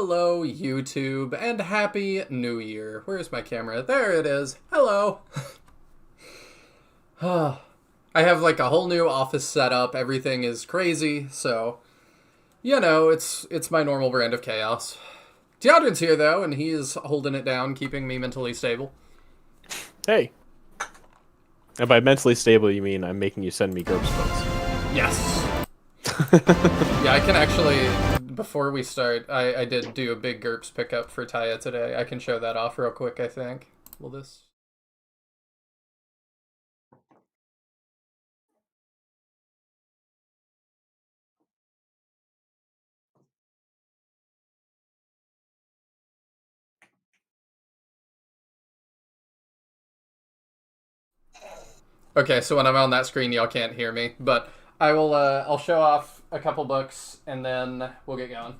Hello, YouTube, and Happy New Year. Where's my camera? There it is. Hello. I have like a whole new office setup. Everything is crazy, so you know, it's my normal brand of chaos. Deodrin's here though, and he is holding it down, keeping me mentally stable. Hey. And by mentally stable, you mean I'm making you send me GURPS books. Yes. Yeah, I can actually, before we start, I did do a big GURPS pickup for Taya today. I can show that off real quick, I think. Will this... Okay, so when I'm on that screen, y'all can't hear me, but I will, I'll show off a couple books, and then we'll get going.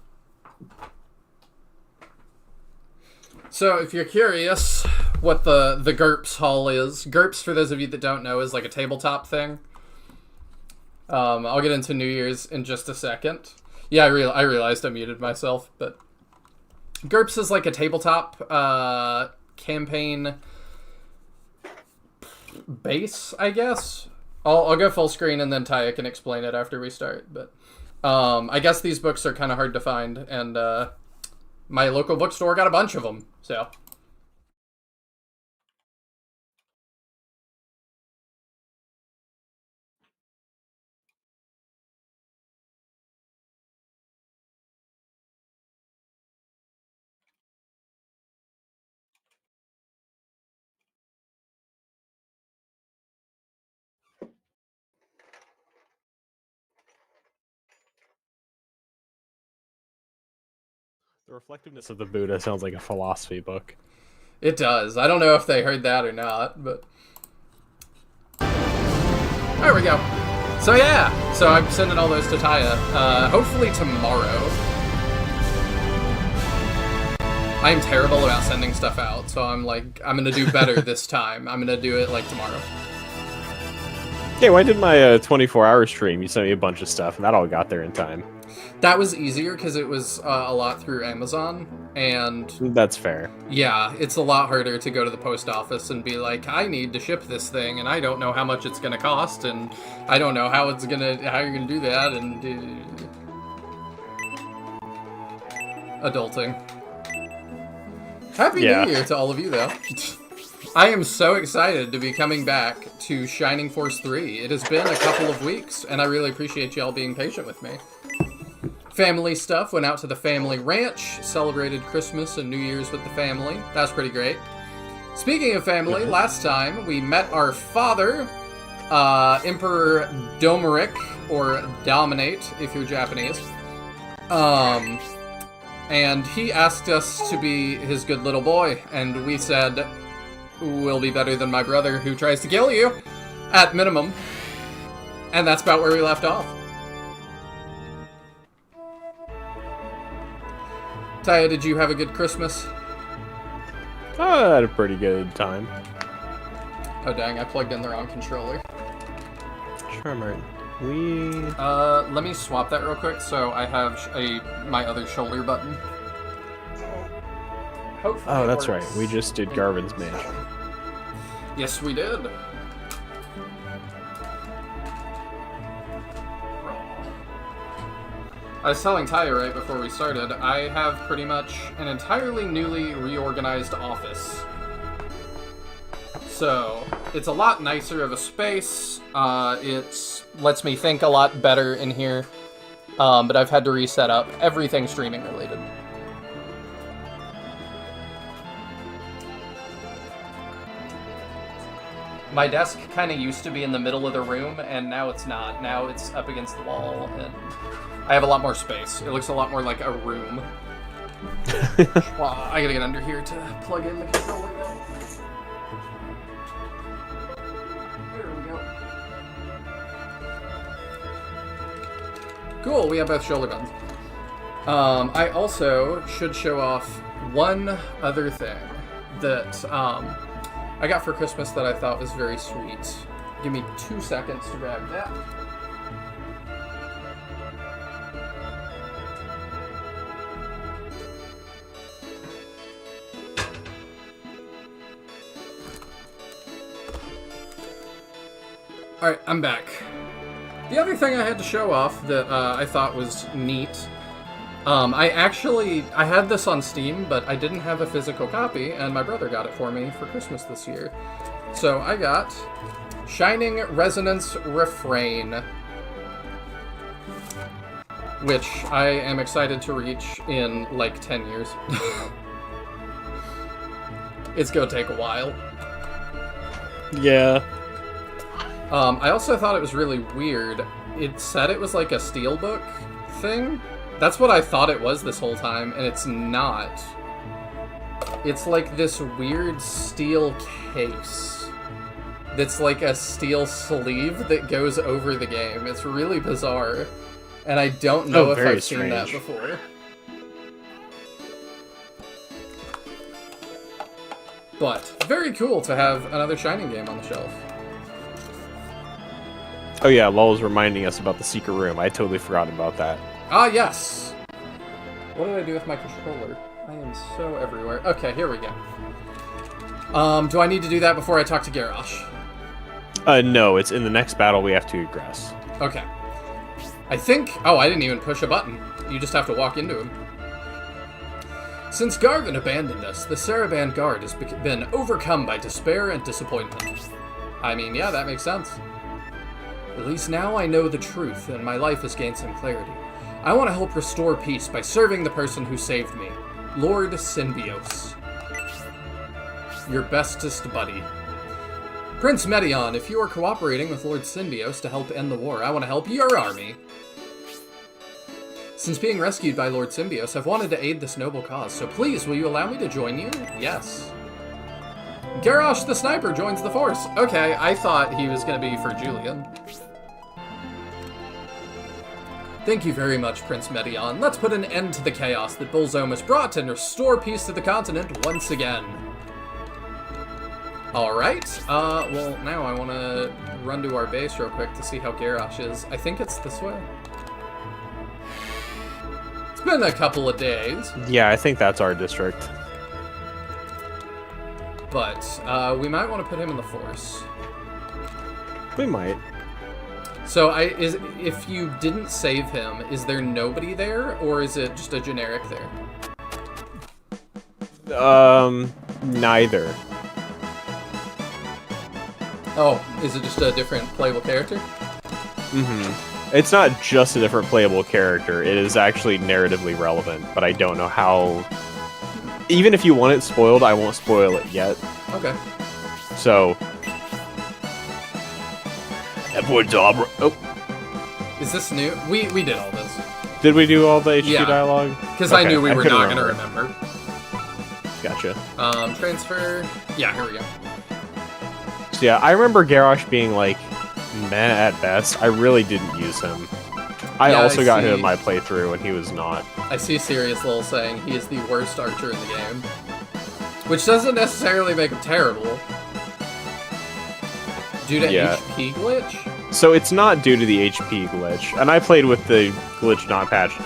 So, if you're curious what the GURPS haul is, GURPS, for those of you that don't know, is like a tabletop thing. I'll get into New Year's in just a second. Yeah, I realized I muted myself, but GURPS is like a tabletop campaign base, I guess. I'll go full screen and then Taya can explain it after we start, but I guess these books are kind of hard to find, and my local bookstore got a bunch of them, so... The Reflectiveness of the Buddha sounds like a philosophy book. It does. I don't know if they heard that or not, but... There we go. So yeah, so I'm sending all those to Taya. Hopefully tomorrow. I am terrible about sending stuff out, so I'm going to do better this time. I'm going to do it, like, tomorrow. Yeah, when I did my 24-hour stream, you sent me a bunch of stuff, and that all got there in time. That was easier because it was a lot through Amazon, and... That's fair. Yeah, it's a lot harder to go to the post office and be like, I need to ship this thing, and I don't know how much it's going to cost, and I don't know how you're going to do that, and... Adulting. Happy New Year to all of you, though. I am so excited to be coming back to Shining Force 3. It has been a couple of weeks, and I really appreciate y'all being patient with me. Family stuff, went out to the family ranch, celebrated Christmas and New Year's with the family. That's pretty great. Speaking of family, last time we met our father, Emperor Domeric, or Dominate, if you're Japanese. And he asked us to be his good little boy, and we said, we'll be better than my brother who tries to kill you, at minimum. And that's about where we left off. Taya, did you have a good Christmas? I had a pretty good time. Oh dang, I plugged in the wrong controller. Charmer, let me swap that real quick so I have my other shoulder button. Hopefully oh, that's works. right. We just did Garvin's Mansion. Yes, we did. I was telling Taya right before we started, I have pretty much an entirely newly reorganized office. So, it's a lot nicer of a space, it lets me think a lot better in here, but I've had to reset up everything streaming related. My desk kind of used to be in the middle of the room, and now it's not. Now it's up against the wall, and I have a lot more space. It looks a lot more like a room. Well, I gotta get under here to plug in the controller now. There we go. Cool, we have both shoulder buttons. I also should show off one other thing that I got for Christmas that I thought was very sweet. Give me 2 seconds to grab that. Alright, I'm back. The other thing I had to show off that I thought was neat, I had this on Steam, but I didn't have a physical copy, and my brother got it for me for Christmas this year. So I got Shining Resonance Refrain, which I am excited to reach in, like, 10 years. It's gonna take a while. Yeah. I also thought it was really weird. It said it was like a steelbook thing. That's what I thought it was this whole time, and it's not. It's like this weird steel case that's like a steel sleeve that goes over the game. It's really bizarre, and I don't know if I've seen that before. But very cool to have another Shining game on the shelf. Oh yeah, Lowell's reminding us about the secret room. I totally forgot about that. Ah, yes! What did I do with my controller? I am so everywhere. Okay, here we go. Do I need to do that before I talk to Garrosh? No, it's in the next battle we have to aggress. Okay. I think... Oh, I didn't even push a button. You just have to walk into him. Since Garvin abandoned us, the Saraband Guard has been overcome by despair and disappointment. I mean, yeah, that makes sense. At least now I know the truth, and my life has gained some clarity. I want to help restore peace by serving the person who saved me, Lord Symbios. Your bestest buddy. Prince Medion, if you are cooperating with Lord Symbios to help end the war, I want to help your army. Since being rescued by Lord Symbios, I've wanted to aid this noble cause, so please, will you allow me to join you? Yes. Garrosh the Sniper joins the force. Okay, I thought he was going to be for Julian. Thank you very much, Prince Medion. Let's put an end to the chaos that Bullzome has brought and restore peace to the continent once again. Alright, well, now I want to run to our base real quick to see how Garrosh is. I think it's this way. It's been a couple of days. Yeah, I think that's our district. But, we might want to put him in the force. We might. So, if you didn't save him, is there nobody there, or is it just a generic there? Neither. Oh, is it just a different playable character? Mm-hmm. It's not just a different playable character, it is actually narratively relevant, but I don't know how... Even if you want it spoiled, I won't spoil it yet. Okay. So... Oh. Is this new? We did all this. Did we do all the HQ dialogue? Because I knew we were not going to remember. Gotcha. Transfer. Yeah, here we go. So yeah, I remember Garrosh being like, meh at best. I really didn't use him. I got him in my playthrough and he was not. I see Serious Lil saying he is the worst archer in the game. Which doesn't necessarily make him terrible. Due to HP glitch? So it's not due to the HP glitch, and I played with the glitch not patched.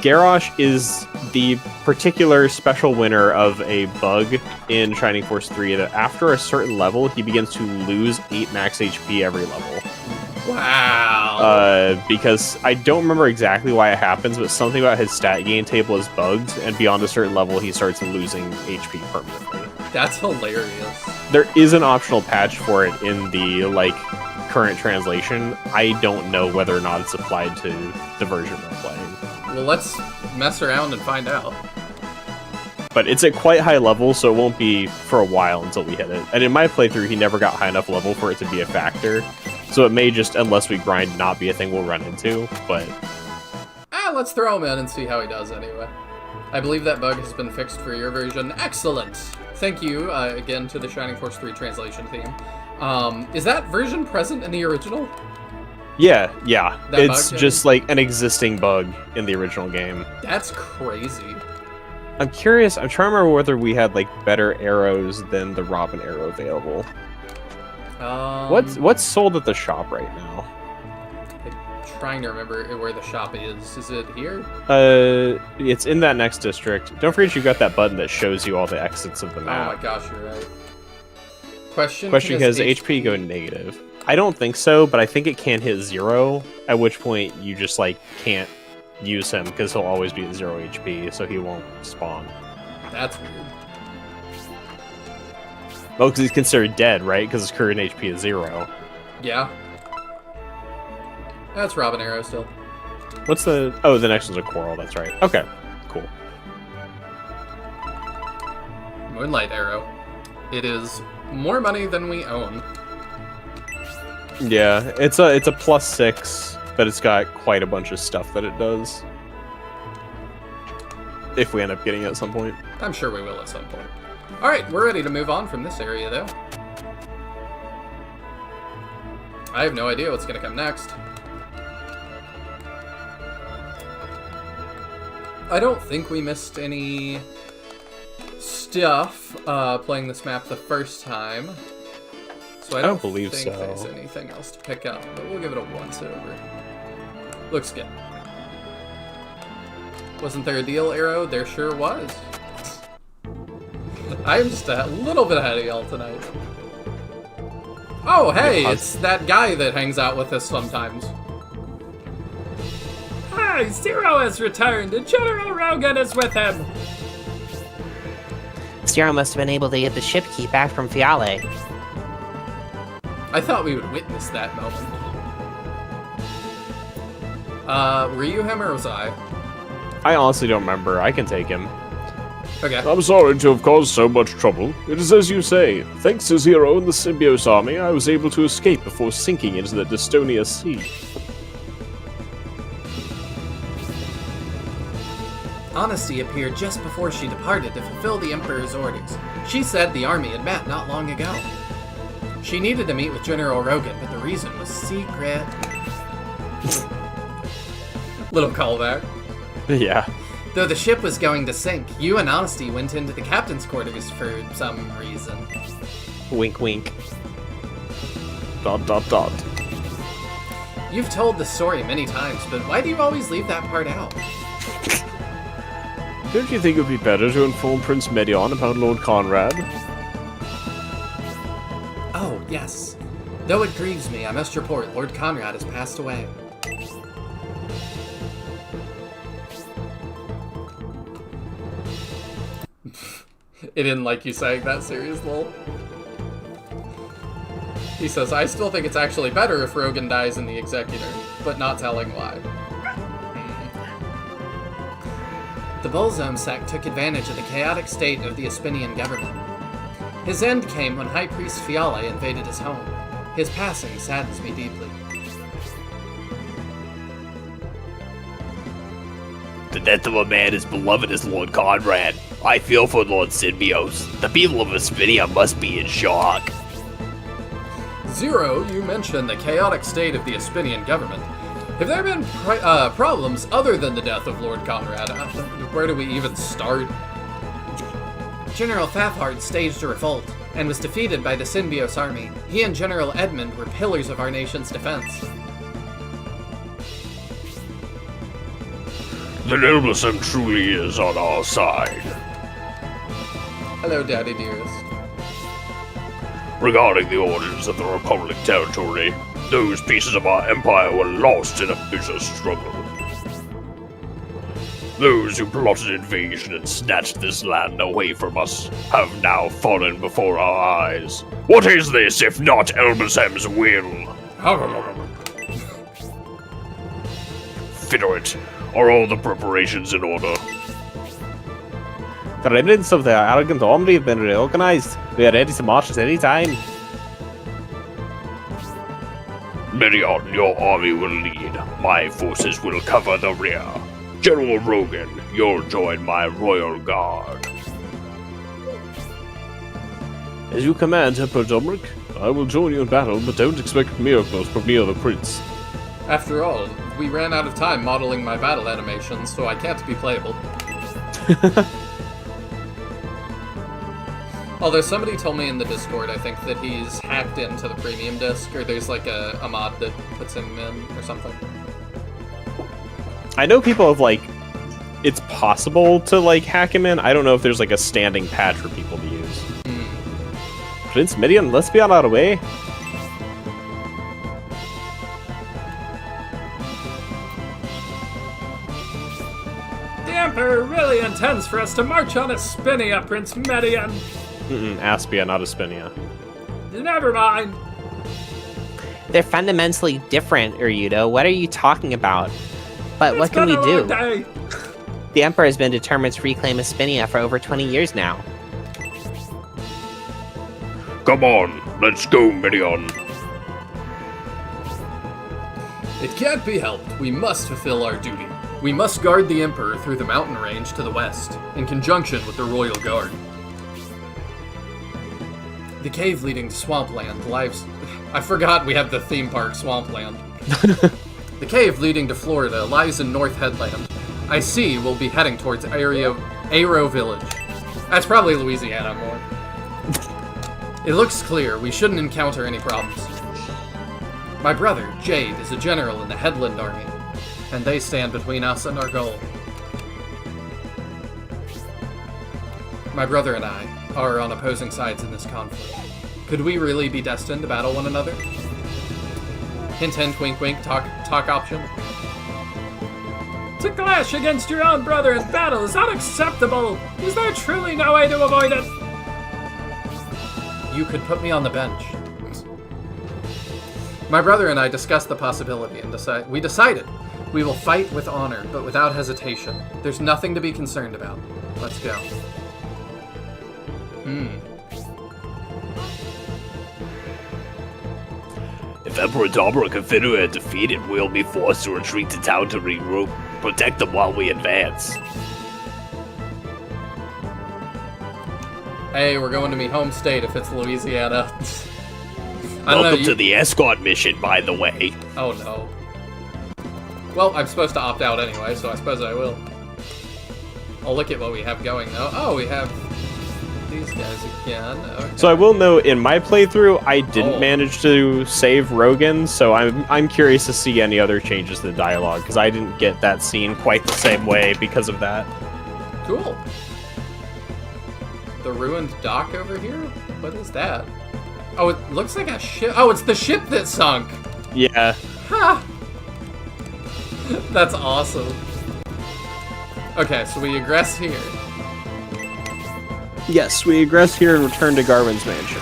Garrosh is the particular special winner of a bug in Shining Force 3 that after a certain level, he begins to lose 8 max HP every level. Wow. Because I don't remember exactly why it happens, but something about his stat gain table is bugged, and beyond a certain level, he starts losing HP permanently. That's hilarious. There is an optional patch for it in the, current translation. I don't know whether or not it's applied to the version we're playing. Well, let's mess around and find out. But it's at quite high level, so it won't be for a while until we hit it. And in my playthrough, he never got high enough level for it to be a factor. So it may just, unless we grind, not be a thing we'll run into, but... let's throw him in and see how he does anyway. I believe that bug has been fixed for your version. Excellent! Thank you, again, to the Shining Force 3 translation team. Is that version present in the original? Yeah. That it's bug, just like an existing bug in the original game. That's crazy. I'm curious, I'm trying to remember whether we had, better arrows than the Robin arrow available. What's sold at the shop right now? I'm trying to remember where the shop is. Is it here? It's in that next district. Don't forget you got that button that shows you all the exits of the map. Oh my gosh, you're right. Question has HP go negative? I don't think so, but I think it can hit 0, at which point you just, like, can't use him, because he'll always be at 0 HP, so he won't spawn. That's weird. Oh, because he's considered dead, right? Because his current HP is 0. Yeah. That's Robin Arrow still. What's the... Oh, the next one's a Coral, that's right. Okay, cool. Moonlight Arrow. It is more money than we own. Yeah, it's a +6, but it's got quite a bunch of stuff that it does. If we end up getting it at some point. I'm sure we will at some point. Alright, we're ready to move on from this area, though. I have no idea what's going to come next. I don't think we missed any stuff playing this map the first time. So I don't believe think so. there's anything else to pick up, but we'll give it a once-over. Looks good. Wasn't there a deal, Arrow? There sure was. I'm just a little bit ahead of y'all tonight. Oh, hey, it's that guy that hangs out with us sometimes. Hi, Zero has returned, and General Rogan is with him. Zero must have been able to get the ship key back from Fiale. I thought we would witness that moment. Were you him or was I? I honestly don't remember. I can take him. Okay. I'm sorry to have caused so much trouble. It is as you say. Thanks to Zero and the Symbiote army, I was able to escape before sinking into the Dystonia Sea. Honesty appeared just before she departed to fulfill the Emperor's orders. She said the army had met not long ago. She needed to meet with General Rogan, but the reason was secret. Little callback. Yeah. Though the ship was going to sink, you and Honesty went into the captain's quarters for some reason. Wink, wink. ... You've told the story many times, but why do you always leave that part out? Don't you think it would be better to inform Prince Medion about Lord Conrad? Oh, yes. Though it grieves me, I must report Lord Conrad has passed away. It didn't like you saying that, serious lol. He says, I still think it's actually better if Rogan dies in the Executor, but not telling why. The Bullzone sect took advantage of the chaotic state of the Aspinian government. His end came when High Priest Fiale invaded his home. His passing saddens me deeply. The death of a man as beloved as Lord Conrad. I feel for Lord Symbiote. The people of Aspinia must be in shock. Zero, you mentioned the chaotic state of the Aspinian government. Have there been problems other than the death of Lord Conrad? Where do we even start? General Fafhard staged a revolt and was defeated by the Symbiote army. He and General Edmund were pillars of our nation's defense. Then Elbasem truly is on our side. Hello, Daddy Dearest. Regarding the origins of the Republic territory, those pieces of our empire were lost in a bitter struggle. Those who plotted invasion and snatched this land away from us have now fallen before our eyes. What is this if not Elbasem's will? Fitterit, are all the preparations in order? The remnants of the arrogant army have been reorganized. We are ready to march at any time. Medion, your army will lead. My forces will cover the rear. General Rogan, you'll join my royal guard. As you command, Emperor Domric. I will join you in battle, but don't expect miracles from me or the prince. After all, we ran out of time modeling my battle animations, so I can't be playable. Although somebody told me in the Discord, I think, that he's hacked into the premium disc, or there's like a mod that puts him in, or something. I know people have, like, it's possible to, like, hack him in. I don't know if there's, like, a standing patch for people to use. Prince Midian, let's be on our way. intends for us to march on Espinia, Prince Median. Aspia, not Espinia. Never mind. They're fundamentally different, Uryudo. What are you talking about? But what can we do? Day. The Emperor has been determined to reclaim Espinia for over 20 years now. Come on, let's go, Medion. It can't be helped. We must fulfill our duty. We must guard the Emperor through the mountain range to the west, in conjunction with the Royal Guard. The cave leading to Swampland lies... I forgot we have the theme park Swampland. The cave leading to Florida lies in North Headland. I see we'll be heading towards Aero Village. That's probably Louisiana more. It looks clear. We shouldn't encounter any problems. My brother, Jade, is a general in the Headland Army, and they stand between us and our goal. My brother and I are on opposing sides in this conflict. Could we really be destined to battle one another? Hint, hint, wink, wink, talk option. To clash against your own brother in battle is unacceptable! Is there truly no way to avoid it? You could put me on the bench. My brother and I discussed the possibility and decided we will fight with honor, but without hesitation. There's nothing to be concerned about. Let's go. If Emperor Domra Confederate are defeated, we'll be forced to retreat to town to regroup. Protect them while we advance. Hey, we're going to me home state if it's Louisiana. I don't know, Welcome to the escort mission, by the way. Oh no. Well, I'm supposed to opt out anyway, so I suppose I will. I'll look at what we have going though. Oh, we have these guys again. Okay. So I will note, in my playthrough, I didn't manage to save Rogan, so I'm curious to see any other changes to the dialogue, because I didn't get that scene quite the same way because of that. Cool. The ruined dock over here? What is that? Oh, it looks like a ship. Oh, it's the ship that sunk. Yeah. Ha! That's awesome. Okay, so we egress here. Yes, we egress here and return to Garvin's mansion.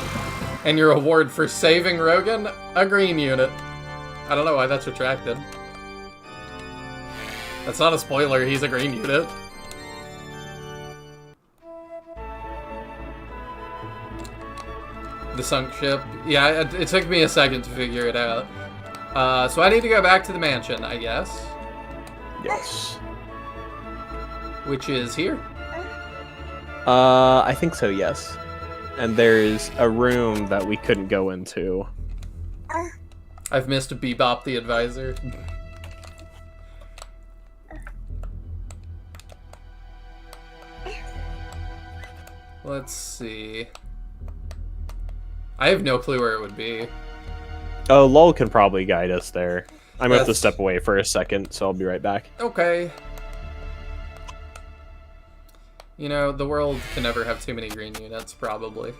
And your award for saving Rogan? A green unit. I don't know why that's retracted. That's not a spoiler, he's a green unit. The sunk ship. Yeah, it took me a second to figure it out. So I need to go back to the mansion, I guess. Yes. Which is here. I think so, yes. And there's a room that we couldn't go into. I've missed Bebop the Advisor. Let's see. I have no clue where it would be. Oh, Lol can probably guide us there. I'm going to have to Yes. step away for a second, so I'll be right back. Okay. You know, the world can never have too many green units, probably.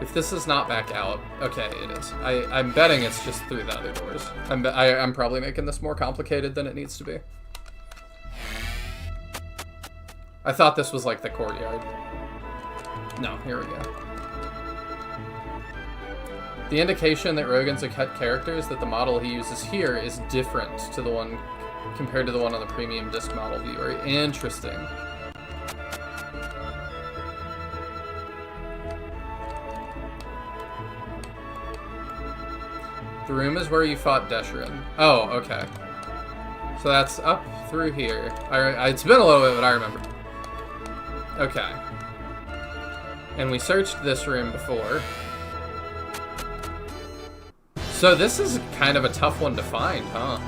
If this is not back out, okay, it is. I'm betting it's just through the other doors. I'm probably making this more complicated than it needs to be. I thought this was like the courtyard. No, here we go. The indication that Rogan's a cut character is that the model he uses here is different to the one compared to the one on the premium disc model viewer. Interesting. The room is where you fought Desherin. Oh, okay. So that's up through here. It's been a little bit, but I remember. Okay. And we searched this room before. So this is kind of a tough one to find, huh?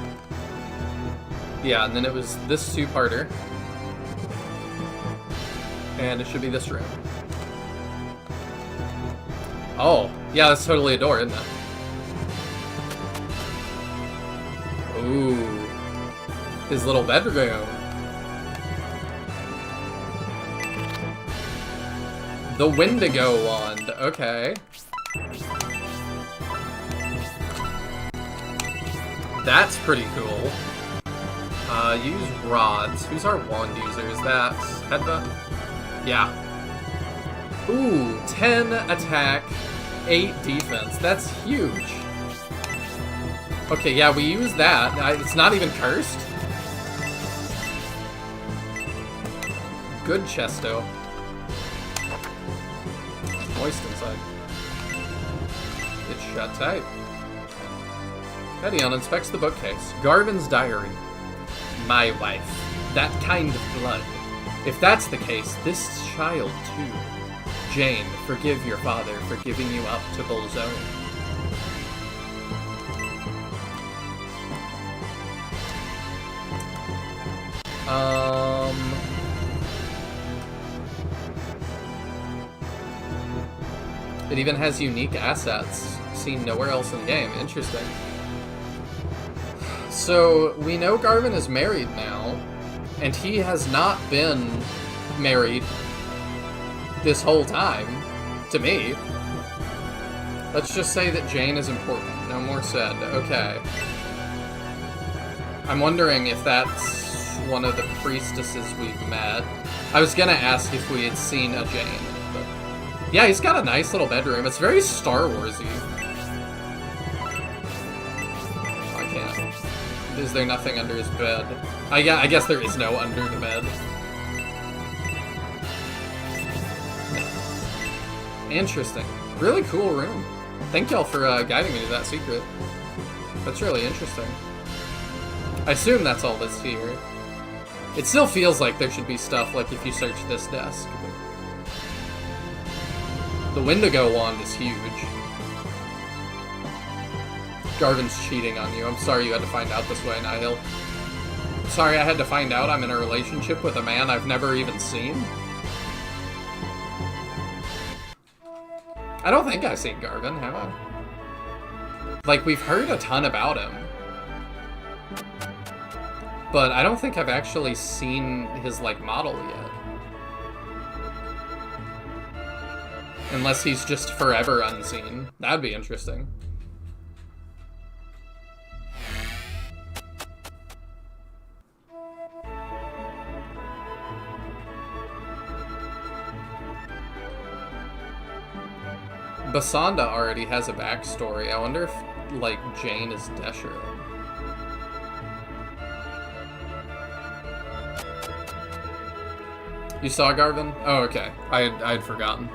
Yeah, and then it was this two-parter. And it should be this room. Oh, yeah, that's totally a door, isn't it? Ooh. His little bedroom. The Wendigo wand, okay. That's pretty cool. Use rods. Who's our wand user? Is that Hedva? Yeah. Ooh, 10 attack, 8 defense. That's huge. Okay, yeah, we use that. It's not even cursed. Good Chesto. Moist inside. It's shut tight. Edion inspects the bookcase. Garvin's diary. My wife. That kind of blood. If that's the case, this child too. Jane, forgive your father for giving you up to Bolzone. It even has unique assets seen nowhere else in the game. Interesting. So, we know Garvin is married now, and he has not been married this whole time, to me. Let's just say that Jane is important. No more said. Okay. I'm wondering if that's one of the priestesses we've met. I was gonna ask if we had seen a Jane, but... Yeah, he's got a nice little bedroom. It's very Star Wars-y. I can't. Is there nothing under his bed? I guess there is no under the bed. Interesting. Really cool room. Thank y'all for guiding me to that secret. That's really interesting. I assume that's all that's here. It still feels like there should be stuff, like if you search this desk. The Wendigo wand is huge. Garvin's cheating on you. I'm sorry you had to find out this way, Nihil. Sorry I had to find out I'm in a relationship with a man I've never even seen. I don't think I've seen Garvin, have I? Like, we've heard a ton about him. But I don't think I've actually seen his, like, model yet. Unless he's just forever unseen. That'd be interesting. Basanda already has a backstory. I wonder if, like, Jane is Desherin. You saw Garvin? Oh, okay. I'd forgotten.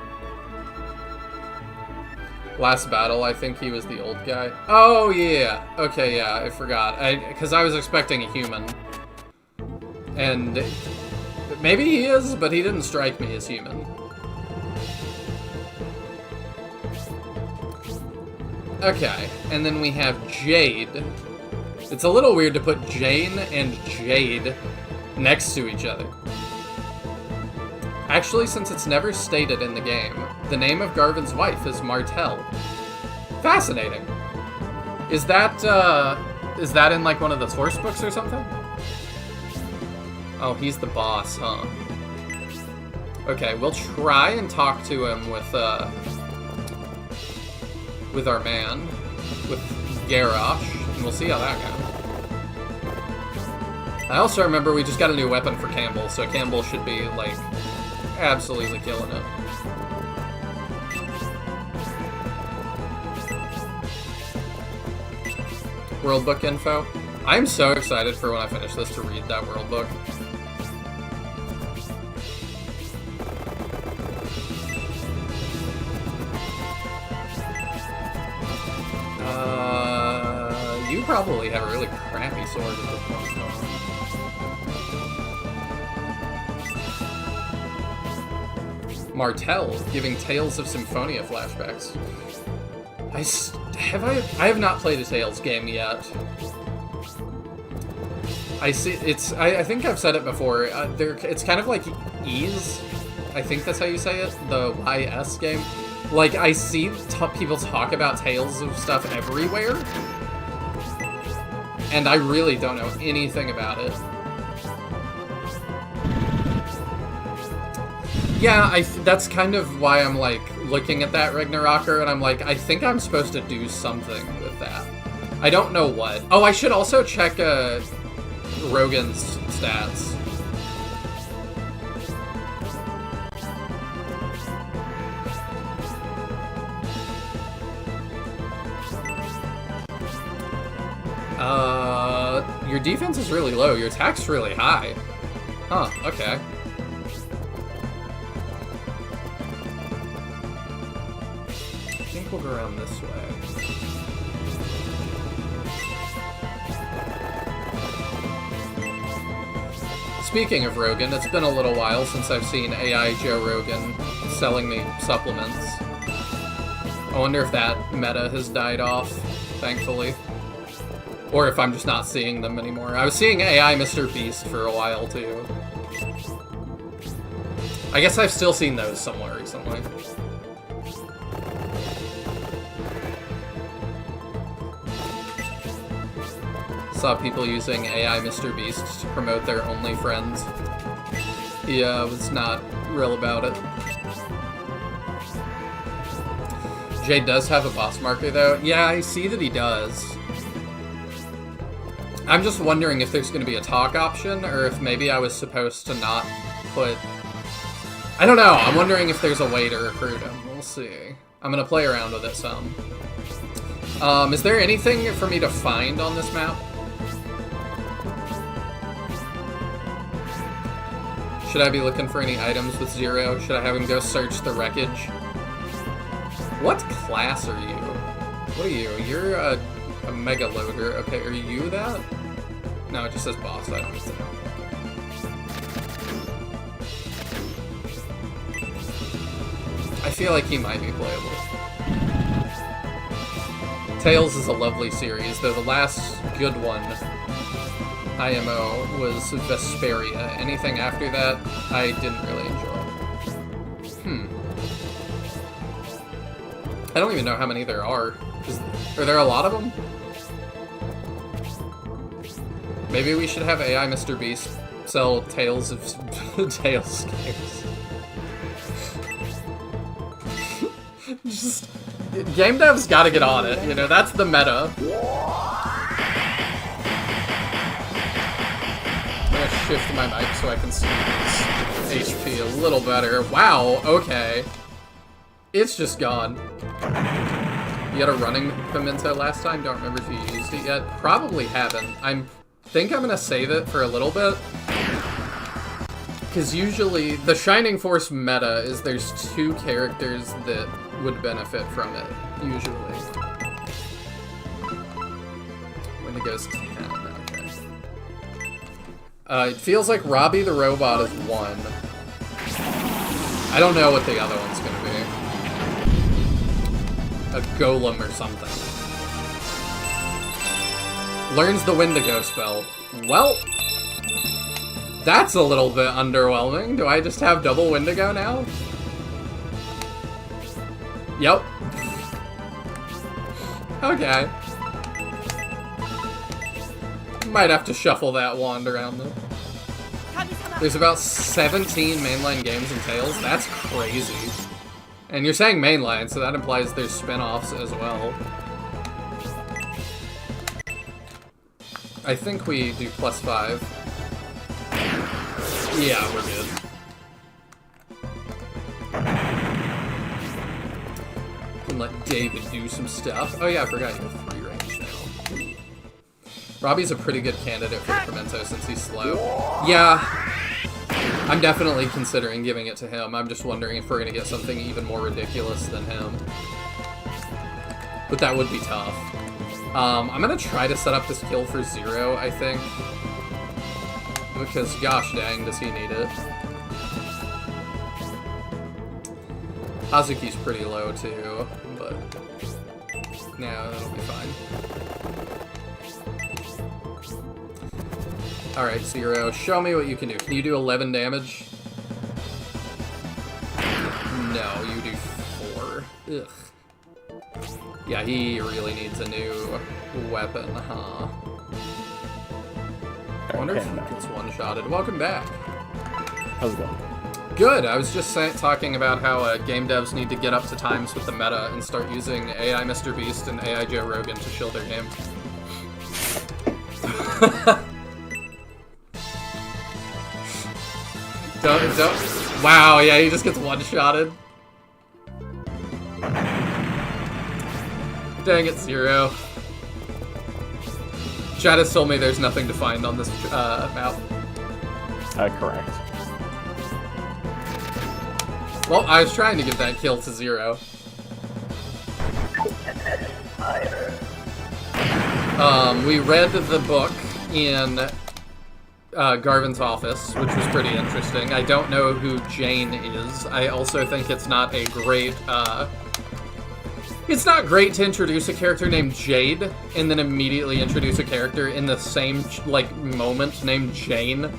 Last battle, I think he was the old guy. Oh, yeah. Okay, yeah, I forgot. Because I was expecting a human. And maybe he is, but he didn't strike me as human. Okay, and then we have Jade. It's a little weird to put Jane and Jade next to each other. Actually, since it's never stated in the game, the name of Garvin's wife is Martel. Fascinating. Is that in, like, one of the source books or something? Oh, he's the boss, huh? Okay, we'll try and talk to him with our man, with Garrosh, and we'll see how that goes. I also remember we just got a new weapon for Campbell, so Campbell should be, like, absolutely killing it. World book info. I'm so excited for when I finish this to read that world book. You probably have a really crappy sword at this point. Martel, giving Tales of Symphonia flashbacks. I have not played a Tales game yet. I see, I think I've said it before, it's kind of like Ys, I think that's how you say it, the YS game. Like, I see people talk about Tales of stuff everywhere, and I really don't know anything about it. Yeah, that's kind of why I'm, like, looking at that Ragnarocker, and I'm like, I think I'm supposed to do something with that. I don't know what. Oh, I should also check, Rogan's stats. Your defense is really low. Your attack's really high. Huh, okay. I think we'll go around this way. Speaking of Rogan, it's been a little while since I've seen AI Joe Rogan selling me supplements. I wonder if that meta has died off, thankfully. Or if I'm just not seeing them anymore. I was seeing AI Mr. Beast for a while, too. I guess I've still seen those somewhere recently. Saw people using AI Mr. Beast to promote their OnlyFriends. Yeah, I was not real about it. Jay does have a boss marker, though. Yeah, I see that he does. I'm just wondering if there's going to be a talk option, or if maybe I was supposed to not put... I don't know, I'm wondering if there's a way to recruit him. We'll see. I'm going to play around with it some. Is there anything for me to find on this map? Should I be looking for any items with Zero? Should I have him go search the wreckage? What class are you? What are you? You're a mega loader. Okay, are you that? No, it just says boss. I don't need to know. I feel like he might be playable. Tales is a lovely series, though the last good one, IMO, was Vesperia. Anything after that, I didn't really enjoy. I don't even know how many there are. Are there a lot of them? Maybe we should have AI Mr. Beast sell Tales of... Tales scares. Just... Game devs gotta get on it, you know, that's the meta. I'm gonna shift my mic so I can see his HP a little better. Wow, okay. It's just gone. You got a running pimento last time? Don't remember if you used it yet. Probably haven't. Think I'm gonna save it for a little bit. Because usually, the Shining Force meta is there's 2 characters that would benefit from it, usually. Wendigo's 10, okay. It feels like Robbie the Robot is 1. I don't know what the other one's gonna be. A golem or something. Learns the Wendigo spell. Well, that's a little bit underwhelming. Do I just have double Wendigo now? Yep. Okay. Might have to shuffle that wand around though. There's about 17 mainline games in Tales. That's crazy. And you're saying mainline, so that implies there's spin-offs as well. I think we do +5. Yeah, we're good. Can let David do some stuff. Oh yeah, I forgot you have 3 range now. Robbie's a pretty good candidate for the Pimento since he's slow. Yeah, I'm definitely considering giving it to him. I'm just wondering if we're gonna get something even more ridiculous than him. But that would be tough. I'm gonna try to set up this kill for Zero, I think. Because gosh dang, does he need it. Hazuki's pretty low too, but no, that'll be fine. Alright, Zero, show me what you can do. Can you do 11 damage? No, you do 4. Ugh. Yeah, he really needs a new weapon, huh? I wonder if he gets one-shotted. Welcome back. How's it going? Good. I was just talking about how game devs need to get up to times with the meta and start using AI Mr. Beast and AI Joe Rogan to shield their game. Don't. Wow, yeah, he just gets one-shotted. Dang it, Zero. Chad has told me there's nothing to find on this map. Correct. Well, I was trying to give that kill to Zero. We read the book in Garvin's office, which was pretty interesting. I don't know who Jane is. I also think it's not a great, it's not great to introduce a character named Jade and then immediately introduce a character in the same, like, moment named Jane.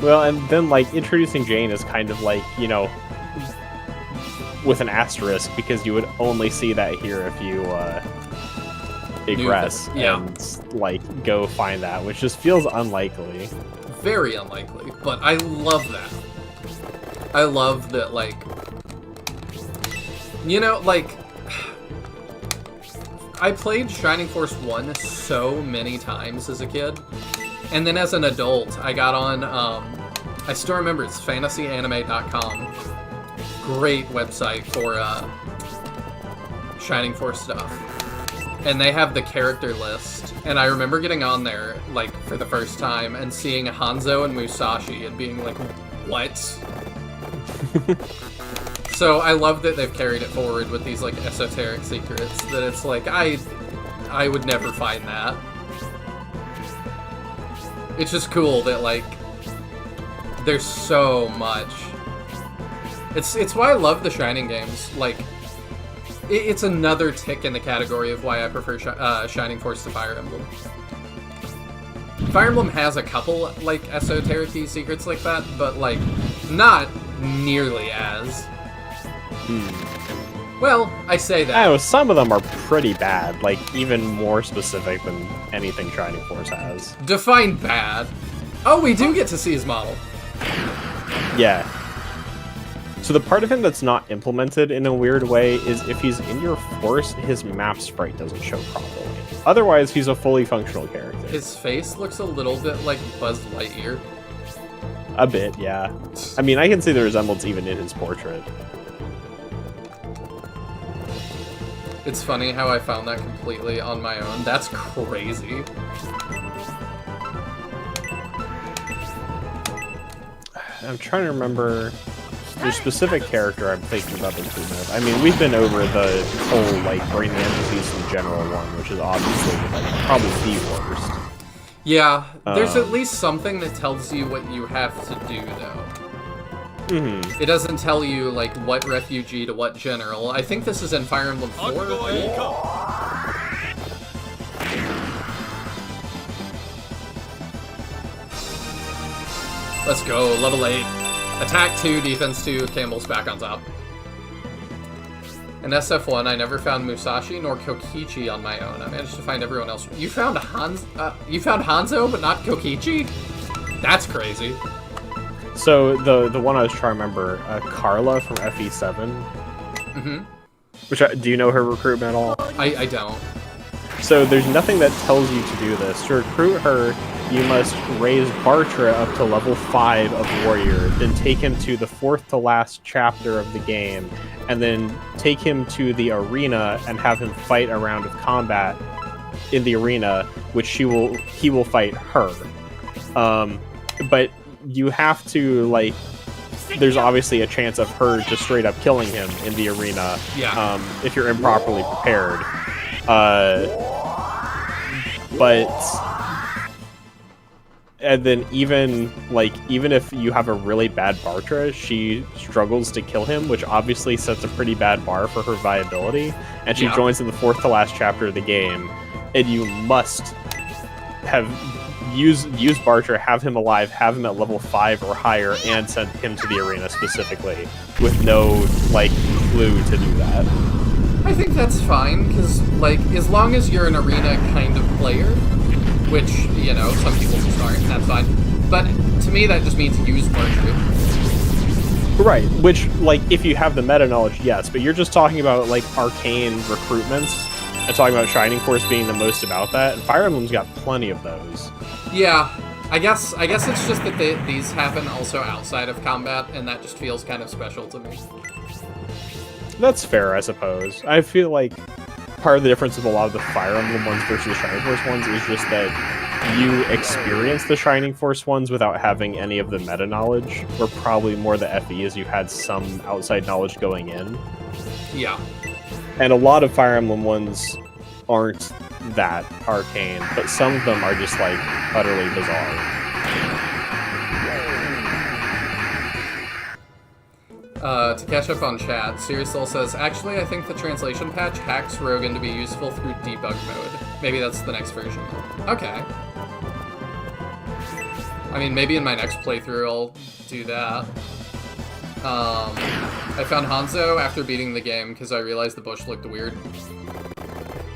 Well, and then, like, introducing Jane is kind of like, you know, with an asterisk, because you would only see that here if you, digress and, like, go find that, which just feels unlikely. Very unlikely, but I love that. I love that, like, you know, like, I played Shining Force 1 so many times as a kid, and then as an adult, I got on, I still remember it's fantasyanime.com. Great website for, Shining Force stuff. And they have the character list, and I remember getting on there, like, for the first time, and seeing Hanzo and Musashi, and being like, what? So I love that they've carried it forward with these, like, esoteric secrets, that it's like, I would never find that. It's just cool that, like, there's so much. It's why I love the Shining games. Like, it's another tick in the category of why I prefer Shining Force to Fire Emblem. Fire Emblem has a couple, like, esoteric-y secrets like that, but, like, not nearly as. Well, I say that. I know, some of them are pretty bad, like, even more specific than anything Shining Force has. Define bad. Oh, we do get to see his model. Yeah. So the part of him that's not implemented in a weird way is if he's in your force, his map sprite doesn't show properly. Otherwise, he's a fully functional character. His face looks a little bit like Buzz Lightyear. A bit, yeah. I mean, I can see the resemblance even in his portrait. It's funny how I found that completely on my own. That's crazy. I'm trying to remember the specific character I'm thinking about this with. I mean, we've been over the whole, like, bring the NPCs in general one, which is obviously, like, probably the worst. Yeah, there's at least something that tells you what you have to do, though. Mm-hmm. It doesn't tell you, like, what refugee to what general. I think this is in Fire Emblem 4. Let's go, level 8. Attack 2, defense 2, Campbell's back on top. In SF1, I never found Musashi nor Kokichi on my own. I managed to find everyone else. You found Hanzo, but not Kokichi? That's crazy. So, the one I was trying to remember, Carla from FE7. Mm-hmm. Which, do you know her recruitment at all? I don't. So there's nothing that tells you to do this. To recruit her, you must raise Bartra up to level 5 of Warrior, then take him to the 4th to last chapter of the game, and then take him to the arena and have him fight a round of combat in the arena, which he will fight her. But you have to, like, there's obviously a chance of her just straight up killing him in the arena, if you're improperly prepared. And then even if you have a really bad Bartra, she struggles to kill him, which obviously sets a pretty bad bar for her viability, and she joins in the 4th to last chapter of the game, and you must have use Bartra, have him alive, have him at level 5 or higher, and send him to the arena specifically, with no, like, clue to do that. I think that's fine, because, like, as long as you're an arena kind of player, which, you know, some people just aren't, that's fine. But to me, that just means use Bartra. Right, which, like, if you have the meta knowledge, yes, but you're just talking about, like, arcane recruitments, and talking about Shining Force being the most about that, and Fire Emblem's got plenty of those. Yeah, I guess it's just that these happen also outside of combat, and that just feels kind of special to me. That's fair, I suppose. I feel like part of the difference with a lot of the Fire Emblem ones versus the Shining Force ones is just that you experience the Shining Force ones without having any of the meta knowledge, where probably more the FE is you had some outside knowledge going in. Yeah. And a lot of Fire Emblem ones aren't that arcane, but some of them are just, like, utterly bizarre. To catch up on chat, Siriusol says, actually, I think the translation patch hacks Rogan to be useful through debug mode. Maybe that's the next version. Okay. I mean, maybe in my next playthrough I'll do that. I found Hanzo after beating the game because I realized the bush looked weird.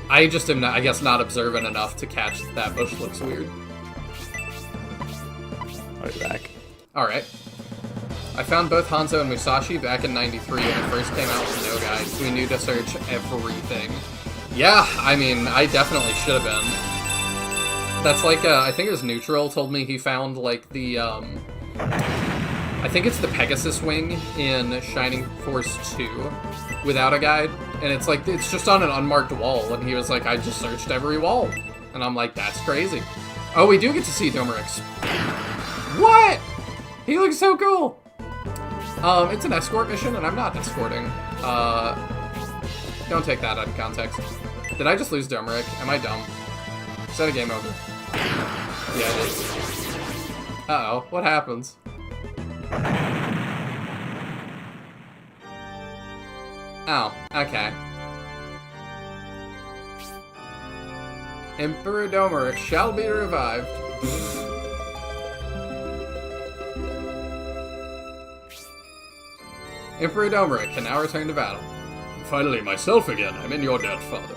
I just am, not, I guess, not observant enough to catch that bush looks weird. I'll be back. Alright. I found both Hanzo and Musashi back in '93 when it first came out with no guide. We knew to search everything. Yeah, I mean, I definitely should have been. That's like, I think it was Neutral told me he found, like, the, I think it's the Pegasus wing in Shining Force 2 without a guide. And it's like, it's just on an unmarked wall. And he was like, I just searched every wall. And I'm like, that's crazy. Oh, we do get to see Domerix. What? He looks so cool. It's an escort mission, and I'm not escorting. Don't take that out of context. Did I just lose Domeric? Am I dumb? Is that a game over? Yeah, it is. Uh-oh, what happens? Oh, okay. Emperor Domeric shall be revived. Emperor Domeric can now return to battle. Finally, myself again. I'm in your debt, father.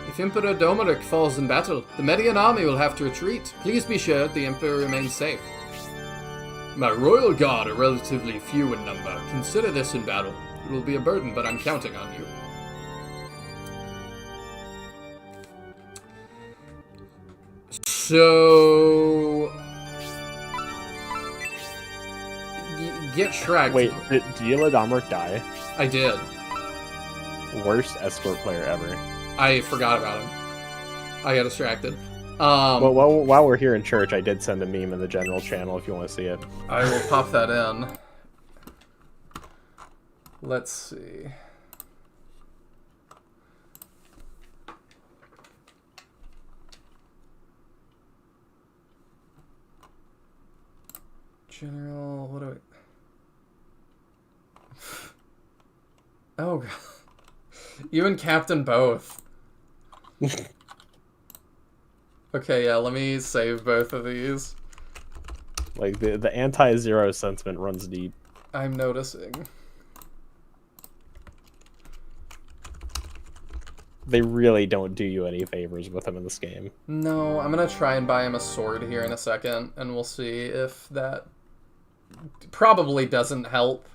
If Emperor Domeric falls in battle, the Median army will have to retreat. Please be sure the Emperor remains safe. My royal guard are relatively few in number. Consider this in battle. It will be a burden, but I'm counting on you. So... get Shrek. Wait, did you let Domeric die? I did. Worst escort player ever. I forgot about him. I got distracted. Well, while we're here in church, I did send a meme in the general channel if you want to see it. I will pop that in. Let's see. General, what do we... Oh, God. You and Captain both. Okay, yeah, let me save both of these. Like, the anti-Zero sentiment runs deep. I'm noticing. They really don't do you any favors with him in this game. No, I'm gonna try and buy him a sword here in a second, and we'll see if that probably doesn't help.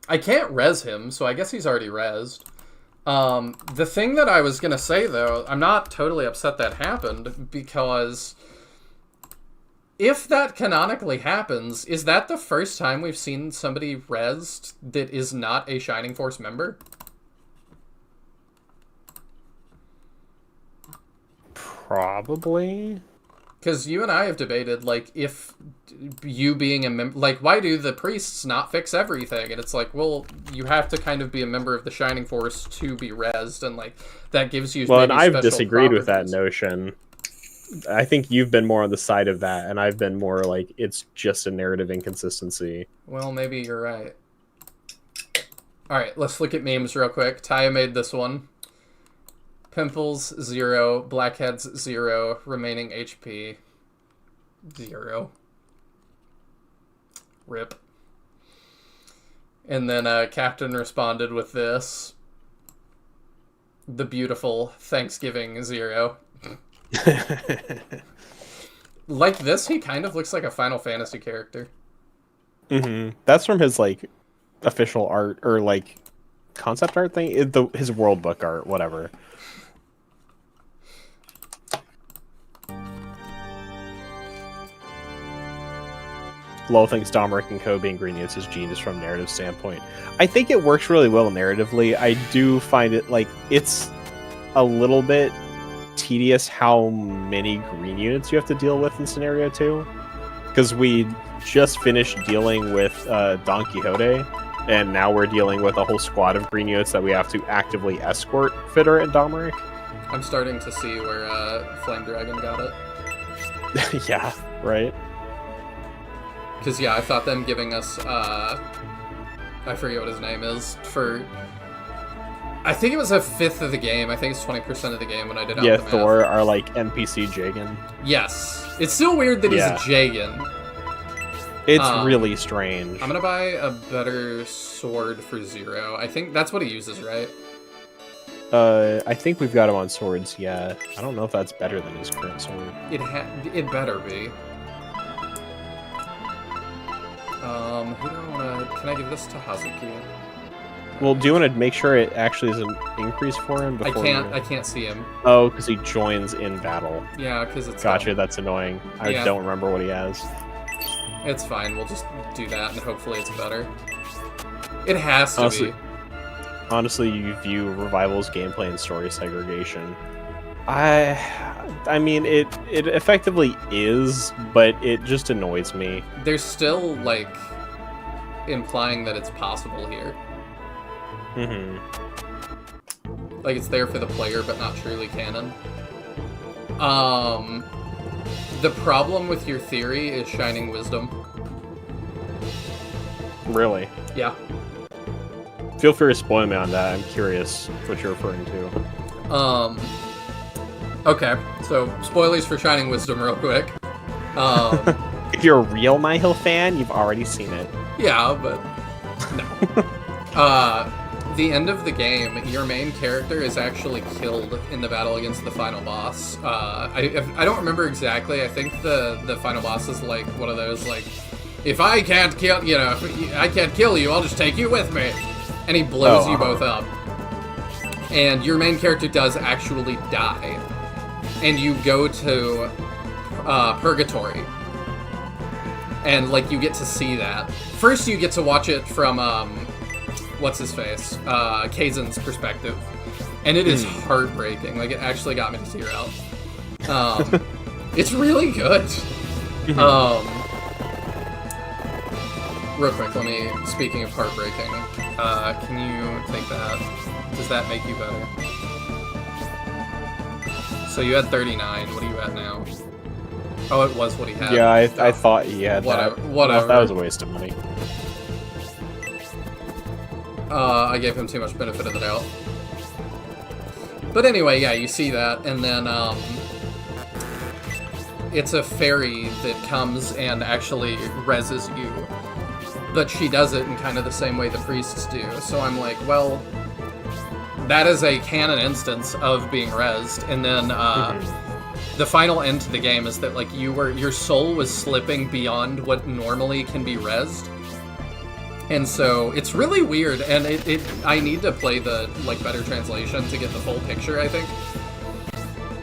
I can't res him, so I guess he's already resed. The thing that I was gonna say, though, I'm not totally upset that happened, because if that canonically happens, is that the first time we've seen somebody resed that is not a Shining Force member? Probably. Because you and I have debated, like, if you being a member... Like, why do the priests not fix everything? And it's like, well, you have to kind of be a member of the Shining Force to be rezzed, and, like, that gives you... Well, and I've disagreed properties. with that notion. I think you've been more on the side of that, and I've been more like, it's just a narrative inconsistency. Well, maybe you're right. Alright, let's look at memes real quick. Taya made this one. Pimples, 0. Blackheads, 0. Remaining HP, 0. Rip. And then Captain responded with this. The beautiful Thanksgiving, 0. Like this, he kind of looks like a Final Fantasy character. Mm-hmm. That's from his, like, official art, or, like, concept art thing? His world book art, whatever. Lowell thinks Domeric and Co. being Green Units is genius from a narrative standpoint. I think it works really well narratively. I do find it, like, it's a little bit tedious how many Green Units you have to deal with in Scenario 2. Because we just finished dealing with Don Quixote, and now we're dealing with a whole squad of Green Units that we have to actively escort Fitter and Domeric. I'm starting to see where Flame Dragon got it. Yeah, right? Because, yeah, I thought them giving us, I forget what his name is, for... I think it was a fifth of the game. I think it's 20% of the game when I did out the math. Thor are like NPC Jagan. Yes. It's still weird that he's a Jagan. It's really strange. I'm gonna buy a better sword for 0. I think that's what he uses, right? I think we've got him on swords, yeah. I don't know if that's better than his current sword. It better be. Who do I wanna... Can I give this to Hazuki? Well, do you want to make sure it actually is an increase for him before I can't see him. Oh, because he joins in battle. Yeah, because it's... Gotcha, that's annoying. I don't remember what he has. It's fine, we'll just do that, and hopefully it's better. It has to be. Honestly, you view Revival's gameplay and story segregation. I mean, it effectively is, but it just annoys me. There's still, like, implying that it's possible here. Mm-hmm. Like, it's there for the player, but not truly canon. The problem with your theory is Shining Wisdom. Really? Yeah. Feel free to spoil me on that. I'm curious what you're referring to. Okay, so spoilers for Shining Wisdom real quick. If you're a real My Hill fan, you've already seen it. Yeah, but no. The end of the game, your main character is actually killed in the battle against the final boss. I don't remember exactly. I think the final boss is like one of those, like, if I can't kill, I can't kill you, I'll just take you with me. And he blows you both up. And your main character does actually die. And you go to Purgatory. And, like, you get to see that. First, you get to watch it from, what's-his-face? Kaizen's perspective. And it is heartbreaking. Like, it actually got me to tear out. It's really good. Real quick, speaking of heartbreaking, can you take that? Does that make you better? So you had 39, what are you at now? Oh, it was what he had. Yeah, I thought he had whatever, that. Whatever. That was a waste of money. I gave him too much benefit of the doubt. But anyway, yeah, you see that, and then, it's a fairy that comes and actually reses you. But she does it in kind of the same way the priests do. So I'm like, well, that is a canon instance of being rezzed. And then the final end to the game is that, like, your soul was slipping beyond what normally can be rezzed. And so it's really weird, and I need to play the, like, better translation to get the full picture, I think.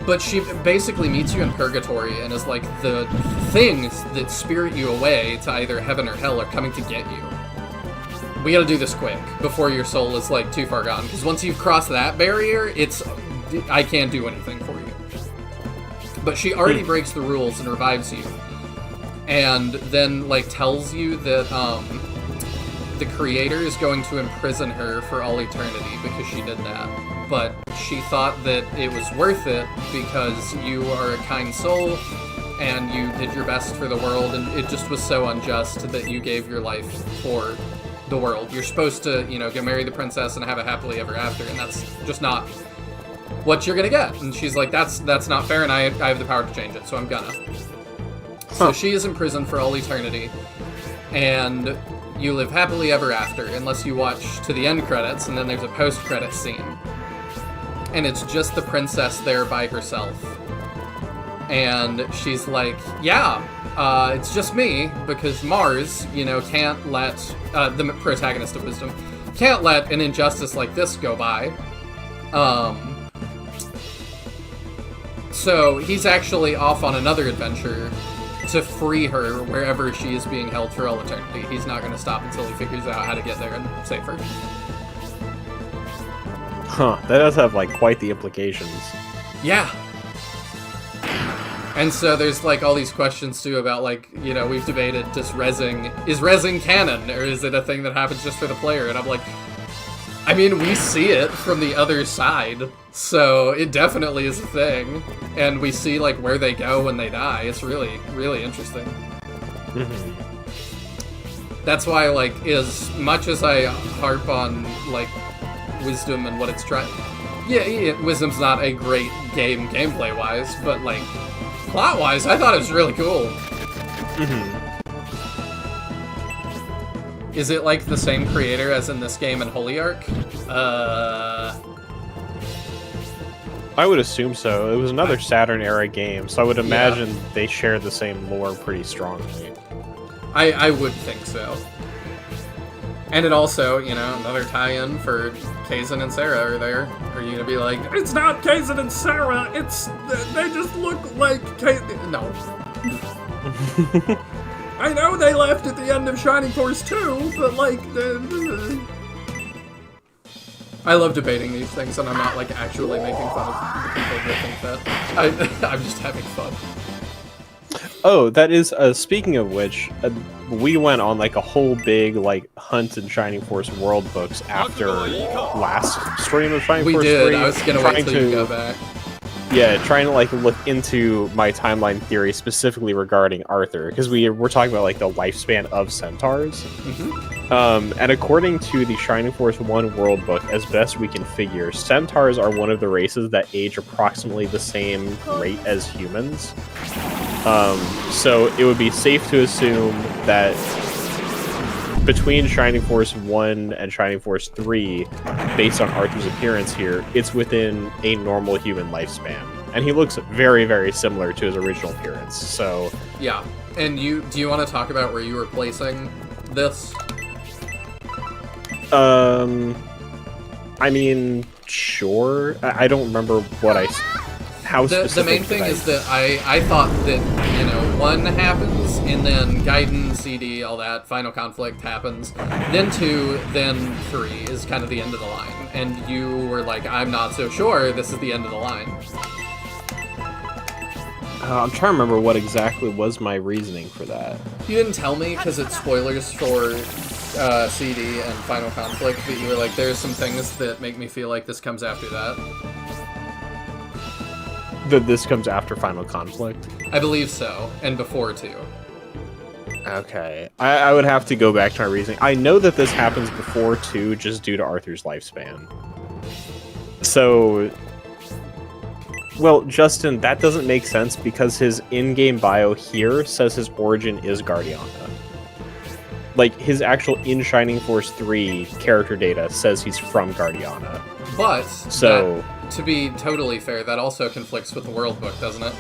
But she basically meets you in Purgatory and is like, the things that spirit you away to either heaven or hell are coming to get you. We gotta do this quick, before your soul is, like, too far gone. Because once you've crossed that barrier, I can't do anything for you. But she already breaks the rules and revives you. And then, like, tells you that, the creator is going to imprison her for all eternity because she did that. But she thought that it was worth it because you are a kind soul and you did your best for the world, and it just was so unjust that you gave your life for the world. You're supposed to, go marry the princess and have a happily ever after, and that's just not what you're gonna get. And she's like, that's not fair, and I have the power to change it, so I'm gonna. So she is imprisoned for all eternity, and you live happily ever after, unless you watch to the end credits, and then there's a post-credit scene. And it's just the princess there by herself. And she's like, yeah, it's just me, because Mars, can't let, the protagonist of Wisdom, can't let an injustice like this go by. So he's actually off on another adventure to free her wherever she is being held for all eternity. He's not going to stop until he figures out how to get there and save her. Huh, that does have, like, quite the implications. Yeah. And so there's, like, all these questions, too, about, like, you know, we've debated, is rezzing canon, or is it a thing that happens just for the player? And I'm like, I mean, we see it from the other side, so it definitely is a thing. And we see, like, where they go when they die. It's really, really interesting. Mm-hmm. That's why, like, as much as I harp on, like, Wisdom and what it's trying... Yeah, Wisdom's not a great game gameplay-wise, but, like, plot-wise, I thought it was really cool. Mm-hmm. Is it, like, the same creator as in this game in Holy Ark? I would assume so. It was another Saturn-era game, so I would imagine they share the same lore pretty strongly. I would think so. And it also, you know, another tie-in for Kazan and Sarah are there. Are you gonna be like, it's not Kazan and Sarah, they just look like No. I know they left at the end of Shining Force 2, but, like, I love debating these things, and I'm not, like, actually making fun of the people that think that. I'm just having fun. Oh, that is, speaking of which, we went on, like, a whole big, like, hunt in Shining Force world books after last stream of Shining Force 3. We did, I was gonna wait till you go back. Yeah, trying to, like, look into my timeline theory specifically regarding Arthur, because we're talking about, like, the lifespan of centaurs. Mm-hmm. And according to the Shining Force 1 world book, as best we can figure, centaurs are one of the races that age approximately the same rate as humans. So it would be safe to assume that between Shining Force 1 and Shining Force 3, based on Arthur's appearance here, it's within a normal human lifespan. And he looks very, very similar to his original appearance, so... Yeah, and do you want to talk about where you were placing this? I mean, sure. I don't remember what how specific. The main thing is that I thought that, you know, 1 happens, and then Gaiden, CD, all that, Final Conflict happens, then 2, then 3 is kind of the end of the line. And you were like, I'm not so sure, this is the end of the line. I'm trying to remember what exactly was my reasoning for that. You didn't tell me, because it's spoilers for CD and Final Conflict, but you were like, there's some things that make me feel like this comes after that. That this comes after Final Conflict? I believe so, and before, too. Okay. I would have to go back to my reasoning. I know that this happens before, too, just due to Arthur's lifespan. So... Well, Justin, that doesn't make sense because his in-game bio here says his origin is Guardiana. Like, his actual in Shining Force 3 character data says he's from Guardiana. But, so... to be totally fair, that also conflicts with the world book, doesn't it?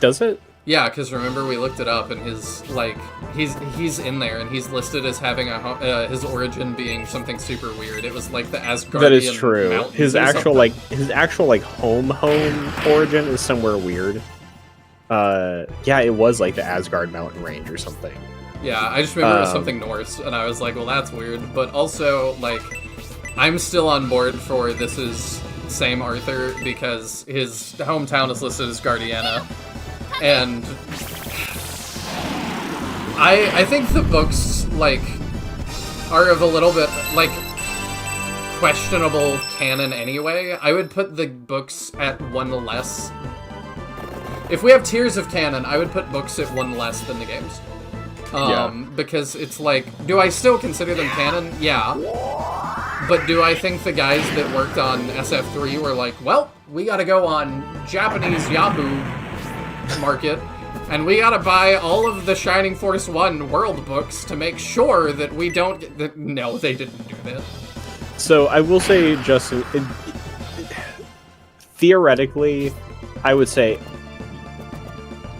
Does it? Yeah, because remember we looked it up, and his, like, he's in there, and he's listed as having his origin being something super weird. It was like the Asgardian. That is true. His actual home origin is somewhere weird. Yeah, it was like the Asgard mountain range or something. Yeah, I just remember it was something Norse, and I was like, well, that's weird. But also, like, I'm still on board for this is same Arthur, because his hometown is listed as Guardiana. And I think the books, like, are of a little bit, like, questionable canon anyway. I would put the books at 1 less. If we have tiers of canon, I would put books at 1 less than the games. Because it's like, do I still consider them canon? Yeah. But do I think the guys that worked on SF3 were like, well, we gotta go on Japanese Yahoo market, and we gotta buy all of the Shining Force 1 world books to make sure that we don't get... No, they didn't do that. So I will say, Justin, theoretically, I would say,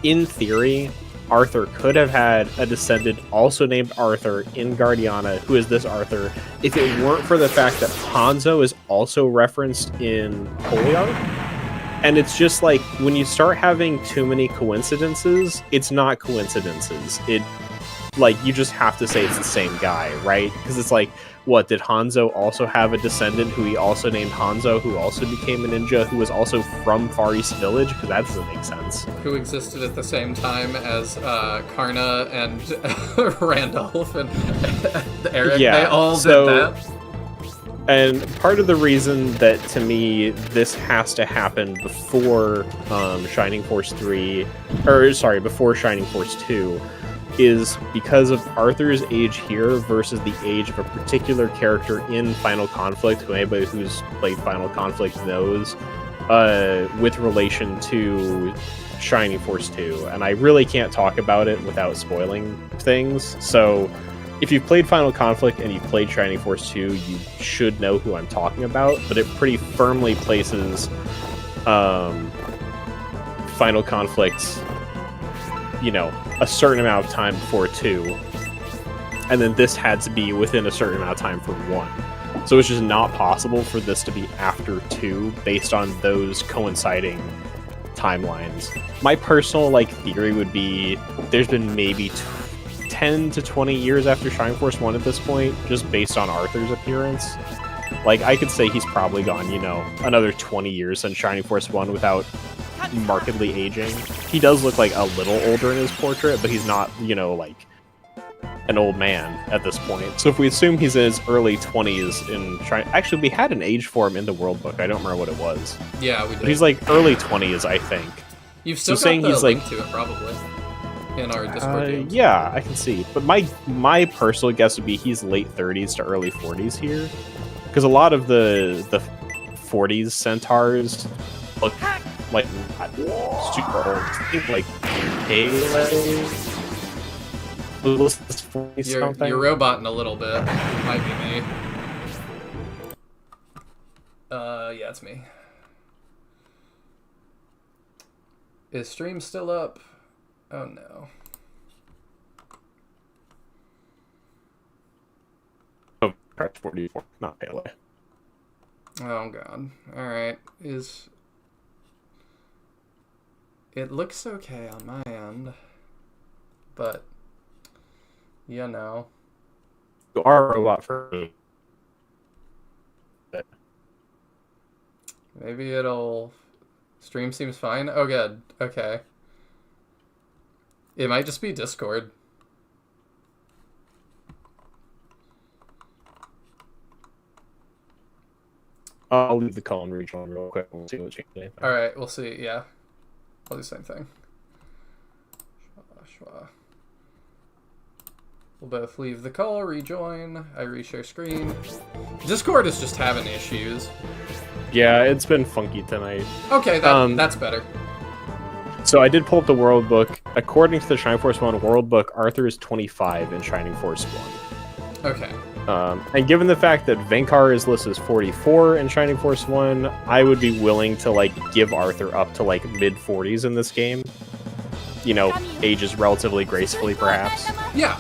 in theory, Arthur could have had a descendant also named Arthur in Guardiana, who is this Arthur, if it weren't for the fact that Hanzo is also referenced in Holy Ark, And it's just like, when you start having too many coincidences, it's not coincidences. Like, you just have to say it's the same guy, right? Because it's like, what, did Hanzo also have a descendant who he also named Hanzo, who also became a ninja, who was also from Far East Village? Because that doesn't make sense. Who existed at the same time as Karna and Randolph and Eric. Yeah, They all so- did that. And part of the reason that, to me, this has to happen before Shining Force 3, or sorry, before Shining Force 2, is because of Arthur's age here versus the age of a particular character in Final Conflict, who anybody who's played Final Conflict knows, with relation to Shining Force 2. And I really can't talk about it without spoiling things, so if you've played Final Conflict and you've played Shining Force 2, you should know who I'm talking about, but it pretty firmly places Final Conflict, you know, a certain amount of time before 2, and then this had to be within a certain amount of time for 1. So it's just not possible for this to be after 2 based on those coinciding timelines. My personal theory would be there's been maybe 10 to 20 years after Shining Force 1 at this point, just based on Arthur's appearance. Like, I could say he's probably gone, another 20 years since Shining Force 1 without markedly aging. He does look like a little older in his portrait, but he's not, like an old man at this point. So if we assume he's in his early 20s in actually, we had an age for him in the World Book. I don't remember what it was. Yeah, we did. But he's early 20s, I think. You've still so got the he's link to it, probably. In our Discord games. Yeah, I can see. But my personal guess would be he's late 30s to early 40s here. Because a lot of the 40s centaurs look like super old. I think You're roboting a little bit. Might be me. Yeah, it's me. Is stream still up? Oh no. Oh, 44, not Pele. Oh god. Alright. It looks okay on my end. But you know. You are a robot for me. Maybe it'll stream seems fine. Oh good. Okay. It might just be Discord. I'll leave the call and rejoin real quick and we'll see what changes. Alright, we'll see. Yeah. I'll do the same thing. We'll both leave the call, rejoin. I reshare screen. Discord is just having issues. Yeah, it's been funky tonight. Okay, that's better. So I did pull up the World Book. According to the Shining Force 1 World Book, Arthur is 25 in Shining Force 1. Okay. And given the fact that Venkar is listed as 44 in Shining Force 1, I would be willing to, give Arthur up to, mid-40s in this game. Ages relatively gracefully, perhaps. Yeah.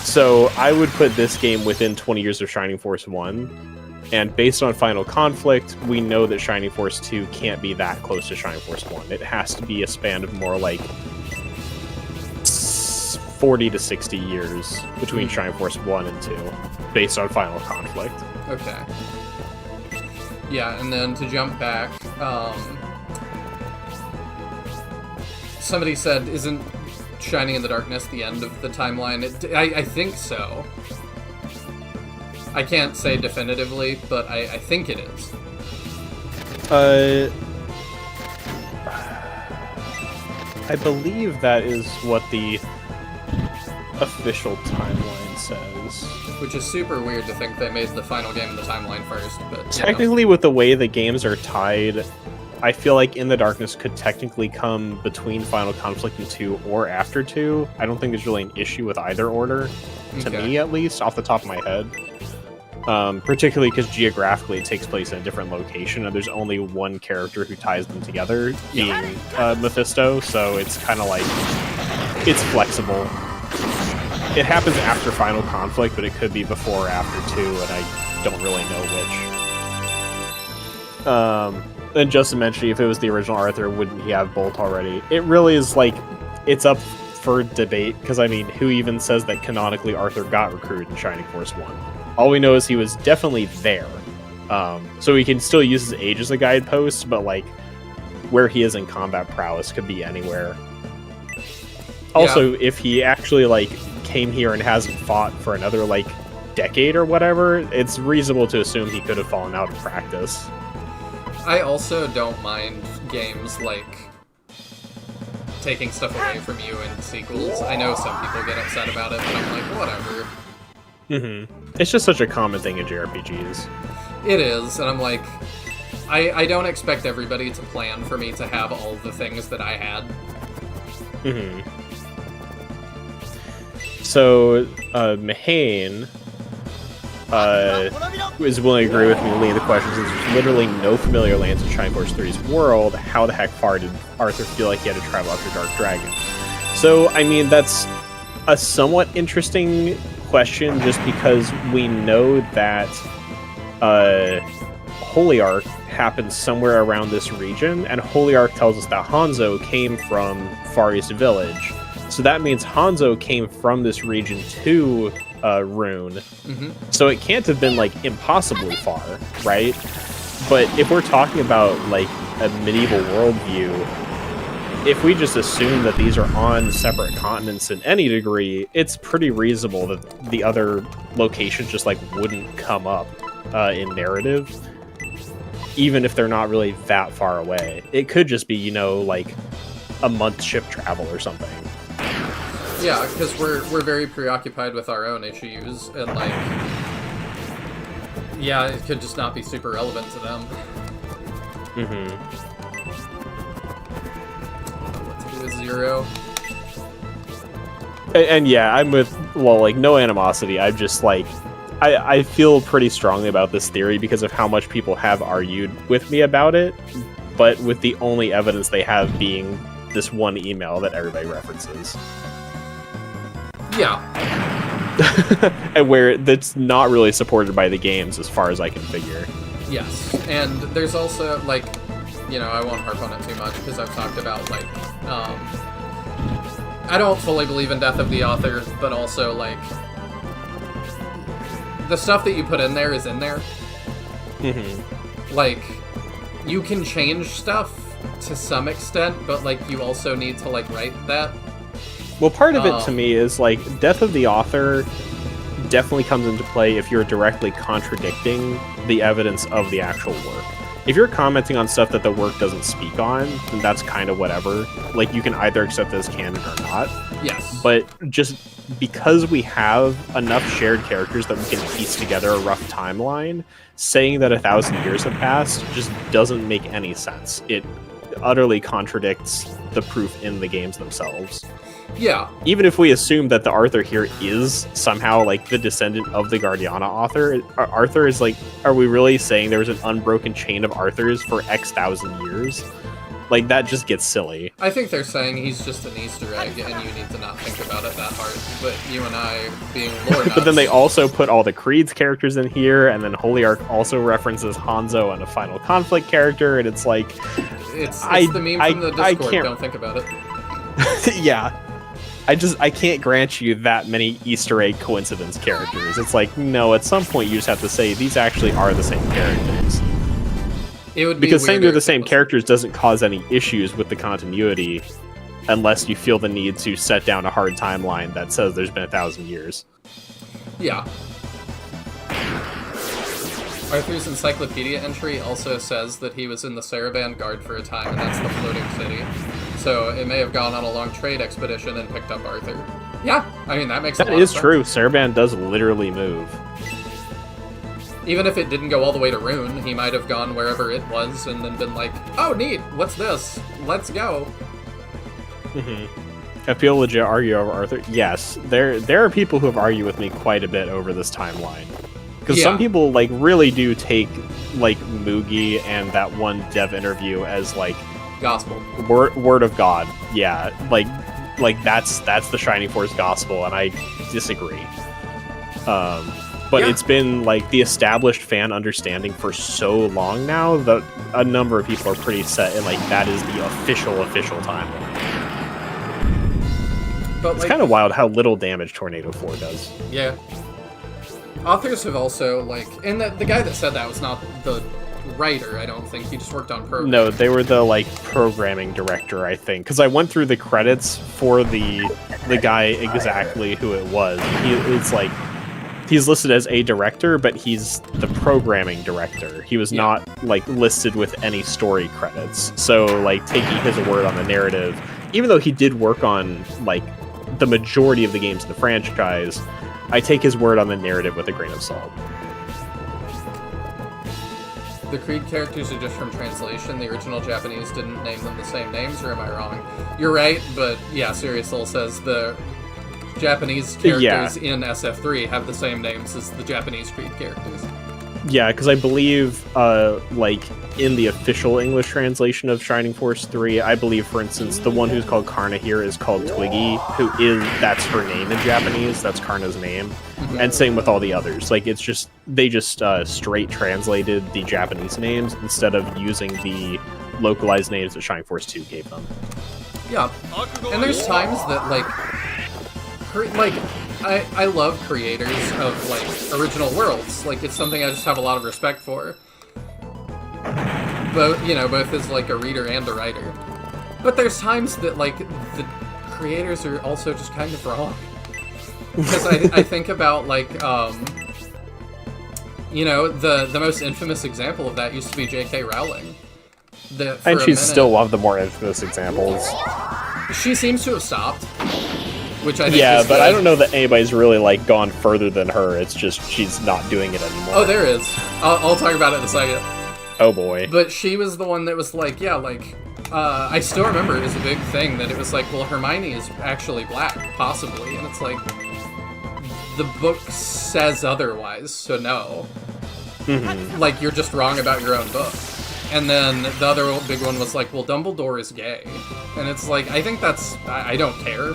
So I would put this game within 20 years of Shining Force 1. And based on Final Conflict, we know that Shining Force 2 can't be that close to Shining Force 1. It has to be a span of more 40 to 60 years between Shining Force 1 and 2, based on Final Conflict. Okay. Yeah, and then to jump back, somebody said, isn't Shining in the Darkness the end of the timeline? I think so. I can't say definitively, but I think it is. I believe that is what the official timeline says. Which is super weird to think they made the final game in the timeline first, but technically, with the way the games are tied, I feel like In the Darkness could technically come between Final Conflict and 2 or after 2. I don't think there's really an issue with either order, to me at least, off the top of my head. Particularly because geographically it takes place in a different location, and there's only one character who ties them together, being Mephisto, so it's kind of it's flexible. It happens after Final Conflict, but it could be before or after 2, and I don't really know which. And Justin mentioned if it was the original Arthur, wouldn't he have Bolt already? It really is like, it's up for debate, because I mean, who even says that canonically Arthur got recruited in Shining Force 1? All we know is he was definitely there. So we can still use his age as a guidepost, but like, where he is in combat prowess could be anywhere. Also, if he actually like came here and hasn't fought for another like decade or whatever, it's reasonable to assume he could have fallen out of practice. I also don't mind games like taking stuff away from you in sequels. I know some people get upset about it, but I'm like, whatever. It's just such a common thing in JRPGs. It is, and I'm like, I don't expect everybody to plan for me to have all the things that I had. So, Mahane is willing to agree with me, leading the question, since there's literally no familiar lands in Shining Force 3's world, how the heck far did Arthur feel like he had to travel after Dark Dragon? So, I mean, that's a somewhat interesting question, just because we know that Holy Ark happens somewhere around this region, and Holy Ark tells us that Hanzo came from Far East Village. So that means Hanzo came from this region to Rune. So it can't have been like impossibly far, right? But if we're talking about like a medieval worldview, if we just assume that these are on separate continents in any degree, it's pretty reasonable that the other locations just like wouldn't come up in narrative, even if they're not really that far away. It could just be, you know, like a month ship travel or something. Yeah, because we're very preoccupied with our own issues, and like, yeah, it could just not be super relevant to them. What to do with Zero? And yeah, I'm with, well, like, no animosity. I'm just like, I feel pretty strongly about this theory because of how much people have argued with me about it, but with the only evidence they have being this one email that everybody references. Yeah. And where that's not really supported by the games as far as I can figure. Yes, and there's also, like, you know, I won't harp on it too much because I've talked about, like, I don't fully believe in death of the author, but also, like, the stuff that you put in there is in there. Like, you can change stuff to some extent, but, like, you also need to, like, write that. Well, part of it to me is, like, death of the author definitely comes into play if you're directly contradicting the evidence of the actual work. If you're commenting on stuff that the work doesn't speak on, then that's kind of whatever. Like, you can either accept it as canon or not. Yes. But just because we have enough shared characters that we can piece together a rough timeline, saying that 1,000 years have passed just doesn't make any sense. It utterly contradicts the proof in the games themselves. Yeah. Even if we assume that the Arthur here is somehow like the descendant of the Guardiana author, Arthur is like, are we really saying there was an unbroken chain of Arthurs for X thousand years? Like, that just gets silly. I think they're saying he's just an Easter egg and you need to not think about it that hard. But you and I, being lore nuts... But then they also put all the Creed's characters in here, and then Holy Ark also references Hanzo and a Final Conflict character, and it's like... It's the meme from the Discord, don't think about it. Yeah. I can't grant you that many Easter egg coincidence characters. It's like, no, at some point you just have to say these actually are the same characters. It would be because saying they're the same characters characters doesn't cause any issues with the continuity unless you feel the need to set down a hard timeline that says there's been 1,000 years. Yeah. Arthur's encyclopedia entry also says that he was in the Saravan Guard for a time, and that's the floating city. So it may have gone on a long trade expedition and picked up Arthur. Yeah, I mean, that makes a lot of sense. That is true. Saravan does literally move. Even if it didn't go all the way to Rune, he might have gone wherever it was and then been like, oh, neat, what's this? Let's go. Have people legit argue over Arthur? Yes. There are people who have argued with me quite a bit over this timeline. Because some people, like, really do take, like, Mugi and that one dev interview as, like... Gospel. Word of God. Yeah. Like that's the Shining Force gospel, and I disagree. But Yeah. it's been like the established fan understanding for so long now that a number of people are pretty set in like that is the official timeline. But It's like, kind of wild how little damage Tornado 4 does. yeah. Authors have also, like, and the guy that said that was not the writer, I don't think. He just worked on programming. No, they were the like programming director, I think, because I went through the credits for the guy exactly who it was. It's like he's listed as a director, but he's the programming director. He was not like listed with any story credits. So like taking his word on the narrative, even though he did work on like the majority of the games in the franchise, I take his word on the narrative with a grain of salt. The Creed characters are just from translation. The original Japanese didn't name them the same names, or am I wrong? You're right, but yeah, Serious Soul says the Japanese characters in SF3 have the same names as the Japanese Creed characters. Yeah, because I believe, like, in the official English translation of Shining Force 3, I believe, for instance, the one who's called Karna here is called Twiggy, that's her name in Japanese, that's Karna's name, and same with all the others. Like, it's just, they just straight translated the Japanese names instead of using the localized names that Shining Force 2 gave them. Yeah, and there's times that, like, I love creators of, like, original worlds. Like, it's something I just have a lot of respect for. Both, you know, both as, like, a reader and a writer. But there's times that, like, the creators are also just kind of wrong. Because I think about, like, you know, the most infamous example of that used to be J.K. Rowling. And she's still one of the more infamous examples. She seems to have stopped. Which I think yeah, is but good. I don't know that anybody's really like gone further than her. It's just she's not doing it anymore. Oh, there is. I'll talk about it in a second. Oh boy. But she was the one that was like, yeah, like, I still remember it was a big thing that it was like, well, Hermione is actually black, possibly, and it's like, the book says otherwise, so no. Like, you're just wrong about your own book. And then the other big one was like, well, Dumbledore is gay. And it's like, I think that's, I don't care.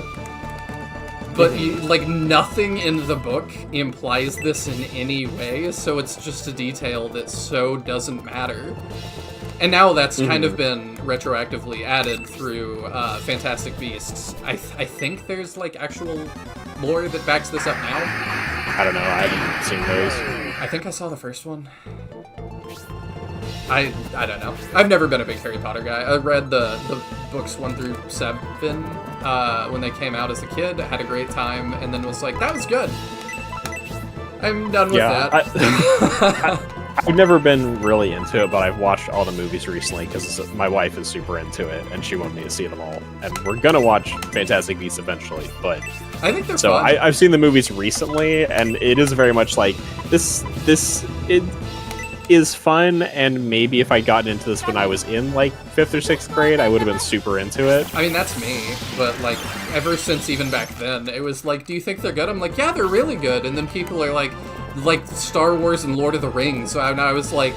But, like, nothing in the book implies this in any way, so it's just a detail that so doesn't matter. And now that's kind of been retroactively added through Fantastic Beasts. I think there's, like, actual lore that backs this up now. I don't know, I haven't seen those. I think I saw the first one. I don't know. I've never been a big Harry Potter guy. I read the books 1 through 7 when they came out as a kid. I had a great time, and then was like, that was good. I'm done with that. I've never been really into it, but I've watched all the movies recently because my wife is super into it, and she wanted me to see them all. And we're gonna watch Fantastic Beasts eventually, but I think they're so fun. I've seen the movies recently, and it is very much like it is fun, and maybe if I'd gotten into this when I was in like 5th or 6th grade, I would have been super into it. I mean, that's me, but like, ever since even back then, it was like, do you think they're good? I'm like, yeah, they're really good. And then people are like Star Wars and Lord of the Rings. So I was like,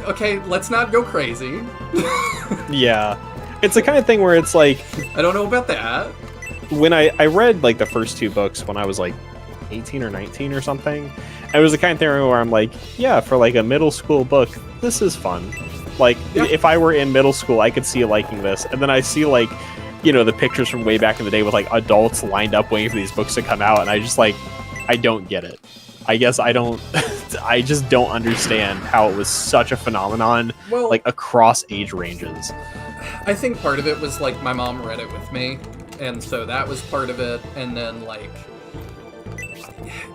okay, let's not go crazy. Yeah. It's the kind of thing where it's like, I don't know about that. when I read like the first 2 books when I was like 18 or 19 or something, it was the kind of thing where I'm like, yeah, for like a middle school book, this is fun. Like, if I were in middle school, I could see liking this. And then I see like, you know, the pictures from way back in the day with like adults lined up waiting for these books to come out, and I just like, I don't get it. I guess I don't, I just don't understand how it was such a phenomenon, Well, like across age ranges. I think part of it was like my mom read it with me, and so that was part of it. And then like,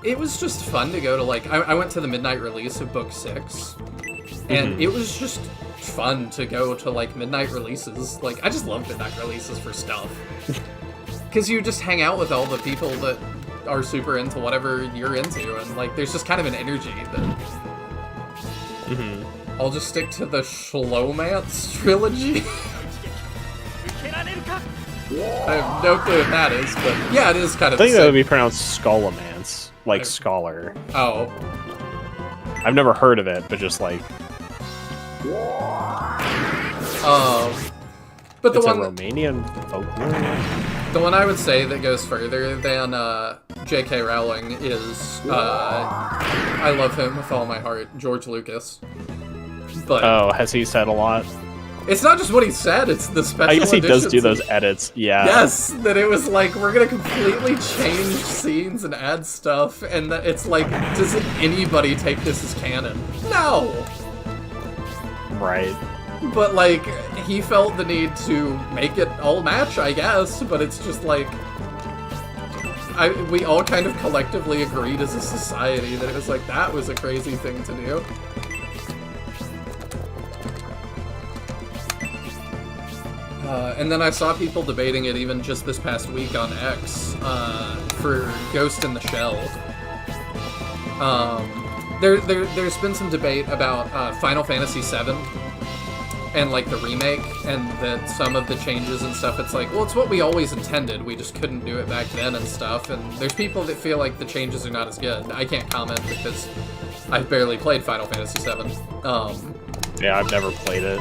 it was just fun to go to like, I went to the midnight release of book 6, and it was just fun to go to like midnight releases. Like, I just love midnight releases for stuff. Because you just hang out with all the people that are super into whatever you're into, and like, there's just kind of an energy that... I'll just stick to the Schlomance trilogy. I have no clue what that is, but yeah, it is kind of I think the that would same. be pronounced Scholomance, like scholar. Oh. I've never heard of it, but just like, But the it's a one Romanian folklore. the one I would say that goes further than J.K. Rowling is, I love him with all my heart, George Lucas. But Oh, has he said a lot? it's not just what he said, it's the special I guess he does do editions. those edits, yeah. Yes, that it was like, we're gonna completely change scenes and add stuff, and that it's like, doesn't anybody take this as canon? No! Right. But, like, he felt the need to make it all match, I guess, but it's just like... we all kind of collectively agreed as a society that it was like, that was a crazy thing to do. And then I saw people debating it even just this past week on X, for Ghost in the Shell. There's been some debate about Final Fantasy VII and, like, the remake, and that some of the changes and stuff, it's like, well, it's what we always intended, we just couldn't do it back then and stuff, and there's people that feel like the changes are not as good. I can't comment because I've barely played Final Fantasy VII. Yeah, I've never played it.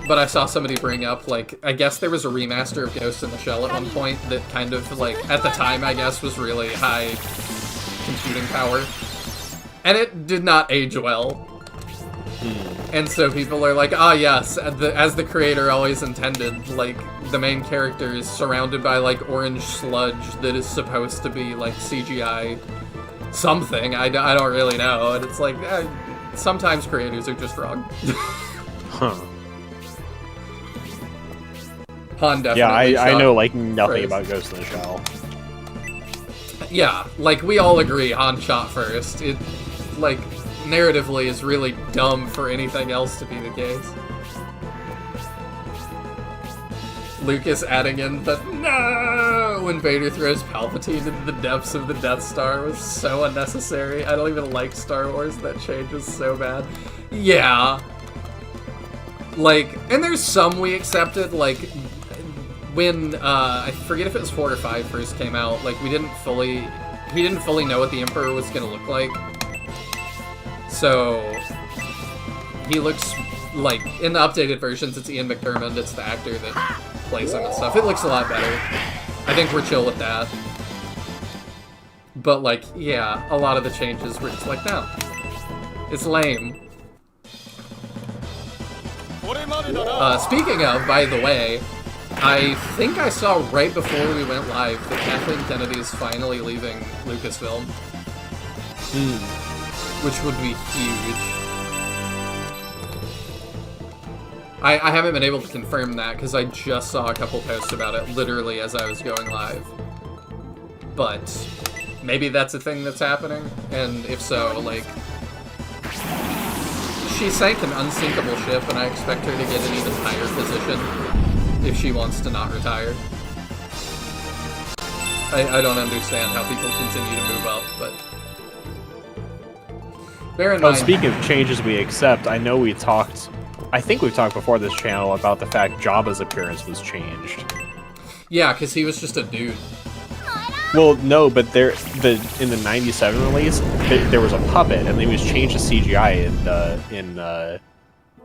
But I saw somebody bring up, like, I guess there was a remaster of Ghost in the Shell at one point that kind of, like, at the time, I guess, was really high computing power. And it did not age well. And so people are like, ah, yes, as the creator always intended, like, the main character is surrounded by, like, orange sludge that is supposed to be, like, CGI something. I don't really know. And it's like, sometimes creators are just wrong. Huh. Han definitely Yeah, I shot know, like, nothing praise. about Ghost in the Shell. Yeah, like, we all agree Han shot first. It, like, narratively is really dumb for anything else to be the case. Lucas adding in the no when Vader throws Palpatine into the depths of the Death Star was so unnecessary. I don't even like Star Wars. That change is so bad. Yeah. Like, and there's some we accepted, like, when, I forget if it was 4 or 5 first came out, like, he didn't fully know what the Emperor was gonna look like. So, he looks like, in the updated versions, it's Ian McDiarmid, it's the actor that plays him and stuff. It looks a lot better. I think we're chill with that. But, like, yeah, a lot of the changes were just like, no. It's lame. Speaking of, by the way, I think I saw right before we went live that Kathleen Kennedy is finally leaving Lucasfilm. Which would be huge. I haven't been able to confirm that because I just saw a couple posts about it literally as I was going live. But maybe that's a thing that's happening, and if so, like... She sank an unsinkable ship, and I expect her to get an even higher position if she wants to not retire. I don't understand how people continue to move up, but... Bear in mind... Speaking of changes we accept, I know I think we've talked before this channel about the fact Jabba's appearance was changed. Yeah, because he was just a dude. Well, no, but in the '97 release, there was a puppet, and he was changed to CGI in the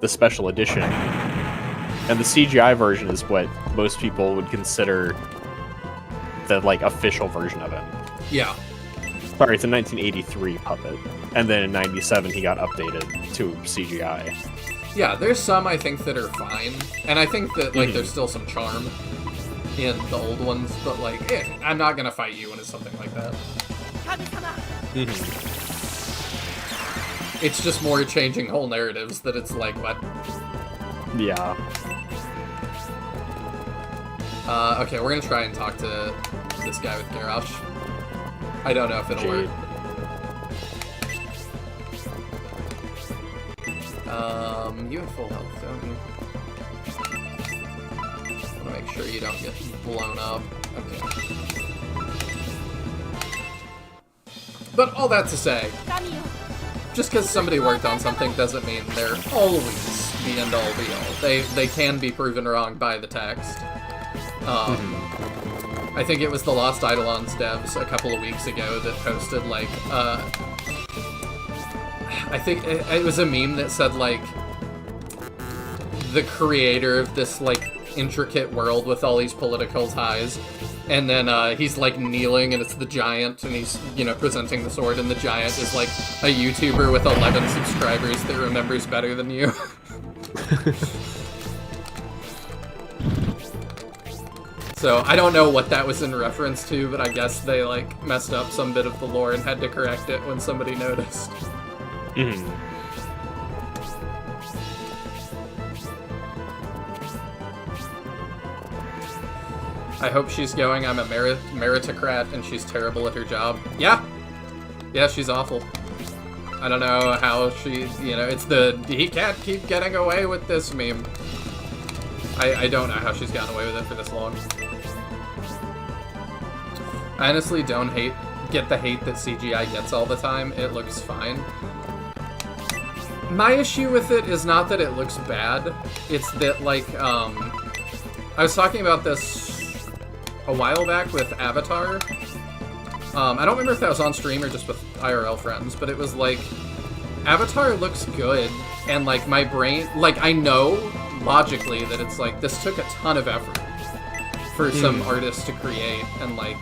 special edition. And the CGI version is what most people would consider the, like, official version of it. Yeah. Sorry, it's a 1983 puppet, and then in '97 he got updated to CGI. Yeah, there's some I think that are fine, and I think that, like, there's still some charm in the old ones, but, like, I'm not gonna fight you when it's something like that. It's just more changing whole narratives that it's like, what? Yeah. Okay, we're gonna try and talk to this guy with Garrosh. I don't know if it'll work. You have full health, don't you? I want to make sure you don't get blown up. Okay. But all that to say, just because somebody worked on something doesn't mean they're always the end-all be-all. They can be proven wrong by the text. I think it was the Lost Eidolons devs a couple of weeks ago that posted, like, I think it was a meme that said, like, the creator of this, like, intricate world with all these political ties, And then he's like kneeling, and it's the giant, and he's, you know, presenting the sword, and the giant is like a YouTuber with 11 subscribers that remembers better than you. So I don't know what that was in reference to, but I guess they like messed up some bit of the lore and had to correct it when somebody noticed. Mhm. I hope she's going. I'm a meritocrat and she's terrible at her job. Yeah. Yeah, she's awful. I don't know how she, you know, it's the he can't keep getting away with this meme. I don't know how she's gotten away with it for this long. I honestly don't get the hate that CGI gets all the time. It looks fine. My issue with it is not that it looks bad. It's that, like, I was talking about this a while back with Avatar. I don't remember if that was on stream or just with IRL friends, but it was like, Avatar looks good, and like my brain, like I know logically that it's like, this took a ton of effort for some artists to create, and like,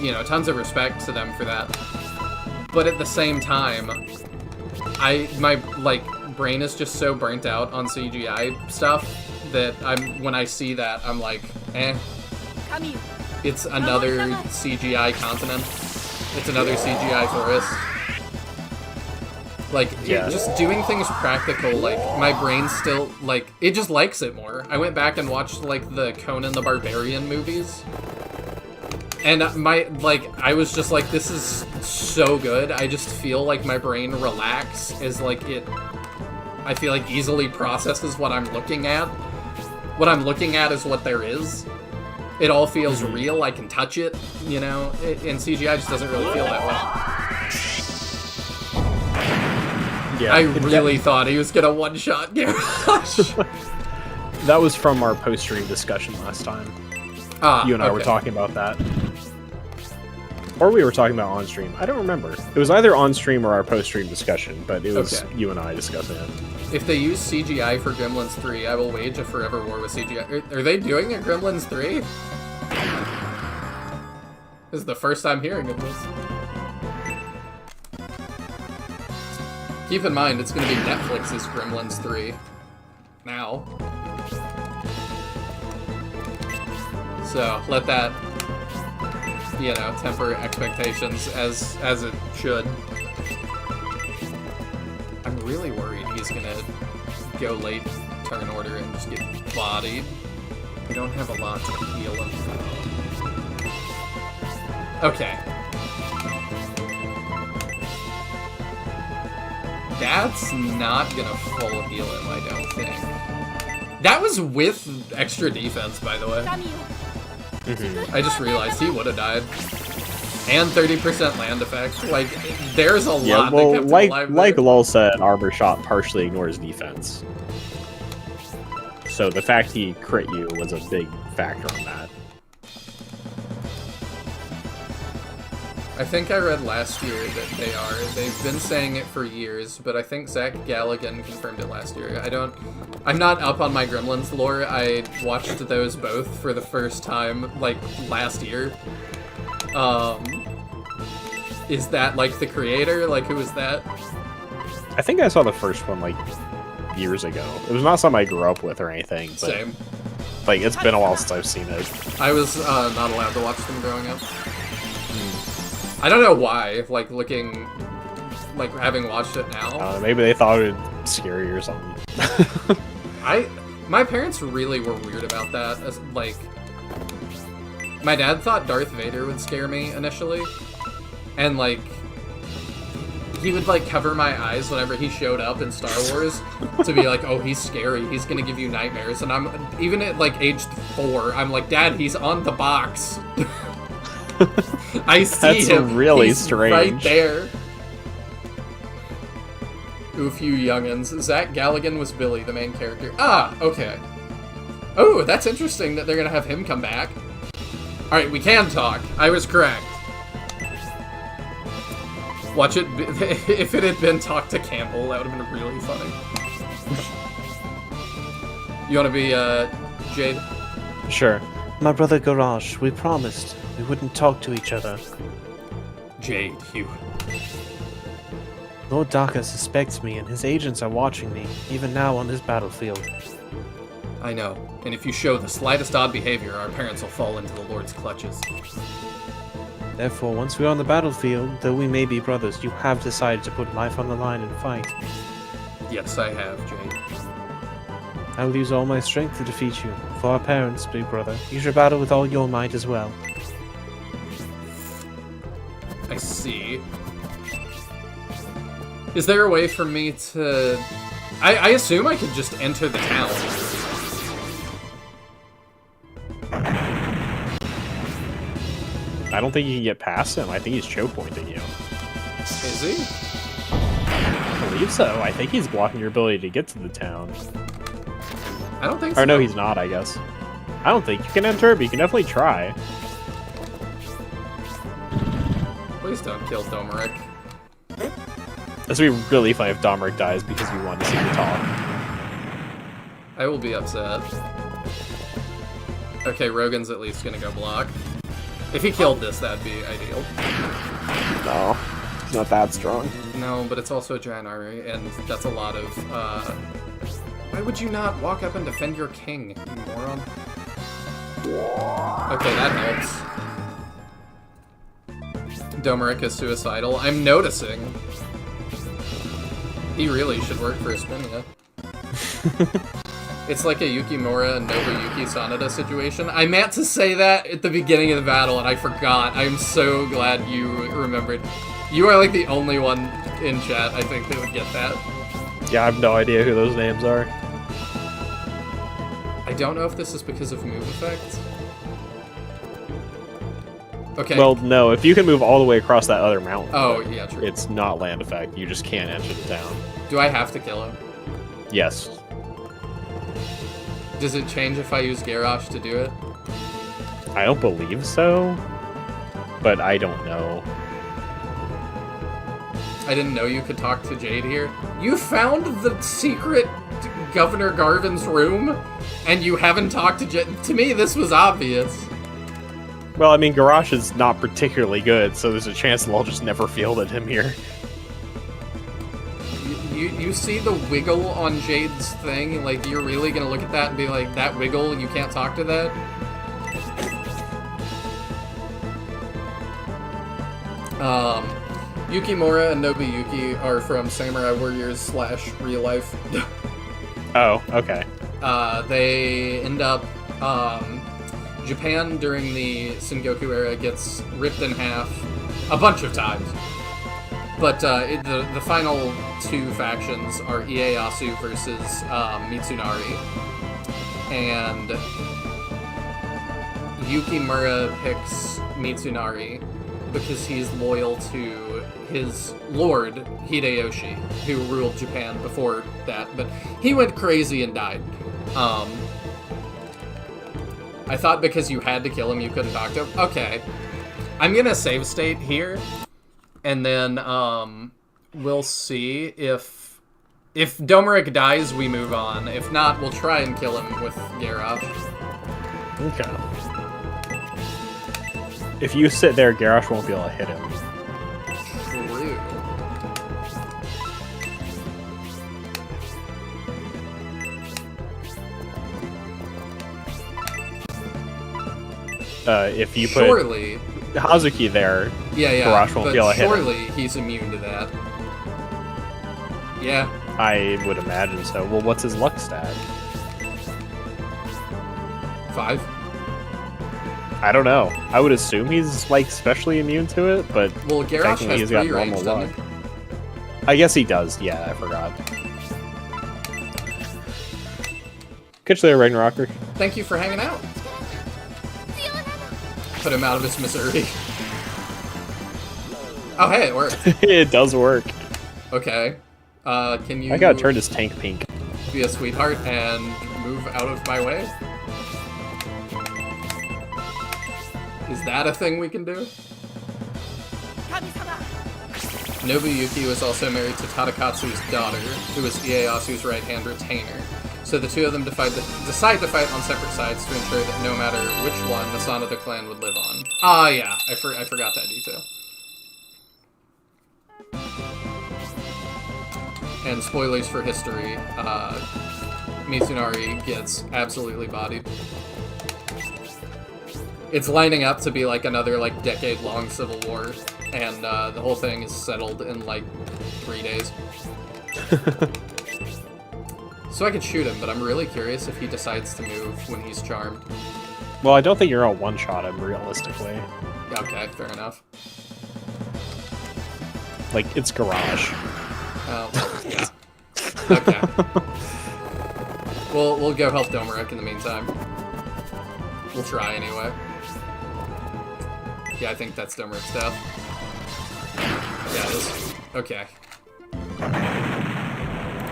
you know, tons of respect to them for that. But at the same time, my like brain is just so burnt out on CGI stuff that when I see that, I'm like, eh. It's another CGI continent. It's another CGI forest. Like, Yeah. just doing things practical, like, my brain still, like, it just likes it more. I went back and watched, like, the Conan the Barbarian movies. And I was just like, this is so good. I just feel like my brain relax as, like, I feel like easily processes what I'm looking at. What I'm looking at is what there is. It all feels real, I can touch it, you know? And CGI just doesn't really feel that way. Yeah, I really thought he was gonna one-shot Garrosh. that was from our post-stream discussion last time. You and I were talking about that. Or we were talking about on-stream. I don't remember. It was either on-stream or our post-stream discussion, but it was you and I discussing it. If they use CGI for Gremlins 3, I will wage a forever war with CGI. Are they doing a Gremlins 3? This is the first time hearing of this. Keep in mind, it's going to be Netflix's Gremlins 3 now. So let that, you know, temper expectations as it should. I'm really worried he's going to go late turn order and just get bodied. We don't have a lot to heal him. Okay. That's not gonna full heal him, I don't think. That was with extra defense, by the way. I just realized he would have died. And 30% land effect. Like, there's a lot that kept him alive there. Like Lol said, armor shot partially ignores defense. So the fact he crit you was a big factor on that. I think I read last year that they are. They've been saying it for years, but I think Zach Galligan confirmed it last year. I'm not up on my Gremlins lore. I watched those both for the first time, like, last year. Is that, like, the creator? Like, who is that? I think I saw the first one, like, years ago. It was not something I grew up with or anything, but... Same. Like, it's been a while since I've seen it. I was not allowed to watch them growing up. I don't know why, like, having watched it now. Maybe they thought it was scary or something. My parents really were weird about that. Like, my dad thought Darth Vader would scare me initially. And, like, he would, like, cover my eyes whenever he showed up in Star Wars to be like, oh, he's scary, he's gonna give you nightmares. And I'm, even at, like, age 4, I'm like, Dad, he's on the box. I see That's him. Really He's strange. Right there. Oof, you youngins. Zach Galligan was Billy, the main character. Ah, okay. Oh, that's interesting that they're gonna have him come back. Alright, we can talk. I was correct. Watch it. If it had been Talk to Campbell, that would have been really funny. You wanna be, Jade? Sure. My brother Garage, we promised. we wouldn't talk to each other. Jade, you... Lord Daka suspects me, and his agents are watching me, even now on this battlefield. I know, and if you show the slightest odd behavior, our parents will fall into the Lord's clutches. Therefore, once we're on the battlefield, though we may be brothers, you have decided to put life on the line and fight. Yes, I have, Jade. I will use all my strength to defeat you. For our parents, big brother, you should battle with all your might as well. I see. Is there a way for me to... I assume I could just enter the town. I don't think you can get past him. I think he's choke pointing you. Is he? I believe so. I think he's blocking your ability to get to the town. I don't think so. Or no, he's not, I guess. I don't think you can enter, but you can definitely try. Please don't kill Domeric. This would be really funny if Domeric dies because you wanted to see the talk. I will be upset. Okay, Rogan's at least gonna go block. If he killed this, that'd be ideal. No, he's not that strong. No, but it's also a giant army, and that's a lot of, Why would you not walk up and defend your king, you moron? Okay, that helps. Domeric is suicidal. I'm noticing. He really should work for Espinia. It's like a Yukimura and Nobuyuki Sanada situation. I meant to say that at the beginning of the battle, and I forgot. I'm so glad you remembered. You are like the only one in chat, I think, that would get that. Yeah, I have no idea who those names are. I don't know if this is because of move effects. Okay. Well, no, if you can move all the way across that other mountain. Oh, yeah, true. It's not land effect. You just can't enter the town. Do I have to kill him? Yes. Does it change if I use Garrosh to do it? I don't believe so, but I don't know. I didn't know you could talk to Jade here. You found the secret Governor Garvin's room, and you haven't talked to Jade. To me, this was obvious. Well, I mean, Garrosh is not particularly good, so there's a chance they'll just never fielded him here. You see the wiggle on Jade's thing? Like, you're really gonna look at that and be like, that wiggle, you can't talk to that? Yukimura and Nobuyuki are from Samurai Warriors / real life. Oh, okay. They end up, Japan during the Sengoku era gets ripped in half a bunch of times. But the final two factions are Ieyasu versus Mitsunari. And Yukimura picks Mitsunari because he's loyal to his lord, Hideyoshi, who ruled Japan before that. But he went crazy and died. I thought because you had to kill him, you couldn't talk to him. Okay. I'm gonna save state here. And then, we'll see if Domeric dies, we move on. If not, we'll try and kill him with Garrosh. Okay. If you sit there, Garrosh won't be able to hit him. True. If you put Surely. Hazuki there, Yeah, Garrosh won't but be able to hit him. surely he's immune to that. Yeah. I would imagine so. Well, what's his luck stat? 5. I don't know. I would assume he's, like, specially immune to it, but Well, Garrosh technically has he's got 3 normal range, luck. doesn't he? I guess he does. Yeah, I forgot. Catch you later, Ragnarocker. Thank you for hanging out. Put him out of his misery. Oh, hey, it worked. It does work. Okay. Can you... I gotta turn this tank pink. Be a sweetheart and move out of my way? Is that a thing we can do? Nobuyuki was also married to Tadakatsu's daughter, who was Ieyasu's right-hand retainer. So So the two of them decide to fight on separate sides to ensure that no matter which one, the Sanada clan would live on. Ah, yeah, I forgot that detail. And spoilers for history, Mitsunari gets absolutely bodied. It's lining up to be like another like decade-long civil war, and the whole thing is settled in like 3 days. So I could shoot him, but I'm really curious if he decides to move when he's charmed. Well, I don't think you're gonna one-shot him realistically. Okay, fair enough. Like, it's Garage. Oh, yeah. Okay. We'll go help Domeric in the meantime. We'll try anyway. Yeah, I think that's Domeric's death. Yeah, it is. Okay.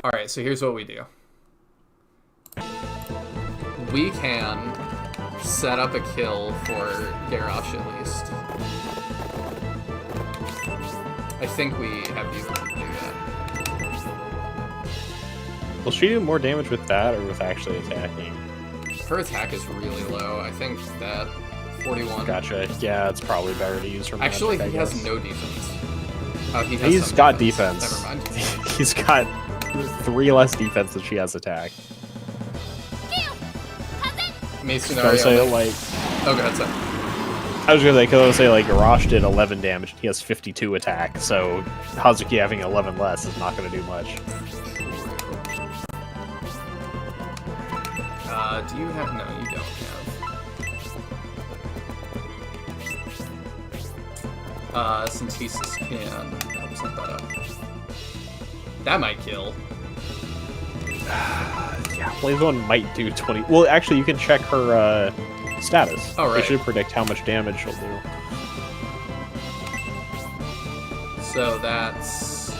Alright, so here's what we do. We can set up a kill for Garrosh at least. I think we have the ability to do that. Will she do more damage with that or with actually attacking? Her attack is really low. I think that 41. Gotcha. Yeah, it's probably better to use her magic, Actually, I he has guess. no defense. Oh, he has He's some got defense. Never mind. He's got 3 less defense than she has attack. Mitsunari So only... like, Oh, go ahead, son. I was gonna say, because I was say like Garrosh did 11 damage, he has 52 attack, so Hazuki having 11 less is not gonna do much. Do you have... No, you don't have. Synthesis can... I'll set that up. That might kill. Yeah, Blaze One might do 20. Well, actually, you can check her status. Oh, right. It should predict how much damage she'll do. So that's...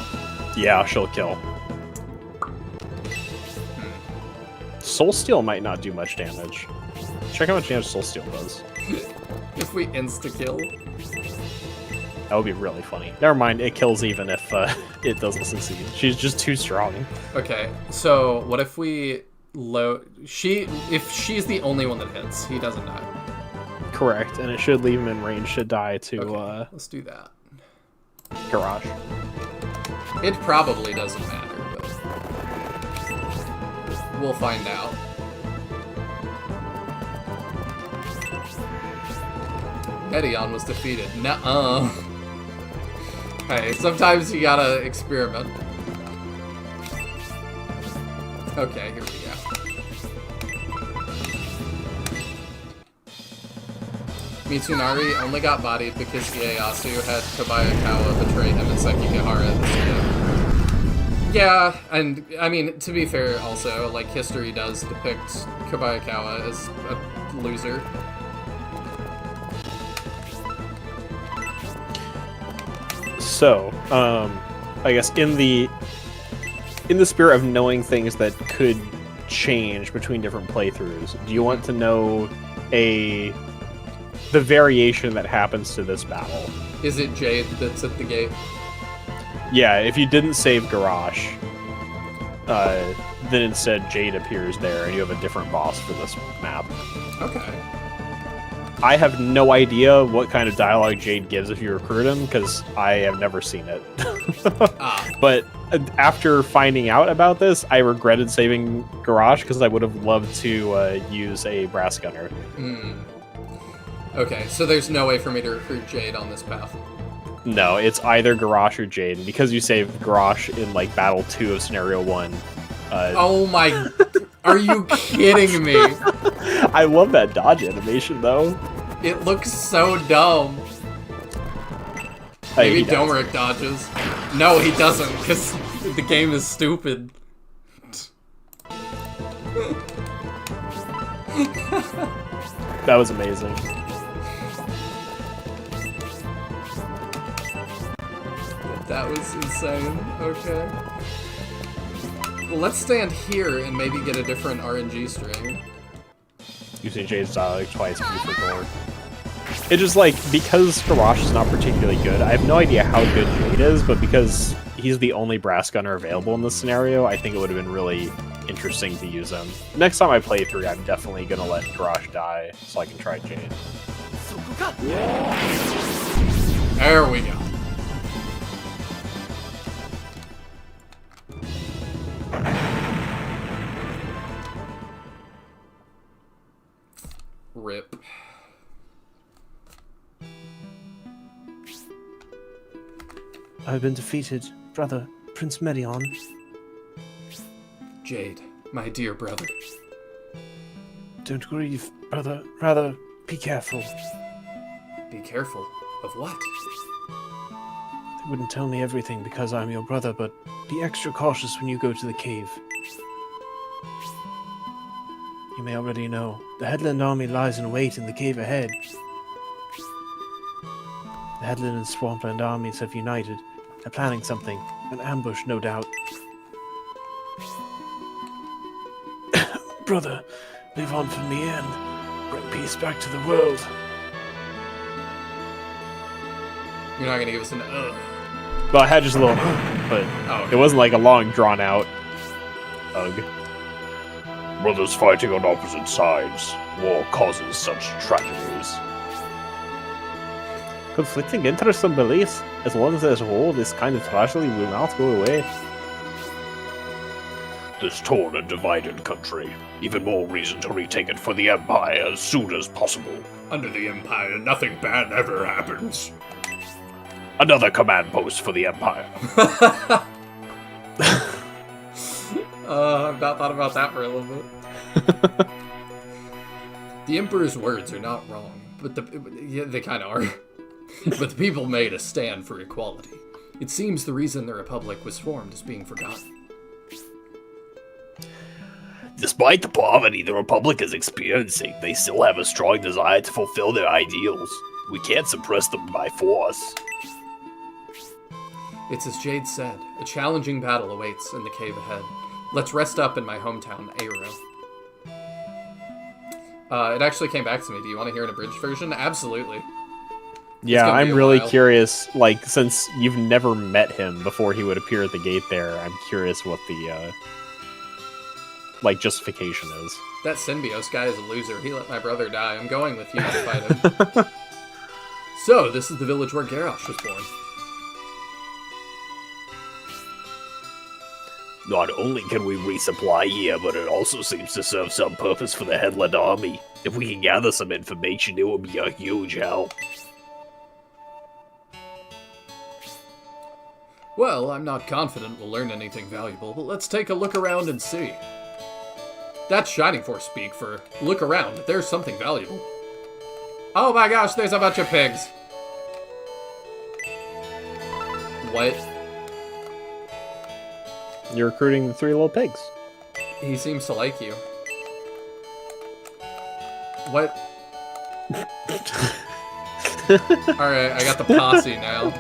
Yeah, she'll kill. Soul Steel might not do much damage. Check how much damage Soul Steel does. If we insta-kill... That would be really funny. Never mind, it kills even if it doesn't succeed. She's just too strong. Okay, so what if we load... If she's the only one that hits, he doesn't die. Correct, and it should leave him in range to die to Okay, let's do that. Garrosh. It probably doesn't matter, but... We'll find out. Edion was defeated. Nuh-uh. Hey, sometimes you gotta experiment. Okay, here we go. Mitsunari only got bodied because Ieyasu had Kobayakawa betray him and Sekigahara at the start. Yeah, and I mean, to be fair also, like, history does depict Kobayakawa as a loser. So, I guess in the spirit of knowing things that could change between different playthroughs, do you want to know the variation that happens to this battle? Is it Jade that's at the gate? Yeah, if you didn't save Garrosh, then instead Jade appears there, and you have a different boss for this map. Okay. I have no idea what kind of dialogue Jade gives if you recruit him, because I have never seen it. But after finding out about this, I regretted saving Garrosh, because I would have loved to use a brass gunner. Okay, so there's no way for me to recruit Jade on this path. No, it's either Garrosh or Jade, and because you saved Garrosh in, like, Battle 2 of Scenario 1... Oh my... Are you kidding me? I love that dodge animation, though. It looks so dumb. Hey, Maybe he does. Domeric dodges. No, he doesn't, because the game is stupid. That was amazing. That was insane. Okay. Well, let's stand here and maybe get a different RNG string. Using Jade's dialogue twice for more. It just, like, because Garrosh is not particularly good, I have no idea how good Jade is, but because he's the only brass gunner available in this scenario, I think it would have been really interesting to use him. Next time I play 3, I'm definitely gonna let Garrosh die so I can try Jade. There we go. Rip. I've been defeated, brother, Prince Medion. Jade, my dear brother. Don't grieve, brother. Rather, be careful. Be careful. Of what? They wouldn't tell me everything because I'm your brother, but be extra cautious when you go to the cave. You may already know, the Headland army lies in wait in the cave ahead. The Headland and Swampland armies have united. They're planning something. An ambush, no doubt. Brother, live on for me and bring peace back to the world. You're not gonna give us an Well, I had just a little, but Oh, it wasn't like a long, drawn-out ugh. Brothers fighting on opposite sides. War causes such tragedies. Conflicting interests and beliefs. As long as there's war, this kind of tragedy will not go away. This torn and divided country. Even more reason to retake it for the Empire as soon as possible. Under the Empire, nothing bad ever happens. Another command post for the Empire. I've not thought about that for a little bit. The Emperor's words are not wrong, but yeah, they kind of are. But the people made a stand for equality. It seems the reason the Republic was formed is being forgotten. Despite the poverty the Republic is experiencing, they still have a strong desire to fulfill their ideals. We can't suppress them by force. It's as Jade said, a challenging battle awaits in the cave ahead. Let's rest up in my hometown, Aero. It actually came back to me. Do you want to hear an abridged version? Absolutely. Yeah, gonna be I'm a really while. curious, like, since you've never met him before he would appear at the gate there, I'm curious what the, like, justification is. That Symbios guy is a loser. He let my brother die. I'm going with you to fight him. So, this is the village where Garrosh was born. Not only can we resupply here, but it also seems to serve some purpose for the Headland army. If we can gather some information, it would be a huge help. Well, I'm not confident we'll learn anything valuable, but let's take a look around and see. That's Shining Force speak for look around. There's something valuable. Oh my gosh, there's a bunch of pigs. What? You're recruiting the 3 little pigs. He seems to like you. What? Alright, I got the posse now.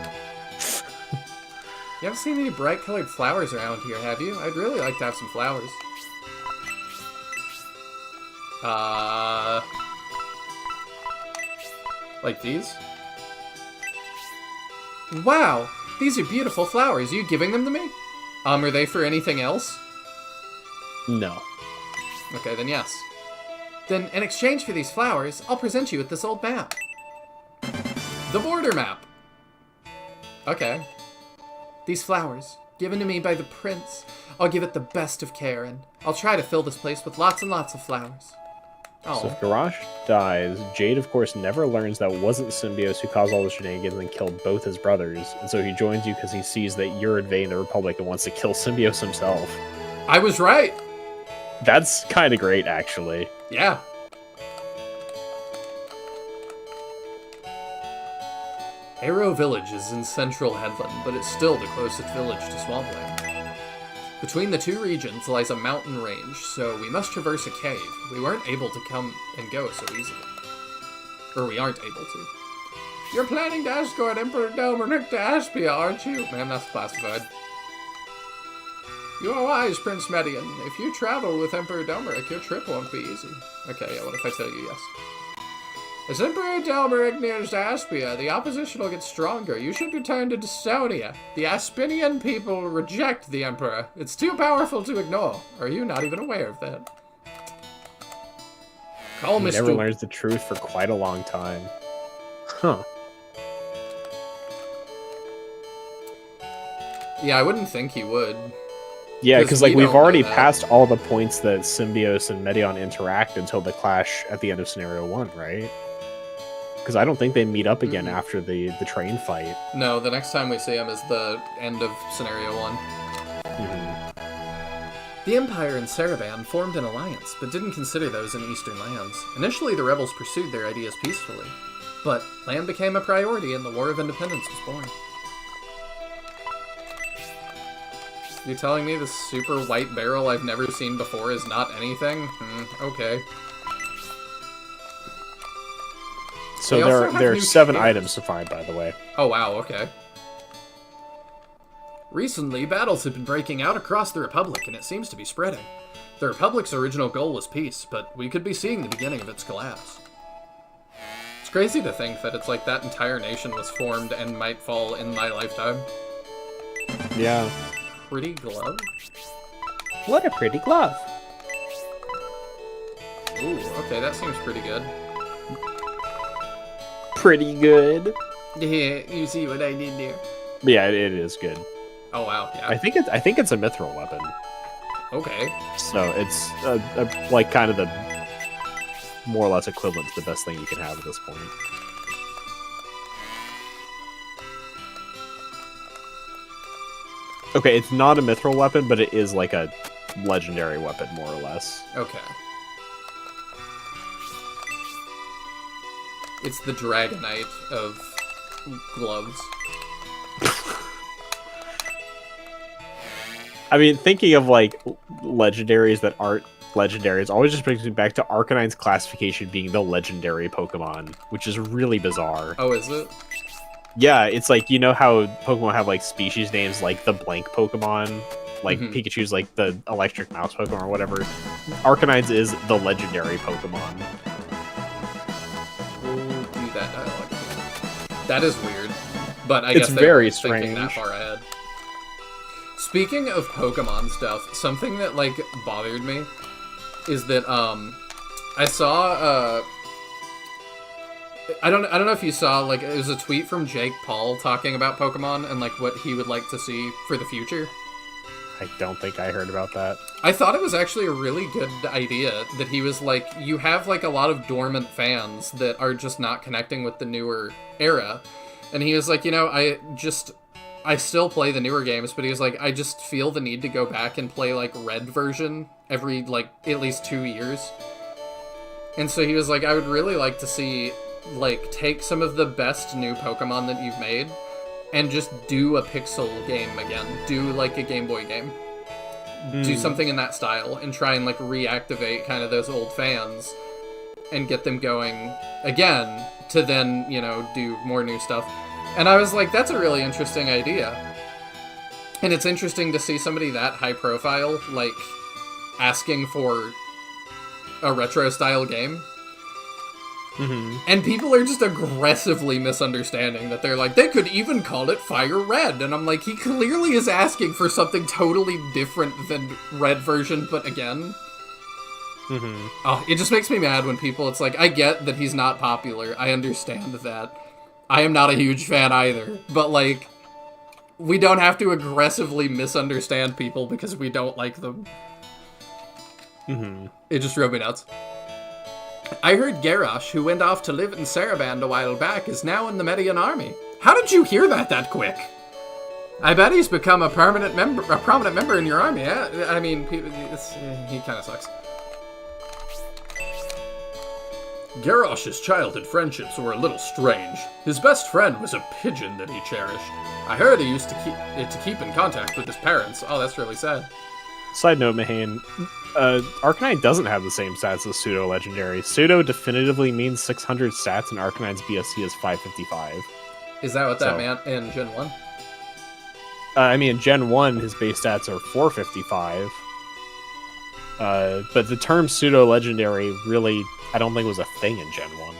You haven't seen any bright colored flowers around here, have you? I'd really like to have some flowers. Like these? Wow! These are beautiful flowers. Are you giving them to me? Are they for anything else? No. Okay, then yes. Then, in exchange for these flowers, I'll present you with this old map. The border map! Okay. These flowers, given to me by the prince, I'll give it the best of care, and I'll try to fill this place with lots and lots of flowers. So if Oh, Garrosh dies, Jade, of course, never learns that it wasn't Symbios who caused all the shenanigans and killed both his brothers, and so he joins you because he sees that you're invading the Republic and wants to kill Symbios himself. I was right! That's kind of great, actually. Yeah. Arrow Village is in central Headland, but it's still the closest village to Swampland. Between the two regions lies a mountain range, so we must traverse a cave. We weren't able to come and go so easily. Or we aren't able to. You're planning to escort Emperor Dominic to Aspia, aren't you? Man, that's classified. You are wise, Prince Medion. If you travel with Emperor Dominic, your trip won't be easy. Okay, yeah, what if I tell you yes? As Emperor Delmeric nears Aspia, the opposition will get stronger. You should return to Dystonia. The Aspinian people reject the Emperor. It's too powerful to ignore. Are you not even aware of that? Call He Mr. never learns the truth for quite a long time. Huh. Yeah, I wouldn't think he would. Yeah, 'Cause because like we we've don't know already that. passed all the points that Symbios and Medion interact until the clash at the end of Scenario 1, right? Because I don't think they meet up again after the train fight. No, the next time we see him is the end of Scenario 1. The Empire and Saravan formed an alliance, but didn't consider those in eastern lands. Initially, the rebels pursued their ideas peacefully, but land became a priority and the War of Independence was born. You're telling me this super white barrel I've never seen before is not anything? Okay. So They also have there are new 7 spears. items to find, by the way. Oh wow, okay. Recently, battles have been breaking out across the Republic, and it seems to be spreading. The Republic's original goal was peace, but we could be seeing the beginning of its collapse. It's crazy to think that it's like that entire nation was formed and might fall in my lifetime. Yeah. Pretty glove? What a pretty glove. Ooh, okay, that seems pretty good. Pretty good. Yeah, you see what I did there? Yeah, it is good. Oh wow, yeah. I think it's a mithril weapon. Okay. So it's like kind of the more or less equivalent to the best thing you can have at this point. Okay, it's not a mithril weapon, but it is like a legendary weapon, more or less. Okay. It's the Dragonite of gloves. I mean, thinking of like legendaries that aren't legendaries always just brings me back to Arcanine's classification being the legendary Pokemon, which is really bizarre. Oh, is it? Yeah, it's like, you know how Pokemon have like species names like the blank Pokemon, like Pikachu's like the electric mouse Pokemon or whatever. Arcanine's is the legendary Pokemon. We'll do that dialogue again. That is weird, but I It's guess they very weren't thinking that strange. far ahead. Speaking of Pokemon stuff, something that like bothered me is that I saw I don't know if you saw, like, it was a tweet from Jake Paul talking about Pokemon and like what he would like to see for the future. I don't think I heard about that. I thought it was actually a really good idea that he was like, you have like a lot of dormant fans that are just not connecting with the newer era. And he was like, you know, I still play the newer games, but he was like, I just feel the need to go back and play like Red version every like at least 2 years. And so he was like, I would really like to see like take some of the best new Pokemon that you've made and just do a pixel game again. Do like a Game Boy game. Do something in that style and try and like reactivate kind of those old fans and get them going again to then, you know, do more new stuff. And I was like, that's a really interesting idea. And it's interesting to see somebody that high profile, like, asking for a retro style game. And people are just aggressively misunderstanding that. They're like, they could even call it Fire Red. And I'm like, he clearly is asking for something totally different than Red version, but again. Oh, it just makes me mad when people, it's like, I get that he's not popular. I understand that. I am not a huge fan either. But, like, we don't have to aggressively misunderstand people because we don't like them. It just drove me nuts. I heard Garrosh, who went off to live in Saraband a while back, is now in the Median army. How did you hear that quick? I bet he's become a prominent member in your army. Yeah? I mean, he kind of sucks. Garrosh's childhood friendships were a little strange. His best friend was a pigeon that he cherished. I heard he used to keep in contact with his parents. Oh, that's really sad. Side note, Mahane, Arcanine doesn't have the same stats as Pseudo Legendary. Pseudo definitively means 600 stats, and Arcanine's BSC is 555. Is that what that meant in Gen 1? I mean, in Gen 1, his base stats are 455. But the term Pseudo Legendary really, I don't think was a thing in Gen 1.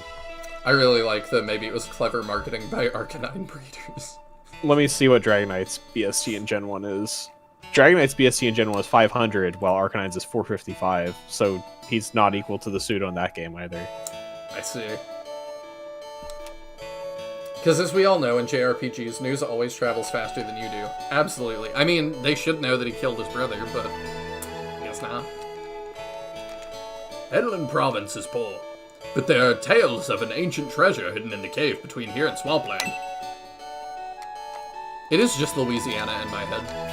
I really like the maybe it was clever marketing by Arcanine breeders. Let me see what Dragonite's BST in Gen 1 is. Dragonite's BST in Gen 1 is 500, while Arcanine's is 455, so he's not equal to the pseudo in that game either. I see. Because as we all know in JRPGs, news always travels faster than you do. Absolutely. I mean, they should know that he killed his brother, but I guess not. Headland Province is poor, but there are tales of an ancient treasure hidden in the cave between here and Swampland. It is just Louisiana in my head.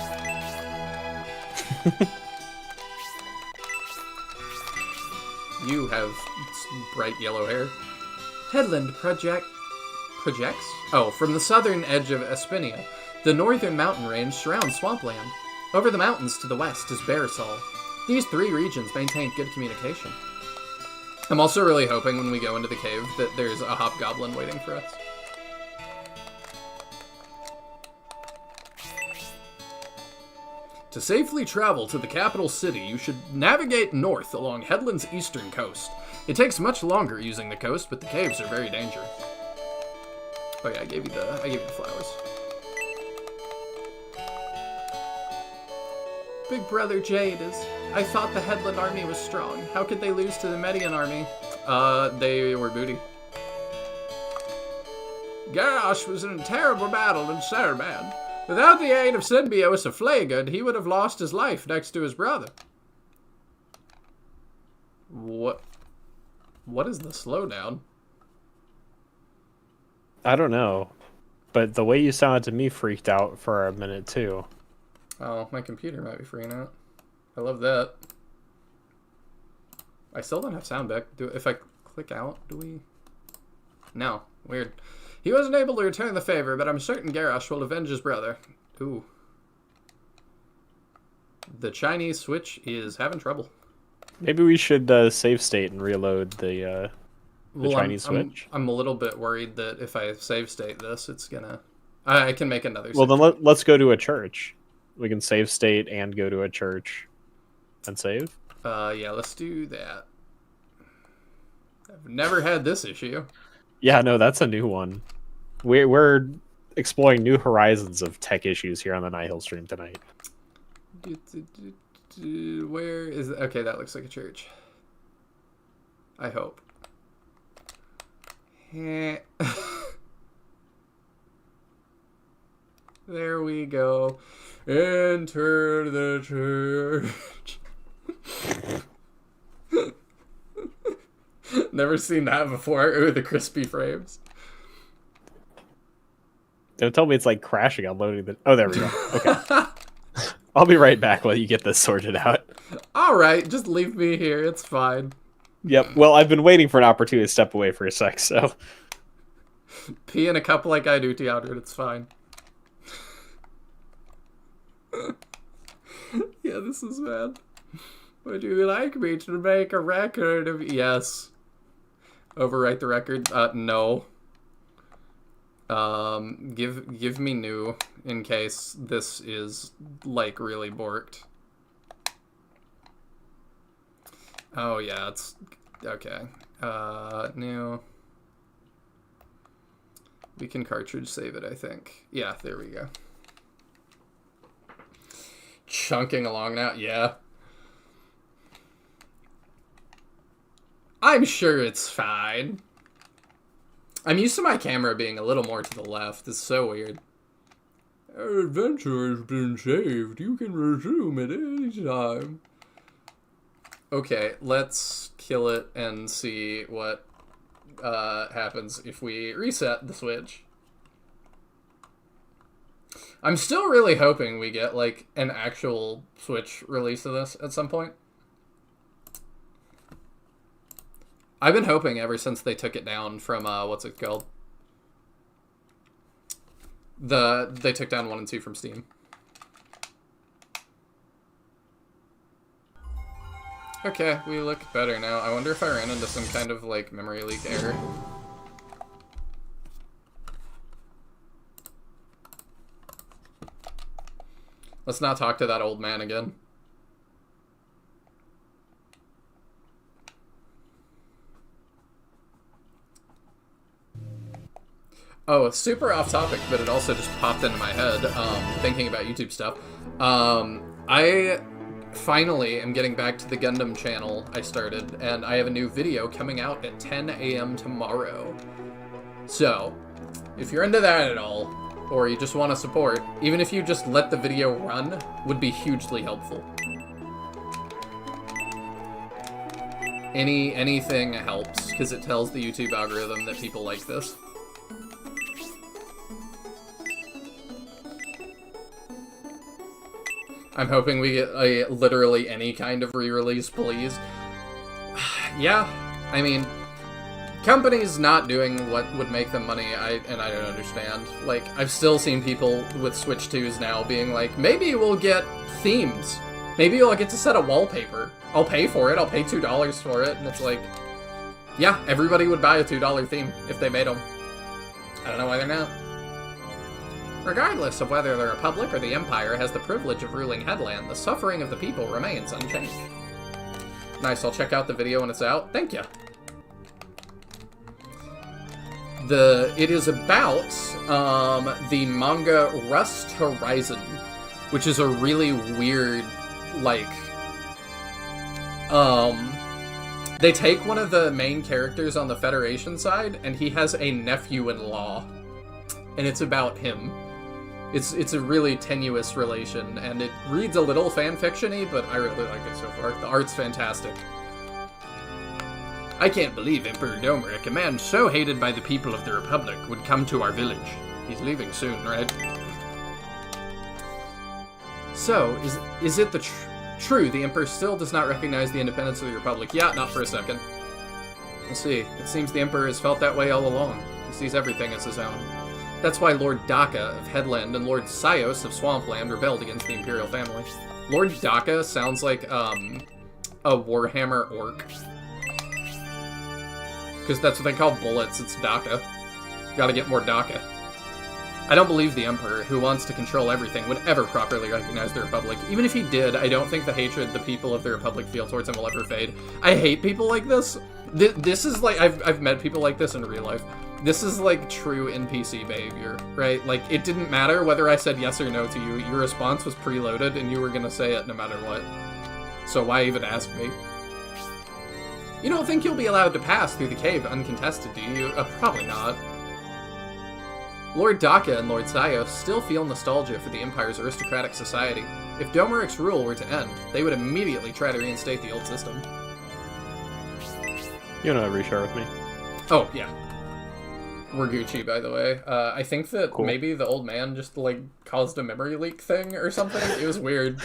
You have bright yellow hair. Headland projects? Oh, from the southern edge of Espinia, the northern mountain range surrounds Swampland. Over the mountains to the west is Barisal. These three regions maintain good communication. I'm also really hoping when we go into the cave that there's a hobgoblin waiting for us. To safely travel to the capital city, you should navigate north along Headland's eastern coast. It takes much longer using the coast, but the caves are very dangerous. Oh yeah, I gave you the flowers. Big Brother Jade is... I thought the Headland army was strong. How could they lose to the Median army? They were booty. Garrosh was in a terrible battle in Saraman. Without the aid of Symbiosis of Flagon, he would have lost his life next to his brother. What is the slowdown? I don't know, but the way you sounded to me freaked out for a minute too. Oh, my computer might be freaking out. I love that. I still don't have sound back. If I click out, do we? No. Weird. He wasn't able to return the favor, but I'm certain Garrosh will avenge his brother. Ooh. The Chinese Switch is having trouble. Maybe we should save state and reload the Chinese Switch. I'm a little bit worried that if I save state this, it's gonna... I can make another... Well, then let's go to a church. We can save state and go to a church and save. Yeah, let's do that. I've never had this issue. Yeah, no, that's a new one. We're exploring new horizons of tech issues here on the Nihil stream tonight. Where is it? Okay, that looks like a church. I hope. There we go. Enter the church. Never seen that before. Ooh, the crispy frames. Don't tell me it's like crashing on loading the... Oh, there we go. Okay. I'll be right back while you get this sorted out. Alright, just leave me here. It's fine. Yep. Well, I've been waiting for an opportunity to step away for a sec, so... Pee in a cup like I do, Teodred. It's fine. Yeah, this is bad. Would you like me to make a record of... Yes. Overwrite the record? No. Give me new in case this is, like, really borked. Oh, yeah, it's... Okay. New. We can cartridge save it, I think. Yeah, there we go. Chunking along now? Yeah. I'm sure it's fine. I'm used to my camera being a little more to the left. It's so weird. Our adventure has been saved. You can resume at any time. Okay, let's kill it and see what happens if we reset the Switch. I'm still really hoping we get, like, an actual Switch release of this at some point. I've been hoping ever since they took it down from, what's it called? They took down 1 and 2 from Steam. Okay, we look better now. I wonder if I ran into some kind of, like, memory leak error. Let's not talk to that old man again. Oh, super off topic, but it also just popped into my head, thinking about YouTube stuff. I finally am getting back to the Gundam channel I started, and I have a new video coming out at 10 a.m. tomorrow. So, if you're into that at all, or you just want to support, even if you just let the video run, would be hugely helpful. Anything helps, because it tells the YouTube algorithm that people like this. I'm hoping we get literally any kind of re-release, please. Yeah, I mean, companies not doing what would make them money, I don't understand. Like, I've still seen people with Switch 2s now being like, maybe we'll get themes. Maybe I'll get to set a wallpaper. I'll pay for it, I'll pay $2 for it, and it's like, yeah, everybody would buy a $2 theme if they made them. I don't know why they're not. Regardless of whether the Republic or the Empire has the privilege of ruling Headland, the suffering of the people remains unchanged. Nice, I'll check out the video when it's out. Thank you. It is about the manga Rust Horizon, which is a really weird, like, they take one of the main characters on the Federation side, and he has a nephew-in-law, and it's about him. It's a really tenuous relation, and it reads a little fanfiction-y, but I really like it so far. The art's fantastic. I can't believe Emperor Domeric, a man so hated by the people of the Republic, would come to our village. He's leaving soon, right? So, is it true the Emperor still does not recognize the independence of the Republic? Yeah, not for a second. We'll see. It seems the Emperor has felt that way all along. He sees everything as his own. That's why Lord Daka of Headland and Lord Sios of Swampland rebelled against the Imperial family. Lord Daka sounds like, a Warhammer orc. Because that's what they call bullets, it's Daka. Gotta get more Daka. I don't believe the Emperor, who wants to control everything, would ever properly recognize the Republic. Even if he did, I don't think the hatred the people of the Republic feel towards him will ever fade. I hate people like this. This is like, I've met people like this in real life. This is like true NPC behavior, right? Like, it didn't matter whether I said yes or no to you. Your response was preloaded, and you were gonna say it no matter what. So why even ask me? You don't think you'll be allowed to pass through the cave uncontested, do you? Probably not. Lord Daka and Lord Sios still feel nostalgia for the Empire's aristocratic society. If Domeric's rule were to end, they would immediately try to reinstate the old system. You don't ever reshare with me. Oh, yeah. We're Gucci, by the way. I think that Cool. maybe the old man just, like, caused a memory leak thing or something. It was weird.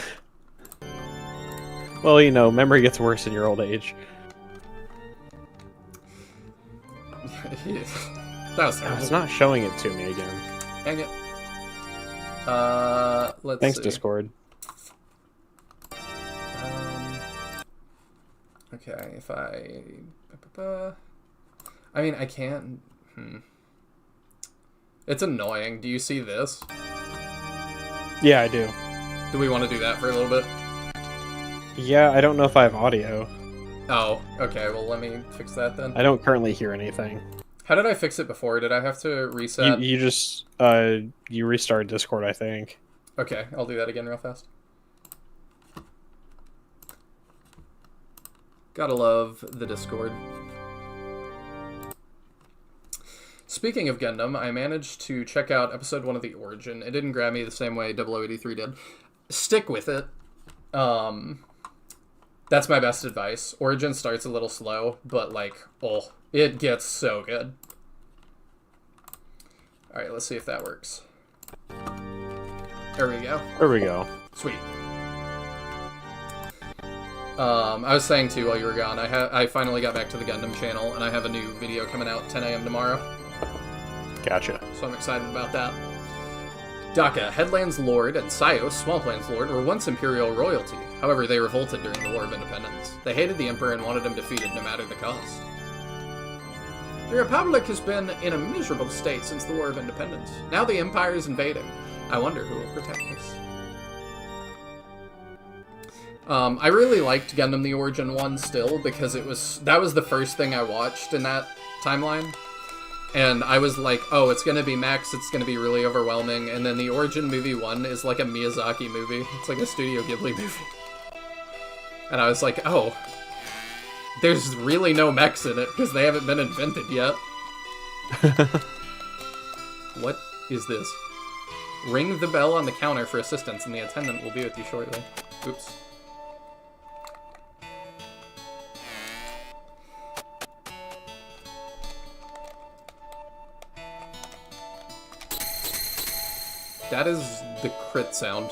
Well, you know, memory gets worse in your old age. That was terrible. It's not showing it to me again. Hang it. Let's Thanks, see. Discord. Okay, if I mean, I can't... It's annoying. Do you see this? Yeah, I do. Do we want to do that for a little bit? Yeah, I don't know if I have audio. Oh, okay, well, let me fix that then. I don't currently hear anything. How did I fix it before? Did I have to reset? You just, you restarted Discord, I think. Okay, I'll do that again real fast. Gotta love the Discord. Speaking of Gundam, I managed to check out episode 1 of The Origin. It didn't grab me the same way 0083 did. Stick with it. That's my best advice. Origin starts a little slow, but, like, oh, it gets so good. Alright, let's see if that works. There we go. There we go. Sweet. I was saying, too, while you were gone, I finally got back to the Gundam channel, and I have a new video coming out 10 a.m. tomorrow. Gotcha. So I'm excited about that. Daka, Headland's Lord, and Sios, Swampland's Lord, were once Imperial royalty. However, they revolted during the War of Independence. They hated the Emperor and wanted him defeated no matter the cost. The Republic has been in a miserable state since the War of Independence. Now the Empire is invading. I wonder who will protect us. I really liked Gundam the Origin 1 still, because that was the first thing I watched in that timeline. And I was like, oh, it's gonna be Max, it's gonna be really overwhelming. And then the Origin Movie 1 is like a Miyazaki movie. It's like a Studio Ghibli movie. And I was like, oh, there's really no mechs in it, because they haven't been invented yet. What is this? Ring the bell on the counter for assistance, and the attendant will be with you shortly. Oops. That is the crit sound.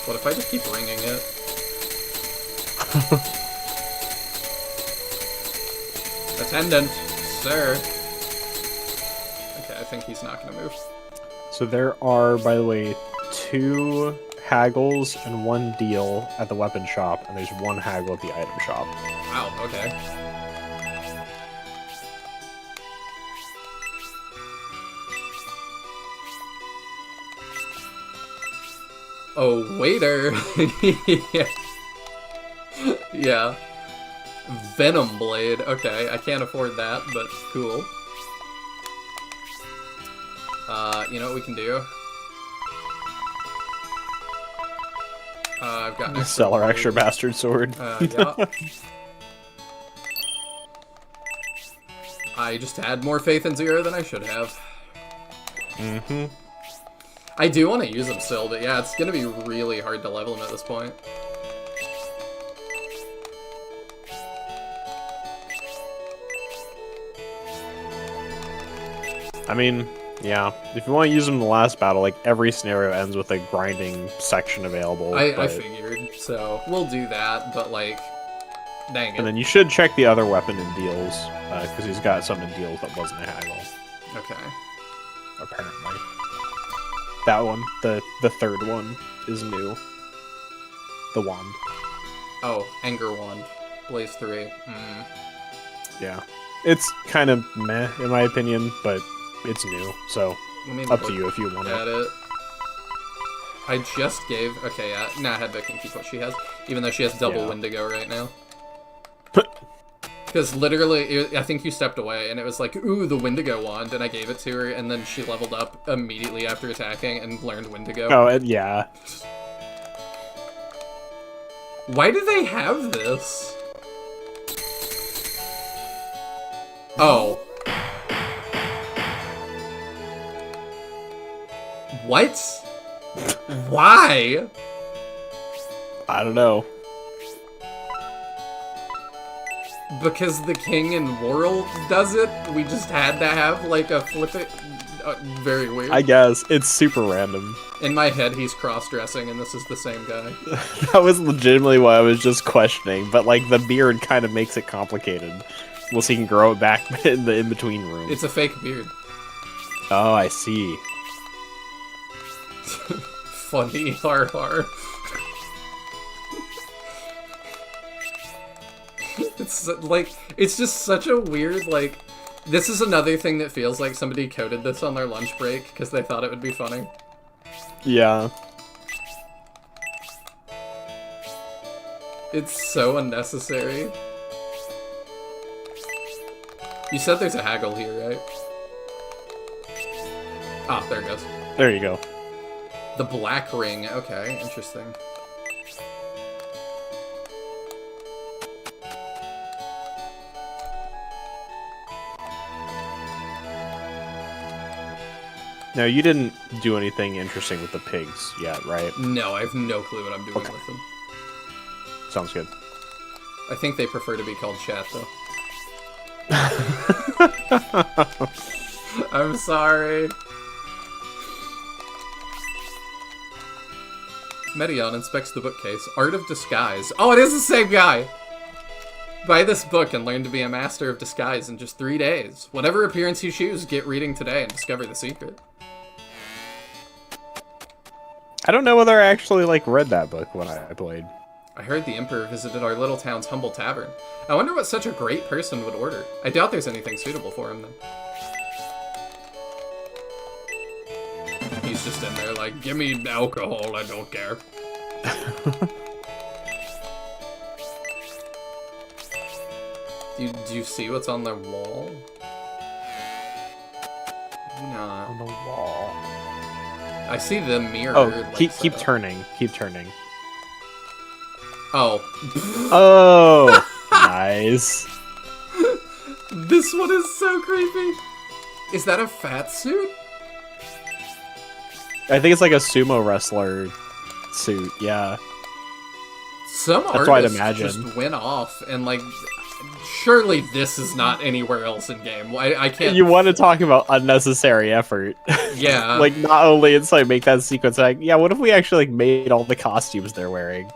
What if I just keep ringing it? Attendant, sir. Okay, I think he's not gonna move. So there are, by the way, 2 haggles and 1 deal at the weapon shop, and there's 1 haggle at the item shop. Wow, okay. Oh, waiter! Yeah. Yeah. Venom Blade. Okay, I can't afford that, but cool. You know what we can do? I've got Sell our extra bastard sword. Yeah. I just had more faith in Zero than I should have. Mm-hmm. I do want to use him still, but yeah, it's gonna be really hard to level him at this point. I mean, yeah. If you want to use them in the last battle, like, every scenario ends with a grinding section available. I figured, so we'll do that, but like, dang it. And then you should check the other weapon in deals, because he's got some in deals that wasn't a haggle. Okay. Apparently. That one, the third one, is new. The wand. Oh, Anger Wand. Blaze 3. Yeah. It's kind of meh, in my opinion, but it's new, so up to you if you want at it. I just gave... Okay, yeah. Nah, Hedvig can keep what she has, even though she has double Wendigo right now. Because literally, I think you stepped away, and it was like, ooh, the Wendigo wand, and I gave it to her, and then she leveled up immediately after attacking and learned Wendigo. Oh, yeah. Why do they have this? Oh. What? Why? I don't know. Because the king in World does it? We just had to have, like, a flip it? Very weird. I guess. It's super random. In my head, he's cross-dressing, and this is the same guy. That was legitimately what I was just questioning, but, like, the beard kind of makes it complicated. We'll see he can grow it back in the in-between room. It's a fake beard. Oh, I see. Funny, har. It's like, it's just such a weird, like, this is another thing that feels like somebody coded this on their lunch break because they thought it would be funny. Yeah. It's so unnecessary. You said there's a haggle here, right? Ah, there it goes. There you go. The black ring. Okay, interesting. Now, you didn't do anything interesting with the pigs yet, right? No, I have no clue what I'm doing with them. Sounds good. I think they prefer to be called chat, though. I'm sorry. Medion inspects the bookcase. Art of Disguise. Oh, it is the same guy! Buy this book and learn to be a master of disguise in just 3 days. Whatever appearance you choose, get reading today and discover the secret. I don't know whether I actually, like, read that book when I played. I heard the Emperor visited our little town's humble tavern. I wonder what such a great person would order. I doubt there's anything suitable for him, then. He's just in there like, give me alcohol, I don't care. Do you see what's on the wall? not. On the wall. I see the mirror. Oh, like, keep set up. turning. Keep turning. Oh. Oh, nice. This one is so creepy. Is that a fat suit? I think it's like a sumo wrestler suit. Yeah. Some That's what I'd artists imagine. just went off and like. Surely this is not anywhere else in game. I can't. You want to talk about unnecessary effort? Yeah. Like not only it's like make that sequence like yeah. What if we actually like made all the costumes they're wearing?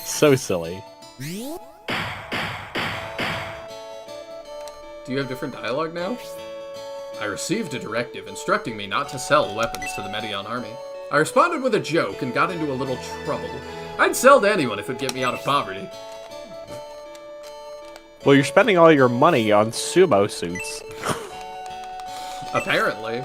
So silly. Do you have different dialogue now? I received a directive instructing me not to sell weapons to the Medion army. I responded with a joke and got into a little trouble. I'd sell to anyone if it'd get me out of poverty. Well, you're spending all your money on sumo suits. Apparently.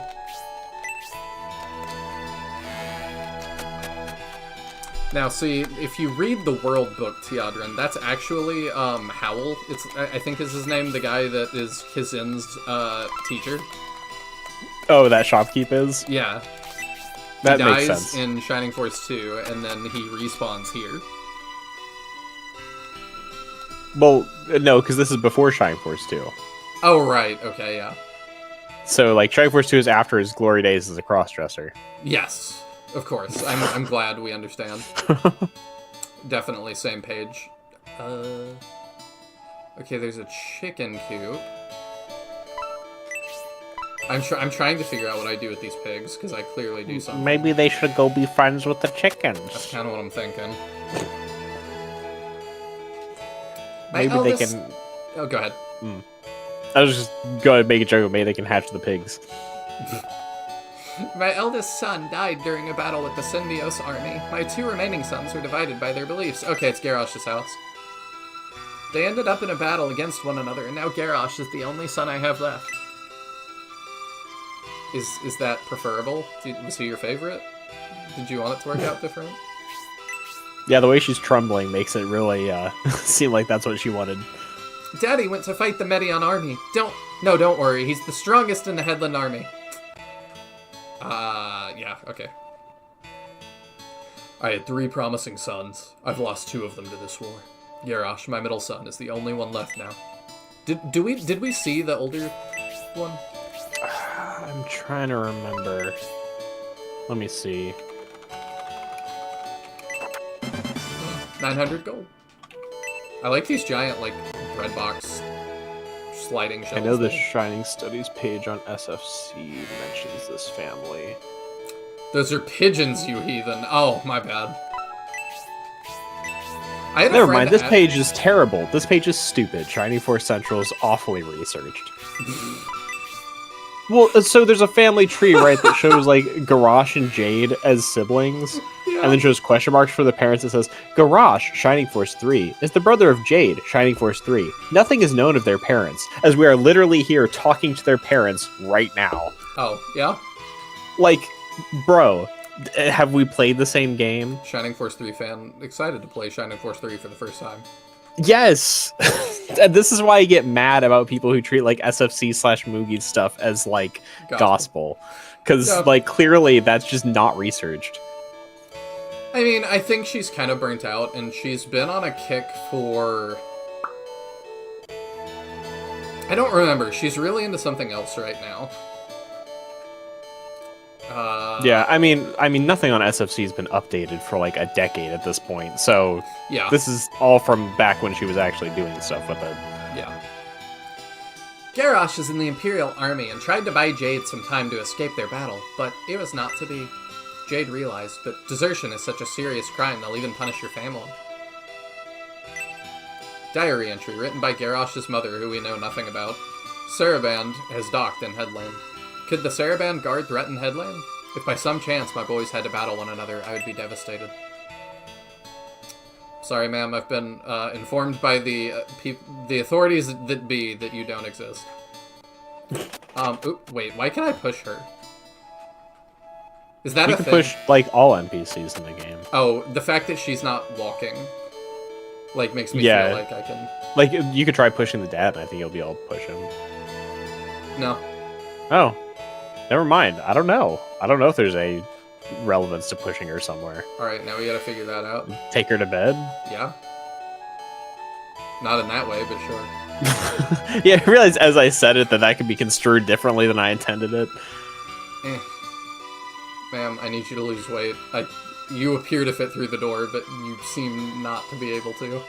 Now, see, if you read the World Book, Teodrin, that's actually Howl. I think is his name, the guy that is Kizin's teacher. Oh, that shopkeep is? Yeah. That he makes dies sense. in Shining Force 2, and then he respawns here. Well, no, because this is before Shining Force 2. Oh, right. Okay, yeah. So, like, Shining Force 2 is after his glory days as a crossdresser. Yes, of course. I'm glad we understand. Definitely same page. Okay, there's a chicken coop. I'm trying to figure out what I do with these pigs, because I clearly do something. Maybe they should go be friends with the chickens. That's kind of what I'm thinking. Maybe they can... Oh, go ahead. I was just going to make a joke, maybe they can hatch the pigs. My eldest son died during a battle with the Synbios army. My 2 remaining sons were divided by their beliefs. Okay, it's Garrosh's house. They ended up in a battle against one another, and now Garrosh is the only son I have left. Is that preferable? Was he your favorite? Did you want it to work out different? Yeah, the way she's trembling makes it really seem like that's what she wanted. Daddy went to fight the Medion army. Don't worry. He's the strongest in the Headland army. Yeah, okay. I had 3 promising sons. I've lost 2 of them to this war. Garrosh, my middle son, is the only one left now. Did we see the older one? I'm trying to remember. Let me see. 900 gold. I like these giant, like, bread box sliding shelves. I know the there. Shining Studies page on SFC mentions this family. Those are pigeons, you heathen. Oh, my bad. I had a Never friend mind, this at- page is terrible. This page is stupid. Shining Force Central is awfully researched. Well, so there's a family tree, right, that shows, like, Garrosh and Jade as siblings, Yeah. and then shows question marks for the parents that says, Garrosh, Shining Force 3, is the brother of Jade, Shining Force 3. Nothing is known of their parents, as we are literally here talking to their parents right now. Oh, yeah? Like, bro, have we played the same game? Shining Force 3 fan. Excited to play Shining Force 3 for the first time. Yes! And this is why I get mad about people who treat, like, SFC/Mugi stuff as, like, gospel. Because, Yeah. like, clearly that's just not researched. I mean, I think she's kind of burnt out, and she's been on a kick for... I don't remember. She's really into something else right now. Yeah, I mean, nothing on SFC has been updated for, like, a decade at this point, so... Yeah. This is all from back when she was actually doing stuff with it. Yeah. Garrosh is in the Imperial Army and tried to buy Jade some time to escape their battle, but it was not to be. Jade realized that desertion is such a serious crime they'll even punish your family. Diary entry written by Garrosh's mother, who we know nothing about. Saraband has docked in Headland. Could the Saraband guard threaten Headland? If by some chance my boys had to battle one another, I would be devastated. Sorry, ma'am, I've been informed by the authorities that be that you don't exist. Wait, why can I push her? Is that You a can thing? push, like, all NPCs in the game. Oh, the fact that she's not walking, like, makes me Yeah. feel like I can... Like, you could try pushing the dad, and I think you'll be able to push him. No. Oh, Never mind. I don't know. I don't know if there's a relevance to pushing her somewhere. Alright, now we gotta figure that out. Take her to bed? Yeah. Not in that way, but sure. Yeah, I realized as I said it that could be construed differently than I intended it. Ma'am, I need you to lose weight. You appear to fit through the door, but you seem not to be able to.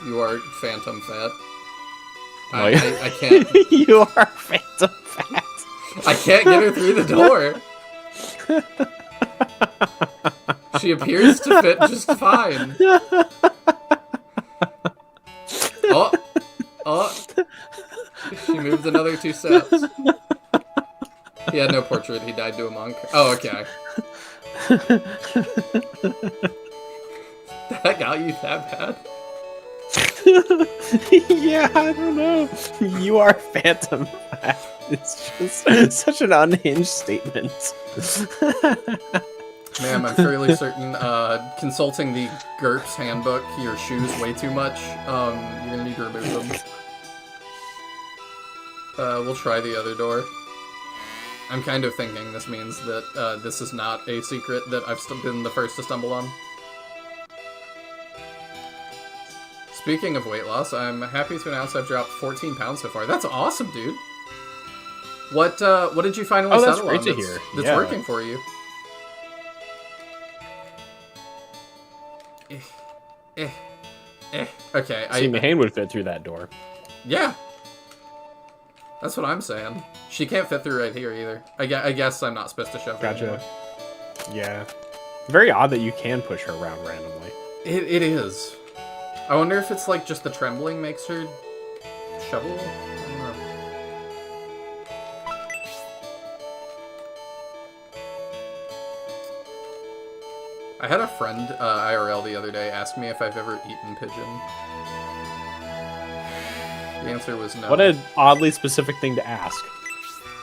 You are phantom fat. I can't. You are phantom fat. I can't get her through the door. She appears to fit just fine. Oh. She moved another 2 steps. He had no portrait, he died to a monk. Oh, okay. That got you that bad? Yeah, I don't know. You are phantom fat. It's just such an unhinged statement. Ma'am, I'm fairly certain, consulting the GURPS handbook, your shoes way too much. You're gonna need to remove them. We'll try the other door. I'm kind of thinking this means that, this is not a secret that I've been the first to stumble on. Speaking of weight loss, I'm happy to announce I've dropped 14 pounds so far. That's awesome, dude! What did you finally that's settle great on to that's, hear. that's Yeah. working for you? Okay, See, Mahane would fit through that door. Yeah. That's what I'm saying. She can't fit through right here either. I guess I'm not supposed to shove her Gotcha. anymore. Yeah. Very odd that you can push her around randomly. It is. I wonder if it's like just the trembling makes her shovel? I don't know. I had a friend IRL the other day ask me if I've ever eaten pigeon. The answer was no. What an oddly specific thing to ask.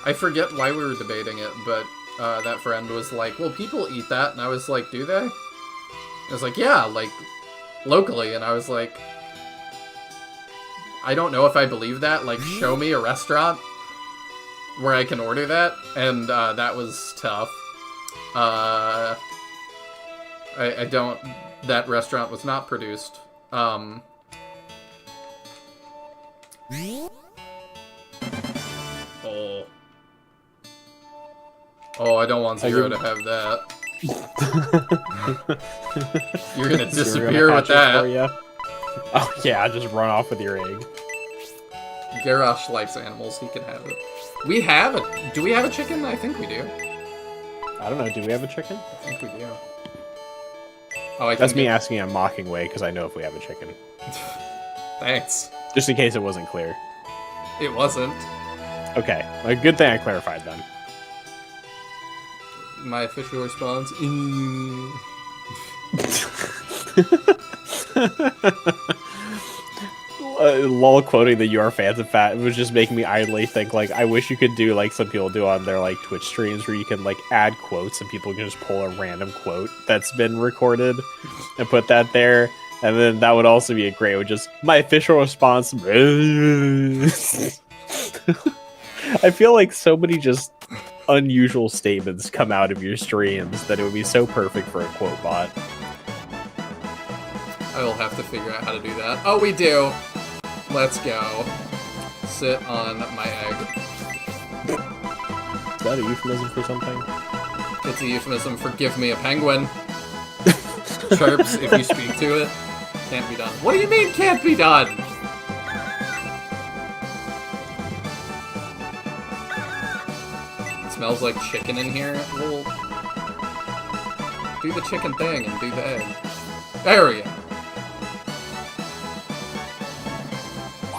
I forget why we were debating it, but that friend was like, well, people eat that, and I was like, do they? I was like, yeah, like, locally, and I was like, I don't know if I believe that, like, show me a restaurant where I can order that, and that was tough. I don't, that restaurant was not produced. Oh, I don't want Zero to have that. You're gonna disappear with that. Oh yeah, just run off with your egg. Garrosh likes animals, he can have it. We have it. Do we have a chicken? I think we do. I don't know, do we have a chicken? I think we do. Oh, That's me asking in a mocking way, because I know if we have a chicken. Thanks. Just in case it wasn't clear. It wasn't. Okay, a good thing I clarified then. My official response. Lol quoting the "You are fans of fat" was just making me idly think, like, I wish you could do like some people do on their like Twitch streams where you can like add quotes and people can just pull a random quote that's been recorded and put that there, and then that would also be a great with just my official response. I feel like so many just unusual statements come out of your streams that it would be so perfect for a quote bot. I will have to figure out how to do that. Oh, we do! Let's go. Sit on my egg. Is that a euphemism for something? It's a euphemism for give me a penguin. Chirps if you speak to it. Can't be done. What do you mean can't be done? It smells like chicken in here. We'll do the chicken thing and do the egg. There we go.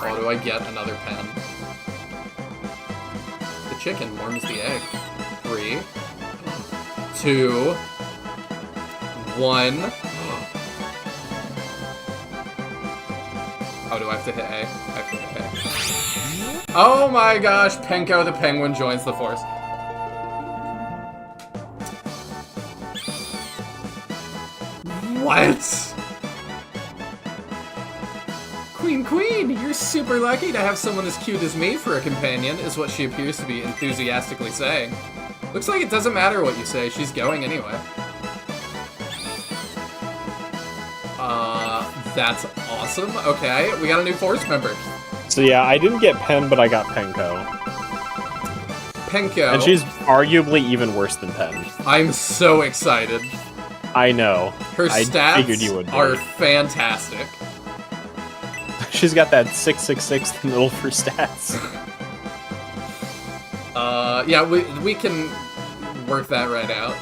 Oh, do I get another pen? The chicken warms the egg. 3, 2, 1. Oh, do I have to hit A? I have to hit A. Oh my gosh, Penko the penguin joins the force. What? Queen, you're You're super lucky to have someone as cute as me for a companion, is what she appears to be enthusiastically saying. Looks like it doesn't matter what you say, she's going anyway. That's awesome. Okay, we got a new force member. So yeah, I didn't get Pen, but I got Penko. Penko. And she's arguably even worse than Pen. I'm so excited. I know. Her stats figured you would be. are fantastic. She's got that 666 in the middle for stats. Yeah, we can work that right out.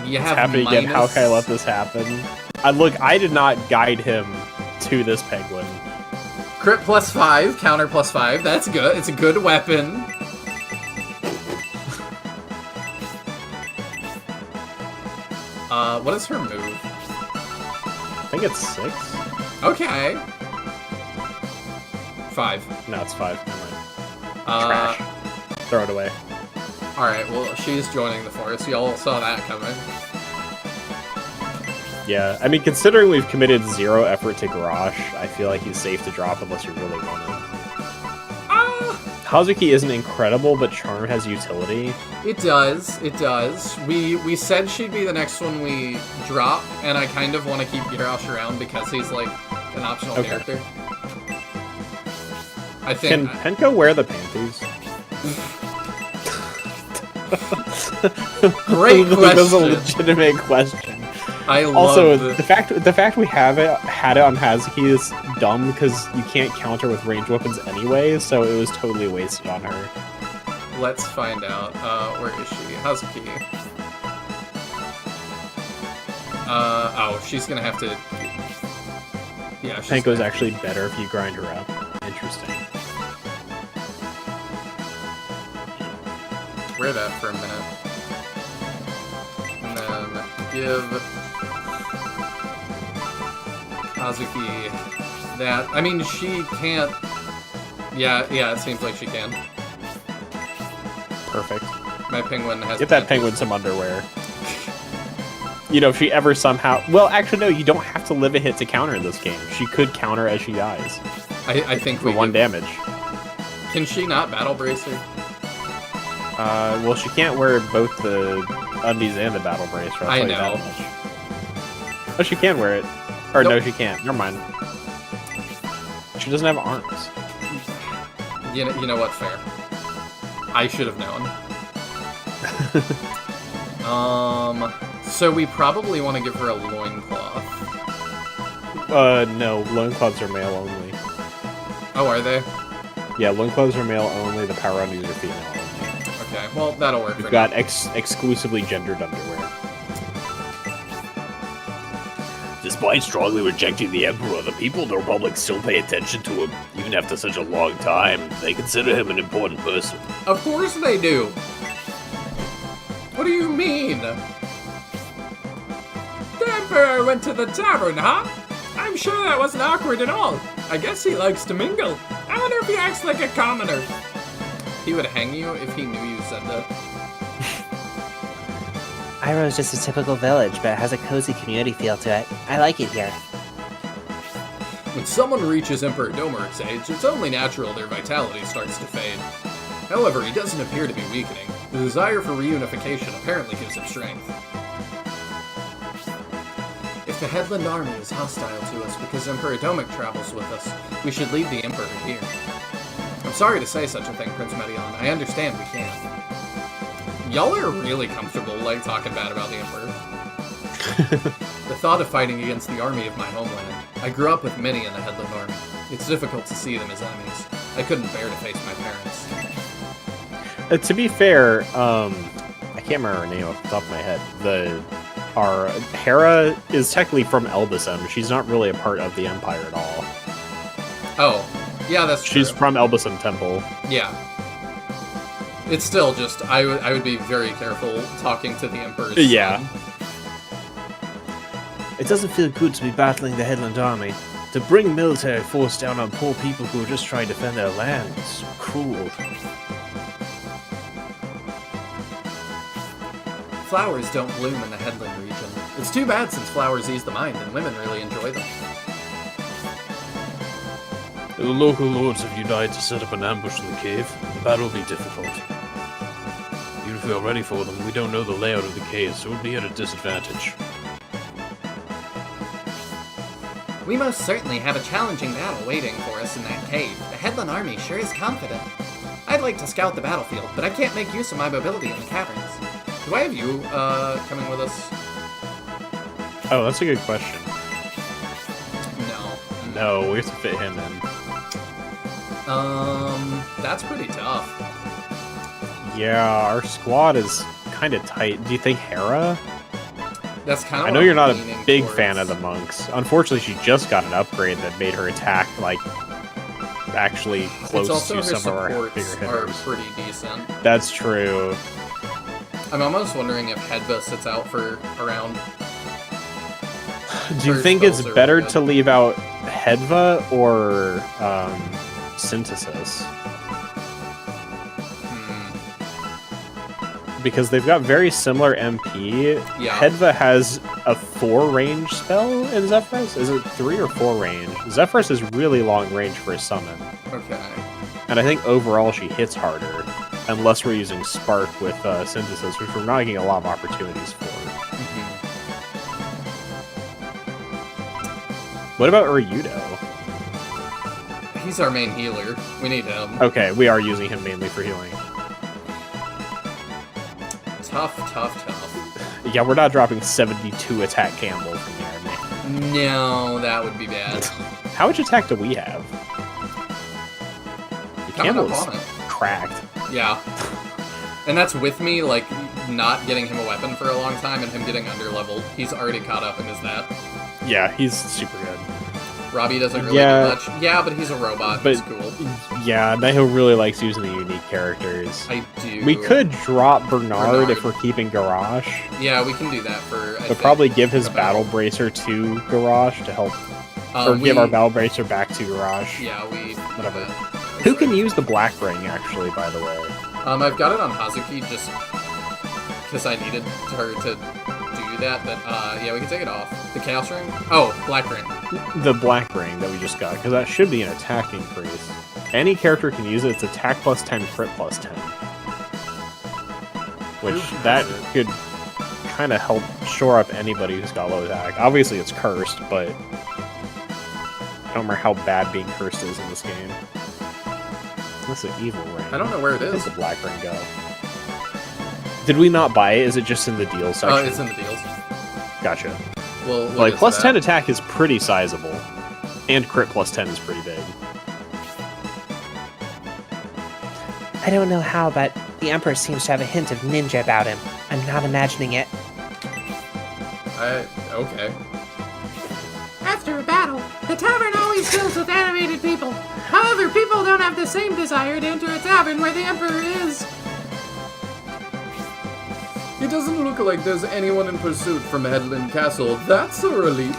You have happening again. How can I let this happen? I did not guide him to this penguin. Crit +5, counter +5. That's good. It's a good weapon. What is her move? I think it's 6. Okay. 5. No, it's 5. Never mind. Trash. Throw it away. Alright, well, she's joining the force. Y'all saw that coming. Yeah, I mean, considering we've committed 0 effort to Garrosh, I feel like he's safe to drop unless you really want him. Hazuki isn't incredible, but Charm has utility. It does. It does. We said she'd be the next one we drop, and I kind of want to keep Garrosh around because he's, like, an optional character. I think... Can Penko wear the panties? Great question. That was a legitimate question. I love also, the fact we had it on Hazuki is dumb because you can't counter with ranged weapons anyway, so it was totally wasted on her. Let's find out. Where is she? Hazuki. Oh, she's gonna have to... Yeah, Penko's actually better if you grind her up. Interesting. Wear that for a minute. And then give Hazuki that. I mean, she can't... Yeah, it seems like she can. Perfect. My penguin has... Get that penguin some underwear. You know, if she ever somehow... Well, actually, no, you don't have to live a hit to counter in this game. She could counter as she dies. I think for 1 damage. Can she not battle brace her? Well, she can't wear both the undies and the battle brace. I know. Oh, she can wear it. Or nope. No, she can't. Never mind. She doesn't have arms. You know what? Fair. I should have known. So we probably want to give her a loincloth. No. Loincloths are male only. Oh, are they? Yeah, loincloths are male only. The power undies are female only. Okay, well, that'll work. We've got exclusively gendered underwear. Despite strongly rejecting the Emperor, the people of the Republic still pay attention to him. Even after such a long time, they consider him an important person. Of course they do! What do you mean? The Emperor went to the tavern, huh? I'm sure that wasn't awkward at all. I guess he likes to mingle. I wonder if he acts like a commoner. He would hang you if he knew you said that. Iroh's just a typical village, but it has a cozy community feel to it. I like it here. When someone reaches Emperor Domeric's age, it's only natural their vitality starts to fade. However, he doesn't appear to be weakening. The desire for reunification apparently gives him strength. If the Headland army is hostile to us because Emperor Domeric travels with us, we should leave the Emperor here. I'm sorry to say such a thing, Prince Medion. I understand we can't. Y'all are really comfortable, like, talking bad about the Emperor. The thought of fighting against the army of my homeland. I grew up with many in the Headland army. It's difficult to see them as enemies. I couldn't bear to face my parents. To be fair, I can't remember her name off the top of my head. Our Hera is technically from Elbasem. She's not really a part of the Empire at all. Oh, yeah, that's true. She's from Elbasem Temple. Yeah. It's still just, I would be very careful talking to the Emperor's son. It doesn't feel good to be battling the Headland army. To bring military force down on poor people who are just trying to defend their land is cruel. Flowers don't bloom in the Headland region. It's too bad since flowers ease the mind and women really enjoy them. The local lords have united to set up an ambush in the cave. The battle will be difficult. Even if we are ready for them, we don't know the layout of the cave, so we'll be at a disadvantage. We most certainly have a challenging battle waiting for us in that cave. The Headland army sure is confident. I'd like to scout the battlefield, but I can't make use of my mobility in the caverns. Do I have you, coming with us? Oh, that's a good question. No. No, we have to fit him in. That's pretty tough. Yeah, our squad is kind of tight. Do you think Hera? That's kind of. I know you're not a big fan of the monks. Unfortunately, she just got an upgrade that made her attack like actually close to some of our bigger hitters. Are pretty decent. That's true. I'm almost wondering if Hedva sits out for around. Do you think it's better to leave out Hedva or Synthesis? Because they've got very similar MP. Yeah. Hedva has a 4 range spell in Zephrys? Is it 3 or 4 range? Zephrys is really long range for a summon. Okay. And I think overall she hits harder. Unless we're using Spark with Synthesis, which we're not getting a lot of opportunities for. What about Ryudo? He's our main healer. We need him. Okay, we are using him mainly for healing. Tough. Yeah, we're not dropping 72 attack Campbell from the army. No, that would be bad. How much attack do we have? Campbell is cracked. Yeah. And that's with me, like, not getting him a weapon for a long time and him getting underleveled. He's already caught up in his that. Yeah, he's super good. Robbie doesn't really do much. Yeah, but he's a robot. But, he's cool. Yeah, Naiho really likes using the unique characters. I do. We could drop Bernard if we're keeping Garrosh. Yeah, we can do that for... But probably give his Battle Bracer to Garrosh to help... or give our Battle Bracer back to Garrosh. Yeah, whatever. Who can use the Black Ring, actually, by the way? I've got it on Hazuki just because I needed her to do that, but yeah, we can take it off. The Chaos Ring? Oh, Black Ring. The Black Ring that we just got, because that should be an attack increase. Any character can use it. It's attack plus 10, crit plus 10. Which, that could kind of help shore up anybody who's got low attack. Obviously, it's cursed, but I don't remember how bad being cursed is in this game. That's an evil ring. I don't know where it is. Where did the Black Ring go? Did we not buy it? Is it just in the deals section? Oh, it's in the deals. Gotcha. Well, like, plus 10 attack is pretty sizable. And crit plus 10 is pretty big. I don't know how, but the Emperor seems to have a hint of ninja about him. I'm not imagining it. Okay. After a battle, the tavern always fills with animated people. However, people don't have the same desire to enter a tavern where the Emperor is. It doesn't look like there's anyone in pursuit from Headland Castle. That's a relief.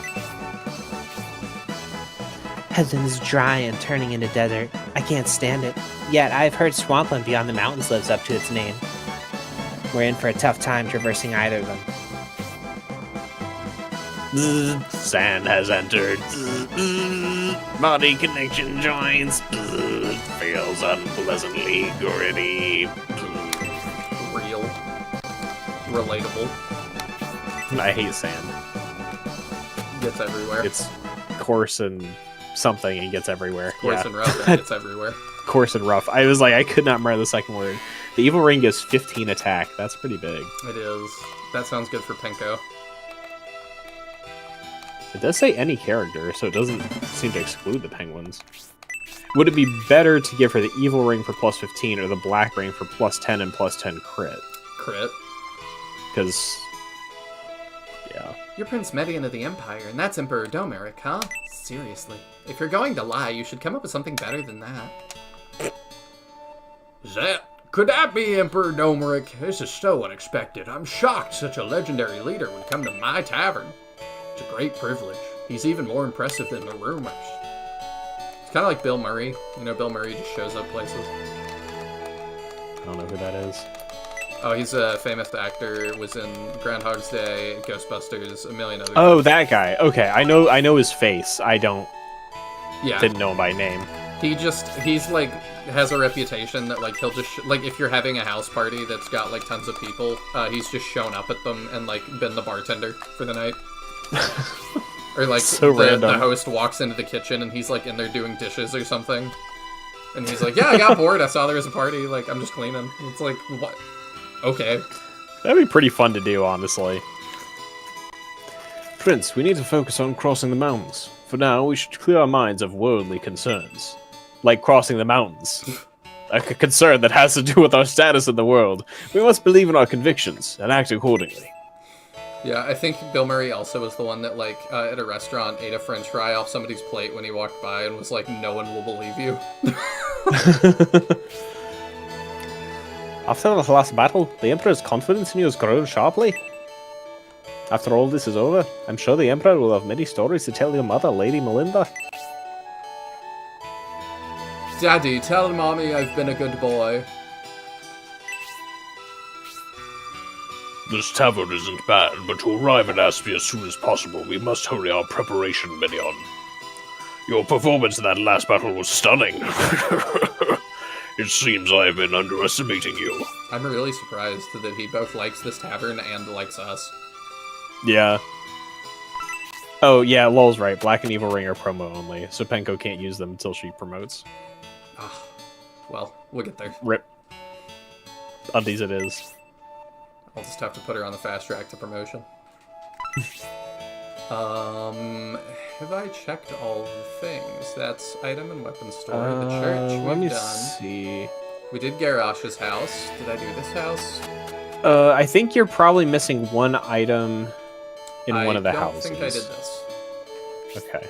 Headland's dry and turning into desert. I can't stand it. Yet, I've heard Swampland beyond the mountains lives up to its name. We're in for a tough time traversing either of them. Sand has entered. Body connection joins. Feels unpleasantly gritty. Real. Relatable. I hate sand. Gets everywhere. It's coarse and something and gets everywhere. Coarse and rough and gets everywhere. Coarse and rough. I was like, I could not remember the second word. The evil ring gives 15 attack. That's pretty big. It is. That sounds good for Penko. It does say any character, so it doesn't seem to exclude the penguins. Would it be better to give her the evil ring for plus 15 or the black ring for plus 10 and plus 10 crit? Crit? Because, yeah. You're Prince Median of the Empire, and that's Emperor Domeric, huh? Seriously. If you're going to lie, you should come up with something better than that. Could that be Emperor Domeric? This is so unexpected. I'm shocked such a legendary leader would come to my tavern. It's a great privilege. He's even more impressive than the rumors. It's kind of like Bill Murray. You know, Bill Murray just shows up places. I don't know who that is. Oh, he's a famous actor. Was in Groundhog's Day, Ghostbusters, a million other. Oh, that guy. Okay, I know his face. I don't. Yeah. Didn't know him by name. He's like, has a reputation that like he'll just, like if you're having a house party that's got like tons of people, he's just shown up at them and like been the bartender for the night. Or like So the random. host walks into the kitchen and he's like in there doing dishes or something. And he's like, yeah, I got bored, I saw there was a party, like I'm just cleaning. It's like, what? Okay. That'd be pretty fun to do, honestly. Prince, we need to focus on crossing the mountains. For now, we should clear our minds of worldly concerns. Like crossing the mountains. A concern that has to do with our status in the world. We must believe in our convictions and act accordingly. Yeah, I think Bill Murray also was the one that, like, at a restaurant ate a french fry off somebody's plate when he walked by and was like, no one will believe you. After the last battle, the Emperor's confidence in you has grown sharply. After all this is over, I'm sure the Emperor will have many stories to tell your mother, Lady Melinda. Daddy, tell Mommy I've been a good boy. This tavern isn't bad, but to arrive at Aspia as soon as possible, we must hurry our preparation, Minion. Your performance in that last battle was stunning. It seems I have been underestimating you. I'm really surprised that he both likes this tavern and likes us. Yeah. Oh, yeah, Lol's right. Black and Evil Ring are promo only, so Penko can't use them until she promotes. Ah, well, we'll get there. Rip. Undies it is. I'll just have to put her on the fast track to promotion. Have I checked all the things? That's item and weapon store, the church, Let me we've done. see. We did Garrosh's house. Did I do this house? I think you're probably missing one item in one of the houses. I don't think I did this. Okay.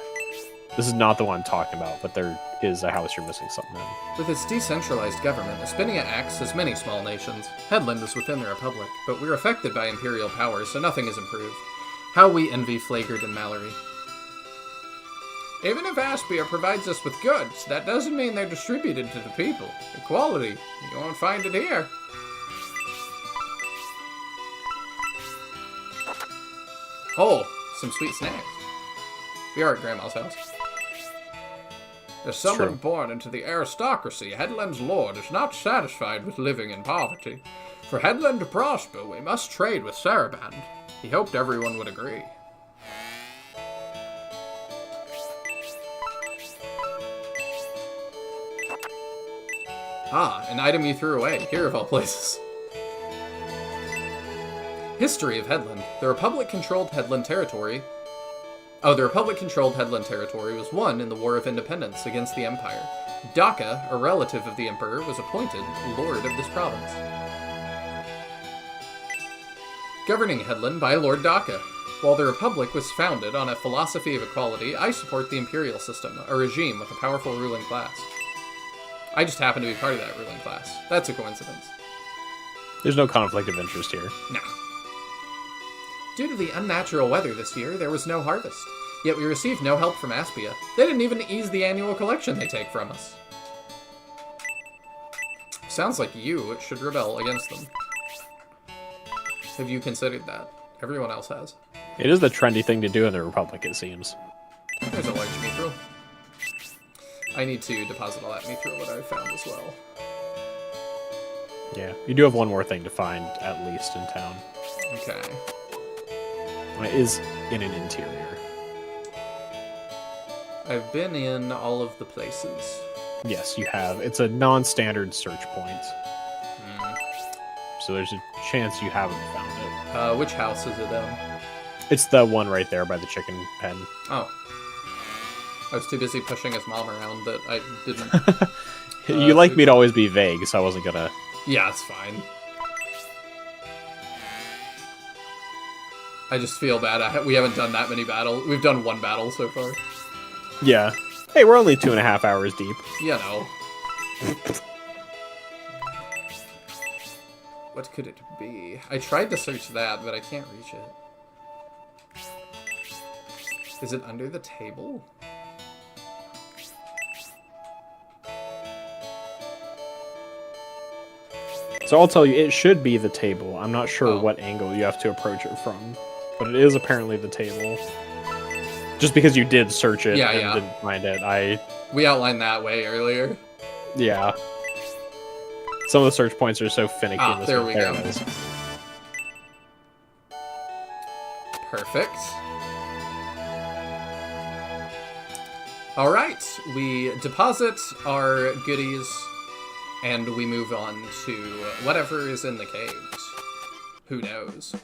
This is not the one I'm talking about, but there is a house you're missing something in. With its decentralized government, Espinia acts as many small nations. Headland is within the Republic, but we're affected by Imperial power, so nothing is improved. How we envy Flagard and Mallory. Even if Aspia provides us with goods, that doesn't mean they're distributed to the people. Equality, you won't find it here. Oh, some sweet snacks. We are at Grandma's house. As someone true. born into the aristocracy, Headland's lord is not satisfied with living in poverty. For Headland to prosper, we must trade with Saraband. He hoped everyone would agree. Ah, an item you threw away, here of all places. History of Headland. The Republic-controlled Headland territory was won in the War of Independence against the Empire. Daka, a relative of the Emperor, was appointed Lord of this province. Governing Headland by Lord Daka. While the Republic was founded on a philosophy of equality, I support the Imperial system, a regime with a powerful ruling class. I just happen to be part of that ruling class. That's a coincidence. There's no conflict of interest here. No. Due to the unnatural weather this year, there was no harvest. Yet we received no help from Aspia. They didn't even ease the annual collection they take from us. Sounds like you should rebel against them. Have you considered that? Everyone else has. It is the trendy thing to do in the Republic, it seems. There's a large mithril. I need to deposit all that mithril that I found as well. Yeah, you do have one more thing to find, at least, in town. Okay. It is in an interior. I've been in all of the places. Yes, you have. It's a non-standard search point. So there's a chance you haven't found it. Which house is it in? It's the one right there by the chicken pen. Oh. I was too busy pushing his mom around that I didn't... You like me to always be vague, so I wasn't gonna... Yeah, it's fine. I just feel bad. We haven't done that many battles. We've done one battle so far. Yeah. Hey, we're only 2.5 hours deep. You know. What could it be? I tried to search that, but I can't reach it. Is it under the table? So I'll tell you, it should be the table. I'm not sure Oh. what angle you have to approach it from. But it is apparently the table. Just because you did search it Yeah, and yeah. didn't find it, We outlined that way earlier. yeah. Some of the search points are so finicky in this there one. we There go. it is. Perfect. All right, we deposit our goodies, and we move on to whatever is in the caves. Who knows?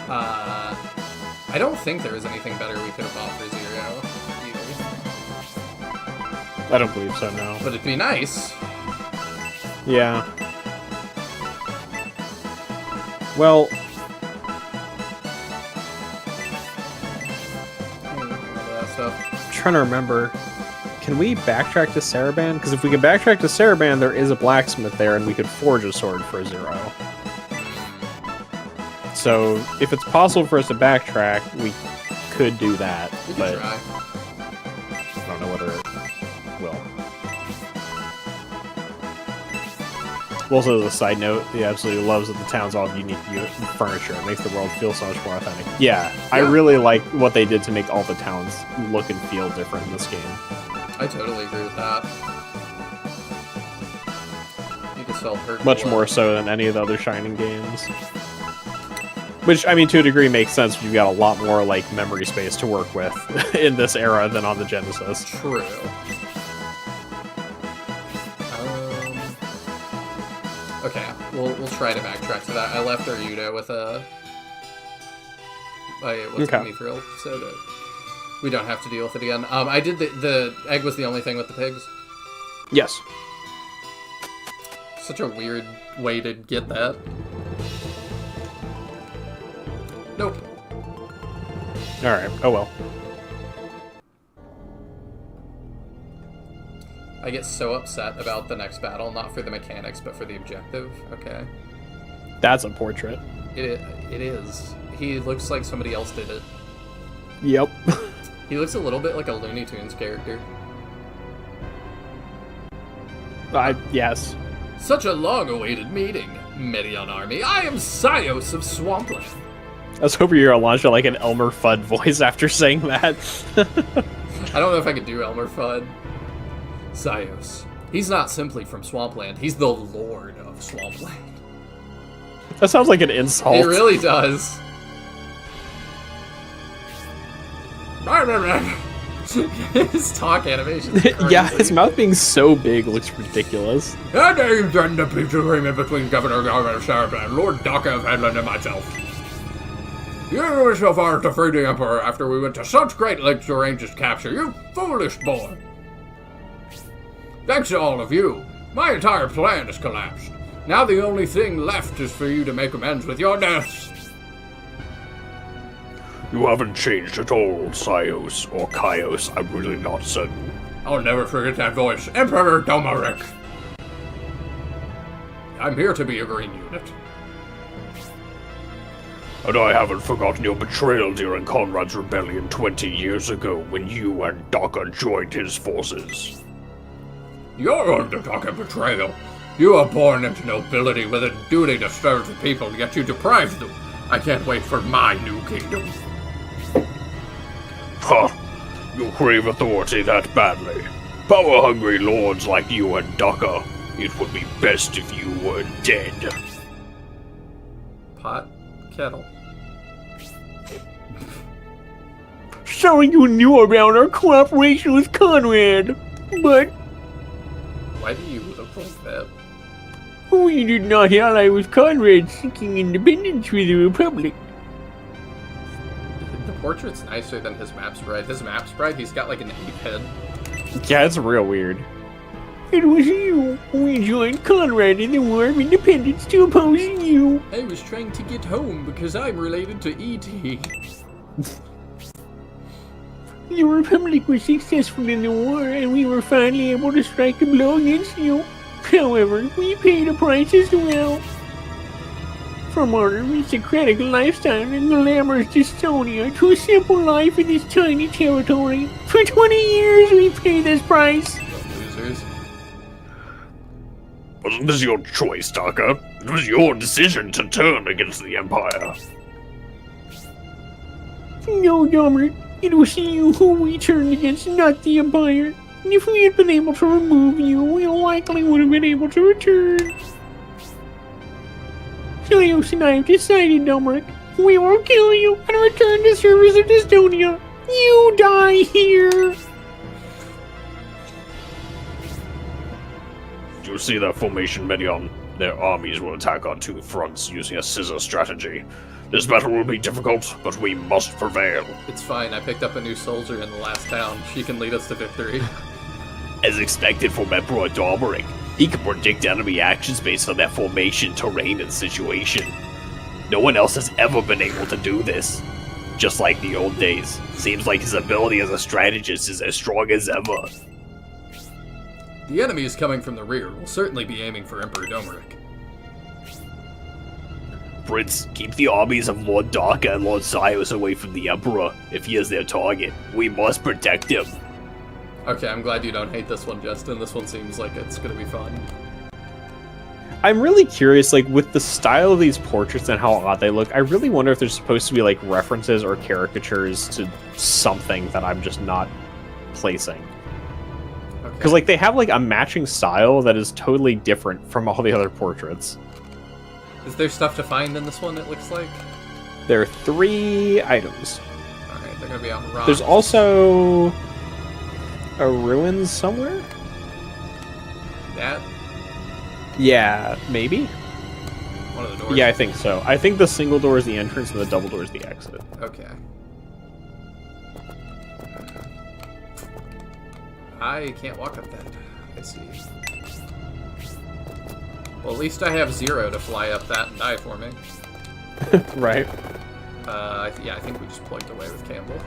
I don't think there is anything better we could have bought for Zero, either. I don't believe so, no. But it'd be nice. Yeah. Well, Stuff. I'm trying to remember. Can we backtrack to Saraban? Because if we can backtrack to Saraban, there is a blacksmith there, and we could forge a sword for Zero. So, if it's possible for us to backtrack, we could do that. We can But try. I don't know whether it will. Also, as a side note, he absolutely loves that the town's all unique furniture. It makes the world feel so much more authentic. Yeah, I really like what they did to make all the towns look and feel different in this game. I totally agree with that. Need to sell her. Much more so than any of the other Shining games. Which, I mean, to a degree makes sense. You've got a lot more, like, memory space to work with in this era than on the Genesis. True. Okay, we'll try to backtrack to that. I left our Yudo with a mithril, so that we don't have to deal with it again. I did the egg was the only thing with the pigs. Yes. Such a weird way to get that. Nope. Alright, oh well. I get so upset about the next battle, not for the mechanics, but for the objective. Okay. That's a portrait. It is. He looks like somebody else did it. Yep. He looks a little bit like a Looney Tunes character. Yes. Such a long-awaited meeting, Medion Army. I am Sios of Swampland. I was hoping you were going to launch like an Elmer Fudd voice after saying that. I don't know if I could do Elmer Fudd. Sios. He's not simply from Swampland. He's the Lord of Swampland. That sounds like an insult. It really does. His talk animation. Yeah, his mouth being so big looks ridiculous. Our names and the peace agreement between Governor Garvin of Saraban, Lord Daka of Headland, and myself. You were so far to free the Emperor after we went to such great lengths to arrange his capture, you foolish boy. Thanks to all of you, my entire plan has collapsed. Now the only thing left is for you to make amends with your deaths. You haven't changed at all, Sios or Kaios. I'm really not certain. I'll never forget that voice, Emperor Domaric. I'm here to be a green unit. And I haven't forgotten your betrayal during Conrad's rebellion 20 years ago when you and Daka joined his forces. You're under Daka betrayal. You are born into nobility with a duty to serve the people, yet you deprive them. I can't wait for my new kingdom. Huh. You crave authority that badly. Power-hungry lords like you and Daka. It would be best if you were dead. Pot, kettle. Sorry you knew about our cooperation with Conrad, but Why do you look like that? we did not ally with Conrad seeking independence for the Republic. The portrait's nicer than his map sprite. His map sprite, he's got like an ape head. Yeah, it's real weird. It was you. We joined Conrad in the War of Independence to oppose you. I was trying to get home because I'm related to E.T. The Republic was successful in the war, and we were finally able to strike a blow against you. However, we paid a price as well. From our aristocratic lifestyle in glamorous Estonia to a simple life in this tiny territory. For 20 years, we paid this price. Losers. Wasn't this your choice, Daka? It was your decision to turn against the Empire. No, Dominic. It was you who we turned against, not the Empire. And if we had been able to remove you, we likely would have been able to return. Silios and I have decided, Dominic. We will kill you and return to service of Dystonia. You die here. Do you see that formation, Medion? Their armies will attack on two fronts using a scissor strategy. This battle will be difficult, but we must prevail. It's fine, I picked up a new soldier in the last town. She can lead us to victory. As expected from Emperor Domeric, he can predict enemy actions based on their formation, terrain, and situation. No one else has ever been able to do this. Just like the old days, seems like his ability as a strategist is as strong as ever. The enemies coming from the rear will certainly be aiming for Emperor Domeric. Prince, keep the armies of Lord Darka and Lord Sios away from the Emperor. If he is their target, we must protect him. Okay, I'm glad you don't hate this one, Justin. This one seems like it's gonna be fun. I'm really curious, like, with the style of these portraits and how odd they look, I really wonder if there's supposed to be, like, references or caricatures to something that I'm just not placing. Because, like, they have, like, a matching style that is totally different from all the other portraits. Is there stuff to find in this one, it looks like? There are 3 items. Alright, they're gonna be on rocks. There's also a ruin somewhere? That? Yeah, maybe? One of the doors? Yeah, I think so. I think the single door is the entrance and the double door is the exit. Okay. I can't walk up that. I see. Well, at least I have 0 to fly up that and die for me. Right. Yeah, I think we just plugged away with Campbell.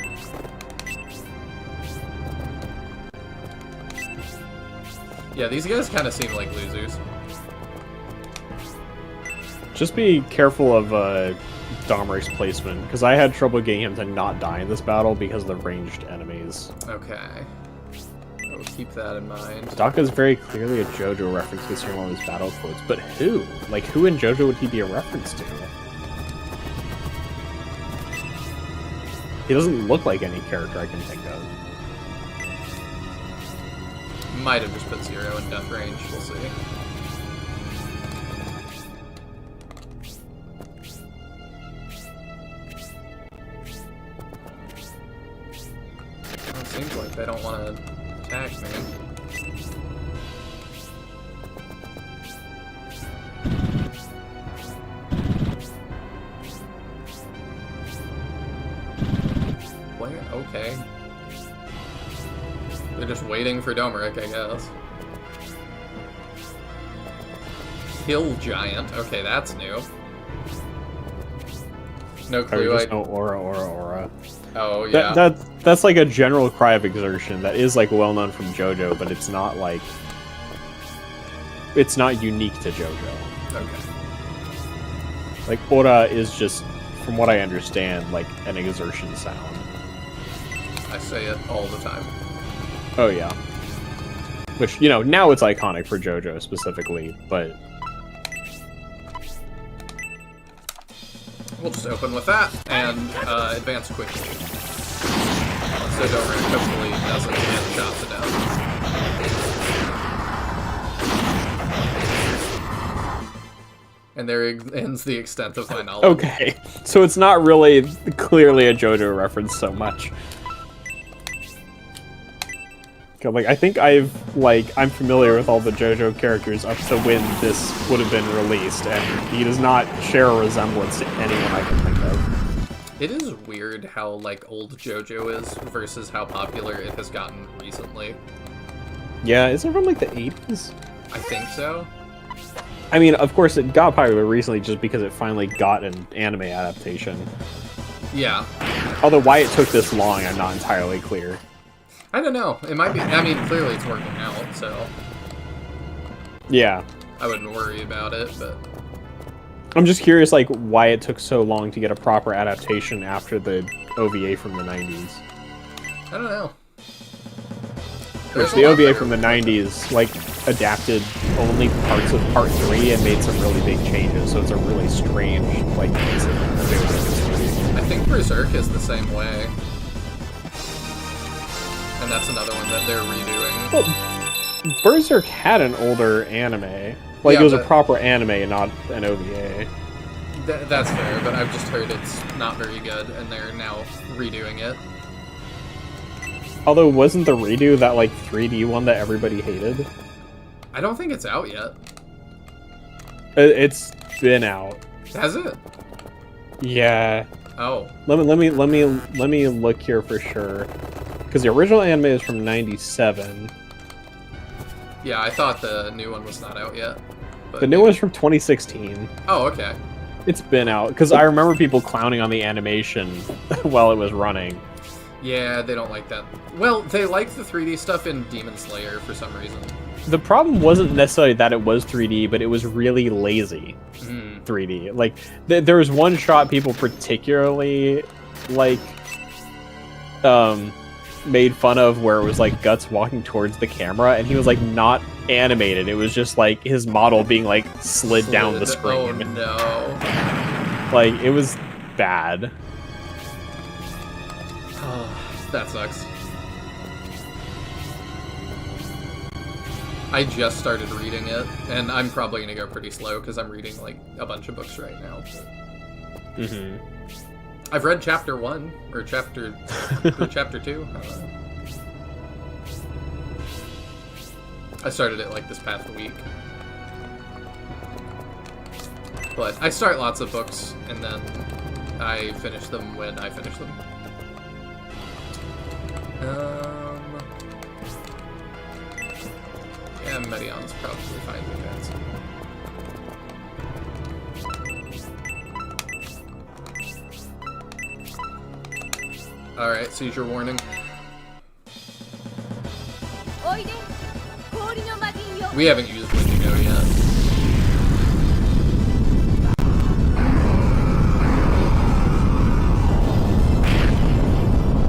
Yeah, these guys kind of seem like losers. Just be careful of Domeric's placement, because I had trouble getting him to not die in this battle because of the ranged enemies. Okay. I will keep that in mind. Daka is very clearly a JoJo reference considering all his battle quotes, but who? Like, who in JoJo would he be a reference to? He doesn't look like any character I can think of. Might have just put 0 in death range, we'll see. Well, it seems like they don't want to attack me. Where? Okay. They're just waiting for Domeric, I guess. Hill Giant. Okay, that's new. No clue. Just no aura. Oh, yeah. That's like a general cry of exertion that is like well known from JoJo, but it's not like it's not unique to JoJo. Okay. Like aura is just, from what I understand, like an exertion sound. I say it all the time. Oh yeah. Which, you know, now it's iconic for JoJo specifically, but we'll just open with that and advance quickly. So Domeric hopefully doesn't get shot to death. And there ends the extent of my knowledge. okay. So it's not really clearly a JoJo reference so much. Like, I think I'm familiar with all the JoJo characters up to when this would have been released, and he does not share a resemblance to anyone I can think of. It is weird how, like, old JoJo is versus how popular it has gotten recently. Yeah, is it from, like, the 80s? I think so. I mean, of course, it got popular recently just because it finally got an anime adaptation. Yeah. Although why it took this long, I'm not entirely clear. I don't know. It might be... I mean, clearly it's working out, so... Yeah. I wouldn't worry about it, but... I'm just curious, like, why it took so long to get a proper adaptation after the OVA from the 90s. I don't know. Which the OVA from the 90s, like, adapted only parts of Part 3 and made some really big changes, so it's a really strange, like, piece of movie. I think Berserk is the same way. And that's another one that they're redoing. Well, Berserk had an older anime. Like, Yeah, it was a but- proper anime, not an OVA. That's fair, but I've just heard it's not very good, and they're now redoing it. Although, wasn't the redo that, like, 3D one that everybody hated? I don't think it's out yet. It's been out. Has it? Yeah. Oh. Let me look here for sure. Because the original anime is from 97. Yeah, I thought the new one was not out yet. But The new one's from 2016. Oh, okay. It's been out. Because I remember people clowning on the animation while it was running. Yeah, they don't like that. Well, they like the 3D stuff in Demon Slayer for some reason. The problem wasn't necessarily that it was 3D, but it was really lazy 3D. Like, there was one shot people particularly, like, made fun of where it was, like, Guts walking towards the camera, and he was, like, not animated. It was just, like, his model being, like, slid down the screen. Oh, no. Like, it was bad. That sucks. I just started reading it, and I'm probably gonna go pretty slow because I'm reading like a bunch of books right now. I've read chapter 1 or chapter 2. I don't know. I started it like this past week, but I start lots of books and then I finish them when I finish them. Yeah, Medion's probably fine with that. Alright, seizure warning. We haven't used Wendigo yet.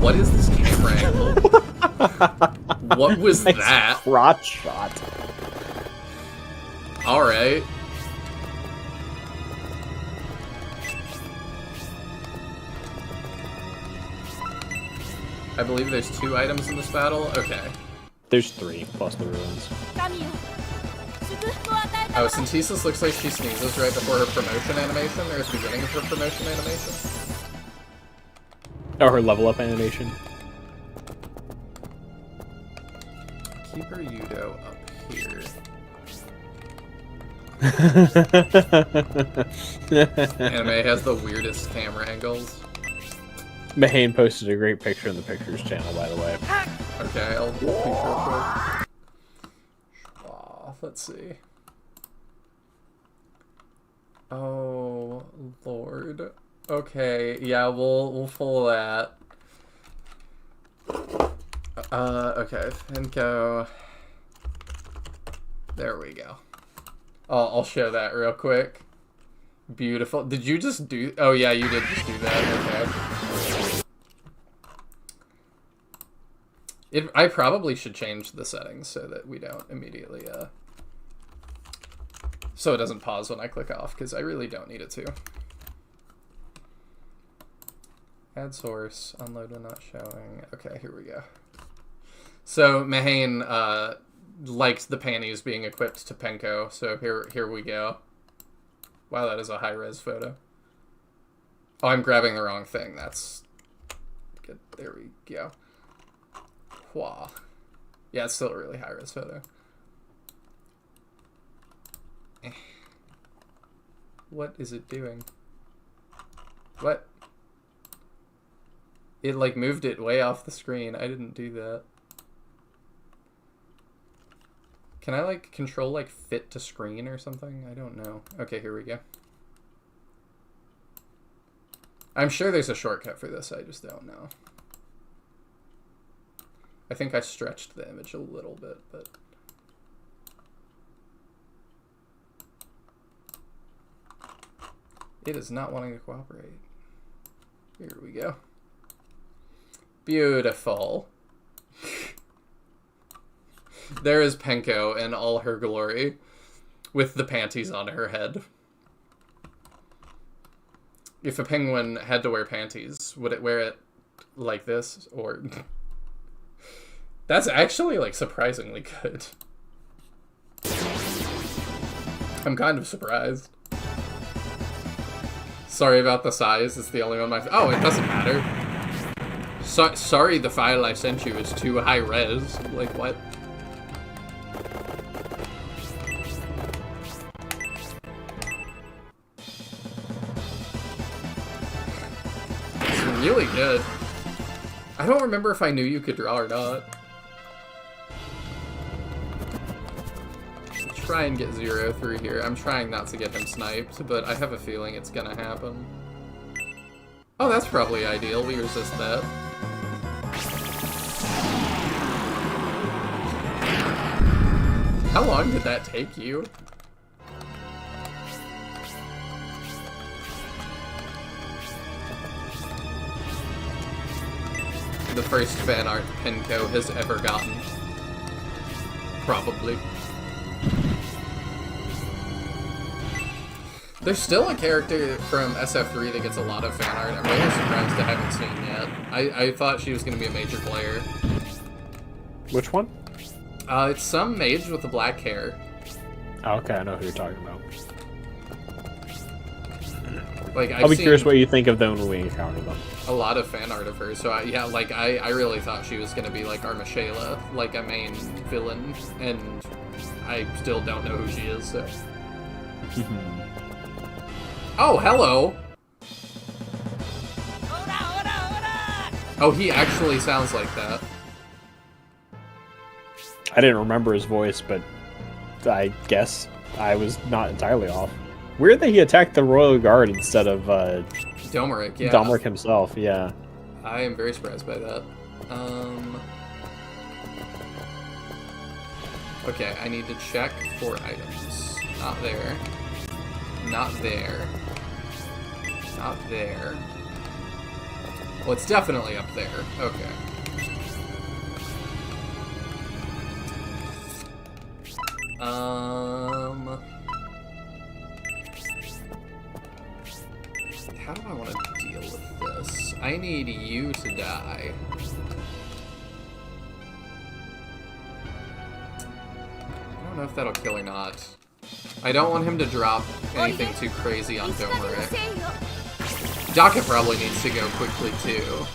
What is this camera angle? What was Nice that? crotch shot. Alright. I believe there's 2 items in this battle. Okay. There's 3, plus the ruins. Oh, Synthesis looks like she sneezes right before her promotion animation, or at the beginning of her promotion animation. Oh, her level up animation. Keep her Yudo up here. Anime has the weirdest camera angles. Mahane posted a great picture in the Pictures channel, by the way. Okay, I'll peek real quick. Let's see. Oh, Lord. Okay, yeah, we'll pull that. Okay, Finko. There we go. I'll show that real quick. Beautiful. Did you just do... Oh, yeah, you did just do that. Okay. I probably should change the settings so that we don't immediately, so it doesn't pause when I click off, because I really don't need it to. Add source, unload when not showing. Okay, here we go. So, Mahane, liked the panties being equipped to Penko, so here we go. Wow, that is a high-res photo. Oh, I'm grabbing the wrong thing. That's good. There we go. Wow. Yeah, it's still a really high-res photo. What is it doing? What? It, like, moved it way off the screen. I didn't do that. Can I, like, control, like, fit to screen or something? I don't know. Okay, here we go. I'm sure there's a shortcut for this, I just don't know. I think I stretched the image a little bit, but... It is not wanting to cooperate. Here we go. Beautiful. There is Penko in all her glory, with the panties on her head. If a penguin had to wear panties, would it wear it like this, or... That's actually, like, surprisingly good. I'm kind of surprised. Sorry about the size, it's the only one oh, it doesn't matter. Sorry the file I sent you is too high res. Like, what? It's really good. I don't remember if I knew you could draw or not. Try and get 0 through here. I'm trying not to get him sniped, but I have a feeling it's gonna happen. Oh, that's probably ideal. We resist that. How long did that take you? The first fan art Penko has ever gotten. Probably. There's still a character from SF3 that gets a lot of fan art. I'm really surprised I haven't seen yet. I thought she was going to be a major player. Which one? It's some mage with the black hair. Oh, okay, I know who you're talking about. Like, I'll be curious what you think of them when we encounter them. A lot of fan art of her, so yeah, like, I really thought she was going to be like Armashayla, like a main villain, and I still don't know who she is, so... Oh, hello! Oh, he actually sounds like that. I didn't remember his voice, but I guess I was not entirely off. Weird that he attacked the Royal Guard instead of Domeric, yeah. Domeric himself, yeah. I am very surprised by that. Okay, I need to check for items. Not there. Not there. Not there. Well, it's definitely up there. Okay. How do I want to deal with this? I need you to die. I don't know if that'll kill or not. I don't want him to drop anything too crazy on Domeric. Daka probably needs to go quickly, too.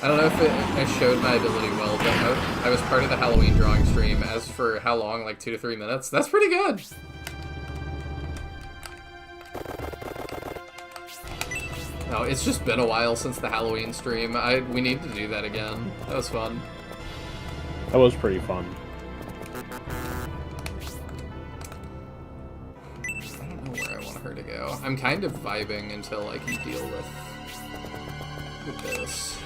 I don't know if I showed my ability well, but I was part of the Halloween drawing stream. As for how long, like 2 to 3 minutes, that's pretty good. No, it's just been a while since the Halloween stream. We need to do that again. That was fun. That was pretty fun. I don't know where I want her to go. I'm kind of vibing until I can deal with this.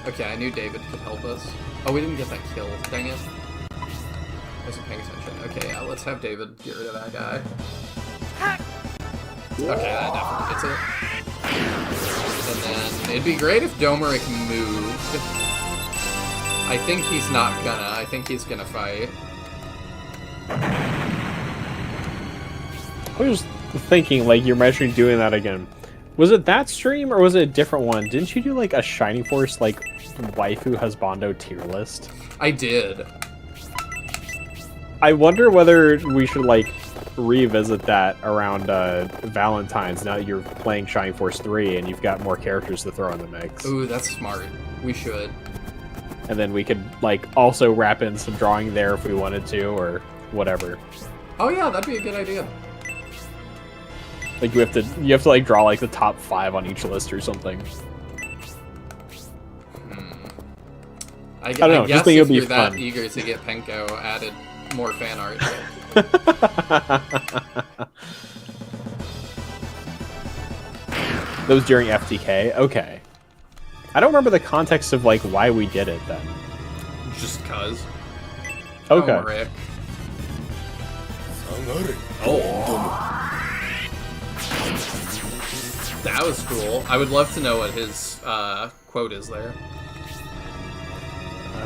Okay, I knew David could help us. Oh, we didn't get that kill. Dang it. I wasn't paying attention. Okay, yeah, let's have David get rid of that guy. Okay, that definitely gets it. And then, it'd be great if Domeric moved. I think he's not gonna. I think he's gonna fight. I was thinking, like, you're mentioning doing that again. Was it that stream, or was it a different one? Didn't you do, like, a Shining Force, like, waifu husbando tier list? I did. I wonder whether we should, like, revisit that around Valentine's now that you're playing Shining Force 3 and you've got more characters to throw in the mix. Ooh, that's smart. We should. And then we could, like, also wrap in some drawing there if we wanted to, or whatever. Oh yeah, that'd be a good idea. Like, you have to like draw like the top 5 on each list or something. I don't know, guess think if it'll be you're that fun. eager to get Penko added more fan art. That was during FTK? Okay. I don't remember the context of, like, why we did it then. Just cuz. Okay. Oh, Rick. Oh. That was cool. I would love to know what his quote is there.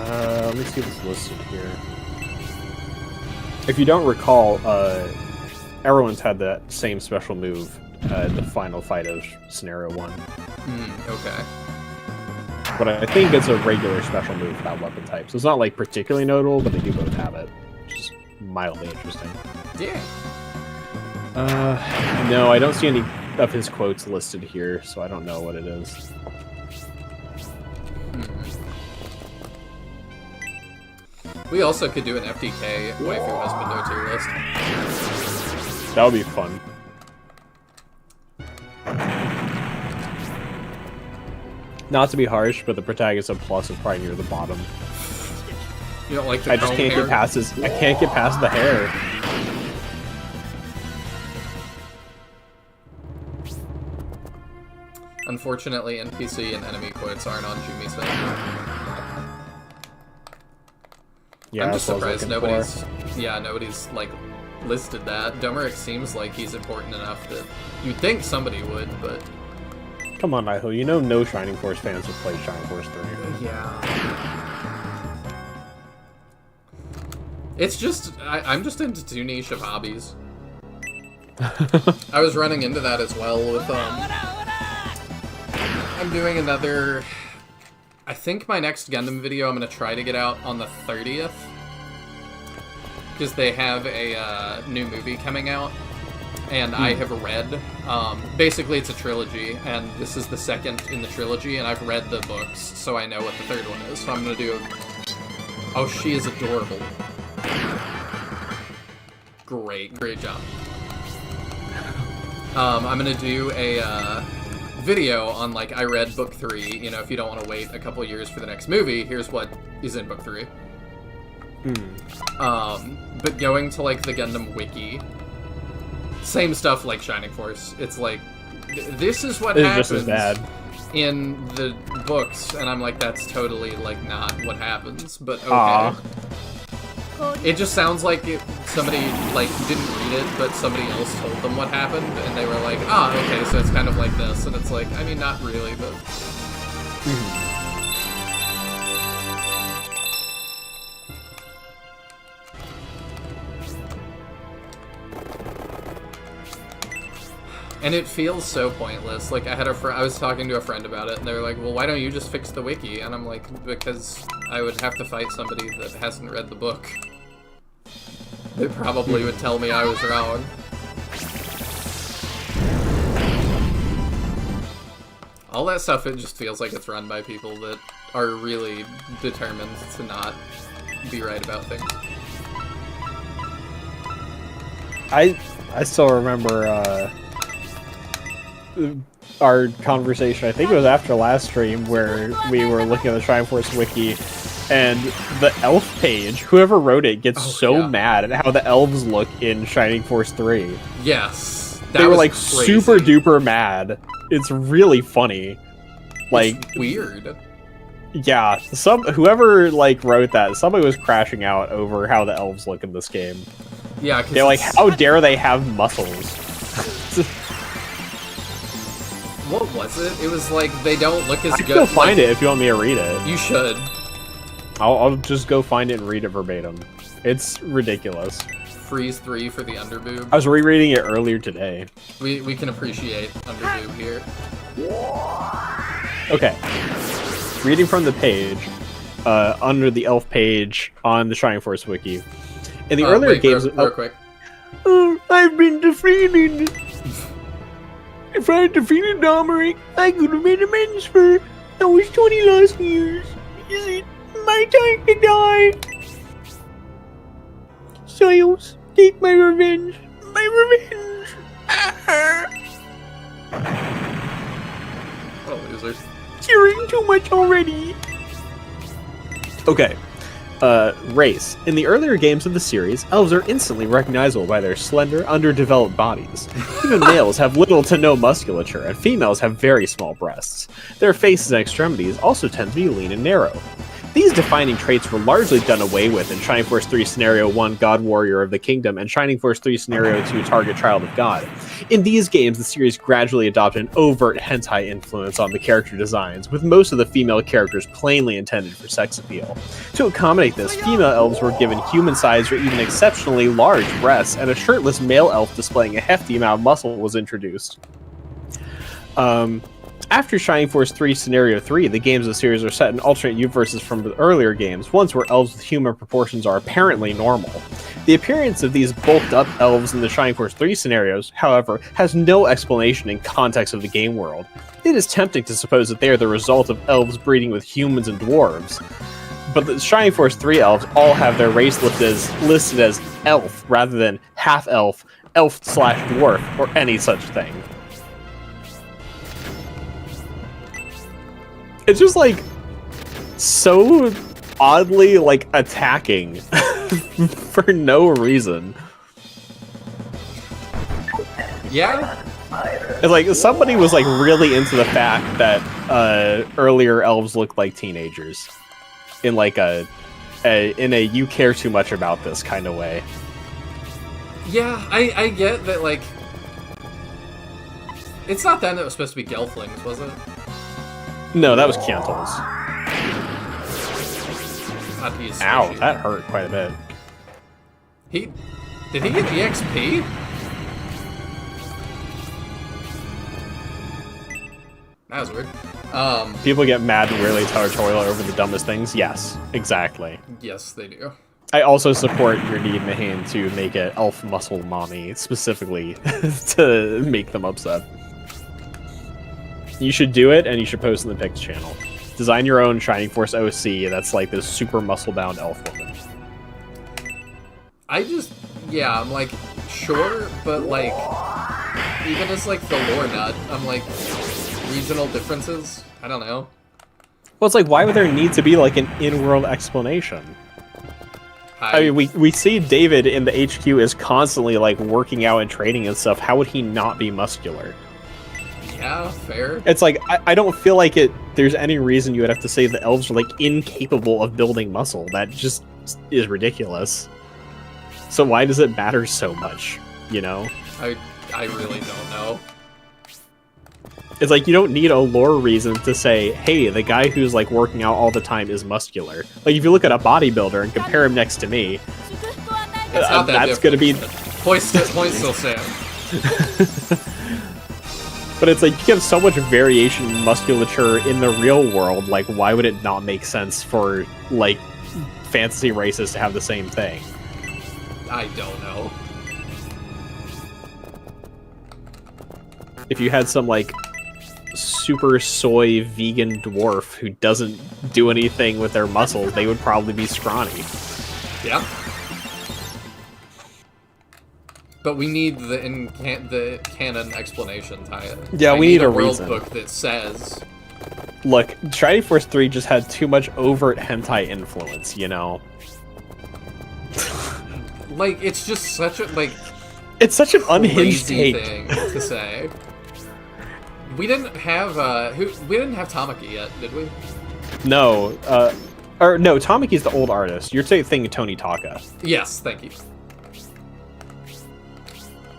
Let me see if it's listed here. If you don't recall, everyone's had that same special move in the final fight of Scenario 1. Okay. But I think it's a regular special move for that weapon type. So it's not like particularly notable, but they do both have it. Which is mildly interesting. Yeah. No, I don't see any of his quotes listed here, so I don't know what it is. We also could do an FDK waifu husband tier list. That would be fun. Not to be harsh, but the protagonist of Plus is probably near the bottom. You don't like the I just can't get past his. I can't get past the hair. Unfortunately, NPC and enemy quotes aren't on Jumi's side. Yeah, I'm just that's what I was surprised looking for. nobody's like listed that. Domeric seems like he's important enough that you'd think somebody would, but Come on, Iho. You know no Shining Force fans have played Shining Force 3. yeah. It's just I'm just into too niche of hobbies. I was running into that as well with I'm doing another. I think my next Gundam video I'm gonna try to get out on the 30th because they have a new movie coming out, and I have read. Basically, it's a trilogy, and this is the second in the trilogy, and I've read the books, so I know what the third one is. So I'm gonna do. Oh, she is adorable. Great job. I'm gonna do a video on, like, I read book 3, you know, if you don't want to wait a couple years for the next movie, here's what is in book 3. But going to, like, the Gundam wiki, same stuff like Shining Force. It's like, this is what happens just as bad in the books, and I'm like, that's totally, like, not what happens, but okay. Aww. It just sounds like somebody, like, didn't read it, but somebody else told them what happened, and they were like, okay, so it's kind of like this, and it's like, I mean, not really, but... And it feels so pointless. Like, I was talking to a friend about it, and they were like, well, why don't you just fix the wiki? And I'm like, because I would have to fight somebody that hasn't read the book. They probably would tell me I was wrong. All that stuff, it just feels like it's run by people that are really determined to not be right about things. I still remember our conversation, I think it was after last stream, where we were looking at the Shining Force wiki, and the elf page, whoever wrote it gets mad at how the elves look in Shining Force 3. Yes. They were like crazy. Super duper mad. It's really funny. Like, it's weird. Yeah, whoever like wrote that, somebody was crashing out over how the elves look in this game. Yeah, they're like, how dare they have muscles? What was it? It was like, they don't look as good. Go find it if you want me to read it. You should. I'll just go find it and read it verbatim. It's ridiculous. Freeze 3 for the underboob. I was rereading it earlier today. We can appreciate underboob here. Okay. Reading from the page, under the elf page on the Shining Force wiki. In the earlier games... Real quick. I've been defeated! If I had defeated Domeric, I could have made amends for those 20 lost years. Is it my time to die? Siles, take my revenge. My revenge! What a loser. Cheering too much already. Okay. Race. In the earlier games of the series, elves are instantly recognizable by their slender, underdeveloped bodies. Even males have little to no musculature, and females have very small breasts. Their faces and extremities also tend to be lean and narrow. These defining traits were largely done away with in Shining Force 3 Scenario 1 God Warrior of the Kingdom and Shining Force 3 Scenario 2 Target Child of God. In these games, the series gradually adopted an overt hentai influence on the character designs, with most of the female characters plainly intended for sex appeal. To accommodate this, female elves were given human-sized or even exceptionally large breasts, and a shirtless male elf displaying a hefty amount of muscle was introduced. After Shining Force 3 Scenario 3, the games of the series are set in alternate universes from the earlier games, ones where elves with human proportions are apparently normal. The appearance of these bulked-up elves in the Shining Force 3 scenarios, however, has no explanation in context of the game world. It is tempting to suppose that they are the result of elves breeding with humans and dwarves. But the Shining Force 3 elves all have their race listed as elf, rather than half-elf, elf/dwarf, or any such thing. It's just, like, so oddly, like, attacking for no reason. Yeah? It's like, somebody was, like, really into the fact that earlier elves looked like teenagers. In, like, in a you care too much about this kind of way. Yeah, I get that, like... It's not then that it was supposed to be Gelflings, was it? No, that was Cantles. Ow, Ow, that hurt quite a bit. Did he get EXP? That was weird. People get mad and really territorial over the dumbest things? Yes, exactly. Yes, they do. I also support your need, Mahane, to make an elf muscle mommy, specifically to make them upset. You should do it, and you should post in the Pix channel. Design your own Shining Force OC that's like this super muscle-bound elf woman. I'm like, sure, but like, even as like the lore nut, I'm like, regional differences? I don't know. Well, it's like, why would there need to be like an in-world explanation? I mean, we see David in the HQ is constantly like working out and training and stuff. How would he not be muscular? Yeah, fair. It's like, I don't feel like there's any reason you would have to say the elves are like incapable of building muscle. That just is ridiculous. So why does it matter so much, you know? I really don't know. It's like, you don't need a lore reason to say, hey, the guy who's like working out all the time is muscular. Like, if you look at a bodybuilder and compare him next to me, It's not that that's gonna be... Point still stand. But it's like, you have so much variation in musculature in the real world, like, why would it not make sense for, like, fantasy races to have the same thing? I don't know. If you had some, like, super soy vegan dwarf who doesn't do anything with their muscles, they would probably be scrawny. Yeah. But we need the canon explanation, Taya. Yeah, we need a world reason. book that says... Look, Shining Force 3 just had too much overt hentai influence, you know? Like, it's just such a, like... It's such an unhinged crazy take. thing to say. We didn't have, we didn't have Tamaki yet, did we? No, no, Tamaki's the old artist. You're thinking Tony Taka. Yes, thank you.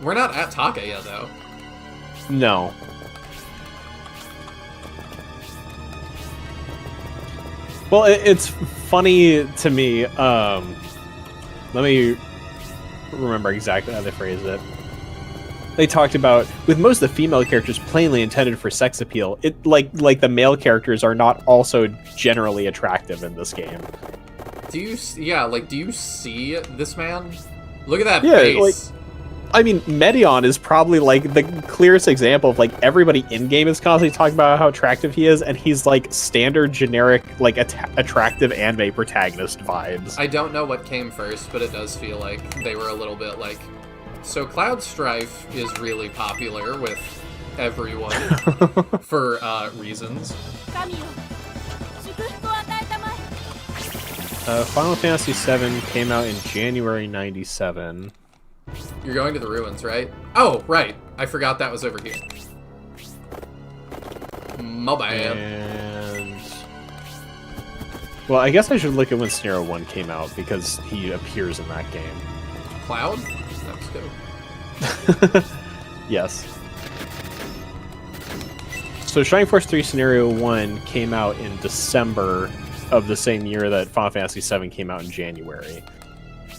We're not at Taka yet, though. No. Well, it's funny to me, let me remember exactly how they phrased it. They talked about, with most of the female characters plainly intended for sex appeal, it like the male characters are not also generally attractive in this game. Do you see this man? Look at that Yeah, face. like, I mean, Medion is probably, like, the clearest example of, like, everybody in-game is constantly talking about how attractive he is, and he's, like, standard, generic, like, attractive anime protagonist vibes. I don't know what came first, but it does feel like they were a little bit like... So Cloud Strife is really popular with everyone for reasons. Final Fantasy VII came out in January 97. You're going to the ruins, right? Oh, right. I forgot that was over here. My bad. And... Well, I guess I should look at when Scenario 1 came out, because he appears in that game. Cloud? That was good. Yes. So Shining Force 3 Scenario 1 came out in December of the same year that Final Fantasy 7 came out in January.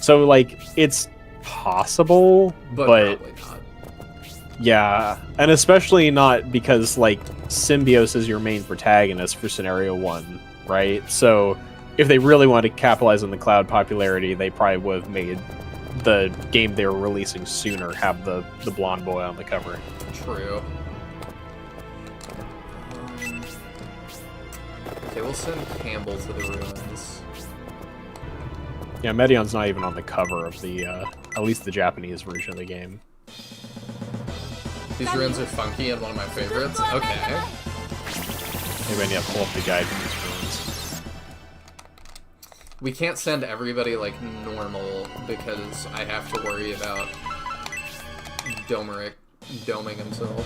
So, like, it's possible, but probably not. yeah, and especially not because, like, Symbios is your main protagonist for Scenario 1, right? So, if they really wanted to capitalize on the Cloud popularity, they probably would have made the game they were releasing sooner have the blonde boy on the cover. True. Okay, we'll send Campbell to the ruins. Yeah, Medion's not even on the cover of the, at least the Japanese version of the game. These ruins are funky and one of my favorites. Okay. Maybe I need to pull up the guide for these ruins. We can't send everybody, like, normal, because I have to worry about Domeric doming himself.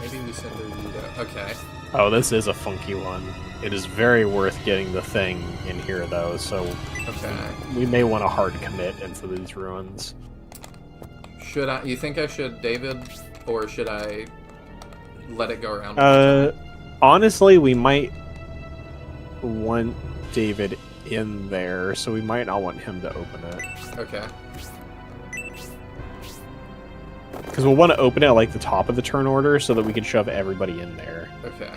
Maybe we send Rita. Okay. Oh, this is a funky one. It is very worth getting the thing in here, though, so Okay. we may want to hard commit into these ruins. Should I? You think I should, David, or should I let it go around? Honestly, we might want David in there, so we might not want him to open it. Okay. Because we'll want to open it at, like, the top of the turn order so that we can shove everybody in there. Okay.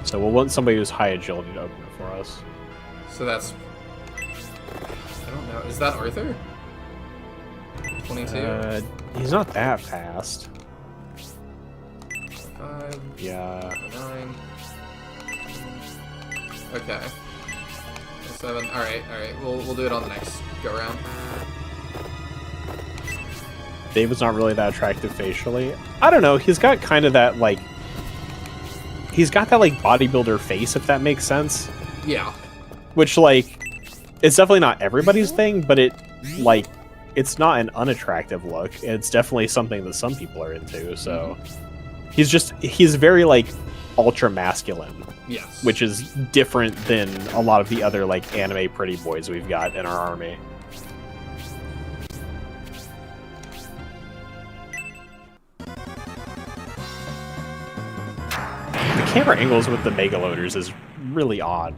So we'll want somebody who's high agility to open it for us. So that's... I don't know. Is that Arthur? 22? He's not that fast. 5, Yeah. 9. Okay. 7. Alright. We'll do it on the next go-round. David's not really that attractive facially. I don't know, he's got kind of that, like... He's got that, like, bodybuilder face, if that makes sense. Yeah. Which, like, it's definitely not everybody's thing, but it, like, it's not an unattractive look. It's definitely something that some people are into, so... He's very, like, ultra-masculine. Yes. Which is different than a lot of the other, like, anime pretty boys we've got in our army. The camera angles with the mega loaders is really odd.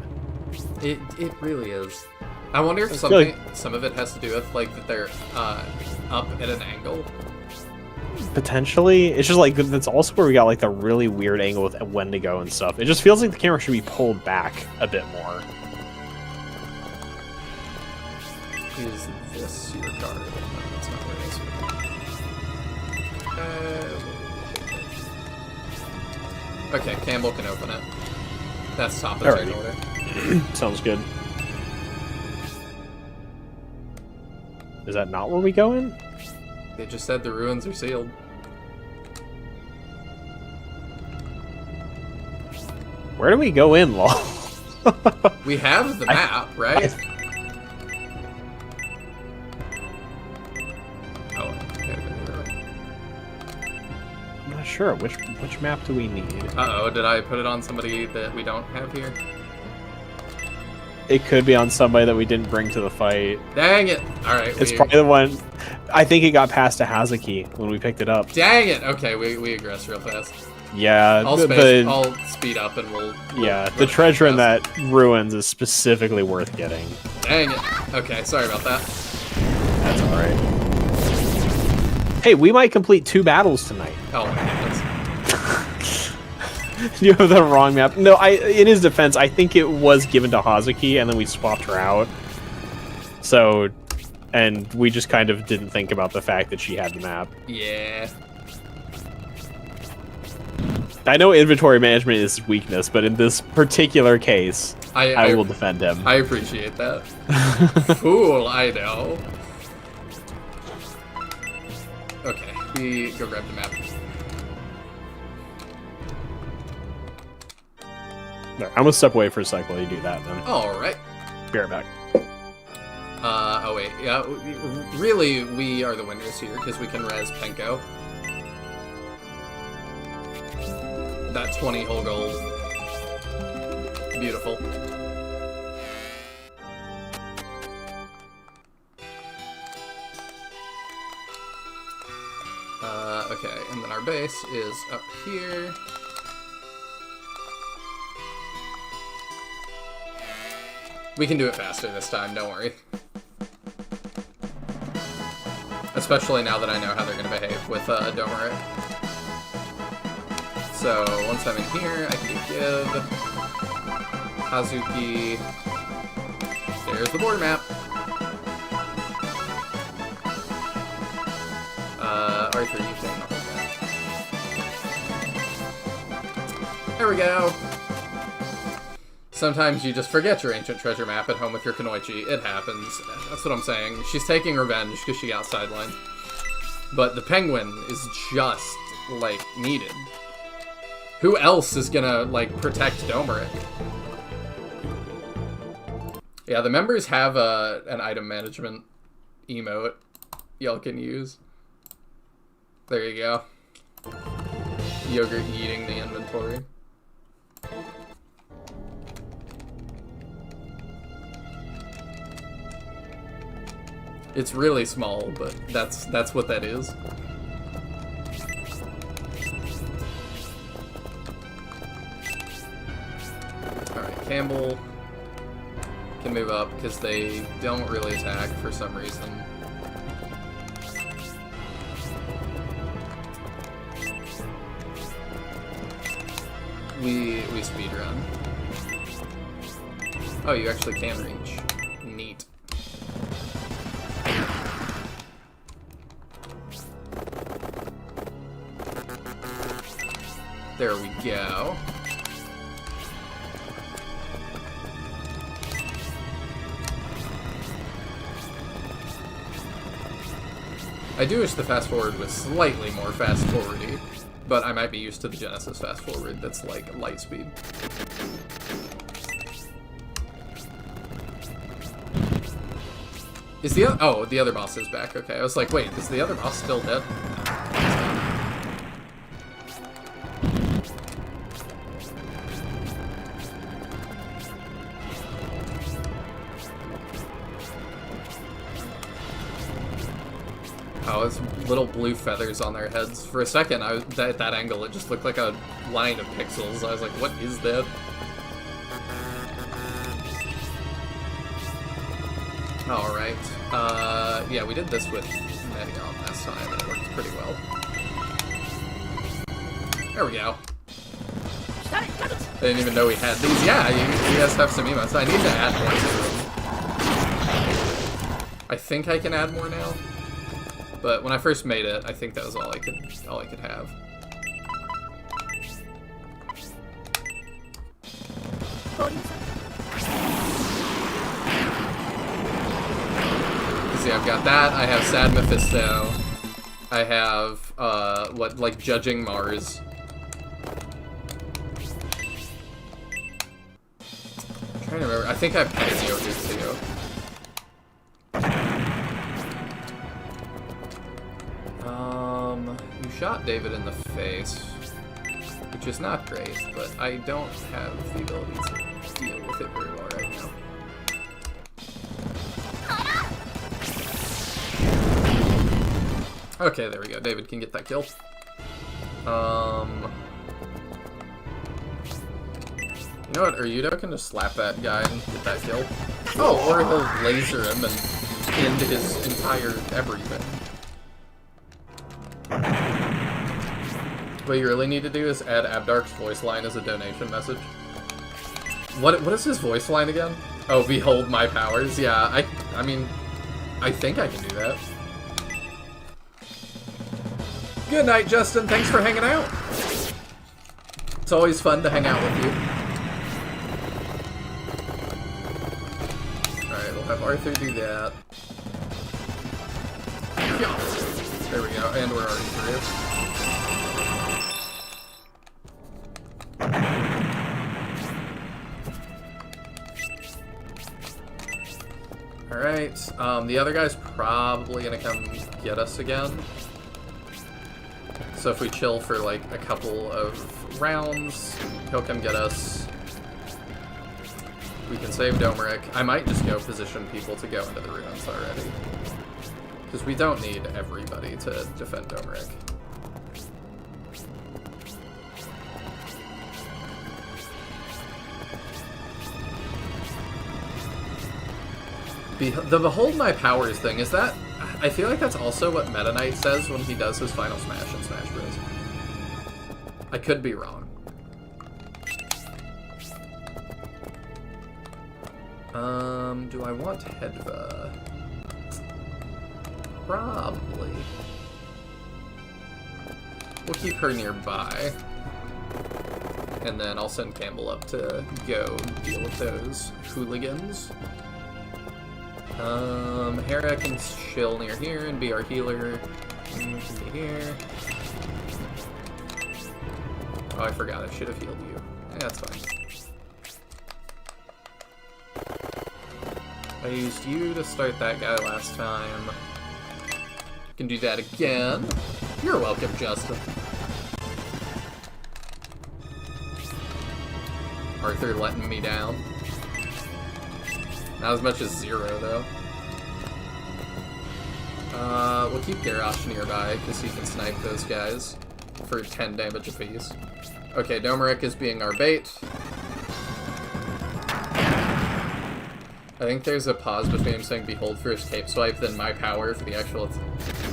It really is. I wonder if some of it has to do with, like, that they're up at an angle. Potentially. It's just like, that's also where we got, like, the really weird angle with Wendigo and stuff. It just feels like the camera should be pulled back a bit more. Is this your card? No, that's not where it is. Okay, Campbell can open it. That's top of the turn order. Sounds good. Is that not where we go in? They just said the ruins are sealed. Where do we go in, lol? We have the map, right? Oh, gotta go the other way. I'm not sure. Which map do we need? Uh-oh, did I put it on somebody that we don't have here? It could be on somebody that we didn't bring to the fight. Dang it! Alright, It's probably the one... I think it got past to Hazuki when we picked it up. Dang it! Okay, we aggress real fast. Yeah, I'll speed up and we'll the treasure in that ruins is specifically worth getting. Dang it. Okay, sorry about that. That's alright. Hey, we might complete 2 battles tonight. Oh my goodness. You have the wrong map. No, in his defense, I think it was given to Hazuki, and then we swapped her out. So, and we just kind of didn't think about the fact that she had the map. Yeah. I know inventory management is his weakness, but in this particular case, I will defend him. I appreciate that. Fool, I know. Okay, we go grab the map. I'm gonna step away for a second while you do that, then. Alright. Be right back. Oh wait, yeah, really, we are the winners here, because we can res Penko. That 20 whole gold. Beautiful. Okay, and then our base is up here. We can do it faster this time, don't worry. Especially now that I know how they're going to behave with Domeric. So, once I'm in here, I can do give. Hazuki. There's the border map. Arthur, you can hold that. There we go. Sometimes you just forget your ancient treasure map at home with your Kunoichi. It happens. That's what I'm saying. She's taking revenge because she got sidelined. But the penguin is just, like, needed. Who else is gonna, like, protect Domeric? Yeah, the members have an item management emote y'all can use. There you go. Yogurt eating the inventory. It's really small, but that's what that is. Alright, Campbell can move up because they don't really attack for some reason. We speedrun. Oh, you actually can reach. Neat. There we go. I do wish the fast forward was slightly more fast forwardy, but I might be used to the Genesis fast forward that's like light speed. Is the oh, the other boss is back. Okay, I was like, wait, is the other boss still dead? Oh, it's little blue feathers on their heads. For a second, at that angle, it just looked like a line of pixels. I was like, what is that? Alright. Yeah, we did this with Medion last time, and it worked pretty well. There we go. I didn't even know we had these. Yeah, you guys have some emotes. I need to add more to them. I think I can add more now. But when I first made it, I think that was all I could have. See, I've got that. I have Sad Mephisto. I have like Judging Mars. I'm trying to remember. I think I have Petting Yogurt too. You shot David in the face, which is not great, but I don't have the ability to deal with it very well right now. Okay, there we go. David can get that kill. You know what? Uryudo can just slap that guy and get that kill. Oh, or he'll laser him and end his entire everything. What you really need to do is add Abdark's voice line as a donation message. What is his voice line again? Oh, behold my powers. Yeah, I mean, I think I can do that. Good night, Justin. Thanks for hanging out. It's always fun to hang out with you. Alright, we'll have Arthur do that. There we go, and we're already through. Alright, the other guy's probably gonna come get us again. So if we chill for like a couple of rounds, he'll come get us. We can save Domeric. I might just go position people to go into the ruins already. Because we don't need everybody to defend Domeric. The Behold My Powers thing, is that... I feel like that's also what Meta Knight says when he does his Final Smash in Smash Bros. I could be wrong. Do I want Hedva? Probably. We'll keep her nearby. And then I'll send Campbell up to go deal with those hooligans. Hera can chill near here and be our healer. You can be here. Oh, I forgot. I should have healed you. That's fine. I used you to start that guy last time. Can do that again. You're welcome, Justin. Arthur letting me down. Not as much as 0, though. We'll keep Garrosh nearby, because he can snipe those guys for 10 damage apiece. Okay, Domeric is being our bait. I think there's a pause between him saying Behold for his cape swipe, then My Power for the actual...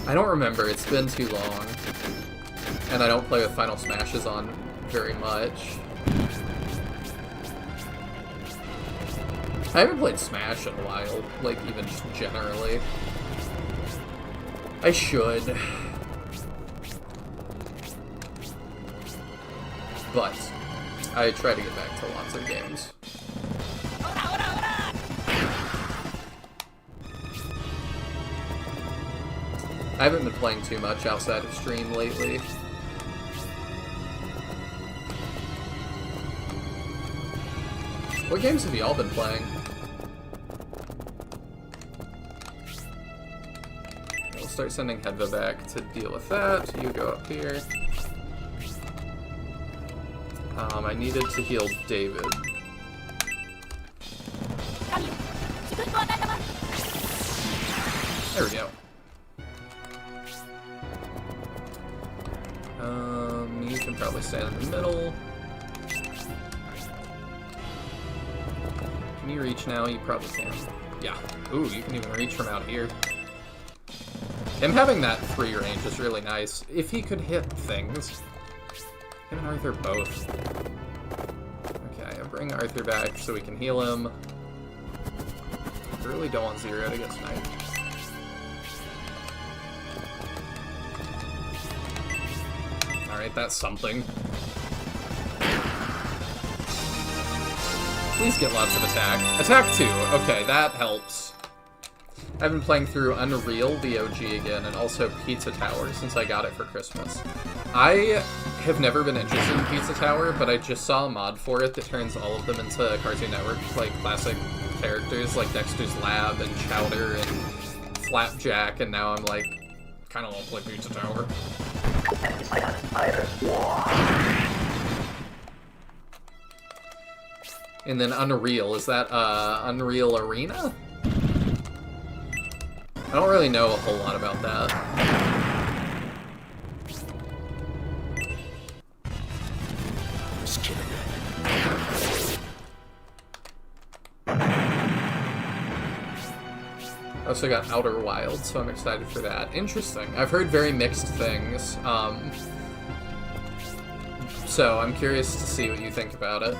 I don't remember, it's been too long. And I don't play with Final Smashes on very much. I haven't played Smash in a while, like, even just generally. I should. But, I try to get back to lots of games. I haven't been playing too much outside of stream lately. What games have y'all been playing? We'll start sending Hedva back to deal with that. You go up here. I needed to heal David. There we go. You can probably stand in the middle. Can you reach now? You probably can. Yeah. Ooh, you can even reach from out here. Him having that free range is really nice. If he could hit things. Him and Arthur both. Okay, I'll bring Arthur back so we can heal him. I really don't want 0 to get sniped. Alright, that's something. Please get lots of attack. Attack 2. Okay, that helps. I've been playing through Unreal, the OG again, and also Pizza Tower since I got it for Christmas. I have never been interested in Pizza Tower, but I just saw a mod for it that turns all of them into Cartoon Network, like, classic characters, like Dexter's Lab and Chowder and Flapjack, and now I'm like, kinda wanna play Pizza Tower. And then Unreal, is that Unreal Arena? I don't really know a whole lot about that. Just kidding. I also got Outer Wilds, so I'm excited for that. Interesting. I've heard very mixed things. So I'm curious to see what you think about it.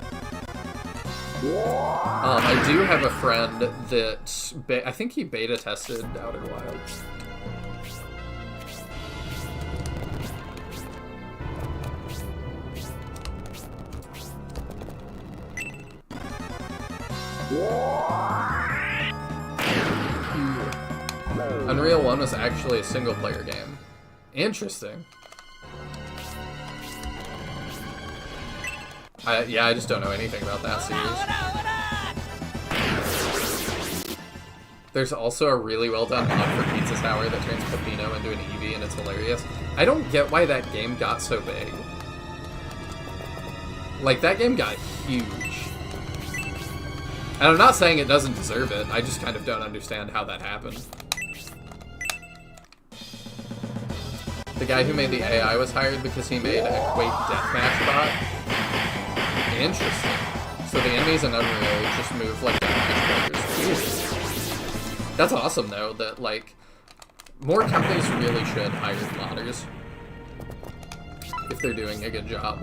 I do have a friend that I think he beta tested Outer Wilds. Unreal 1 was actually a single-player game. Interesting. Yeah, I just don't know anything about that series. There's also a really well-done mod for Pizza Tower that turns Peppino into an Eevee, and it's hilarious. I don't get why that game got so big. Like, that game got huge. And I'm not saying it doesn't deserve it, I just kind of don't understand how that happened. The guy who made the AI was hired because he made a Quake deathmatch bot. Interesting. So the enemies in Unreal just move like deathmatch players. That's awesome though, that like, more companies really should hire modders. If they're doing a good job.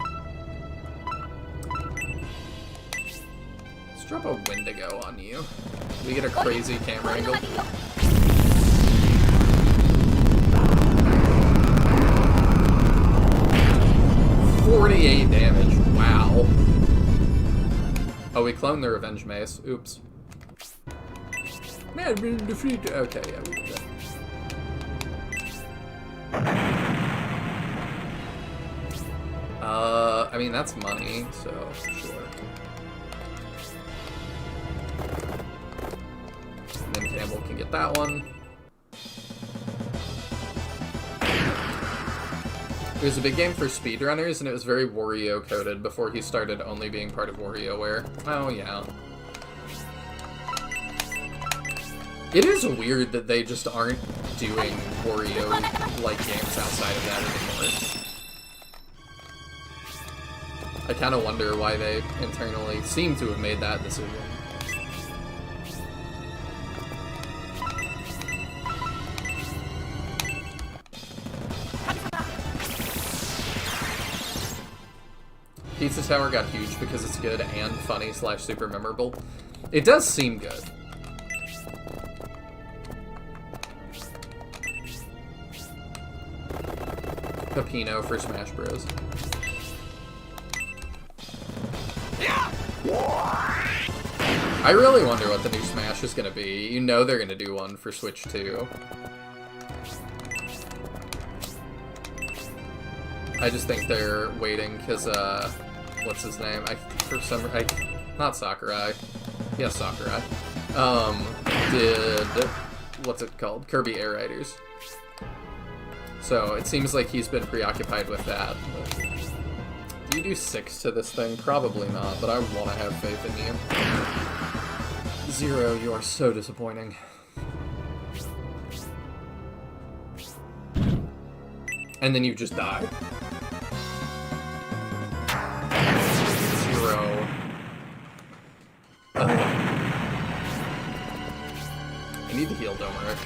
Let's drop a Wendigo on you. We get a crazy camera angle. 48 damage. Wow. Oh, we cloned the Revenge Mace. Oops. Man, we defeated. Okay, yeah, we did that. I mean, that's money, so sure. And then Campbell can get that one. It was a big game for speedrunners, and it was very Wario coded before he started only being part of WarioWare. Oh, yeah. It is weird that they just aren't doing Wario-like games outside of that anymore. I kind of wonder why they internally seem to have made that decision. Pizza Tower got huge because it's good and funny / super memorable. It does seem good. Pepino for Smash Bros. I really wonder what the new Smash is gonna be. You know they're gonna do one for Switch 2. I just think they're waiting because, what's his name? Not Sakurai. Yes, Sakurai. Did, what's it called? Kirby Air Riders. So it seems like he's been preoccupied with that. But do you do 6 to this thing? Probably not, but I want to have faith in you. 0, you are so disappointing. And then you just die. 0. I need to heal Domeric.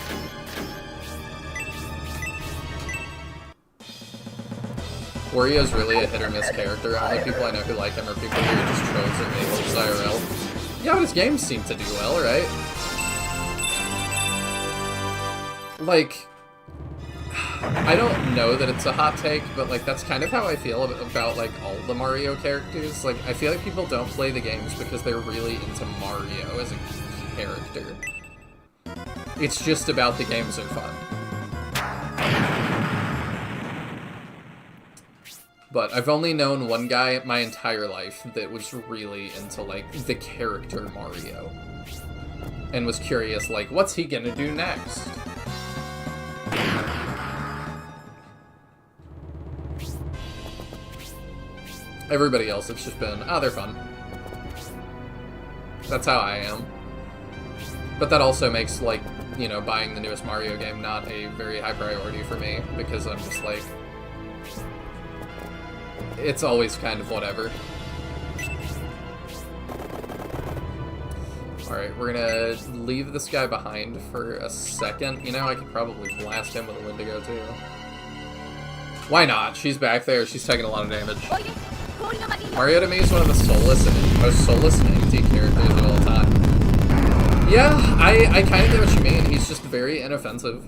Wario's really a hit-or-miss character. Only people I know who like him are people who are just trolls or maples IRL. Yeah, but his games seem to do well, right? Like, I don't know that it's a hot take, but like that's kind of how I feel about like all the Mario characters. Like, I feel like people don't play the games because they're really into Mario as a character. It's just about the games are fun. But I've only known one guy my entire life that was really into, like, the character Mario. And was curious, like, what's he gonna do next? Everybody else, it's just been, oh, they're fun. That's how I am. But that also makes, like, you know, buying the newest Mario game not a very high priority for me, because I'm just like, it's always kind of whatever. Alright, we're gonna leave this guy behind for a second. You know, I could probably blast him with a Wendigo too. Why not? She's back there, she's taking a lot of damage. Mario to me is one of the most soulless and empty characters of all time. Yeah, I kind of get what you mean. He's just very inoffensive.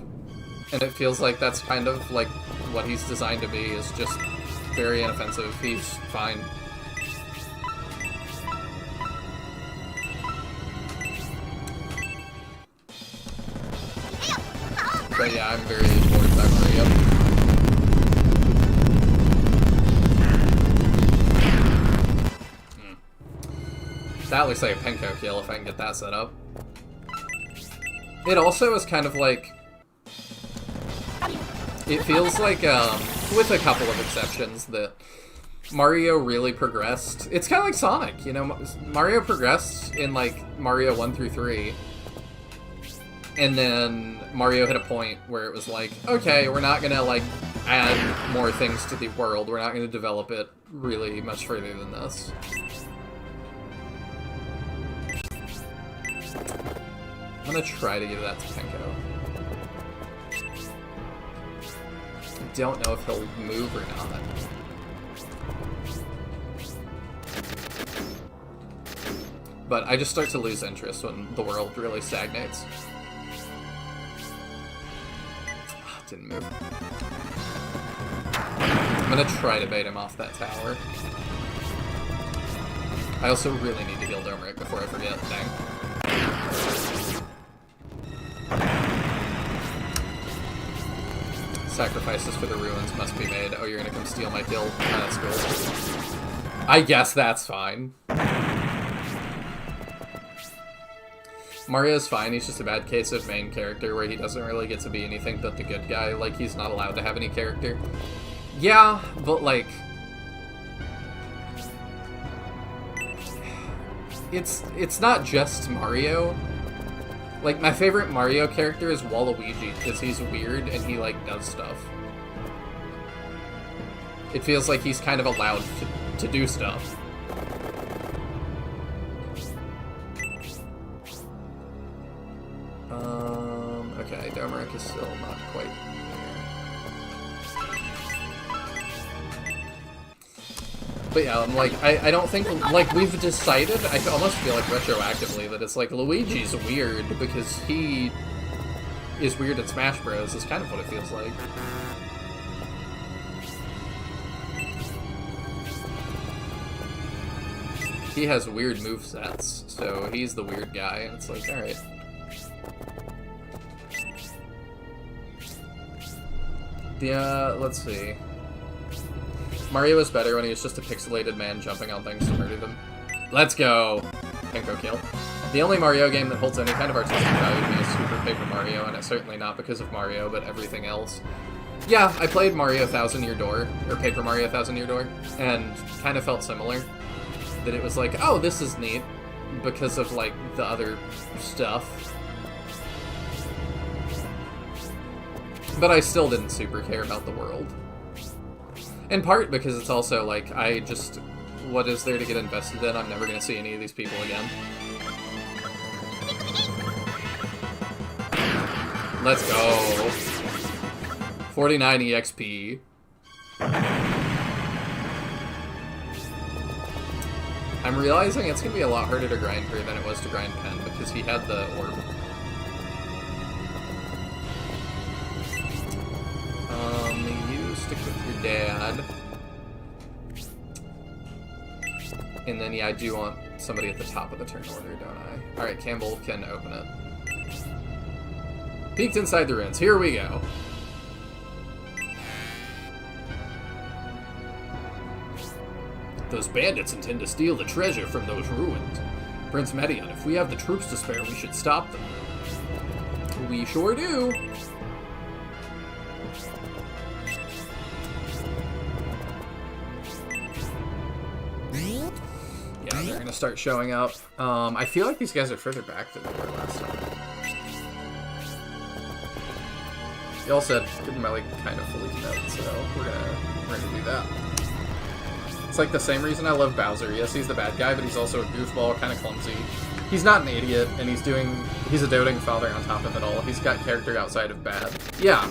And it feels like that's kind of like what he's designed to be, is just very inoffensive. He's fine. But yeah, I'm very bored with that Mario. That looks like a Penko kill if I can get that set up. It also is kind of like, it feels like, with a couple of exceptions, that Mario really progressed. It's kind of like Sonic, you know? Mario progressed in, like, Mario 1 through 3. And then Mario hit a point where it was like, okay, we're not gonna, like, add more things to the world. We're not gonna develop it really much further than this. I'm gonna try to give that to Penko. I don't know if he'll move or not. But I just start to lose interest when the world really stagnates. Didn't move. I'm gonna try to bait him off that tower. I also really need to heal Domeric before I forget. Dang. Sacrifices for the ruins must be made. Oh, you're gonna come steal my kill? Oh, that's cool. I guess that's fine. Mario's fine, he's just a bad case of main character where he doesn't really get to be anything but the good guy. Like, he's not allowed to have any character. Yeah, but like... It's not just Mario. Like, my favorite Mario character is Waluigi, because he's weird and he, like, does stuff. It feels like he's kind of allowed to do stuff. Okay, Domeric is still not quite there. But yeah, I'm like, I don't think, like, we've decided, I almost feel like retroactively, that it's like, Luigi's weird because he is weird at Smash Bros. Is kind of what it feels like. He has weird movesets, so he's the weird guy, and it's like, alright. Yeah, let's see. Mario was better when he was just a pixelated man jumping on things to murder them. Let's go! Penko kill. The only Mario game that holds any kind of artistic value to me is Super Paper Mario, and it's certainly not because of Mario, but everything else. Yeah, I played Mario Thousand Year Door, or Paper Mario Thousand Year Door, and kind of felt similar. That it was like, oh, this is neat, because of, like, the other stuff. But I still didn't super care about the world. In part because it's also like, what is there to get invested in? I'm never gonna see any of these people again. Let's go. 49 EXP. I'm realizing it's gonna be a lot harder to grind her than it was to grind Pen because he had the orb. You stick with your dad. And then, yeah, I do want somebody at the top of the turn order, don't I? Alright, Campbell can open it. Peeked inside the ruins. Here we go. Those bandits intend to steal the treasure from those ruins. Prince Medion, if we have the troops to spare, we should stop them. We sure do. Yeah, they're gonna start showing up. I feel like these guys are further back than they were last time. Y'all said give them like kind of fully commit, so we're gonna do that. It's like the same reason I love Bowser. Yes, he's the bad guy, but he's also a goofball, kind of clumsy. He's not an idiot, and he's a doting father on top of it all. He's got character outside of bad. Yeah.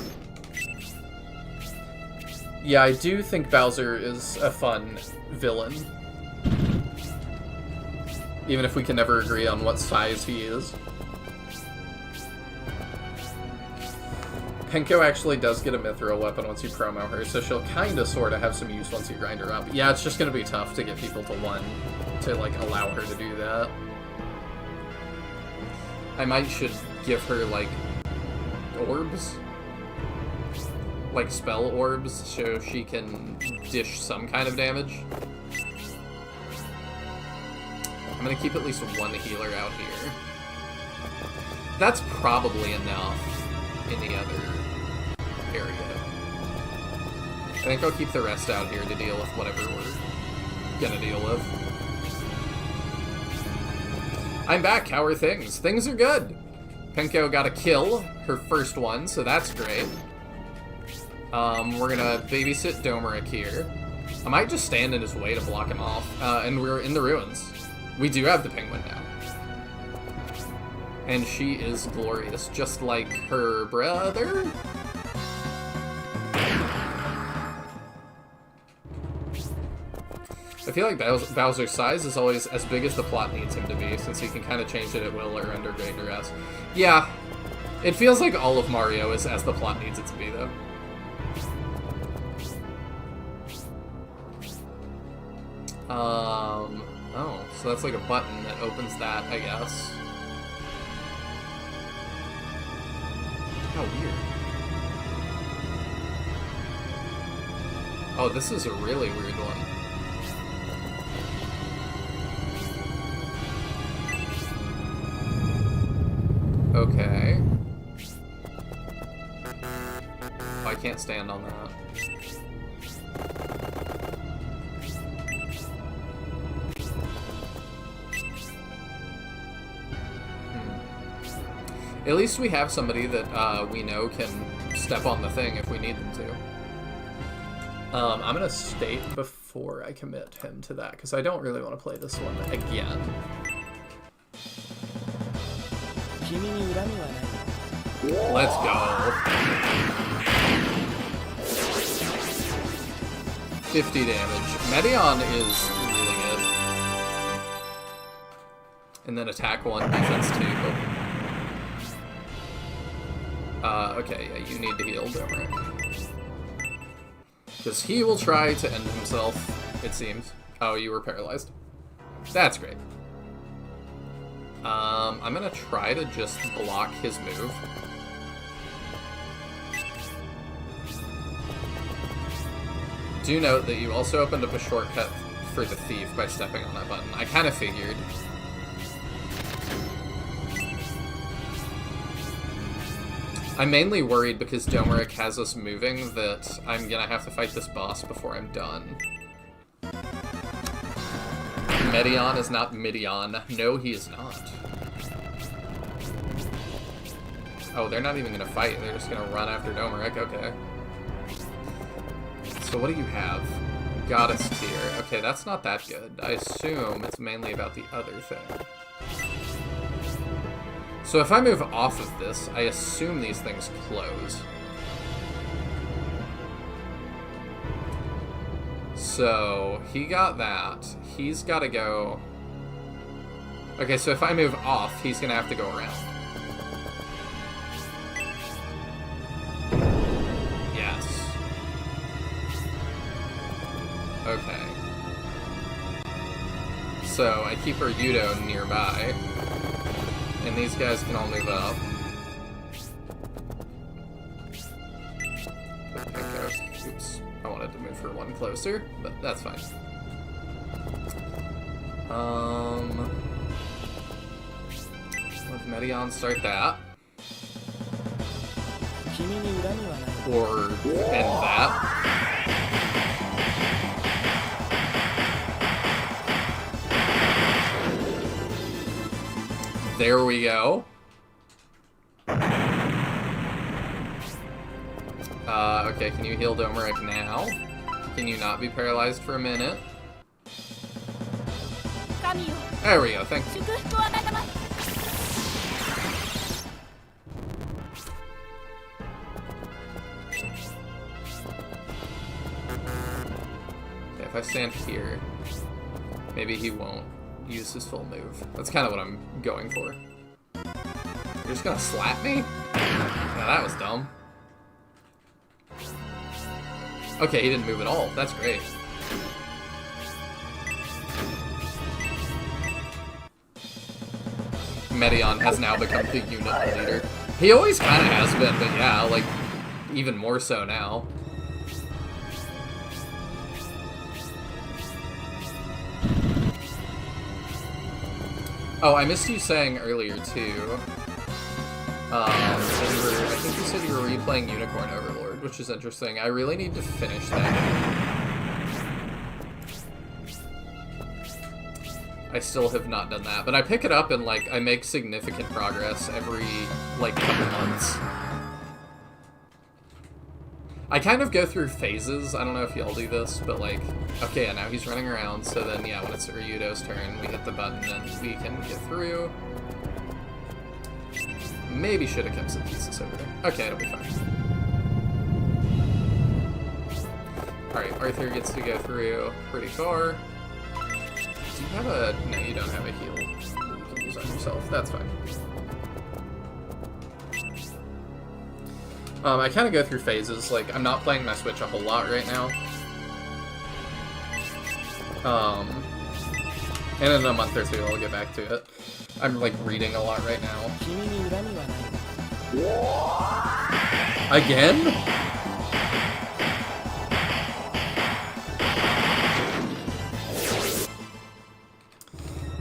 Yeah, I do think Bowser is a fun villain. Even if we can never agree on what size he is. Penko actually does get a mithril weapon once you promo her, so she'll kinda sorta have some use once you grind her up. Yeah, it's just gonna be tough to get people to like allow her to do that. I should give her like orbs. Like spell orbs, so she can dish some kind of damage. I'm gonna keep at least one healer out here. That's probably enough in the other area. I think I'll keep the rest out here to deal with whatever we're gonna deal with. I'm back, how are things? Things are good! Penko got a kill, her first one, so that's great. We're gonna babysit Domeric here. I might just stand in his way to block him off. And we're in the ruins. We do have the penguin now. And she is glorious, just like her brother? I feel like Bowser's size is always as big as the plot needs him to be, since he can kind of change it at will or under great duress. Yeah, it feels like all of Mario is as the plot needs it to be, though. Oh, so that's like a button that opens that, I guess. How weird. Oh, this is a really weird one. Okay. Oh, I can't stand on that. At least we have somebody that we know can step on the thing if we need them to. I'm gonna state before I commit him to that, because I don't really want to play this one again. Let's go. 50 damage. Medion is really good. And then attack 1, defense 2. Okay, yeah, you need to heal Domeric. Because he will try to end himself, it seems. Oh, you were paralyzed. That's great. I'm gonna try to just block his move. Do note that you also opened up a shortcut for the thief by stepping on that button. I kind of figured. I'm mainly worried because Domeric has us moving that I'm gonna have to fight this boss before I'm done. Medion is not Midion. No, he is not. Oh, they're not even gonna fight. They're just gonna run after Domeric. Okay. So what do you have? Goddess tier. Okay, that's not that good. I assume it's mainly about the other thing. So if I move off of this, I assume these things close. So he got that. He's got to go... Okay, so if I move off, he's going to have to go around. Yes. Okay. So I keep our Yudo nearby. And these guys can all move up. Oops. I wanted to move her one closer, but that's fine. Let Medion start that. Or end that. There we go. Okay, can you heal Domeric now? Can you not be paralyzed for a minute? There we go, thank you. Okay, if I stand here, maybe he won't use his full move. That's kind of what I'm going for. You're just gonna slap me? Now that was dumb. Okay, he didn't move at all. That's great. Medion has now become the unit leader. He always kind of has been, but yeah, like, even more so now. Oh, I missed you saying earlier, too. I think you said you were replaying Unicorn Overlord. card, which is interesting. I really need to finish that. I still have not done that, but I pick it up and, like, I make significant progress every, like, couple months. I kind of go through phases. I don't know if y'all do this, but, like, okay, yeah, now he's running around, so then, yeah, when it's Ryudo's turn, we hit the button and we can get through. Maybe should have kept some pieces over there. Okay, it'll be fine. Alright, Arthur gets to go through pretty far. Do you have a... No, you don't have a heal. You can use on yourself. That's fine. I kind of go through phases. Like, I'm not playing my Switch a whole lot right now. And in a month or two, I'll get back to it. I'm, like, reading a lot right now. Again?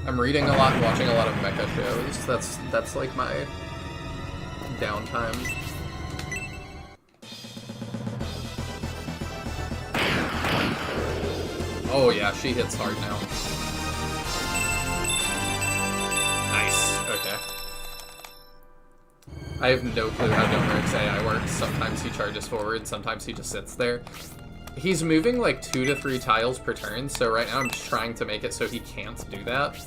I'm reading a lot and watching a lot of mecha shows. That's like my downtime. Oh yeah, she hits hard now. Nice. Okay. I have no clue how Domerick's AI works. Sometimes he charges forward, sometimes he just sits there. He's moving like 2 to 3 tiles per turn, so right now I'm just trying to make it so he can't do that.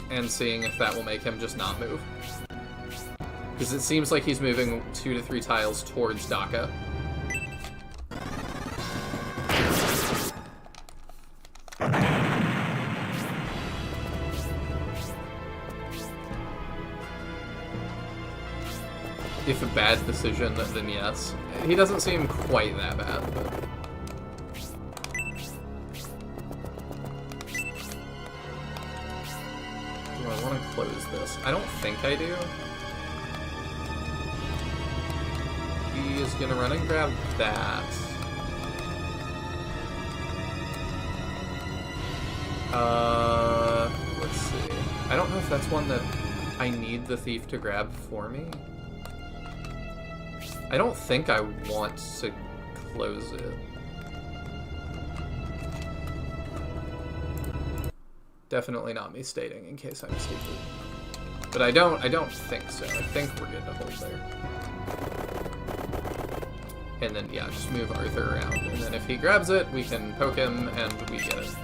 And seeing if that will make him just not move. Because it seems like he's moving 2 to 3 tiles towards Daka. If a bad decision, then yes. He doesn't seem quite that bad, but... Do I want to close this? I don't think I do. He is gonna run and grab that. Let's see. I don't know if that's one that I need the thief to grab for me. I don't think I want to close it. Definitely not me stating in case I'm stupid. But I don't think so. I think we're good to hold there. And then, yeah, just move Arthur around. And then if he grabs it, we can poke him and we get it.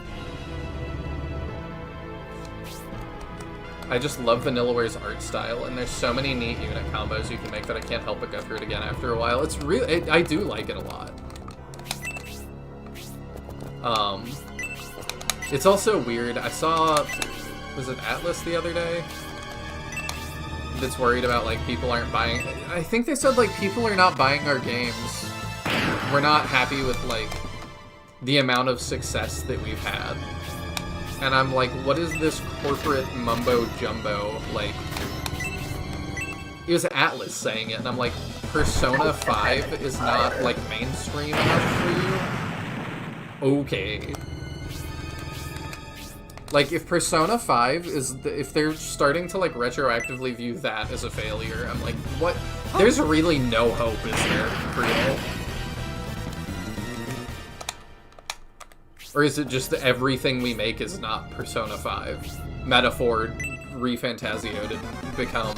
I just love Vanillaware's art style, and there's so many neat unit combos you can make that I can't help but go through it again after a while. It's really, I do like it a lot. It's also weird. I saw, was it Atlas the other day? That's worried about, like, people aren't buying. I think they said, like, people are not buying our games. We're not happy with, like, the amount of success that we've had. And I'm like, what is this corporate mumbo-jumbo? Like, it was Atlas saying it, and I'm like, Persona 5 is not, like, mainstream enough for you? Okay. Like, if Persona 5 is, if they're starting to, like, retroactively view that as a failure, I'm like, what? There's really no hope, is there, for real? Or is it just that everything we make is not Persona 5? Metaphor refantasioed and become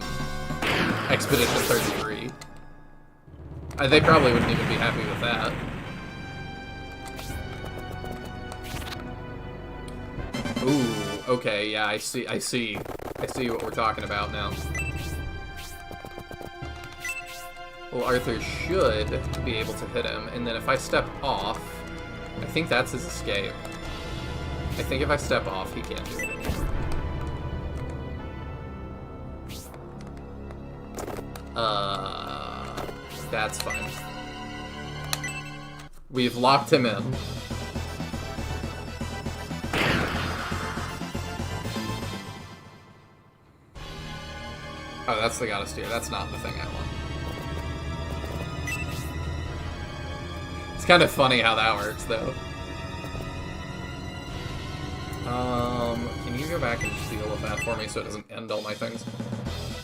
Expedition 33. They probably wouldn't even be happy with that. Ooh, okay, yeah, I see what we're talking about now. Well, Arthur should be able to hit him, and then if I step off, I think that's his escape. I think if I step off, he can't do it anymore. That's fine. We've locked him in. Oh, that's the goddess tier. That's not the thing I want. It's kind of funny how that works, though. Can you go back and just deal with that for me so it doesn't end all my things?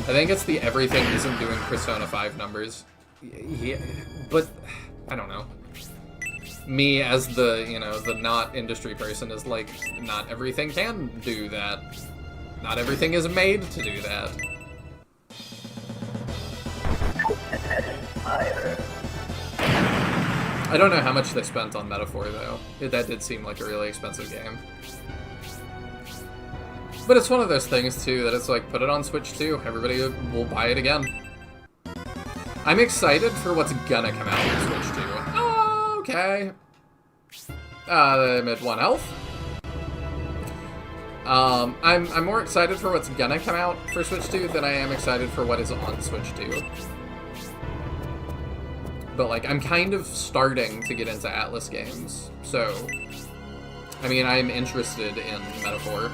I think it's the everything isn't doing Persona 5 numbers. Yeah, but I don't know. Me as the, you know, the not industry person is like, not everything can do that. Not everything is made to do that. I don't know how much they spent on Metaphor, though. That did seem like a really expensive game. But it's one of those things, too, that it's like, put it on Switch, too. Everybody will buy it again. I'm excited for what's gonna come out on Switch, too. Oh, okay. I'm at 1 health. I'm more excited for what's gonna come out for Switch 2 than I am excited for what is on Switch 2. But, like, I'm kind of starting to get into Atlas games, so... I mean, I'm interested in Metaphor,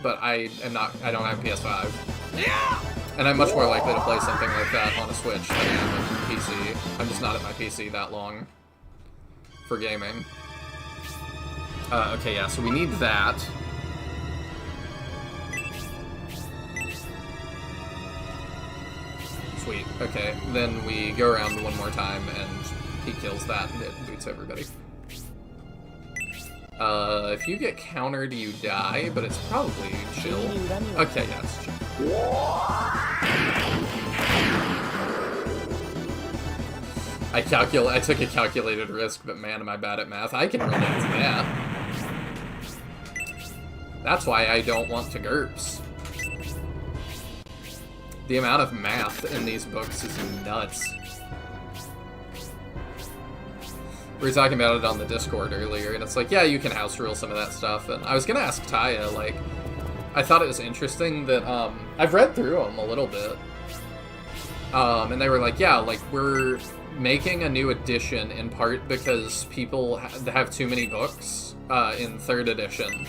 but I don't have PS5. Yeah! And I'm much more likely to play something like that on a Switch than I am on PC. I'm just not at my PC that long for gaming. Okay, yeah, so we need that. Sweet. Okay, then we go around one more time and he kills that and it boots everybody. If you get countered, you die, but it's probably chill. Okay, yeah, it's chill. I took a calculated risk, but man, am I bad at math. I can relate to that. That's why I don't want to GURPS. The amount of math in these books is nuts. We were talking about it on the Discord earlier, and it's like, yeah, you can house rule some of that stuff. And I was gonna ask Taya, like, I thought it was interesting that, I've read through them a little bit. And they were like, yeah, like, we're making a new edition in part because people have too many books, in 3rd edition.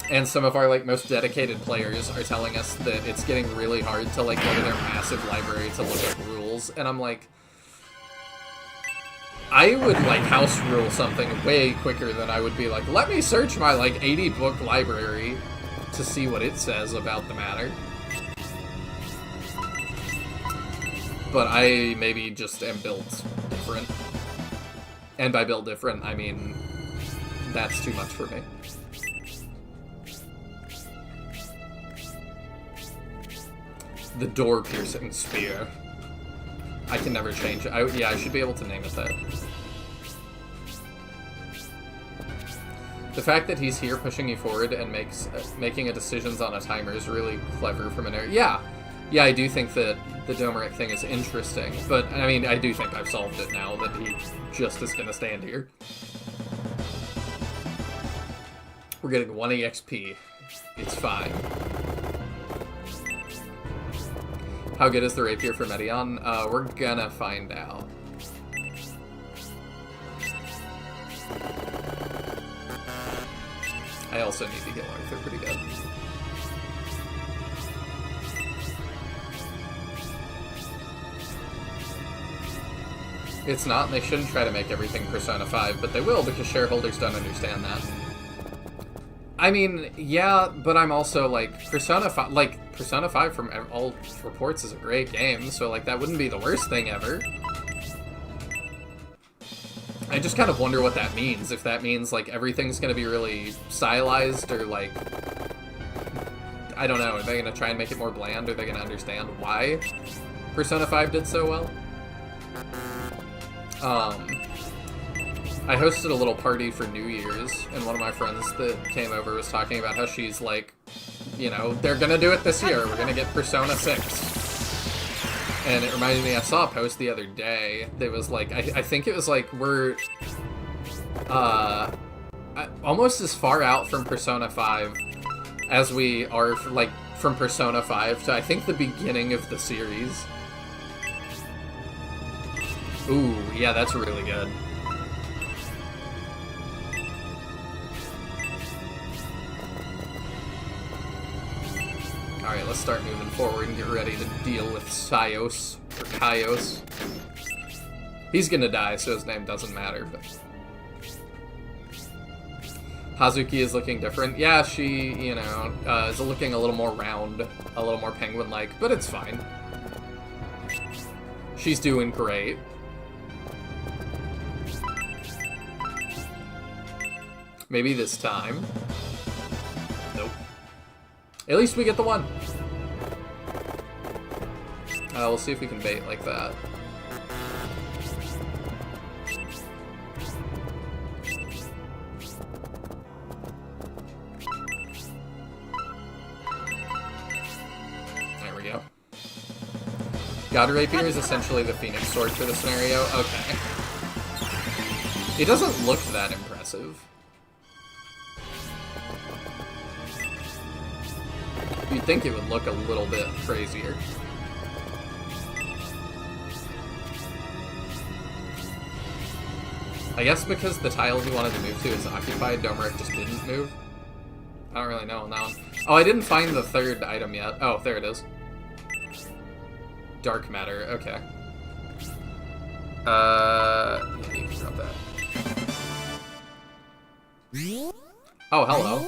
And some of our, like, most dedicated players are telling us that it's getting really hard to, like, go to their massive library to look at rules. And I'm like, I would, like, house rule something way quicker than I would be like, let me search my, like, 80-book library to see what it says about the matter. But I maybe just am built different. And by built different, I mean, that's too much for me. The door-piercing spear. I can never change it. Yeah, I should be able to name it that. The fact that he's here pushing you forward and making decisions on a timer is really clever from an area. Yeah. Yeah, I do think that the Domeric thing is interesting, but, I mean, I do think I've solved it now, that he just is gonna stand here. We're getting 1 EXP. It's fine. How good is the rapier for Medion? We're gonna find out. I also need to get Arthur pretty good. It's not, and they shouldn't try to make everything Persona 5, but they will because shareholders don't understand that. I mean, yeah, but I'm also, like, Persona 5 from all reports is a great game, so, like, that wouldn't be the worst thing ever. I just kind of wonder what that means, if that means, like, everything's gonna be really stylized, or, like, I don't know, are they gonna try and make it more bland, or are they gonna understand why Persona 5 did so well? I hosted a little party for New Year's, and one of my friends that came over was talking about how she's like, you know, they're gonna do it this year, we're gonna get Persona 6. And it reminded me, I saw a post the other day that was like, I think it was like, we're, almost as far out from Persona 5 as we are, like, from Persona 5 to, I think, the beginning of the series. Ooh, yeah, that's really good. Alright, let's start moving forward and get ready to deal with Sios, or Kaios. He's gonna die, so his name doesn't matter, but... Hazuki is looking different. Yeah, she, you know, is looking a little more round, a little more penguin-like, but it's fine. She's doing great. Maybe this time. Nope. At least we get the one. We'll see if we can bait like that. There we go. God Rapier is essentially the Phoenix Sword for the scenario. Okay. It doesn't look that impressive. You'd think it would look a little bit crazier. I guess because the tile he wanted to move to is occupied, Domeric just didn't move. I don't really know on that one. Oh, I didn't find the third item yet. Oh, there it is. Dark matter, okay. Yeah, you can grab that. Oh, hello.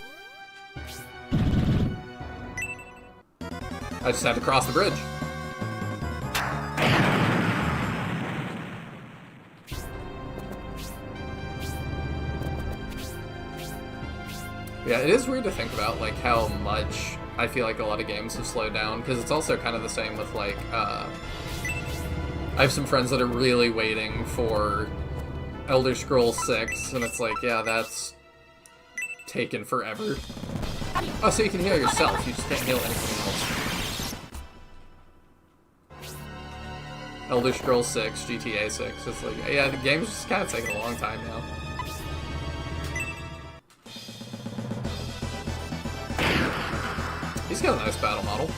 I just had to cross the bridge. Yeah, it is weird to think about, like, how much I feel like a lot of games have slowed down, because it's also kind of the same with, like, I have some friends that are really waiting for Elder Scrolls 6, and it's like, yeah, that's taken forever. Oh, so you can heal yourself, you just can't heal anything else. Elder Scrolls 6, GTA 6, it's like, yeah, the game's just kind of taking a long time now. He's got a nice battle model.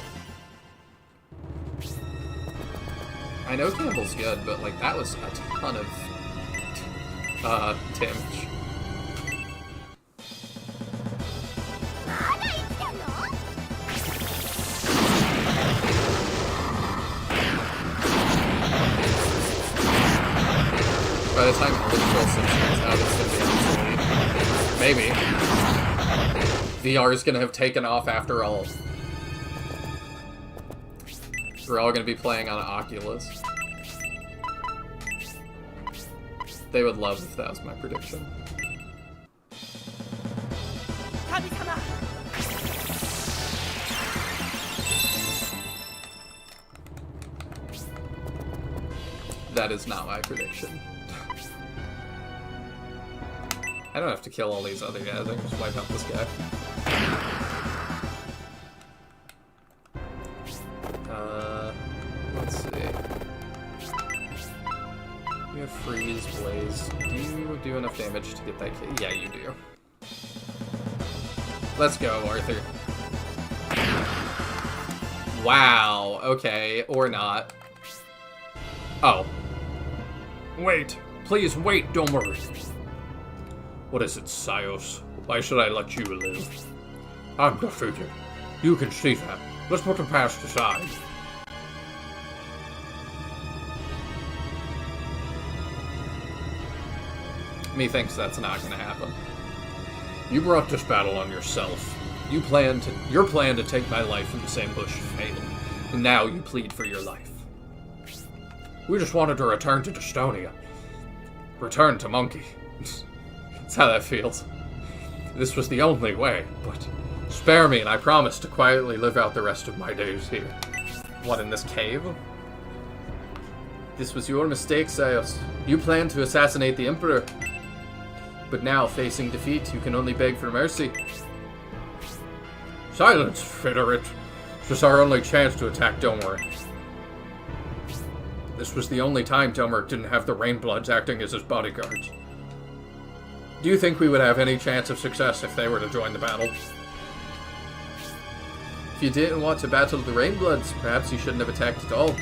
I know Campbell's good, but like that was a ton of damage. By the time Elder Scrolls 6 comes out, it's gonna be obsolete. Maybe. VR is gonna have taken off after all. We're all gonna be playing on an Oculus. They would love if that was my prediction. That is not my prediction. I don't have to kill all these other guys, I can just wipe out this guy. Let's see. You have Freeze, Blaze. Do you do enough damage to get that kill? Yeah, you do. Let's go, Arthur. Wow, okay, or not. Oh. Wait, please wait, Domer. What is it, Sios? Why should I let you live? I'm defeated. You can see that. Let's put the past aside. Methinks that's not gonna happen. You brought this battle on yourself. Your plan to take my life from the same bush failed. And now you plead for your life. We just wanted to return to Destonia. Return to Monkey. That's how that feels. This was the only way, but spare me and I promise to quietly live out the rest of my days here. What, in this cave? This was your mistake, Sios. You planned to assassinate the Emperor. But now, facing defeat, you can only beg for mercy. Silence, Federate. This is our only chance to attack Domeric. This was the only time Domeric didn't have the Rainbloods acting as his bodyguards. Do you think we would have any chance of success if they were to join the battle? If you didn't want to battle the Rainbloods, perhaps you shouldn't have attacked at all.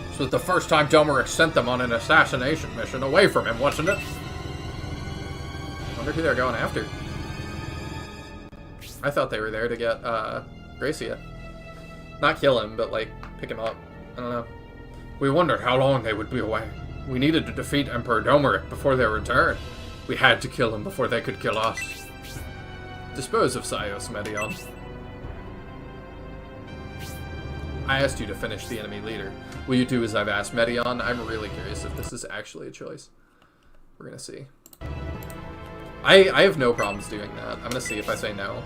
This was the first time Domeric sent them on an assassination mission away from him, wasn't it? I wonder who they're going after. I thought they were there to get, Gracia. Not kill him, but, like, pick him up. I don't know. We wondered how long they would be away. We needed to defeat Emperor Domeric before their return. We had to kill him before they could kill us. Dispose of Sios, Medion. I asked you to finish the enemy leader. Will you do as I've asked, Medion? I'm really curious if this is actually a choice. We're gonna see. I have no problems doing that. I'm gonna see if I say no.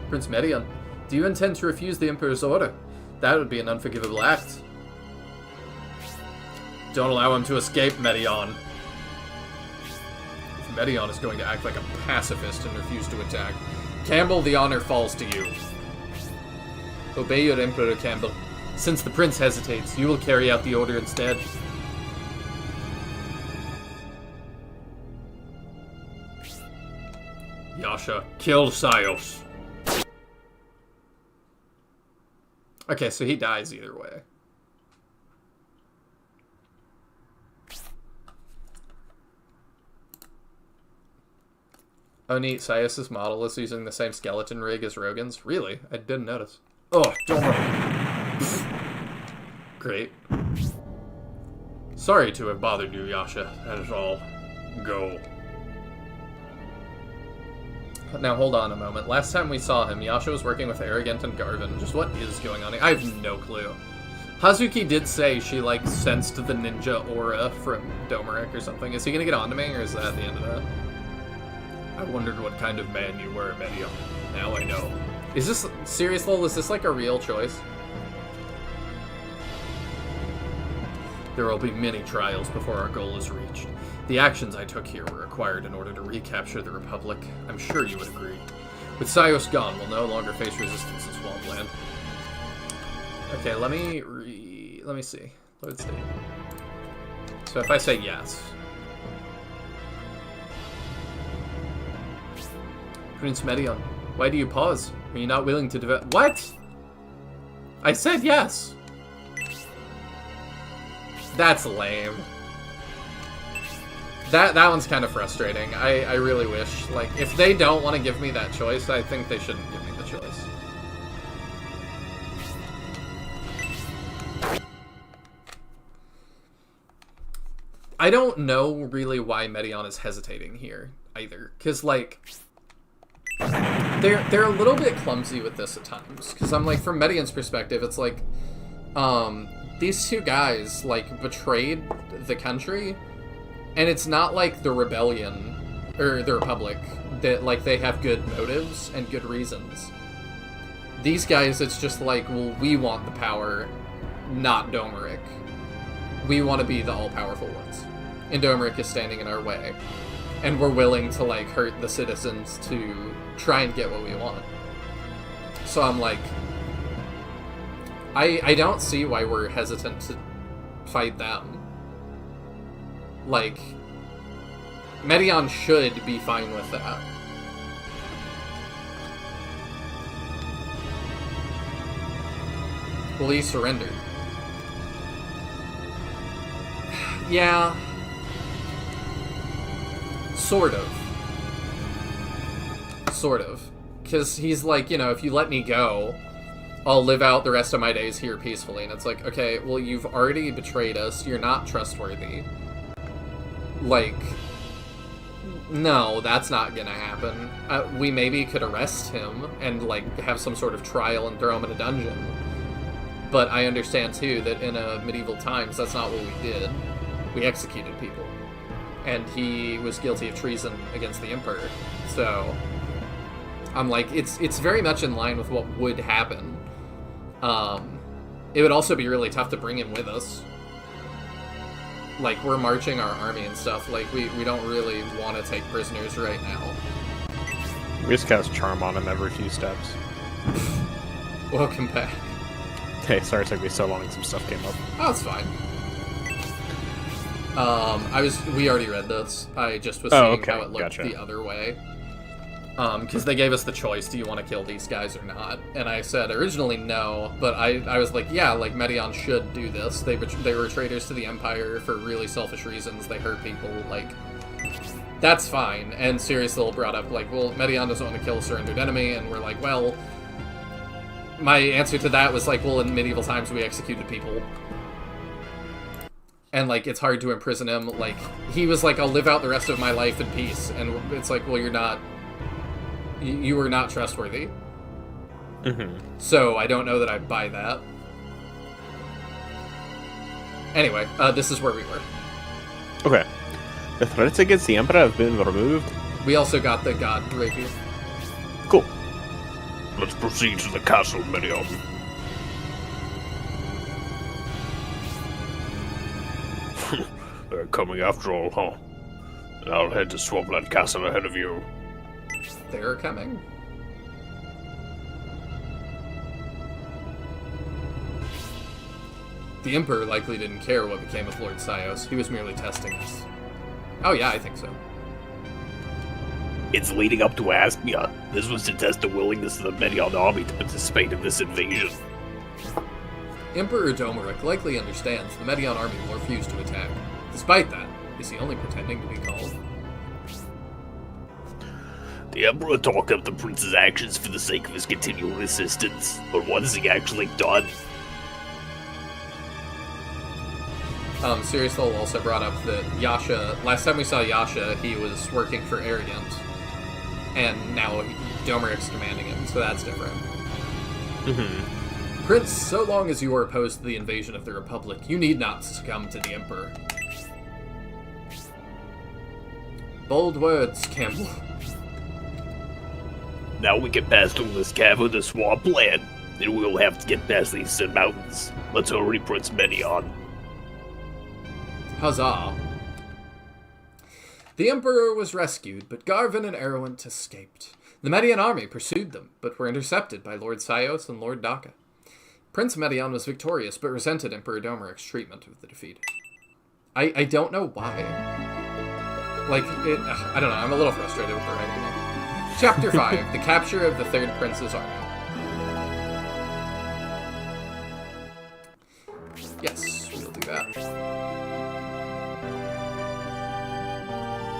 Prince Medion, do you intend to refuse the Emperor's order? That would be an unforgivable act. Don't allow him to escape, Medion. If Medion is going to act like a pacifist and refuse to attack, Campbell, the honor falls to you. Obey your Emperor, Campbell. Since the Prince hesitates, you will carry out the order instead. Yasha, kill Sios. Okay, so he dies either way. Oh neat, Sios' model is using the same skeleton rig as Rogan's. Really? I didn't notice. Oh, don't worry. Great. Sorry to have bothered you, Yasha. That is all. Go. Now hold on a moment. Last time we saw him, Yasha was working with Arrogant and Garvin. Just what is going on here? I have no clue. Hazuki did say she, like, sensed the ninja aura from Domeric or something. Is he gonna get onto me, or is that the end of that? I wondered what kind of man you were, Medion. Now I know. Is this, serious lol, is this like a real choice? There will be many trials before our goal is reached. The actions I took here were required in order to recapture the Republic. I'm sure you would agree. With Sios gone, we'll no longer face resistance in Swampland. Okay, let me see. Load state. So if I say yes. Prince Medion, why do you pause? Are you not willing to develop? What? I said yes. That's lame. That one's kind of frustrating. I really wish, like, if they don't want to give me that choice, I think they shouldn't give me the choice. I don't know really why Medion is hesitating here either, because like they're a little bit clumsy with this at times. Because I'm like, from Medion's perspective, it's like these two guys like betrayed the country, and it's not like the rebellion or the Republic that like they have good motives and good reasons. These guys, it's just like, well, we want the power, not Domeric. We want to be the all-powerful ones. And Domeric is standing in our way. And we're willing to, like, hurt the citizens to try and get what we want. So I'm like, I don't see why we're hesitant to fight them. Like, Medion should be fine with that. Well, he surrendered. Yeah. Sort of. Sort of. Because he's like, you know, if you let me go, I'll live out the rest of my days here peacefully. And it's like, okay, well, you've already betrayed us. You're not trustworthy. Like, no, that's not gonna happen. We maybe could arrest him and, like, have some sort of trial and throw him in a dungeon. But I understand, too, that in medieval times, that's not what we did. We executed people. And he was guilty of treason against the Emperor. So, I'm like, it's very much in line with what would happen. It would also be really tough to bring him with us. Like, we're marching our army and stuff. Like, we don't really want to take prisoners right now. We just cast Charm on him every few steps. Welcome back. Hey, sorry it took me so long, some stuff came up. Oh, it's fine. We already read this. I just was seeing how it looked the other way. Because they gave us the choice, do you want to kill these guys or not? And I said originally no, but I was like, yeah, like, Medion should do this. They were traitors to the Empire for really selfish reasons. They hurt people, like, that's fine. And Sirius Little brought up, like, well, Medion doesn't want to kill a surrendered enemy, and we're like, well, my answer to that was like, well, in medieval times we executed people. and like it's hard to imprison him. Like he was like, I'll live out the rest of my life in peace, and it's like, well, you're not. You were not trustworthy. Mm-hmm. So I don't know that I buy that. Anyway, this is where we were. Okay. The threats against the Emperor have been removed. We also got the god rapier. Cool. Let's proceed to the castle, Medion. They're coming after all, huh? And I'll head to Swampland Castle ahead of you. They're coming. The Emperor likely didn't care what became of Lord Sios. He was merely testing us. Oh yeah, I think so. It's leading up to Aspia. This was to test the willingness of the Medion army to participate in this invasion. Emperor Domeric likely understands the Medion army will refuse to attack. Despite that, is he only pretending to be calm? The Emperor talked up the prince's actions for the sake of his continual resistance, but what has he actually done? Siriusol also brought up that Yasha, last time we saw Yasha, he was working for Arrogant, and now Domeric's commanding him, so that's different. Mm-hmm. Prince, so long as you are opposed to the invasion of the Republic, you need not succumb to the Emperor. Bold words, Campbell. Now we can pass through this cavern to Swampland, and we'll have to get past these mountains. Let's hurry, Prince Medion. Huzzah. The Emperor was rescued, but Garvin and Erwent escaped. The Medion army pursued them, but were intercepted by Lord Sios and Lord Daka. Prince Medion was victorious, but resented Emperor Domeric's treatment of the defeat. I don't know why. Like, I don't know, I'm a little frustrated with the writing here. Chapter 5, The Capture of the Third Prince's Army. Yes, we'll do that.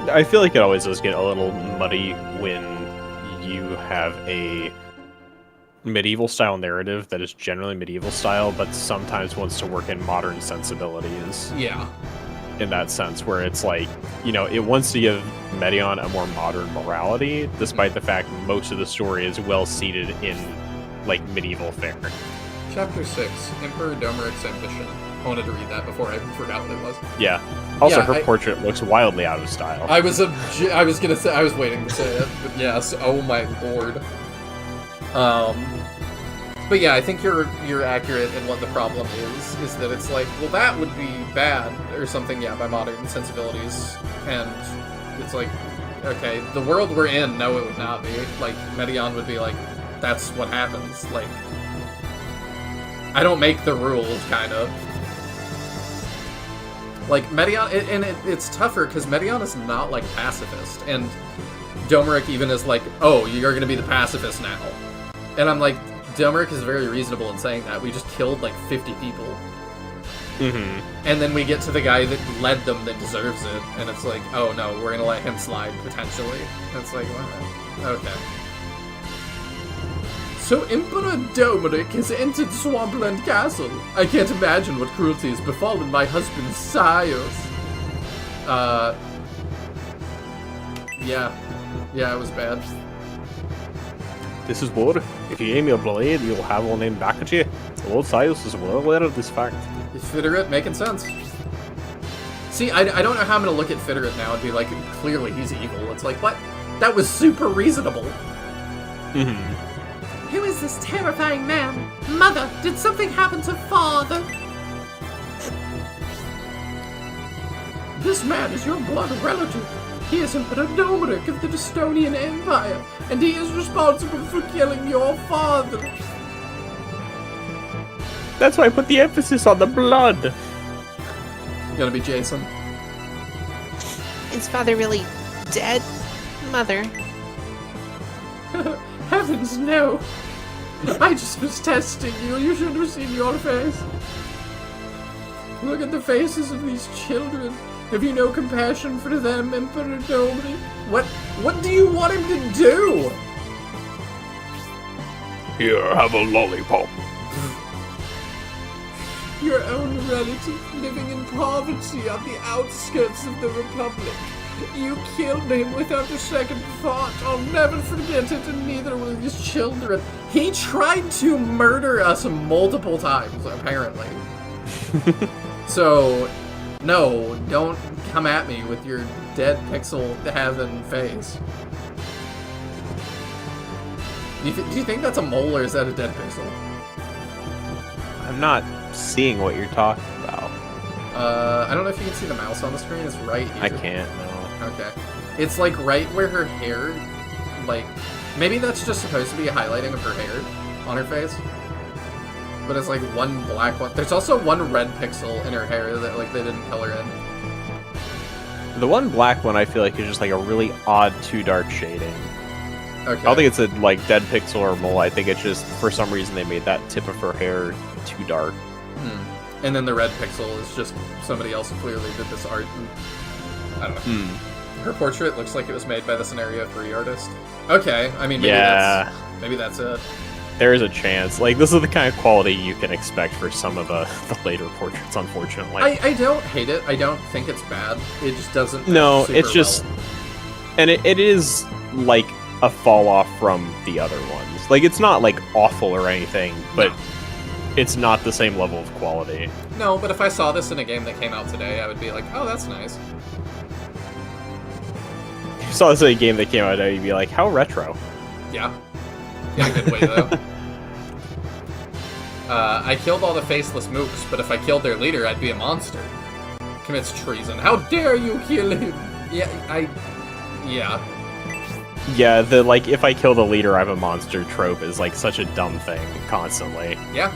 I feel like it always does get a little muddy when you have a medieval style narrative that is generally medieval style, but sometimes wants to work in modern sensibilities. Yeah. In that sense, where it's like, you know, it wants to give Medion a more modern morality, despite the fact most of the story is well seated in, like, medieval fare. Chapter 6, Emperor Domeric's Ambition. I wanted to read that before I forgot what it was. Yeah. Also, Yeah, her portrait looks wildly out of style. I was gonna say, I was waiting to say it, but yes, oh my lord. But yeah, I think you're accurate in what the problem is that it's like, well, that would be bad, or something, yeah, by modern sensibilities, and it's like, okay, the world we're in, no, it would not be. Like, Medion would be like, that's what happens, like, I don't make the rules, kind of. Like, Medion, it's tougher, because Medion is not, like, pacifist, and Domeric even is like, oh, you're gonna be the pacifist now. And I'm like, Domeric is very reasonable in saying that. We just killed, like, 50 people. Mm-hmm. And then we get to the guy that led them that deserves it, and it's like, oh no, we're gonna let him slide, potentially. And it's like, well, okay. So Emperor Domeric has entered Swampland Castle. I can't imagine what cruelty has befallen my husband Sios. Yeah, it was bad. This is war. If you aim your blade, you'll have one aimed back at you. Lord Sios is well aware of this fact. Is Fitterate making sense? See, I don't know how I'm gonna look at Fitterate now and be like, clearly he's evil. It's like, what? That was super reasonable. Mm-hmm. Who is this terrifying man? Mother, did something happen to father? This man is your blood relative. He is Emperor Domeric of the Destonian Empire, and he is responsible for killing your father. That's why I put the emphasis on the blood. Gonna be Jason. Is father really dead, Mother? Heavens, no. I just was testing you. You should have seen your face. Look at the faces of these children. Have you no compassion for them, Emperor Domeric? What do you want him to do? Here, have a lollipop. your own relative living in poverty on the outskirts of the Republic. You killed him without a second thought. I'll never forget it, and neither will his children. He tried to murder us multiple times, apparently. So, no, don't come at me with your dead pixel having face. Do you think that's a mole, or is that a dead pixel? I'm not seeing what you're talking about. I don't know if you can see the mouse on the screen. It's right here. I can't, no. Okay. It's like right where her hair, like, maybe that's just supposed to be a highlighting of her hair on her face. But it's like one black one. There's also one red pixel in her hair that like they didn't color in. The one black one I feel like is just like a really odd too dark shading. Okay. I don't think it's a like dead pixel or mole. I think it's just for some reason they made that tip of her hair too dark. And then the red pixel is just somebody else clearly did this art. And, I don't know. Her portrait looks like it was made by the Scenario 3 artist. Okay, I mean, maybe that's it. There is a chance. Like, this is the kind of quality you can expect for some of the later portraits, unfortunately. I don't hate it. I don't think it's bad. It just doesn't. No, super it's just, well. and it is like a fall off from the other ones. Like, it's not like awful or anything, but it's not the same level of quality. No, but if I saw this in a game that came out today, I would be like, oh, that's nice. If you saw this in a game that came out today, you'd be like, how retro. Yeah. In a good way, though. I killed all the faceless mooks, but if I killed their leader, I'd be a monster. Commits treason. How dare you kill him? Yeah. Yeah, the, like, if I kill the leader, I'm a monster trope is, like, such a dumb thing, constantly. Yeah.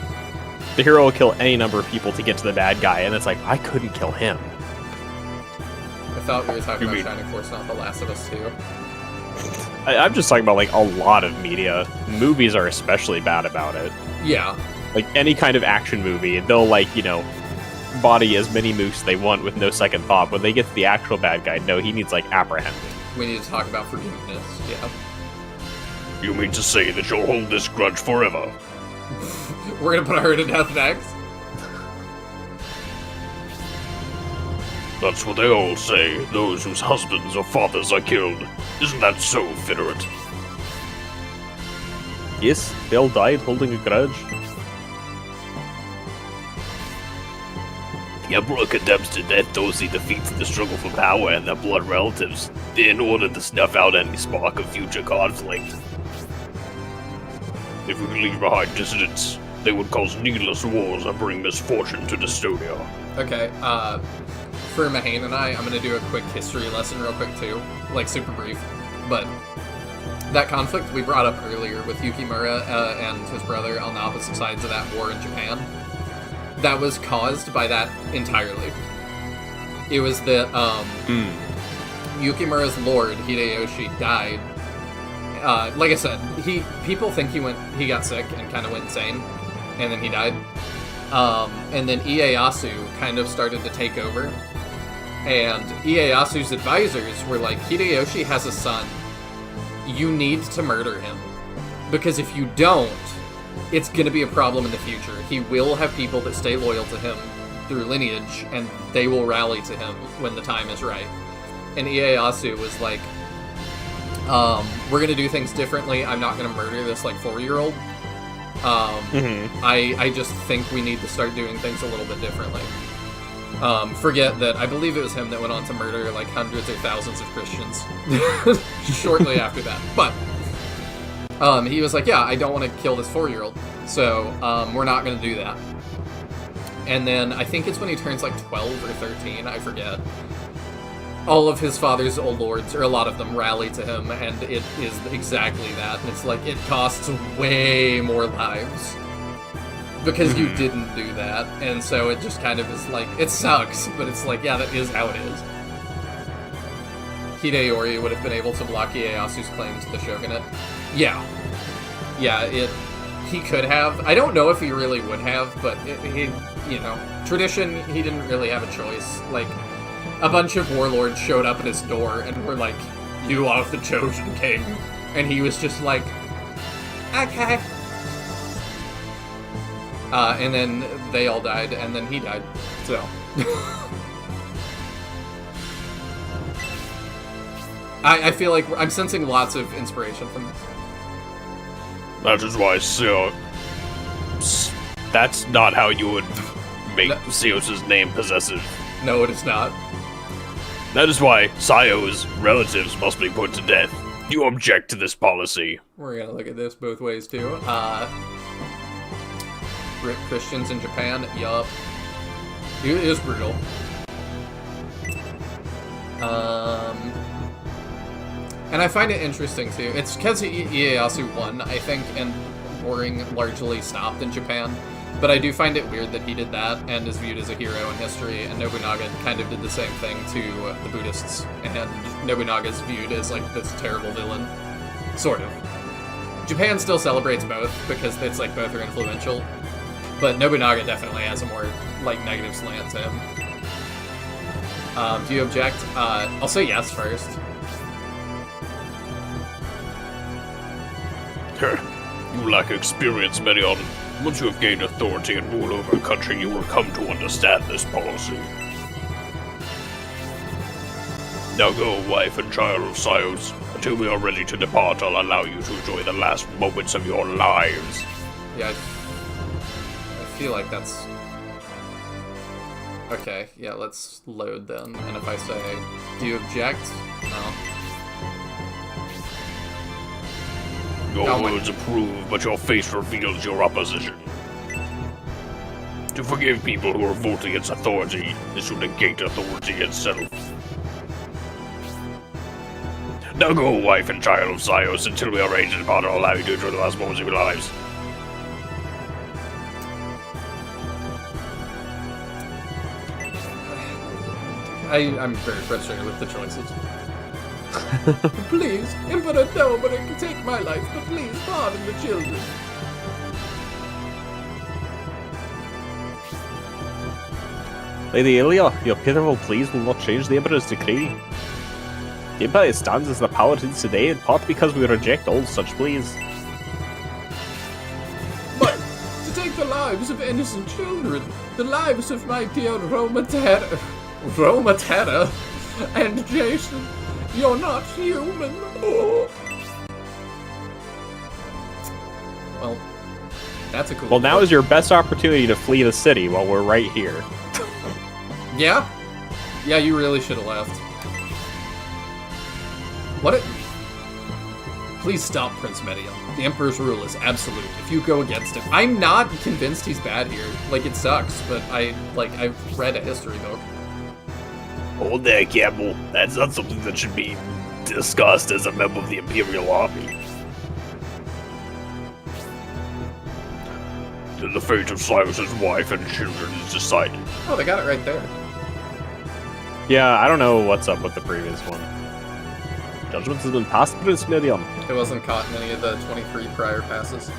The hero will kill any number of people to get to the bad guy, and it's like, I couldn't kill him. I thought we were talking about Shining Force, not The Last of Us 2. I'm just talking about, like, a lot of media. Movies are especially bad about it. Yeah. Like, any kind of action movie, they'll, like, you know, body as many mooks they want with no second thought. When they get to the actual bad guy, no, he needs, like, apprehending. We need to talk about forgiveness, yeah. You mean to say that you'll hold this grudge forever? We're gonna put her to death next? That's what they all say, those whose husbands or fathers are killed. Isn't that so, Finnerit? Yes, they all died holding a grudge. The Emperor condemns to death those he defeats in the struggle for power and their blood relatives, in order to snuff out any spark of future conflict. If we leave behind dissidents, they would cause needless wars and bring misfortune to Dystonia. Okay, for Mahane and I'm gonna do a quick history lesson real quick too. Like, super brief. But that conflict we brought up earlier with Yukimura and his brother on the opposite sides of that war in Japan, that was caused by that entirely. It was that Yukimura's lord, Hideyoshi, died. Like I said, people think he got sick and kind of went insane, and then he died. And then Ieyasu kind of started to take over, and Ieyasu's advisors were like, Hideyoshi has a son. You need to murder him, because if you don't, it's going to be a problem in the future. He will have people that stay loyal to him through lineage, and they will rally to him when the time is right. And Ieyasu was like, we're going to do things differently. I'm not going to murder this, like, 4-year-old. I just think we need to start doing things a little bit differently. Forget that I believe it was him that went on to murder, like, hundreds or thousands of Christians shortly after that. But he was like, yeah, I don't want to kill this 4-year-old, so we're not going to do that. And then I think it's when he turns like 12 or 13, I forget. All of his father's old lords, or a lot of them, rally to him, and it is exactly that. And it's like, it costs way more lives because you didn't do that. And so it just kind of is like, it sucks, but it's like, yeah, that is how it is. Hideyori would have been able to block Ieyasu's claim to the shogunate. Yeah, he could have. I don't know if he really would have, but tradition, he didn't really have a choice. Like, a bunch of warlords showed up at his door and were like, you are the chosen king. And he was just like, okay. And then they all died, and then he died. So. I feel like I'm sensing lots of inspiration from this. That is why that's not how you would make Zeus's name possessive. No, it is not. That is why Saio's relatives must be put to death. You object to this policy. We're gonna look at this both ways, too. Rip Christians in Japan, yup. It is brutal. And I find it interesting, too. It's because Ieyasu won, I think, and warring largely stopped in Japan. But I do find it weird that he did that and is viewed as a hero in history, and Nobunaga kind of did the same thing to the Buddhists, and Nobunaga's viewed as, like, this terrible villain. Sort of. Japan still celebrates both, because it's like both are influential. But Nobunaga definitely has a more, like, negative slant to him. Do you object? I'll say yes first. You lack experience, Medion. Once you have gained authority and rule over a country, you will come to understand this policy. Now go, wife and child of Sios. Until we are ready to depart, I'll allow you to enjoy the last moments of your lives. Yeah, I feel like that's... Okay, yeah, let's load then. And if I say, do you object? No. Your words approve, but your face reveals your opposition. To forgive people who revolt against authority is to negate authority itself. Now go, wife and child of Sios, until we are ready to depart. I'll allow you to enjoy the last moments of your lives. I'm very frustrated with the choices. Please, Emperor, nobody can take my life, but please pardon the children. Lady Ilia, your pitiful pleas will not change the Emperor's decree. The Empire stands as the power it is today, in part because we reject all such pleas. But to take the lives of innocent children, the lives of my dear Roma Terra, and Jason, you're not human. Oh. Well, that's a cool. Well, now is your best opportunity to flee the city while we're right here. Yeah? Yeah, you really should have left. What it... Please stop, Prince Medion. The Emperor's rule is absolute. If you go against him... I'm not convinced he's bad here. Like, it sucks, but I've read a history book. Hold there, Campbell. That's not something that should be discussed as a member of the Imperial Army. Then the fate of Cyrus's wife and children is decided. Oh, they got it right there. Yeah, I don't know what's up with the previous one. Judgment has been passed, Prince Medion. It wasn't caught in any of the 23 prior passes.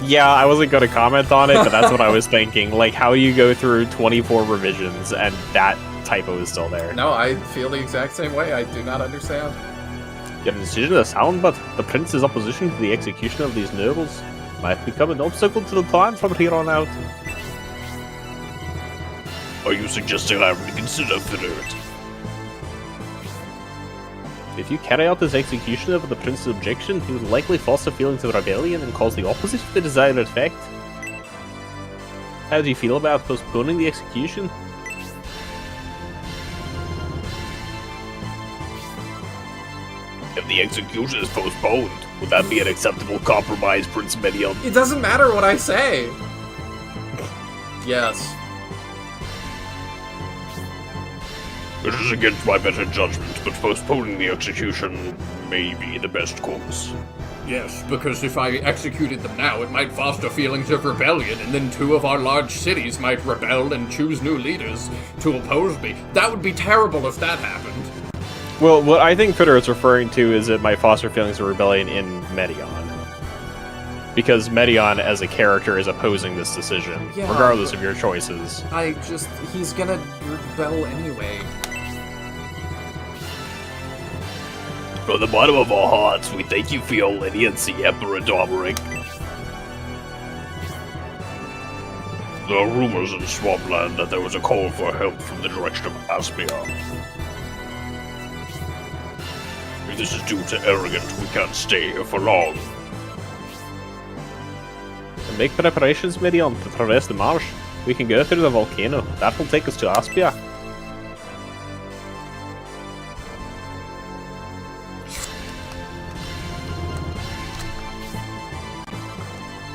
Yeah, I wasn't going to comment on it, but that's what I was thinking. Like, how do you go through 24 revisions and that typo is still there? No, I feel the exact same way. I do not understand. Your decision is sound, but the prince's opposition to the execution of these nobles might become an obstacle to the plan from here on out. Are you suggesting I reconsider, Fidert? If you carry out this execution over the prince's objection, he would likely foster feelings of rebellion and cause the opposite of the desired effect. How do you feel about postponing the execution? If the execution is postponed, would that be an acceptable compromise, Prince Medion? It doesn't matter what I say. Yes. It is against my better judgment, but postponing the execution may be the best course. Yes, because if I executed them now, it might foster feelings of rebellion, and then 2 of our large cities might rebel and choose new leaders to oppose me. That would be terrible if that happened. Well, what I think Fitter is referring to is it might foster feelings of rebellion in Medion. Because Medion, as a character, is opposing this decision, Yeah, regardless of your choices. He's gonna rebel anyway. From the bottom of our hearts, we thank you for your leniency, Emperor Domeric. There are rumors in Swampland that there was a call for help from the direction of Aspia. If this is due to arrogant, we can't stay here for long. Make preparations, Miriam, to traverse the marsh. We can go through the volcano. That will take us to Aspia.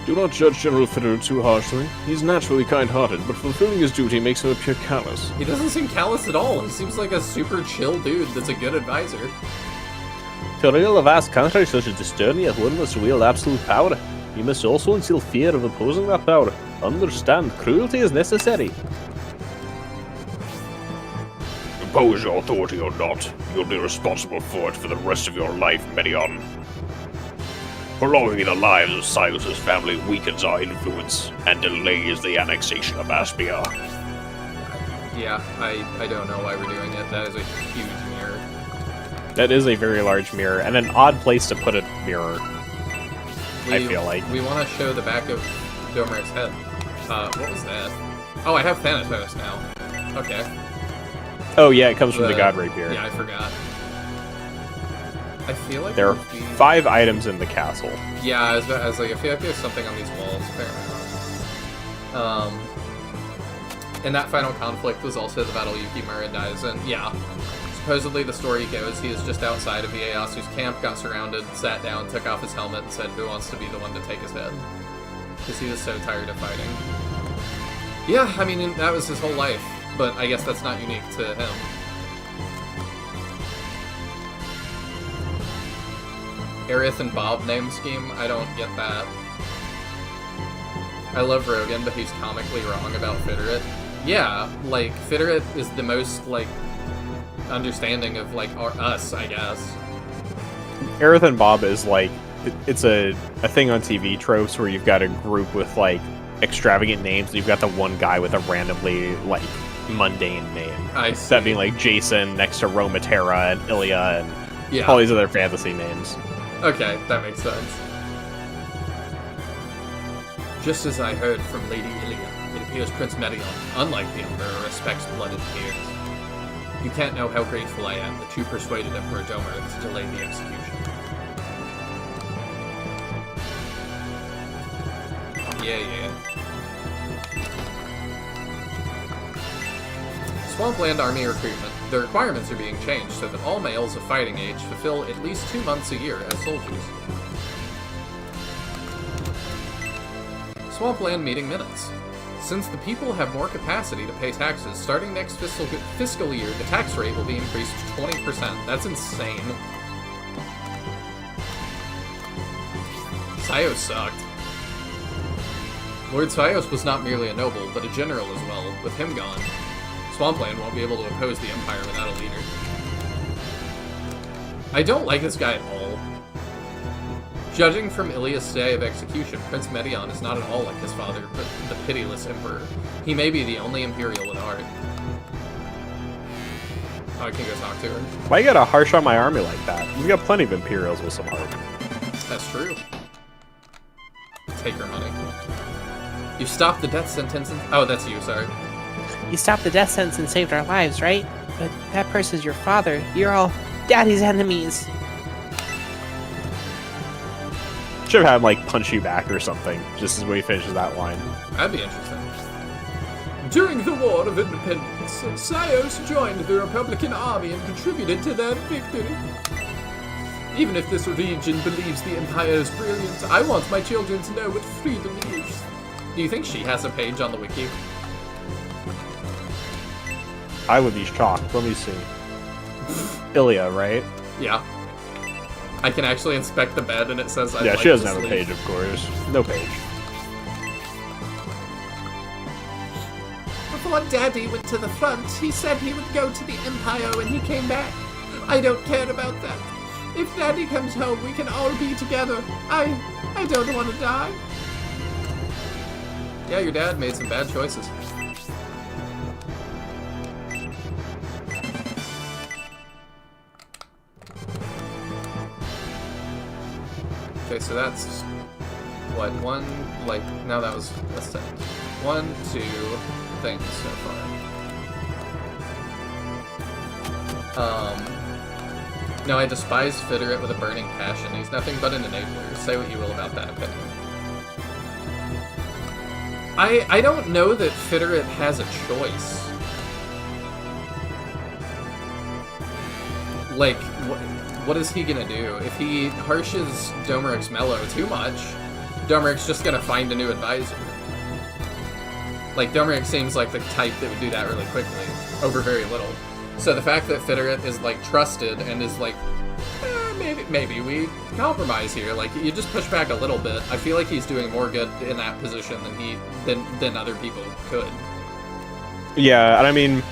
Do not judge General Fitterer too harshly. He's naturally kind-hearted, but fulfilling his duty makes him appear callous. He doesn't seem callous at all. He seems like a super chill dude that's a good advisor. To rule a vast country such as Estonia, one must wield absolute power. You must also instill fear of opposing that power. Understand, cruelty is necessary. Impose your authority or not, you'll be responsible for it for the rest of your life, Medion. Prolonging the lives of Silas's family weakens our influence and delays the annexation of Aspia. Yeah, I don't know why we're doing it. That is a huge mirror. That is a very large mirror, and an odd place to put a mirror, I feel like. We want to show the back of Domeric's head. What was that? Oh, I have Thanatos now. Okay. Oh yeah, it comes from the God Rapier. Yeah, I forgot. I feel like there are 5 items in the castle. Yeah, I was like, I feel like there's something on these walls. Apparently not. And that final conflict was also the battle Yukimura dies in. Yeah. Supposedly the story goes, he is just outside of Ieyasu's camp, got surrounded, sat down, took off his helmet, and said, who wants to be the one to take his head? Because he was so tired of fighting. Yeah, I mean, that was his whole life, but I guess that's not unique to him. Aerith and Bob name scheme, I don't get that. I love Rogan, but he's comically wrong about Fitterit. Yeah, like, Fitterit is the most, like, understanding of, like, us, I guess. Aerith and Bob is, like, it's a thing on TV tropes where you've got a group with, like, extravagant names, and you've got the one guy with a randomly, like, mundane name. I see. That being, like, Jason next to Romatera and Ilya and all these other fantasy names. Okay, that makes sense. Just as I heard from Lady Ilya, it appears Prince Medion, unlike the Emperor, respects blooded peers. You can't know how grateful I am that you persuaded Emperor Domeric to delay the execution. Yeah. Swampland Army recruitment. The requirements are being changed so that all males of fighting age fulfill at least 2 months a year as soldiers. Swampland meeting minutes. Since the people have more capacity to pay taxes, starting next fiscal year, the tax rate will be increased to 20%. That's insane. Sios sucked. Lord Sios was not merely a noble, but a general as well. With him gone, Swampland won't be able to oppose the Empire without a leader. I don't like this guy at all. Judging from Ilya's day of execution, Prince Medion is not at all like his father, but the pitiless Emperor. He may be the only Imperial with heart. Oh, I can go talk to her. Why you gotta harsh on my army like that? We've got plenty of Imperials with some heart. That's true. Take her money. You stopped the death sentence and... Oh, that's you, sorry. You stopped the death sentence and saved our lives, right? But that person's your father. You're all Daddy's enemies. Should have had him, like, punch you back or something, just as when he finishes that line. That'd be interesting. During the War of Independence, Sios joined the Republican Army and contributed to their victory. Even if this region believes the Empire is brilliant, I want my children to know what freedom is. Do you think she has a page on the wiki? I would be shocked. Let me see. Ilya, right? Yeah. I can actually inspect the bed and it says I Yeah, like she doesn't to have a sleep. page, of course. No page. Before Daddy went to the front, he said he would go to the Empire when he came back. I don't care about that. If Daddy comes home, we can all be together. I don't want to die. Yeah, your dad made some bad choices. Okay, so that's what, one, like, no, that was a set. 1, 2 things so far. No, I despise Fitterit with a burning passion. He's nothing but an enabler. Say what you will about that opinion. I don't know that Fitterit has a choice. Like, what is he gonna do? If he harshes Domeric's mellow too much, Domeric's just gonna find a new advisor. Like, Domeric seems like the type that would do that really quickly, over very little. So the fact that Fitterit is, like, trusted and is like, maybe we compromise here. Like, you just push back a little bit. I feel like he's doing more good in that position than other people could. Yeah, and I mean,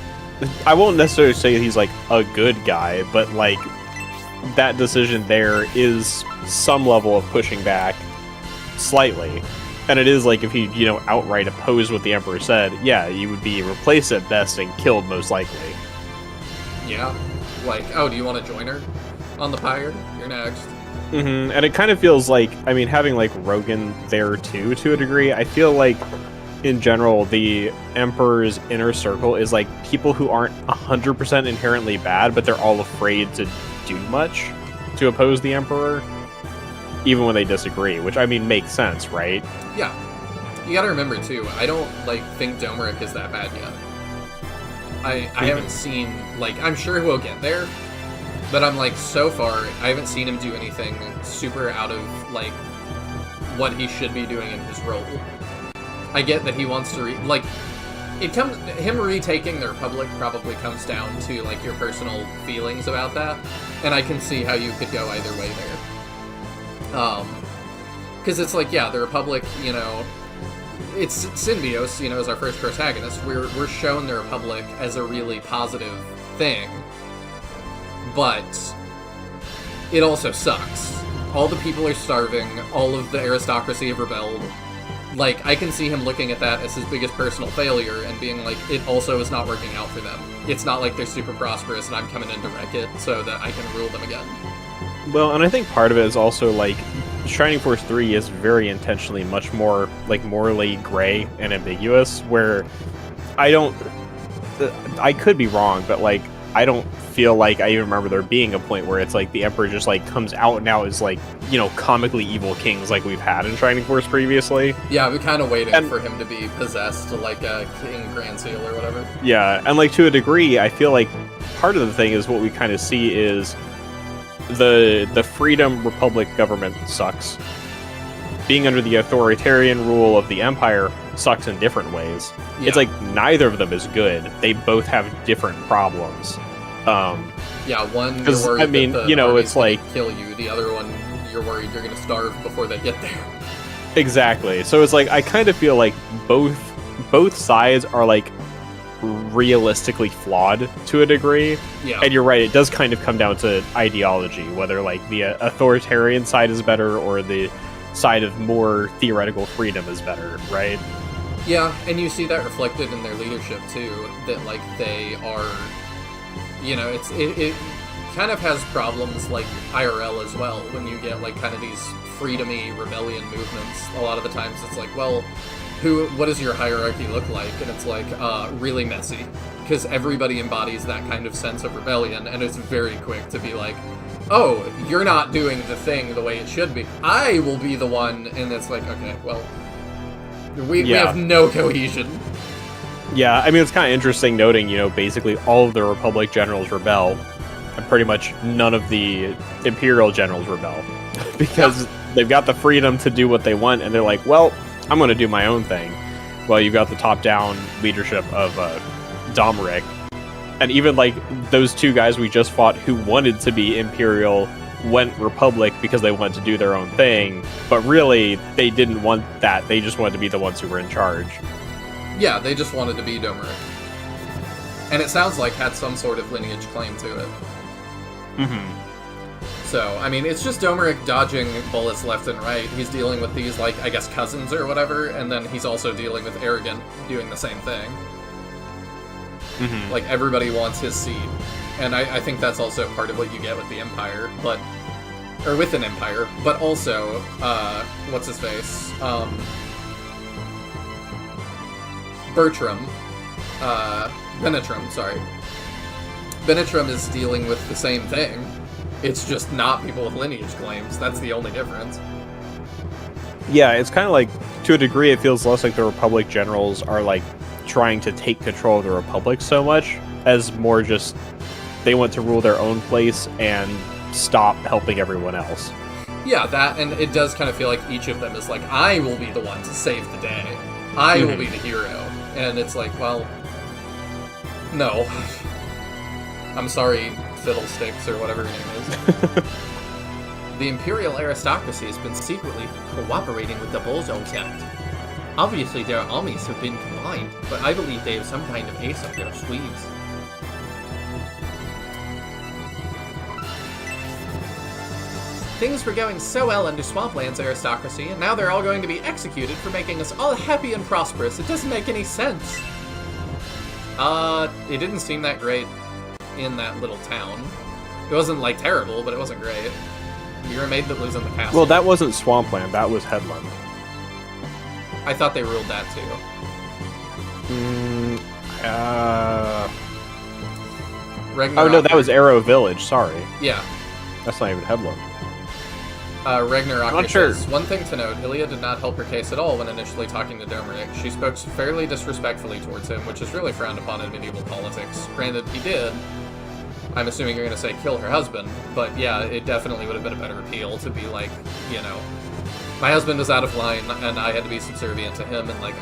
I won't necessarily say he's, like, a good guy, but, like, that decision there is some level of pushing back slightly. And it is like if he, you know, outright opposed what the Emperor said, yeah, you would be replaced at best and killed most likely. Yeah. Like, oh, do you want to join her on the pyre? You're next. Mm-hmm. And it kind of feels like, I mean, having, like, Rogan there, too, to a degree, I feel like, in general, the Emperor's inner circle is, like, people who aren't 100% inherently bad, but they're all afraid to do much to oppose the Emperor, even when they disagree, which, I mean, makes sense, right? Yeah. You gotta remember, too, I don't, like, think Domeric is that bad yet. I haven't seen, like, I'm sure he'll get there, but I'm like, so far, I haven't seen him do anything super out of, like, what he should be doing in his role. I get that he wants to him retaking the Republic probably comes down to, like, your personal feelings about that, and I can see how you could go either way there. Because it's like, yeah, the Republic, you know, it's Synbios, you know, as our first protagonist. We're shown the Republic as a really positive thing, but it also sucks. All the people are starving, all of the aristocracy have rebelled. Like, I can see him looking at that as his biggest personal failure and being like, it also is not working out for them. It's not like they're super prosperous and I'm coming in to wreck it so that I can rule them again. Well, and I think part of it is also, like, Shining Force 3 is very intentionally much more, like, morally gray and ambiguous, where I could be wrong, but, like, I don't feel like I even remember there being a point where it's like the Emperor just, like, comes out now as, like, you know, comically evil kings like we've had in Shining Force previously. Yeah, we're kind of waiting for him to be possessed to, like, a King Grand Seal or whatever. Yeah, and, like, to a degree, I feel like part of the thing is what we kind of see is the Freedom Republic government sucks. Being under the authoritarian rule of the Empire sucks in different ways. Yeah. It's like neither of them is good. They both have different problems. Yeah, one you're worried that the you know, army's it's like kill you. The other one, you're worried you're going to starve before they get there. Exactly. So it's like I kind of feel like both sides are, like, realistically flawed to a degree. Yeah. And you're right, it does kind of come down to ideology, whether, like, the authoritarian side is better or the side of more theoretical freedom is better, right? Yeah, and you see that reflected in their leadership too, that, like, they are, you know, it kind of has problems like IRL as well, when you get, like, kind of these freedom-y rebellion movements. A lot of the times it's like, well, what does your hierarchy look like? And it's like, really messy, because everybody embodies that kind of sense of rebellion, and it's very quick to be like, oh, you're not doing the thing the way it should be. I will be the one, and it's like, okay, well, we have no cohesion. Yeah, I mean, it's kind of interesting noting, you know, basically all of the Republic generals rebel, and pretty much none of the Imperial generals rebel, because they've got the freedom to do what they want, and they're like, well, I'm going to do my own thing. Well, you've got the top-down leadership of Domeric, and even, like, those two guys we just fought who wanted to be Imperial went Republic because they wanted to do their own thing, but really, they didn't want that. They just wanted to be the ones who were in charge. Yeah, they just wanted to be Domeric. And it sounds like had some sort of lineage claim to it. Mm-hmm. So, I mean, it's just Domeric dodging bullets left and right. He's dealing with these, like, I guess cousins or whatever, and then he's also dealing with Arrogant doing the same thing. Mm-hmm. Like, everybody wants his seat. And I think that's also part of what you get with the Empire, but or with an empire, but also, what's his face? Benetram, sorry. Benetram is dealing with the same thing. It's just not people with lineage claims. That's the only difference. Yeah, it's kind of like, to a degree, it feels less like the Republic generals are like trying to take control of the Republic so much, as more just they want to rule their own place and stop helping everyone else. Yeah, that, and it does kind of feel like each of them is like, I will be the one to save the day. I will be the hero. And it's like, well, no. I'm sorry, Fiddlesticks, or whatever her name is. The Imperial aristocracy has been secretly cooperating with the Bolzon sect. Obviously, their armies have been combined, but I believe they have some kind of ace up their sleeves. Things were going so well under Swampland's aristocracy, and now they're all going to be executed for making us all happy and prosperous. It doesn't make any sense. It didn't seem that great in that little town. It wasn't, like, terrible, but it wasn't great. You're a maid that lives in the castle. Well, that wasn't Swampland, that was Headland. I thought they ruled that, too. Ragnarok. Oh, no, that was Arrow Village, sorry. Yeah. That's not even Headland. Ragnarok Not sure. says, one thing to note, Ilya did not help her case at all when initially talking to Domeric. She spoke fairly disrespectfully towards him, which is really frowned upon in medieval politics. Granted, he did. I'm assuming you're going to say kill her husband, but yeah, it definitely would have been a better appeal to be like, you know, my husband was out of line, and I had to be subservient to him and, like,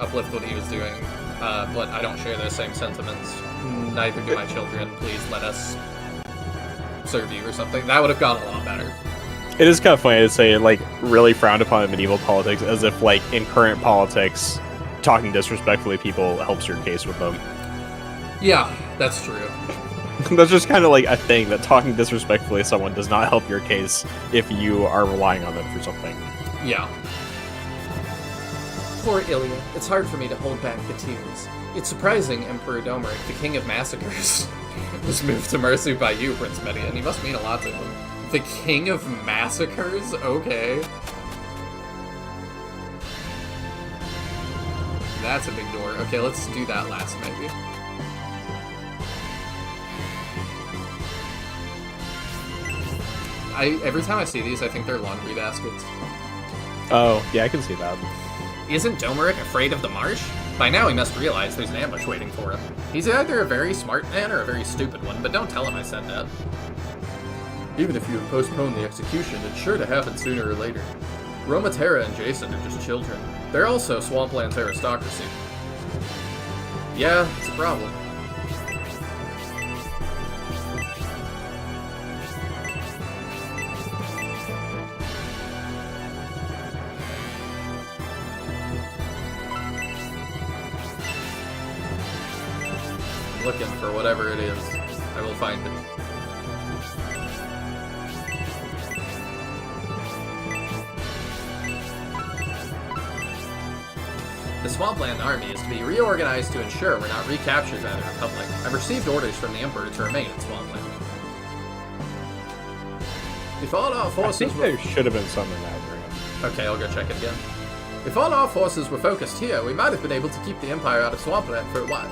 uplift what he was doing, but I don't share those same sentiments. Neither do my children. Please let us serve you or something. That would have gone a lot better. It is kind of funny to say, like, really frowned upon in medieval politics, as if, like, in current politics, talking disrespectfully to people helps your case with them. Yeah, that's true. That's just kind of like a thing, that talking disrespectfully to someone does not help your case if you are relying on them for something. Yeah. Poor Ilya. It's hard for me to hold back the tears. It's surprising Emperor Domeric, the king of massacres, was moved to mercy by you, Prince Median. He must mean a lot to him. The king of massacres? Okay. That's a big door. Okay, let's do that last, maybe. Every time I see these, I think they're laundry baskets. Oh, yeah, I can see that. Isn't Domeric afraid of the marsh? By now he must realize there's an ambush waiting for him. He's either a very smart man or a very stupid one, but don't tell him I said that. Even if you have postponed the execution, it's sure to happen sooner or later. Roma Terra and Jason are just children. They're also Swampland's aristocracy. Yeah, it's a problem. Looking for whatever it is. I will find it. The Swampland army is to be reorganized to ensure we're not recaptured by the Republic. I've received orders from the Emperor to remain in Swampland. If all our I forces think were... there should have been some in that room. Okay, I'll go check it again. If all our forces were focused here, we might have been able to keep the Empire out of Swampland for a while.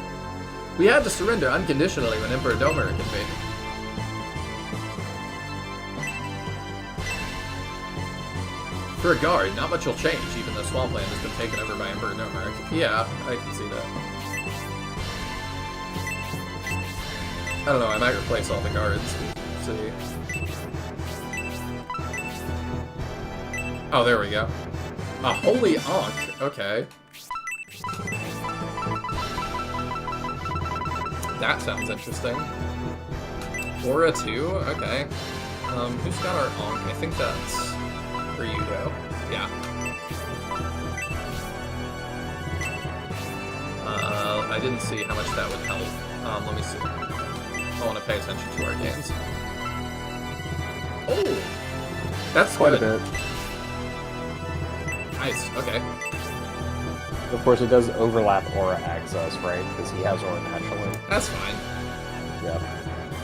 We had to surrender unconditionally when Emperor Domeric invaded. For a guard, not much will change, even though Swampland has been taken over by Emperor Domeric. Yeah, I can see that. I don't know, I might replace all the guards. Let's see. Oh, there we go. A holy Ankh. Okay. That sounds interesting. Aura 2? Okay. Who's got our Ankh? I think that's Ryudo. Yeah. I didn't see how much that would help. Let me see. I want to pay attention to our gains. Oh! That's Quite good. a bit. Nice, okay. Of course, it does overlap Aura access, right? Because he has Aura naturally. That's fine. Yeah.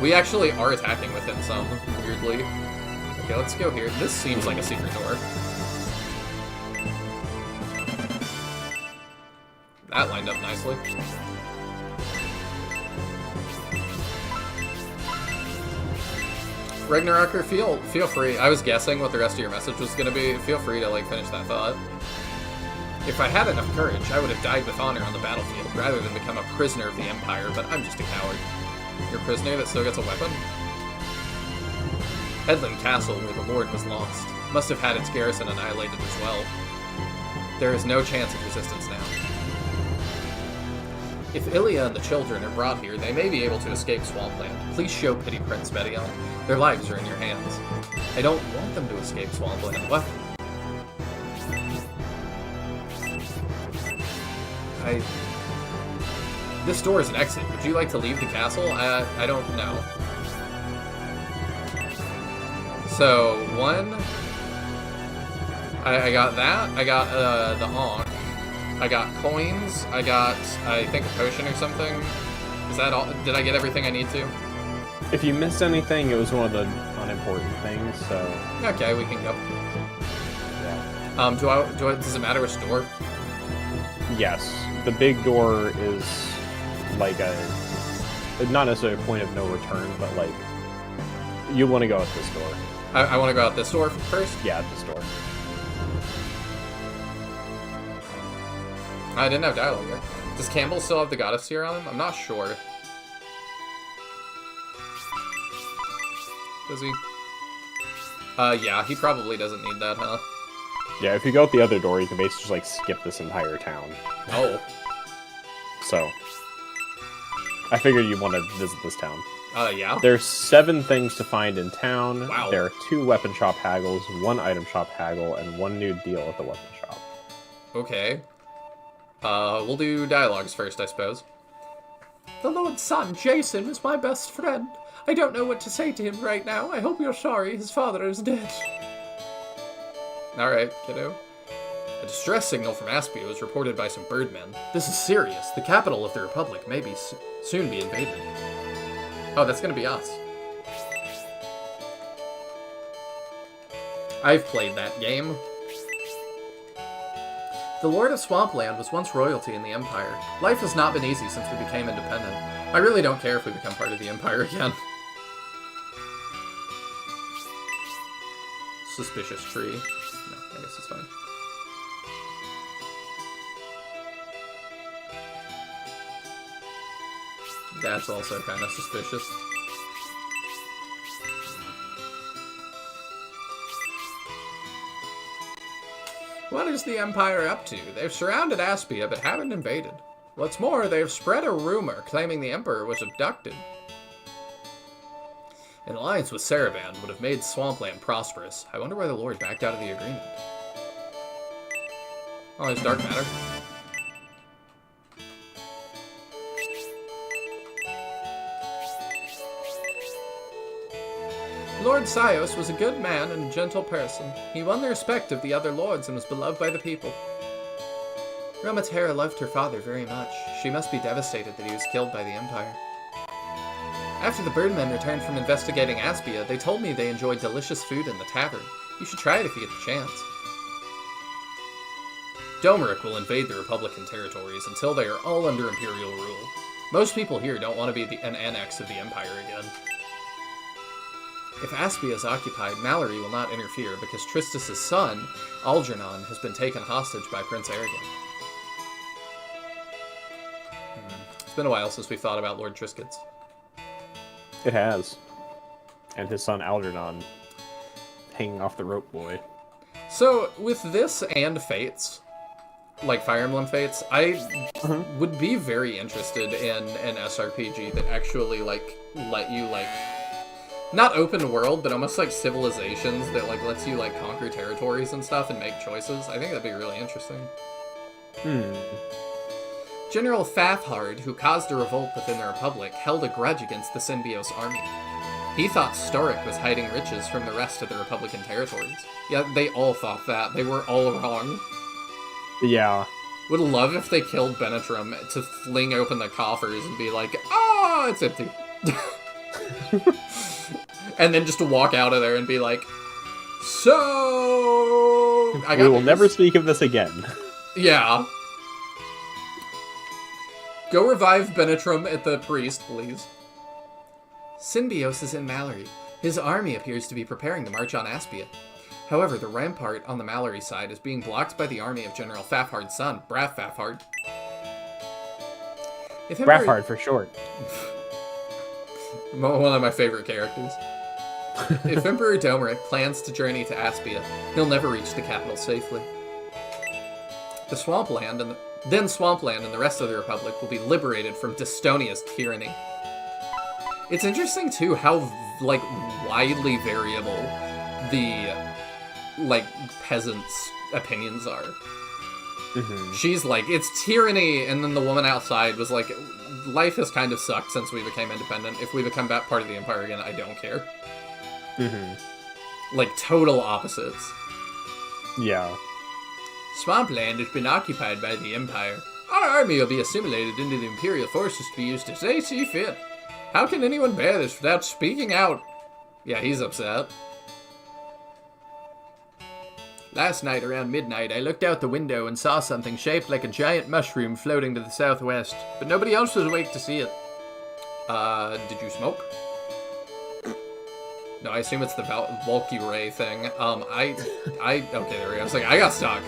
We actually are attacking with him some, weirdly. Okay, let's go here. This seems like a secret door. That lined up nicely. Ragnaroker, feel free. I was guessing what the rest of your message was gonna be. Feel free to like finish that thought. If I had enough courage, I would have died with honor on the battlefield rather than become a prisoner of the Empire, but I'm just a coward. You're a prisoner that still gets a weapon? Headland Castle, where the Lord was lost, must have had its garrison annihilated as well. There is no chance of resistance now. If Ilya and the children are brought here, they may be able to escape Swampland. Please show pity, Prince Bedion. Their lives are in your hands. I don't want them to escape Swampland. What? This door is an exit. Would you like to leave the castle? I don't know. So, one... I got that. I got the Ankh. I got coins. I got, I think, a potion or something. Is that all? Did I get everything I need to? If you missed anything, it was one of the unimportant things, so... Okay, we can go. Yeah. Does it matter which door? Yes. The big door is like a... Not necessarily a point of no return, but like... You want to go out this door. I want to go out this door first? Yeah, this door. I didn't have dialogue here. Does Campbell still have the goddess here on him? I'm not sure. Does he? Yeah, he probably doesn't need that, huh? Yeah, if you go out the other door, you can basically just, like, skip this entire town. Oh. So, I figured you'd want to visit this town. Yeah? There's 7 things to find in town. Wow. There are 2 weapon shop haggles, 1 item shop haggle, and 1 new deal at the weapon shop. Okay. We'll do dialogues first, I suppose. The Lord's son, Jason, is my best friend. I don't know what to say to him right now. I hope you're sorry his father is dead. Alright, kiddo. A distress signal from Aspia was reported by some birdmen. This is serious. The capital of the Republic may be soon be invaded. Oh, that's gonna be us. I've played that game. The Lord of Swampland was once royalty in the Empire. Life has not been easy since we became independent. I really don't care if we become part of the Empire again. Suspicious tree. No, I guess it's fine. That's also kind of suspicious. What is the Empire up to? They've surrounded Aspia, but haven't invaded. What's more, they've spread a rumor claiming the Emperor was abducted. An alliance with Saraband would have made Swampland prosperous. I wonder why the Lord backed out of the agreement. Oh, there's dark matter. Lord Sios was a good man and a gentle person. He won the respect of the other lords and was beloved by the people. Romatera loved her father very much. She must be devastated that he was killed by the Empire. After the birdmen returned from investigating Aspia, they told me they enjoyed delicious food in the tavern. You should try it if you get the chance. Domeric will invade the Republican territories until they are all under Imperial rule. Most people here don't want to be an annex of the Empire again. If Aspia is occupied, Mallory will not interfere because Tristus' son, Algernon, has been taken hostage by Prince Arrogant. It's been a while since we've thought about Lord Triscuits. It has. And his son Algernon hanging off the rope boy. So, with this and Fates, like Fire Emblem Fates, I would be very interested in an SRPG that actually, like, let you, like, not open world, but almost like civilizations that, like, lets you, like, conquer territories and stuff and make choices. I think that'd be really interesting. General Fafhard, who caused a revolt within the Republic, held a grudge against the Symbios army. He thought Storic was hiding riches from the rest of the Republican territories. Yeah, they all thought that. They were all wrong. Yeah. Would love if they killed Benetram to fling open the coffers and be like, oh, it's empty. And then just to walk out of there and be like, So We will never speak of this again. Yeah. Go revive Benetram at the priest, please. Synbios is in Mallory. His army appears to be preparing to march on Aspia. However, the rampart on the Mallory side is being blocked by the army of General Fafhard's son, Braf Fafhard. Brafhard for short. One of my favorite characters. If Emperor Domeric plans to journey to Aspia, he'll never reach the capital safely. The Swampland and the rest of the Republic will be liberated from Dystonia's tyranny. It's interesting too how like widely variable the like peasants' opinions are. Mm-hmm. She's like, it's tyranny, and then the woman outside was like, life has kind of sucked since we became independent. If we become back part of the Empire again, I don't care. Mm-hmm. Like, total opposites. Yeah. Swampland has been occupied by the Empire. Our army will be assimilated into the Imperial forces to be used as they see fit. How can anyone bear this without speaking out? Yeah, he's upset. Last night, around midnight, I looked out the window and saw something shaped like a giant mushroom floating to the southwest, but nobody else was awake to see it. Did you smoke? No, I assume it's the Volky Ray thing. Okay, there we go. I was like, I got stuck.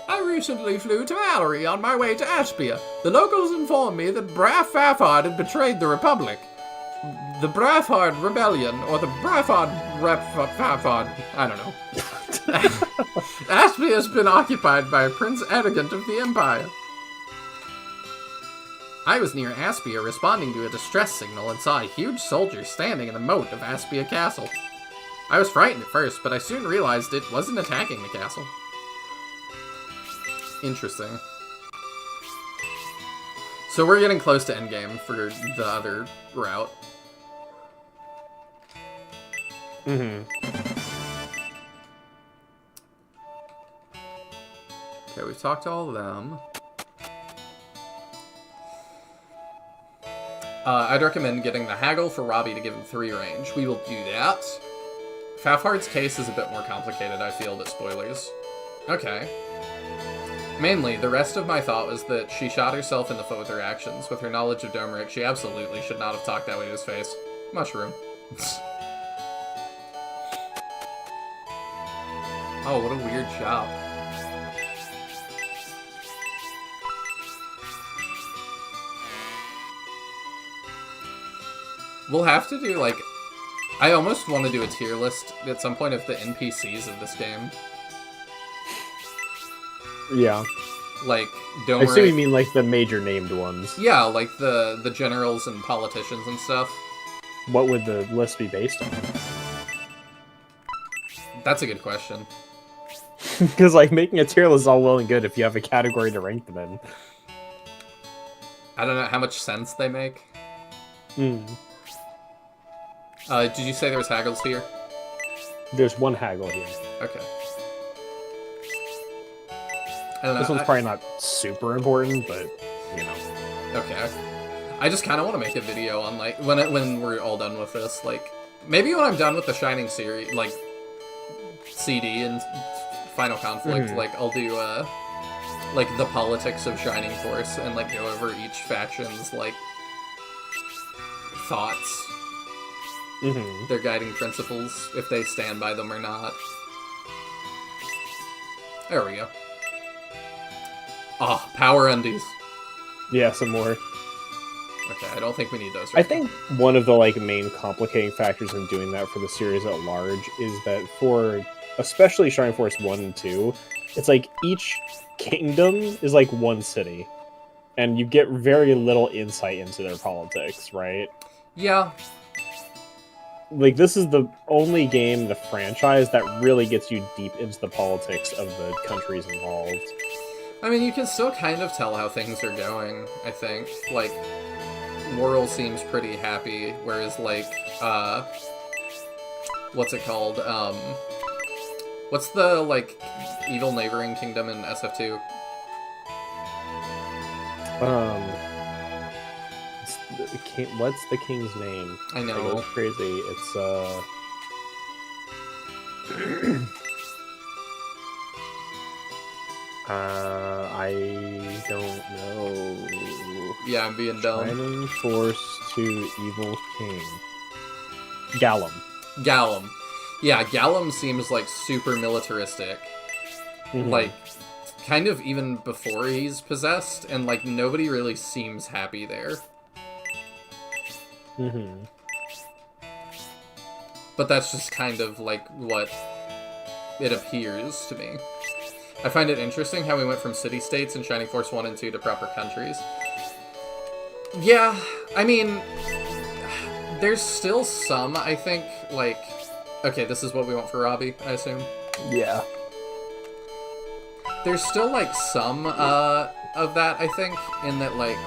I recently flew to Mallory on my way to Aspia. The locals informed me that Braf Fafhard had betrayed the Republic. The Brafhard Rebellion, or the Brafhard Fafhard, I don't know. Aspia has been occupied by Prince Edegant of the Empire. I was near Aspia responding to a distress signal and saw a huge soldier standing in the moat of Aspia Castle. I was frightened at first, but I soon realized it wasn't attacking the castle. Interesting. So we're getting close to endgame for the other route. Mm-hmm. Okay, we've talked to all of them. I'd recommend getting the haggle for Robbie to give him 3 range. We will do that. Fafhard's case is a bit more complicated, I feel, but spoilers. Okay. Mainly, the rest of my thought was that she shot herself in the foot with her actions. With her knowledge of Domeric, she absolutely should not have talked that way to his face. Mushroom. Oh, what a weird shop. We'll have to do, like... I almost want to do a tier list at some point of the NPCs of this game. Yeah. Like, I Domeric... assume you mean, like, the major named ones. Yeah, like the generals and politicians and stuff. What would the list be based on? That's a good question. Because, like, making a tier list is all well and good if you have a category to rank them in. I don't know how much sense they make. Did you say there was haggles here? There's one haggle here. Okay. I don't know. This one's probably not super important, but, you know. Okay. I just kind of want to make a video on, like, when we're all done with this, like, maybe when I'm done with the Shining series, like, CD and Final Conflict, like, I'll do, like, the politics of Shining Force and, like, go over each faction's, like, thoughts. Their guiding principles, if they stand by them or not. There we go. Ah, power undies. Yeah, some more. Okay, I don't think we need those I think one of the, like, main complicating factors in doing that for the series at large is that for, especially Shining Force 1 and 2, it's like each kingdom is like one city. And you get very little insight into their politics, right? Yeah. Like, this is the only game in the franchise that really gets you deep into the politics of the countries involved. I mean, you can still kind of tell how things are going, I think. Like, Whirl seems pretty happy, whereas, like, what's it called? What's the, like, evil neighboring kingdom in SF2? What's the king's name? I know. It goes crazy. It's, I don't know. Yeah, I'm being dumb. Shining Force to Evil King. Gallum. Gallum. Yeah, Gallum seems like super militaristic. Like, kind of even before he's possessed, and like nobody really seems happy there. But that's just kind of like what it appears to me. I find it interesting how we went from city-states in Shining Force 1 and 2 to proper countries. Yeah, I mean, there's still some, I think, like... Okay, this is what we want for Robbie, I assume? Yeah. There's still, like, some of that, I think, in that, like,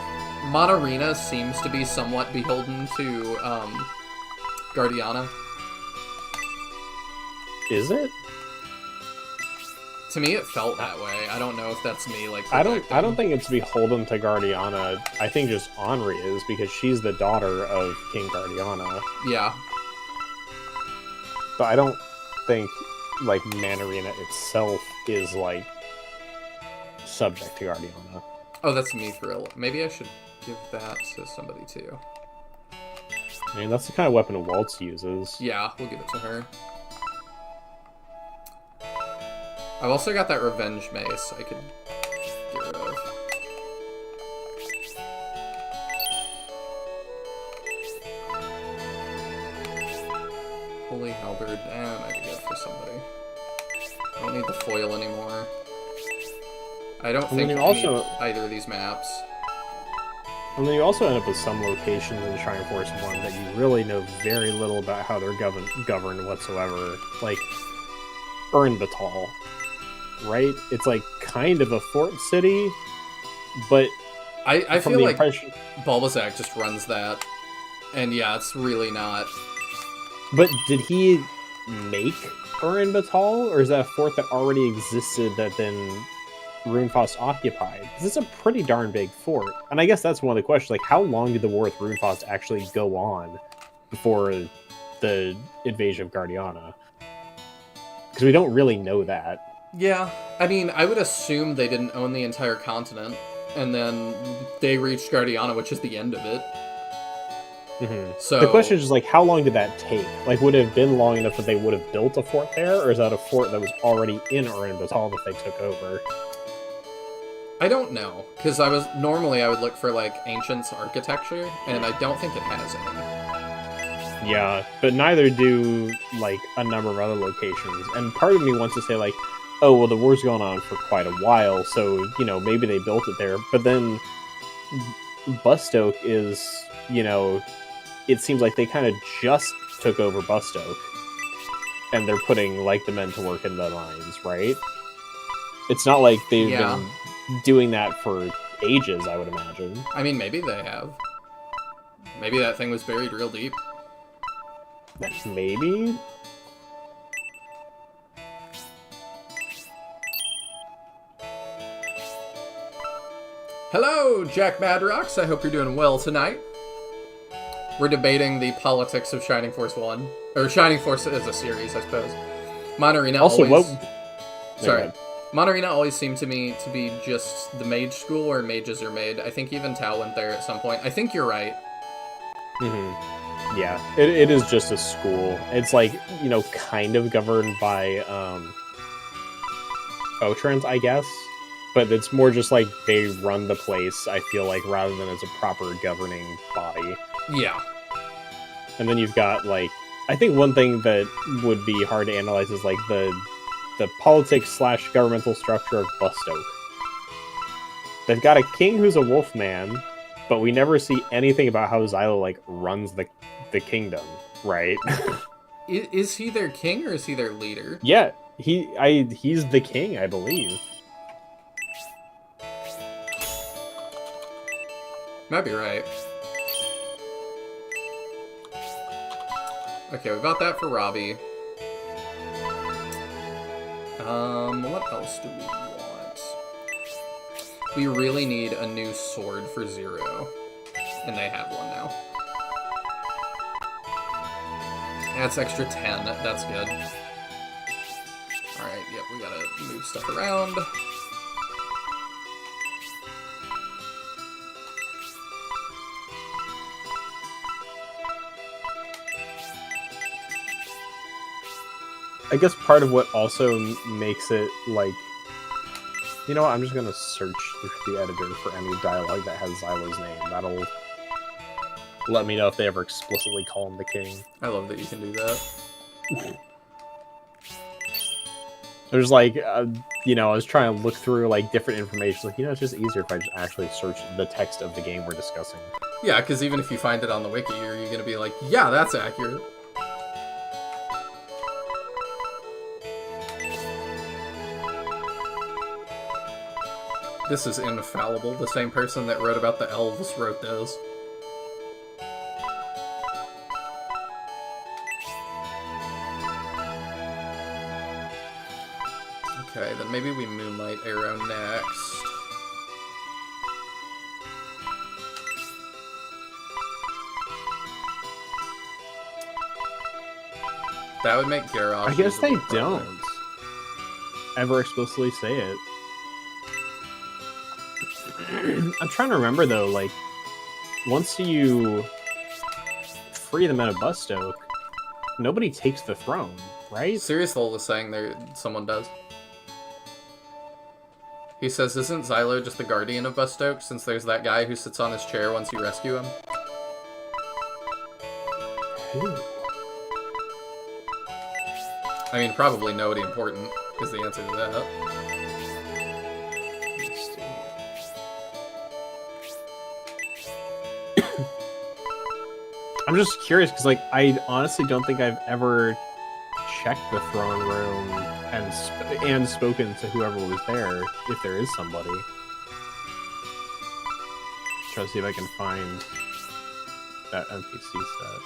Monarena seems to be somewhat beholden to Guardiana. Is it? To me, it felt that way. I don't know if that's me, like, I don't think it's beholden to Guardiana. I think just Henri is, because she's the daughter of King Guardiana. Yeah. But I don't think, like, Manarena itself is, like, subject to Guardiana. Oh, that's me for real. Maybe I should give that to somebody, too. I mean, that's the kind of weapon Waltz uses. Yeah, we'll give it to her. I've also got that Revenge Mace I could get rid of. Holy Halberd, and I could get it for somebody. I don't need the foil anymore. I don't think I need either of these maps. And then you also end up with some locations in Shining Force 1 that you really know very little about how they're governed whatsoever. Like, Urnbatal. Right? It's like kind of a fort city, but I feel like Bulbasac just runs that. And yeah, it's really not. But did he make Urnbatal, or is that a fort that already existed that then Runefaust occupied? Because it's a pretty darn big fort. And I guess that's one of the questions, like, how long did the war with Runefaust actually go on before the invasion of Guardiana? Because we don't really know that. Yeah, I mean, I would assume they didn't own the entire continent, and then they reached Guardiana, which is the end of it. So the question is just, like, how long did that take? Like, would it have been long enough that they would have built a fort there, or is that a fort that was already in Urnbatal that they took over? I don't know, because normally I would look for, like, Ancients architecture, and I don't think it has any. Yeah, but neither do, like, a number of other locations. And part of me wants to say, like, oh, well, the war's gone on for quite a while, so, you know, maybe they built it there. But then Bustoke is, you know, it seems like they kind of just took over Bustoke. And they're putting, like, the men to work in the mines, right? It's not like they've been doing that for ages, I would imagine. I mean, maybe they have. Maybe that thing was buried real deep. Maybe? Hello, Jack Madrox. I hope you're doing well tonight. We're debating the politics of Shining Force 1. Or Shining Force is a series, I suppose. Monarena also, always... Sorry. Monarena always seemed to me to be just the mage school where mages are made. I think even Tao went there at some point. I think you're right. Yeah, it is just a school. It's like, you know, kind of governed by Otrant, I guess. But it's more just like they run the place, I feel like, rather than as a proper governing body. Yeah. And then you've got, like, I think one thing that would be hard to analyze is, like, the politics/governmental structure of Bustoke. They've got a king who's a wolf man, but we never see anything about how Xylo, like, runs the kingdom, right? Is he their king or is he their leader? Yeah, he's the king, I believe. Might be right. Okay, we got that for Robbie. What else do we want? We really need a new sword for Zero. And they have one now. That's extra 10. That's good. we gotta move stuff around. I guess part of what also makes it, like... You know what, I'm just gonna search through the editor for any dialogue that has Xylo's name. That'll let me know if they ever explicitly call him the king. I love that you can do that. There's like, you know, I was trying to look through like different information. Like, you know, it's just easier if I just actually search the text of the game we're discussing. Yeah, because even if you find it on the wiki, you're gonna be like, yeah, that's accurate. This is infallible. The same person that wrote about the elves wrote this. Okay, then maybe we Moonlight Arrow next. That would make Garrosh. I guess they usable permanent. don't ever explicitly say it. I'm trying to remember though, like, once you free the men of Bustoke, nobody takes the throne, right? Serious Lol is saying there someone does. He says, isn't Xylo just the guardian of Bustoke, since there's that guy who sits on his chair once you rescue him? Who? I mean, probably nobody important is the answer to that. I'm just curious because, like, I honestly don't think I've ever checked the throne room and spoken to whoever was there, if there is somebody. Try to see if I can find that NPC set.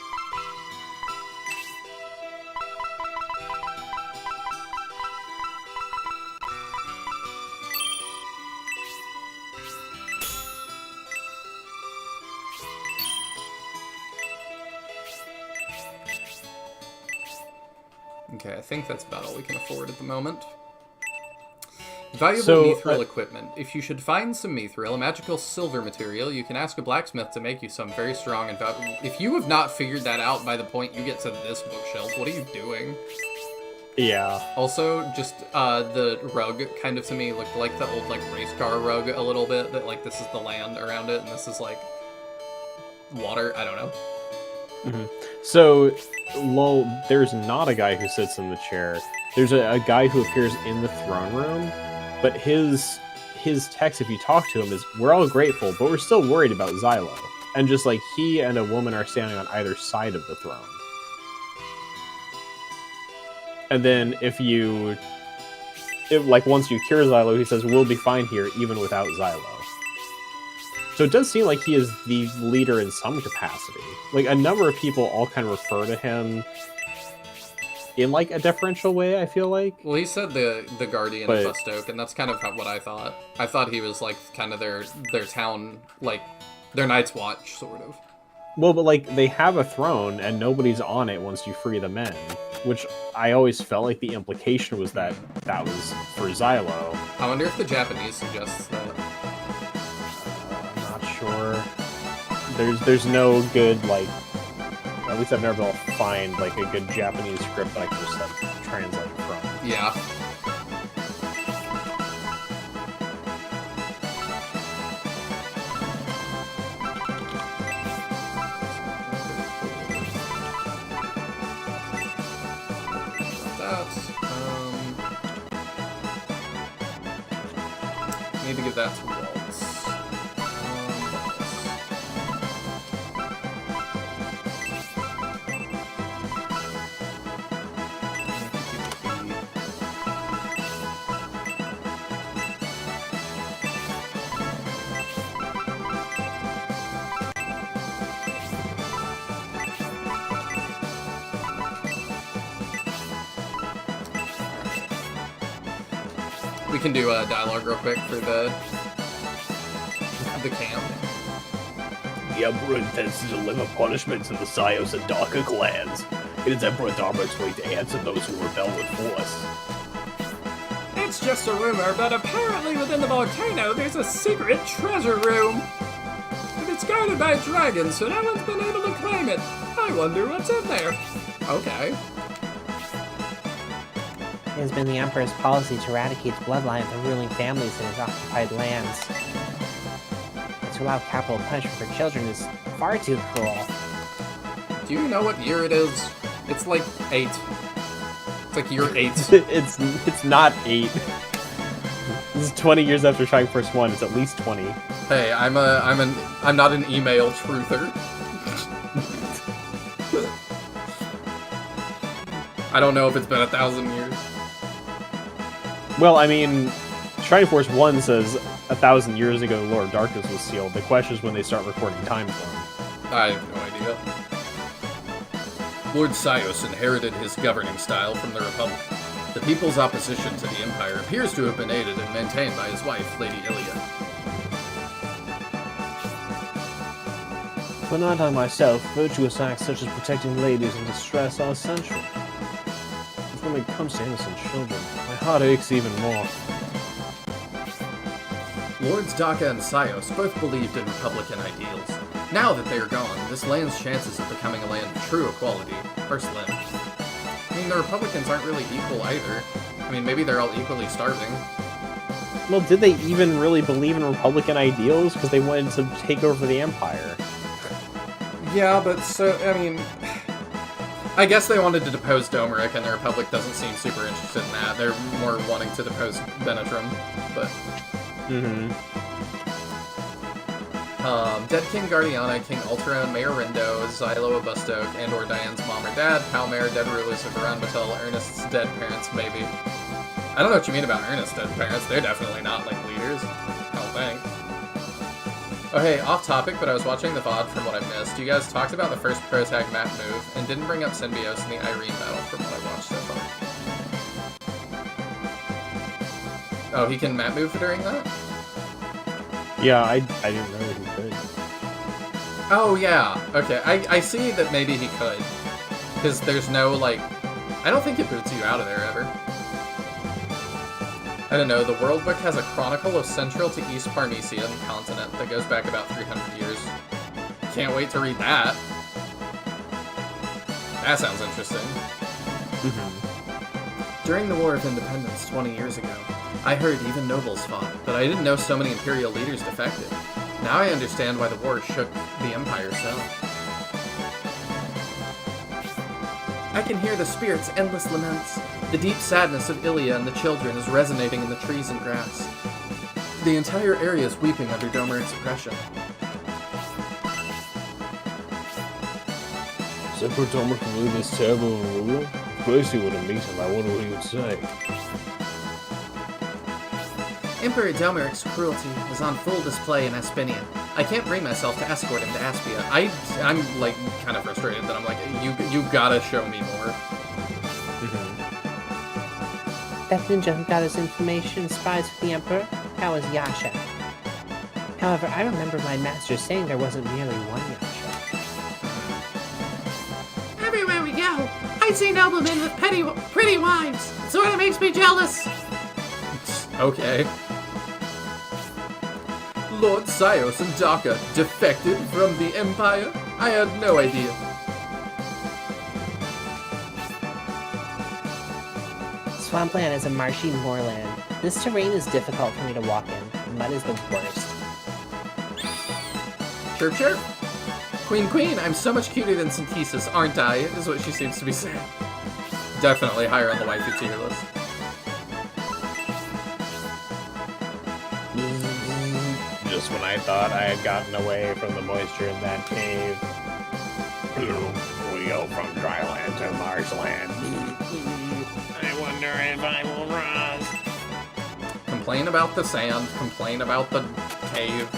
Okay, I think that's about all we can afford at the moment. Valuable So, mithril equipment. If you should find some mithril, a magical silver material, you can ask a blacksmith to make you some very strong and if you have not figured that out by the point you get to this bookshelf, what are you doing? Yeah. Also, just the rug kind of to me looked like the old like race car rug a little bit, that like this is the land around it and this is like water, I don't know. Mm-hmm. So, lol, there's not a guy who sits in the chair. There's a guy who appears in the throne room, but his text, if you talk to him, is, we're all grateful, but we're still worried about Xylo. And just like he and a woman are standing on either side of the throne. And then like once you cure Xylo, he says, we'll be fine here even without Xylo. So it does seem like he is the leader in some capacity. Like, a number of people all kind of refer to him in, like, a deferential way, I feel like. Well, he said the guardian of Bustoke, and that's kind of what I thought. I thought he was, like, kind of their town, like, their Night's Watch, sort of. Well, but, like, they have a throne, and nobody's on it once you free the men. Which I always felt like the implication was that that was for Xylo. I wonder if the Japanese suggests that. Sure. There's no good, like, at least I've never been able to find like a good Japanese script that I can just like translate from. Yeah. Need to give that to Waltz. We can do a dialogue real quick for the camp. The Emperor intends to deliver punishment to the sires and darker clans. It is Emperor Darmok's way to answer those who rebel with force. it's just a rumor, but apparently within the volcano there's a secret treasure room. And it's guarded by dragons, so no one's been able to claim it. I wonder what's in there. Okay. It has been the Emperor's policy to eradicate the bloodline from ruling families in his occupied lands. To allow capital punishment for children is far too cruel. Do you know what year it is? It's like 8. It's like year 8. It's not 8. This is 20 years after Shining Force 1. It's at least 20. Hey, I'm not an email truther. I don't know if it's been 1,000 years. Well, I mean, Shining Force 1 says 1,000 years ago Lord Darkness was sealed. The question is when they start recording time for him. I have no idea. Lord Sios inherited his governing style from the Republic. The people's opposition to the Empire appears to have been aided and maintained by his wife, Lady Ilia. For not I myself, virtuous acts such as protecting ladies in distress are essential. But when it comes to innocent children, my heart aches even more. Lords Daka and Sios both believed in Republican ideals. Now that they are gone, this land's chances of becoming a land of true equality are slim. I mean, the Republicans aren't really equal either. I mean, maybe they're all equally starving. Well, did they even really believe in Republican ideals? Because they wanted to take over the Empire. Yeah, but I mean, I guess they wanted to depose Domeric, and the Republic doesn't seem super interested in that. They're more wanting to depose Benetrim, but... Dead King Guardiana, King Ultron, Mayor Rindo, Xylo Augusto, and/or Diane's mom or dad, Palmer, dead rulers of Varan Batel, Ernest's dead parents, maybe. I don't know what you mean about Ernest's dead parents. They're definitely not, like, leaders. I don't think. Oh, hey, off topic, but I was watching the VOD from what I missed. You guys talked about the first Protag map move, and didn't bring up Symbios in the Irene battle from what I watched so far. Oh, he can map move during that? Yeah, I didn't know he could. Oh, yeah. Okay, I see that maybe he could. Because there's no, like... I don't think it boots you out of there, ever. I don't know, the World Book has a chronicle of Central to East Parnesia, the continent, that goes back about 300 years. Can't wait to read that. That sounds interesting. During the War of Independence 20 years ago, I heard even nobles fought, but I didn't know so many Imperial leaders defected. Now I understand why the war shook the Empire so. I can hear the spirit's endless laments. The deep sadness of Ilia and the children is resonating in the trees and grass. The entire area is weeping under Domeric's oppression. Is Emperor Domeric really this terrible a ruler? If Gracie were to meet him, I wonder what he would say. Emperor Domeric's cruelty is on full display in Aspinia. I can't bring myself to escort him to Aspia. I'm like kind of frustrated that I'm like, you gotta show me more. That ninja who got his information and spies for the Emperor, that was Yasha. However, I remember my master saying there wasn't merely one Yasha. Everywhere we go, I see noblemen with pretty wives. It sort of makes me jealous. Okay. Lord Sios and Daka defected from the Empire? I had no idea. Swampland is a marshy moorland. This terrain is difficult for me to walk in. Mud is the worst. Chirp chirp. Queen, I'm so much cuter than Synthesis, aren't I? Is what she seems to be saying. Definitely higher on the waifu tier list. Just when I thought I had gotten away from the moisture in that cave. We go from dryland to marshland. I wonder if I will rise. Complain about the sand, complain about the cave.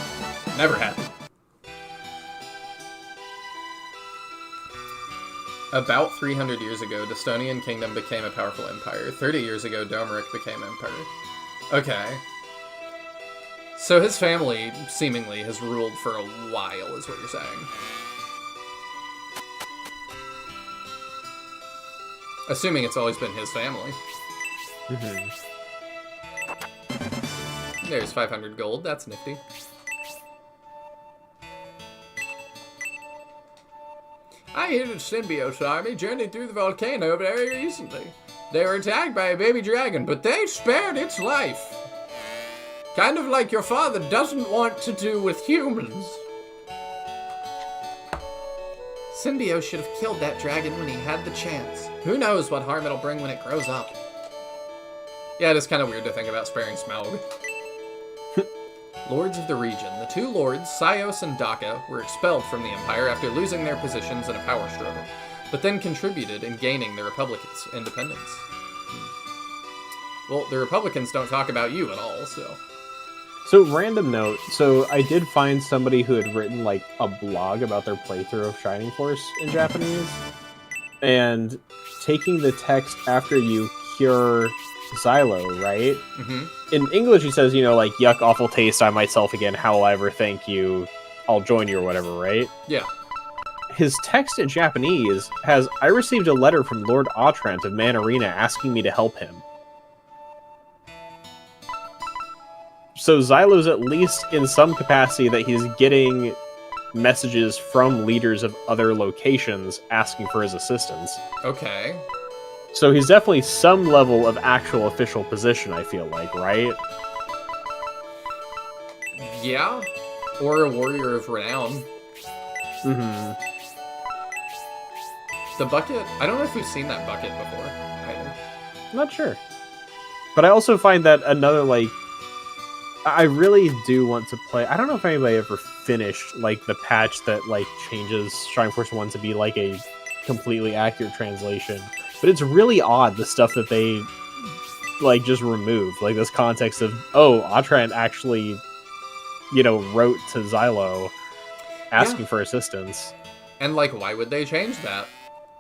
Never happy. About 300 years ago, Destonian Kingdom became a powerful empire. 30 years ago, Domeric became emperor. Okay. So his family, seemingly, has ruled for a while, is what you're saying. Assuming it's always been his family. There's 500 gold. That's nifty. I hear that Symbiote's army journeyed through the volcano very recently. They were attacked by a baby dragon, but they spared its life. Kind of like your father doesn't want to do with humans. Symbiote should have killed that dragon when he had the chance. Who knows what harm it'll bring when it grows up. Yeah, it is kind of weird to think about sparing Smaug. Lords of the region. The two lords, Sios and Daka, were expelled from the Empire after losing their positions in a power struggle, but then contributed in gaining the Republic's independence. Well, the Republicans don't talk about you at all, so... So, random note. So, I did find somebody who had written, like, a blog about their playthrough of Shining Force in Japanese. And taking the text after you cure Xylo, right? Mm-hmm. In English, he says, you know, like, yuck, awful taste, I myself again, how will I ever thank you? I'll join you or whatever, right? Yeah. His text in Japanese has, I received a letter from Lord Autrant of Man Arena asking me to help him. So Xylo's at least in some capacity that he's getting messages from leaders of other locations asking for his assistance. Okay. So he's definitely some level of actual official position, I feel like, right? Yeah. Or a warrior of renown. Mm-hmm. The bucket, I don't know if we've seen that bucket before, either. Not sure. But I also find that another, like, I really do want to play. I don't know if anybody ever finished like the patch that like changes Shining Force 1 to be like a completely accurate translation. But it's really odd the stuff that they like just removed. Like this context of, oh, Autrant actually, you know, wrote to Xylo asking for assistance. And like, why would they change that?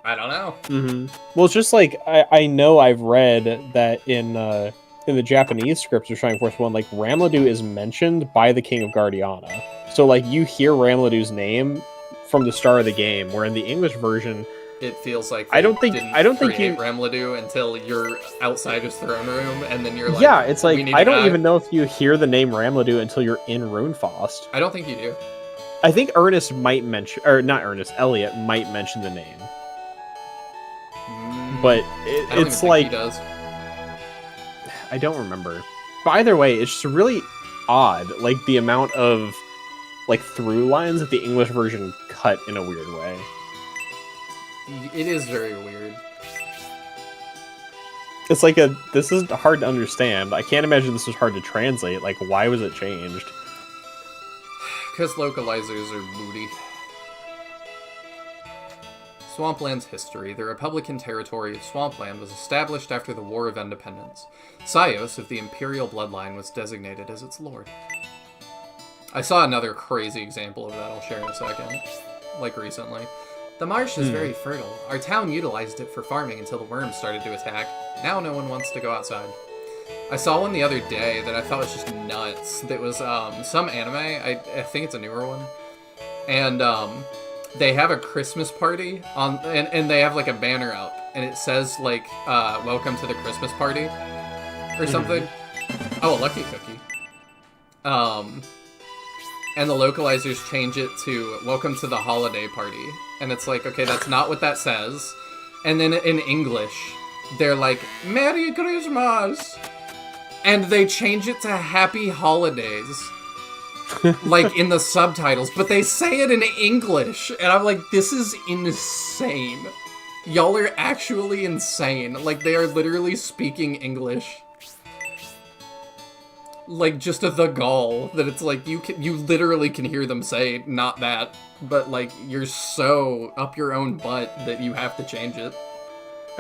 I don't know. Mm-hmm. Well, it's just like I know I've read that in the Japanese scripts of Shining Force 1, like, Ramladu is mentioned by the King of Guardiana. So, like, you hear Ramladu's name from the start of the game, where in the English version... It feels like I don't think you Ramladu until you're outside his throne room, and then you're like... Yeah, it's like, I don't even know if you hear the name Ramladu until you're in Runefaust. I don't think you do. I think Ernest might mention... Or, not Ernest, Elliot might mention the name. But it's like... He does. I don't remember. But either way, it's just really odd, like, the amount of, like, through lines that the English version cut in a weird way. It is very weird. It's like this is hard to understand. I can't imagine this was hard to translate. Like, why was it changed? Because localizers are booty. Swampland's history. The Republican territory of Swampland was established after the War of Independence. Sios of the Imperial bloodline was designated as its lord. I saw another crazy example of that I'll share in a second, like recently. The marsh is very fertile. Our town utilized it for farming until the worms started to attack. Now no one wants to go outside. I saw one the other day that I thought was just nuts. That was some anime, I think it's a newer one, and they have a Christmas party on, and they have like a banner up, and it says like, welcome to the Christmas party, or something. Oh, a lucky cookie. And the localizers change it to welcome to the holiday party. And it's like, okay, that's not what that says. And then in English, they're like, Merry Christmas! And they change it to Happy Holidays. Like, in the subtitles, but they say it in English, and I'm like, this is insane. Y'all are actually insane. Like, they are literally speaking English. Like, just the gall, that it's like, you literally can hear them say, not that, but like, you're so up your own butt that you have to change it.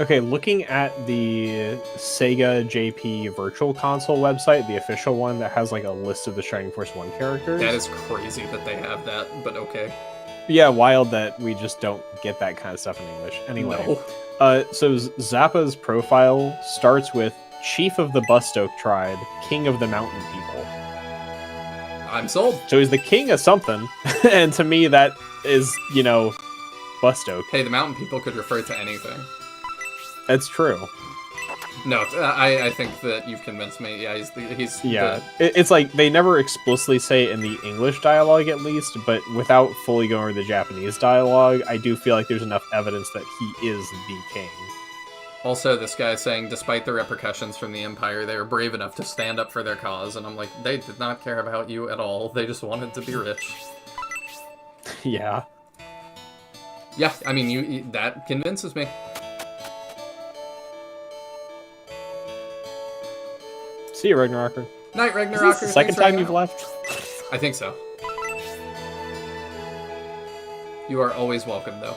Okay, looking at the Sega JP Virtual Console website, the official one that has like a list of the Shining Force 1 characters. That is crazy that they have that, but okay. Yeah, wild that we just don't get that kind of stuff in English. Anyway, so Zappa's profile starts with Chief of the Bustoke Tribe, King of the Mountain People. I'm sold. So he's the king of something, and to me that is, you know, Bustoke. Hey, the Mountain People could refer to anything. That's true. No, I think that you've convinced me. Yeah, he's Yeah, it's like they never explicitly say it in the English dialogue, at least, but without fully going over the Japanese dialogue, I do feel like there's enough evidence that he is the king. Also, this guy saying, despite the repercussions from the Empire, they were brave enough to stand up for their cause, and I'm like, they did not care about you at all. They just wanted to be rich. Yeah. Yeah, I mean, that convinces me. See you, Ragnaroker. Night, Is this Ragnaroker. the second time you've left? I think so. You are always welcome, though.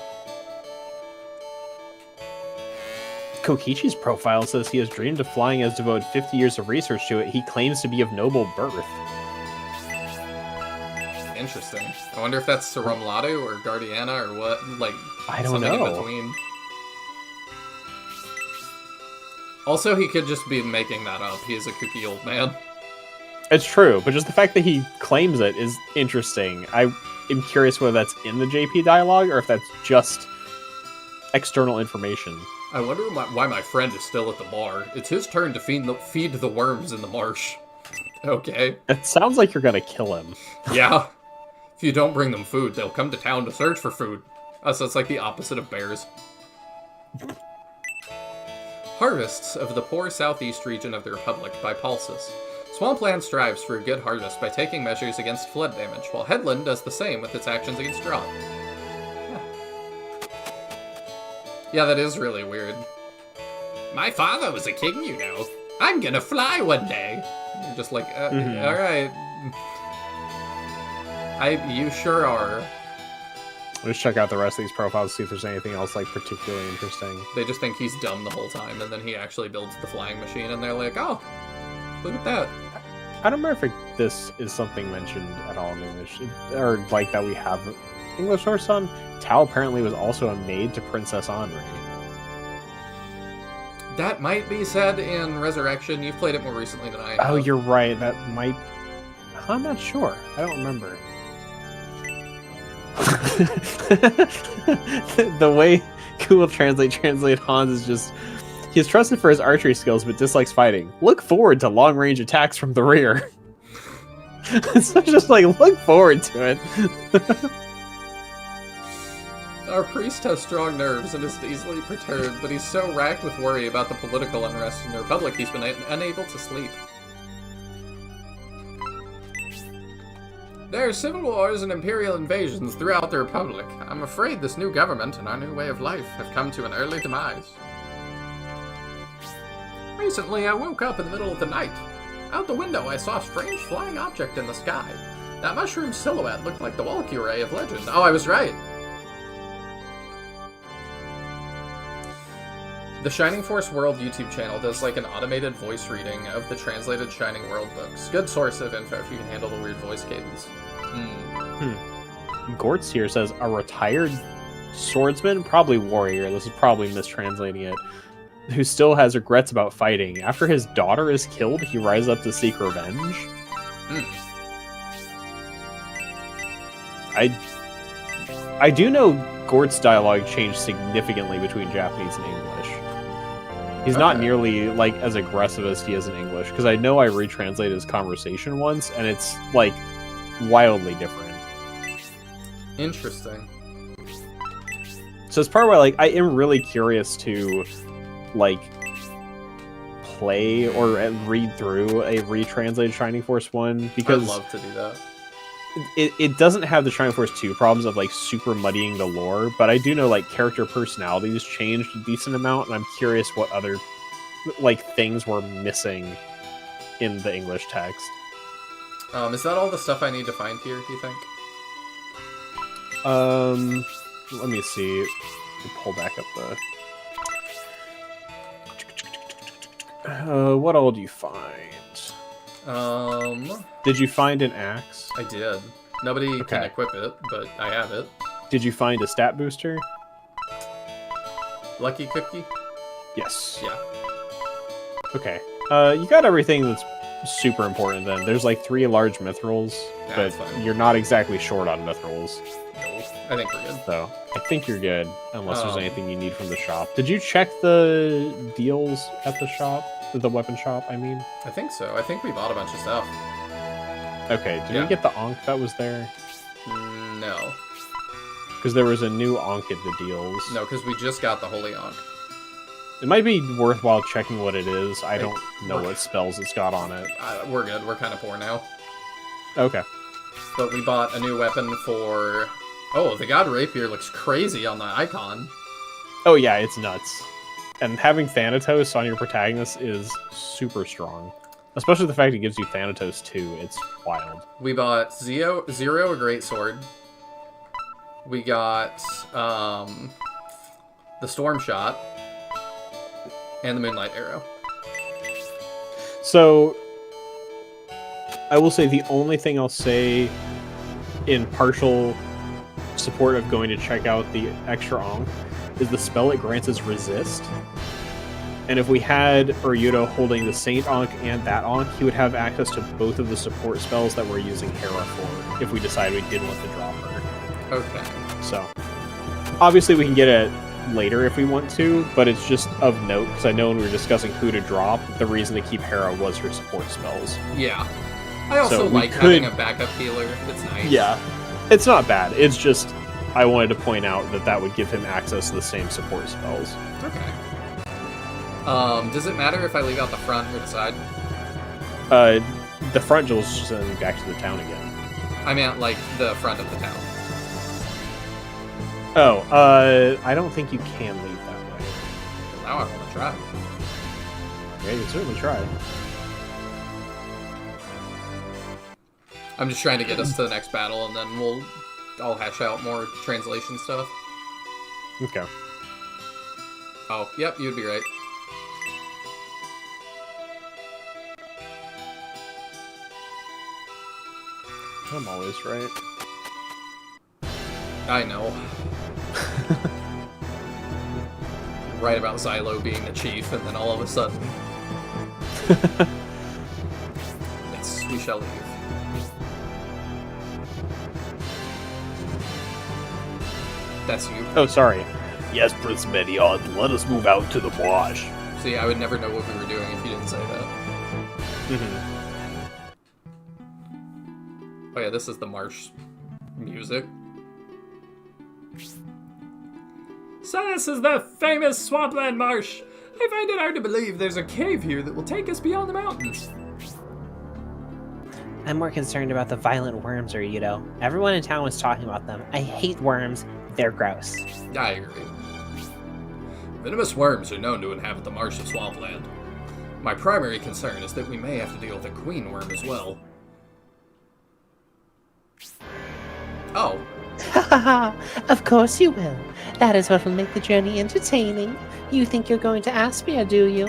Kokichi's profile says he has dreamed of flying, has devoted 50 years of research to it. He claims to be of noble birth. Interesting. I wonder if that's Sarumlatu or Guardiana or what, like, I don't something know. in between. Also, he could just be making that up. He is a kooky old man. It's true, but just the fact that he claims it is interesting. I am curious whether that's in the JP dialogue or if that's just external information. I wonder why my friend is still at the bar. It's his turn to feed the worms in the marsh. Okay. It sounds like you're gonna kill him. Yeah. If you don't bring them food, they'll come to town to search for food. So it's like the opposite of bears. Harvests of the poor southeast region of the Republic by Pulses. Swampland strives for a good harvest by taking measures against flood damage, while Headland does the same with its actions against drought. Yeah, that is really weird. My father was a king, you know. I'm gonna fly one day. You're just like, alright. You sure are. Let's check out the rest of these profiles, see if there's anything else like particularly interesting. They just think he's dumb the whole time, and then he actually builds the flying machine, and they're like, oh, look at that. I don't remember if this is something mentioned at all in English, or like that we have English source on. Tao apparently was also a maid to Princess Henri. That might be said in Resurrection. You've played it more recently than I have. Oh, you're right. That might... I'm not sure. I don't remember. The way Google Translate Hans is just... He is trusted for his archery skills, but dislikes fighting. Look forward to long-range attacks from the rear. So just like, look forward to it. Our priest has strong nerves and is easily perturbed, but he's so racked with worry about the political unrest in the Republic he's been unable to sleep. There are civil wars and imperial invasions throughout the Republic. I'm afraid this new government and our new way of life have come to an early demise. Recently, I woke up in the middle of the night. Out the window, I saw a strange flying object in the sky. That mushroom silhouette looked like the Valkyrie of legend. Oh, I was right. The Shining Force World YouTube channel does like an automated voice reading of the translated Shining World books. Good source of info if you can handle the weird voice cadence. Gortz here says, a retired swordsman, probably warrior, this is probably mistranslating it, who still has regrets about fighting. After his daughter is killed, he rises up to seek revenge. I do know Gort's dialogue changed significantly between Japanese and English. He's not nearly like as aggressive as he is in English, because I know I retranslated his conversation once, and it's like wildly different. Interesting. So it's part where like I am really curious to like play or read through a retranslated Shining Force 1, because I'd love to do that. It doesn't have the Shining Force 2 problems of like super muddying the lore, but I do know like character personalities changed a decent amount, and I'm curious what other like things were missing in the English text. Is that all the stuff I need to find here, do you think? Let me see. Pull back up the... what all do you find? Did you find an axe? I did. Nobody can equip it, but I have it. Did you find a stat booster? Lucky Cookie? Yes. Yeah. Okay. You got everything that's super important then. There's like 3 large mithrils, but you're not exactly short on mithrils. No. I think we're good. So I think you're good, unless there's anything you need from the shop. Did you check the deals at the shop? The weapon shop, I mean? I think so. I think we bought a bunch of stuff. Okay, did Yeah. we get the Ankh that was there? No. Because there was a new Ankh at the deals. No, because we just got the Holy Ankh. It might be worthwhile checking what it is. I don't know what spells it's got on it. We're good. We're kind of poor now. Okay. But we bought a new weapon for... Oh, the God Rapier looks crazy on the icon. Oh yeah, it's nuts. And having Thanatos on your protagonist is super strong. Especially the fact it gives you Thanatos too. It's wild. We bought Zero a Greatsword. We got the Storm Shot. And the Moonlight Arrow. So, I will say the only thing I'll say in partial support of going to check out the extra Ankh is the spell it grants is Resist. And if we had Uryudo holding the Saint Ankh and that Ankh, he would have access to both of the support spells that we're using Hera for, if we decide we did want to drop her. Okay. So, obviously we can get it later if we want to, but it's just of note, because I know when we were discussing who to drop, the reason to keep Hera was her support spells. Yeah. I also So we like could- having a backup healer. It's nice. Yeah. It's not bad, it's just, I wanted to point out that that would give him access to the same support spells. Okay. Does it matter if I leave out the front or the side? The front jewel's just sending me back to the town again. I meant, like, the front of the town. Oh, I don't think you can leave that way. Now I want to try. Yeah, you can certainly try. I'm just trying to get us to the next battle, and then I'll hash out more translation stuff. Okay. Oh, yep, you'd be right. I'm always right. I know. Right about Xylo being the chief, and then all of a sudden... Yes, we shall leave. That's you. Oh, sorry. Yes, Prince Medion, let us move out to the marsh. See, I would never know what we were doing if you didn't say that. Mm-hmm. Oh yeah, this is the marsh music. So this is the famous Swampland Marsh. I find it hard to believe there's a cave here that will take us beyond the mountains. I'm more concerned about the violent worms, Uryudo. Everyone in town was talking about them. I hate worms. They're gross. I agree. Venomous worms are known to inhabit the marsh of Swampland. My primary concern is that we may have to deal with a queen worm as well. Oh. Of course you will. That is what will make the journey entertaining. You think you're going to Aspia, do you?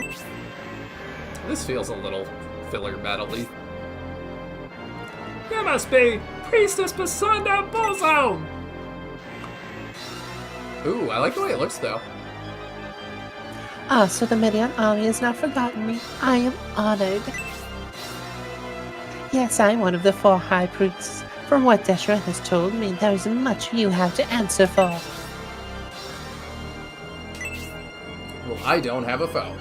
This feels a little filler battle-y. You must be Priestess Basunda Bullzone! Ooh, I like the way it looks, though. Ah, so the Medion army has not forgotten me. I am honored. Yes, I'm one of the 4 high priests. From what Deshra has told me, there is much you have to answer for. Well, I don't have a phone.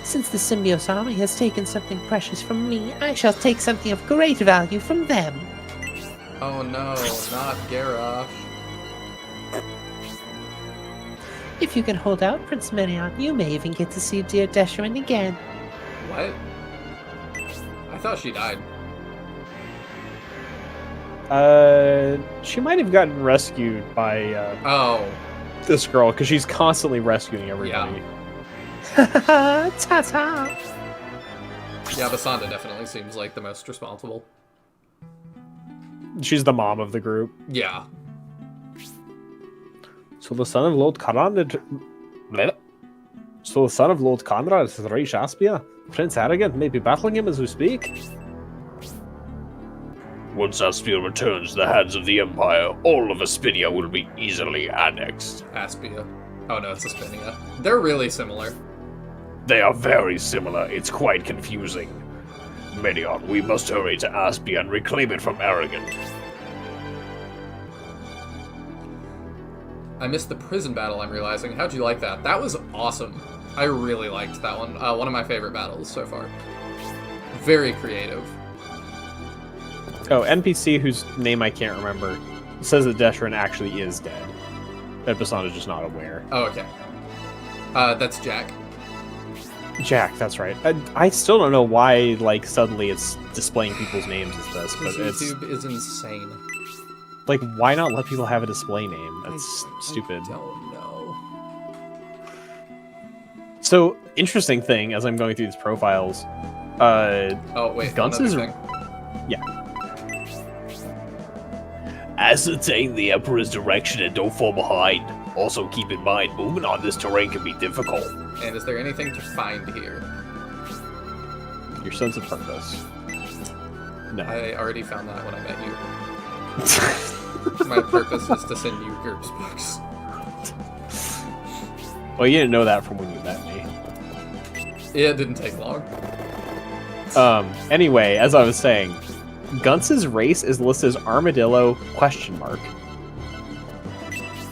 Since the Symbios army has taken something precious from me, I shall take something of great value from them. Oh no, not Garrosh. If you can hold out, Prince Medion, you may even get to see dear Deshran again. What? I thought she died. She might have gotten rescued by, Oh, this girl, because she's constantly rescuing everybody. Ta-ta! yeah, Basanda definitely seems like the most responsible. She's the mom of the group. Yeah. So the son of Lord Conrad... So the son of Lord Conrad is reached Aspia? Prince Arrogant may be battling him as we speak. Once Aspia returns to the hands of the Empire, all of Aspidia will be easily annexed. Aspia. Oh no, it's Aspinia. They're really similar. They are very similar, it's quite confusing. Medion, we must hurry to Aspia and reclaim it from Arrogant. I missed the prison battle, I'm realizing. How'd you like that? That was awesome. I really liked that one. One of my favorite battles so far. Very creative. Oh, NPC whose name I can't remember says that Deshran actually is dead. That Basan is just not aware. Oh, okay. That's Jack. Jack, that's right. I still don't know why, like, suddenly it's displaying people's names as this, but YouTube is insane. Like, why not let people have a display name? That's stupid. I don't know. So, interesting thing, as I'm going through these profiles, oh, wait, Guns is... thing. Yeah. Ascertain the Emperor's direction and don't fall behind. Also keep in mind, moving on this terrain can be difficult. And is there anything to find here? Your sense of purpose. No. I already found that when I met you. My purpose is to send you GURPS books. Well, you didn't know that from when you met me. It didn't take long. Anyway, as I was saying, Guntz's race is listed as Armadillo ?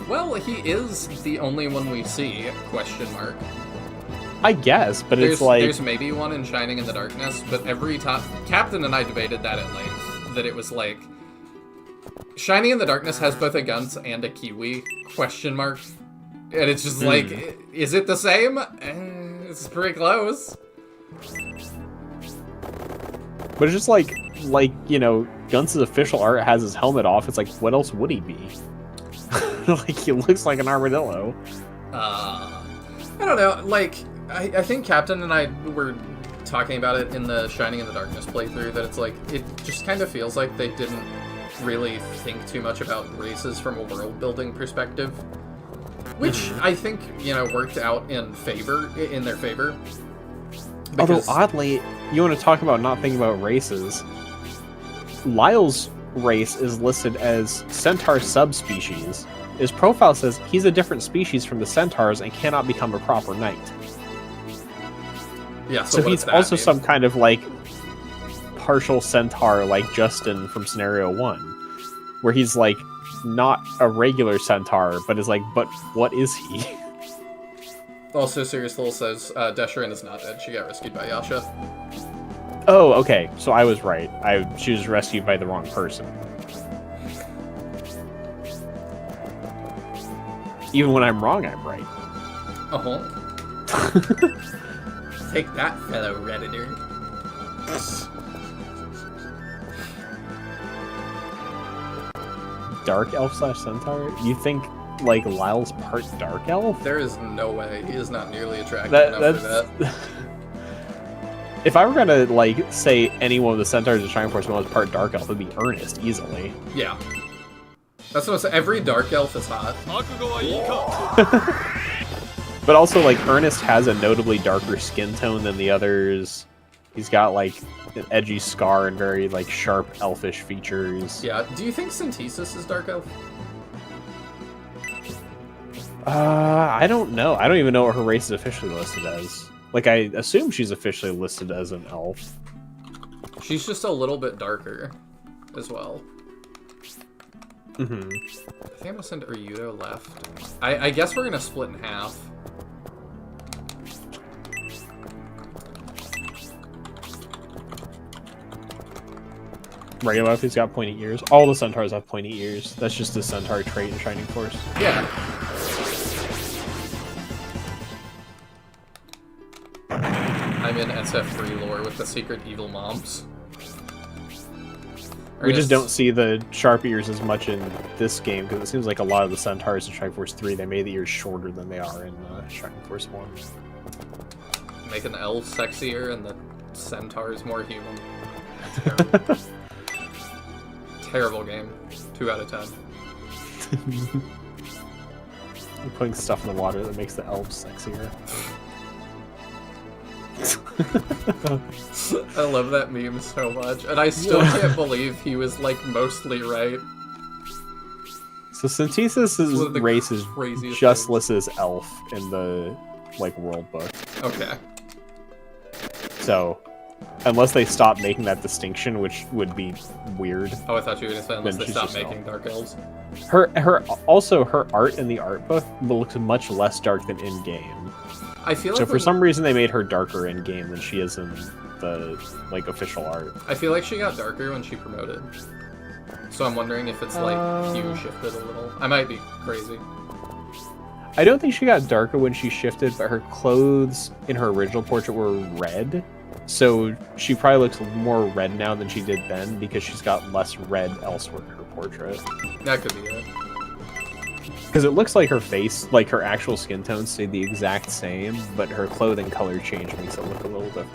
Well, he is the only one we see, ? I guess, but it's like... There's maybe one in Shining in the Darkness, but every time... Captain and I debated that at length, that it was like... Shining in the Darkness has both a Guntz and a Kiwi ? And it's just like, is it the same? It's pretty close. But it's just like, you know, Guntz's official art has his helmet off. It's like, what else would he be? Like, he looks like an armadillo. I don't know, like, I think Captain and I were talking about it in the Shining in the Darkness playthrough, that it's like, it just kind of feels like they didn't really think too much about races from a world-building perspective. Which I think, you know, worked out in their favor. Although, oddly, you want to talk about not thinking about races. Lyle's race is listed as Centaur subspecies. His profile says he's a different species from the Centaurs and cannot become a proper knight. Yeah, so he's also some kind of, like, partial Centaur, like Justin from Scenario 1. Where he's, like, not a regular Centaur, but is like, but what is he? Also, Serious Lil says, Deshran is not dead. She got rescued by Yasha. Oh, okay. So I was right. She was rescued by the wrong person. Even when I'm wrong, I'm right. Uh-huh. Take that, fellow Redditor. Dark elf / Centaur? You think, like, Lyle's part dark elf? There is no way. He is not nearly attractive enough for that. If I were gonna, like, say any one of the Centaurs of Shining Force was part dark elf, it'd be Ernest, easily. Yeah. That's what I said. Every dark elf is hot. But also, like, Ernest has a notably darker skin tone than the others. He's got, like, an edgy scar and very, like, sharp elfish features. Yeah. Do you think Synthesis is dark elf? I don't know. I don't even know what her race is officially listed as. Like, I assume she's officially listed as an elf. She's just a little bit darker as well. Mm-hmm. I think I'm gonna send Urudo left. I guess we're gonna split in half. Regular elf, got pointy ears. All the Centaurs have pointy ears. That's just a Centaur trait in Shining Force. Yeah. I'm in SF3 lore with the secret evil moms. We just don't see the sharp ears as much in this game, because it seems like a lot of the Centaurs in Shining Force 3, they made the ears shorter than they are in Shining Force 1. Making the elves sexier and the Centaurs more human. Terrible. Terrible game. 2 out of 10. You're putting stuff in the water that makes the elves sexier. I love that meme so much, and I still can't believe he was, like, mostly right. So Synthesis' race is just listed as elf in the, like, world book. Okay. So, unless they stop making that distinction, which would be weird. Oh, I thought you were going to say unless Then they she's stop just making Dark Elves. Her art in the art book looks much less dark than in game. I feel So like for some reason they made her darker in game than she is in the like official art. I feel like she got darker when she promoted. So I'm wondering if it's like hue shifted a little. I might be crazy. I don't think she got darker when she shifted, but her clothes in her original portrait were red. So she probably looks more red now than she did then because she's got less red elsewhere in her portrait. That could be it. Because it looks like her face, like her actual skin tones stayed the exact same, but her clothing color change makes it look a little different.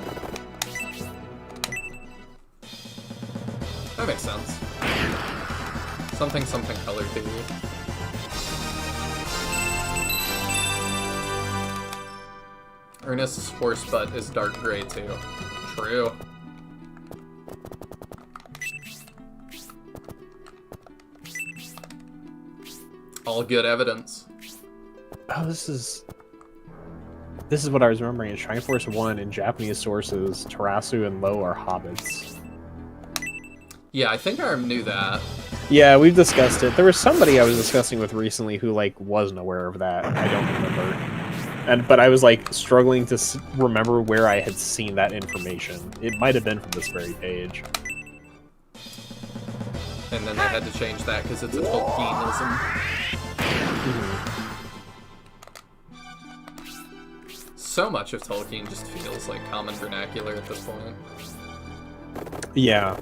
That makes sense. Something color theory. Ernest's horse butt is dark gray too. True. All good evidence. Oh, this is what I was remembering. In Shrine Force 1, in Japanese sources, Tarasu and Lo are hobbits. Yeah, I think I knew that. Yeah, we've discussed it. There was somebody I was discussing with recently who, like, wasn't aware of that. I don't remember. But I was, like, struggling to remember where I had seen that information. It might have been from this very page. And then they had to change that because it's a Tolkienism. So much of Tolkien just feels like common vernacular at this point. Yeah.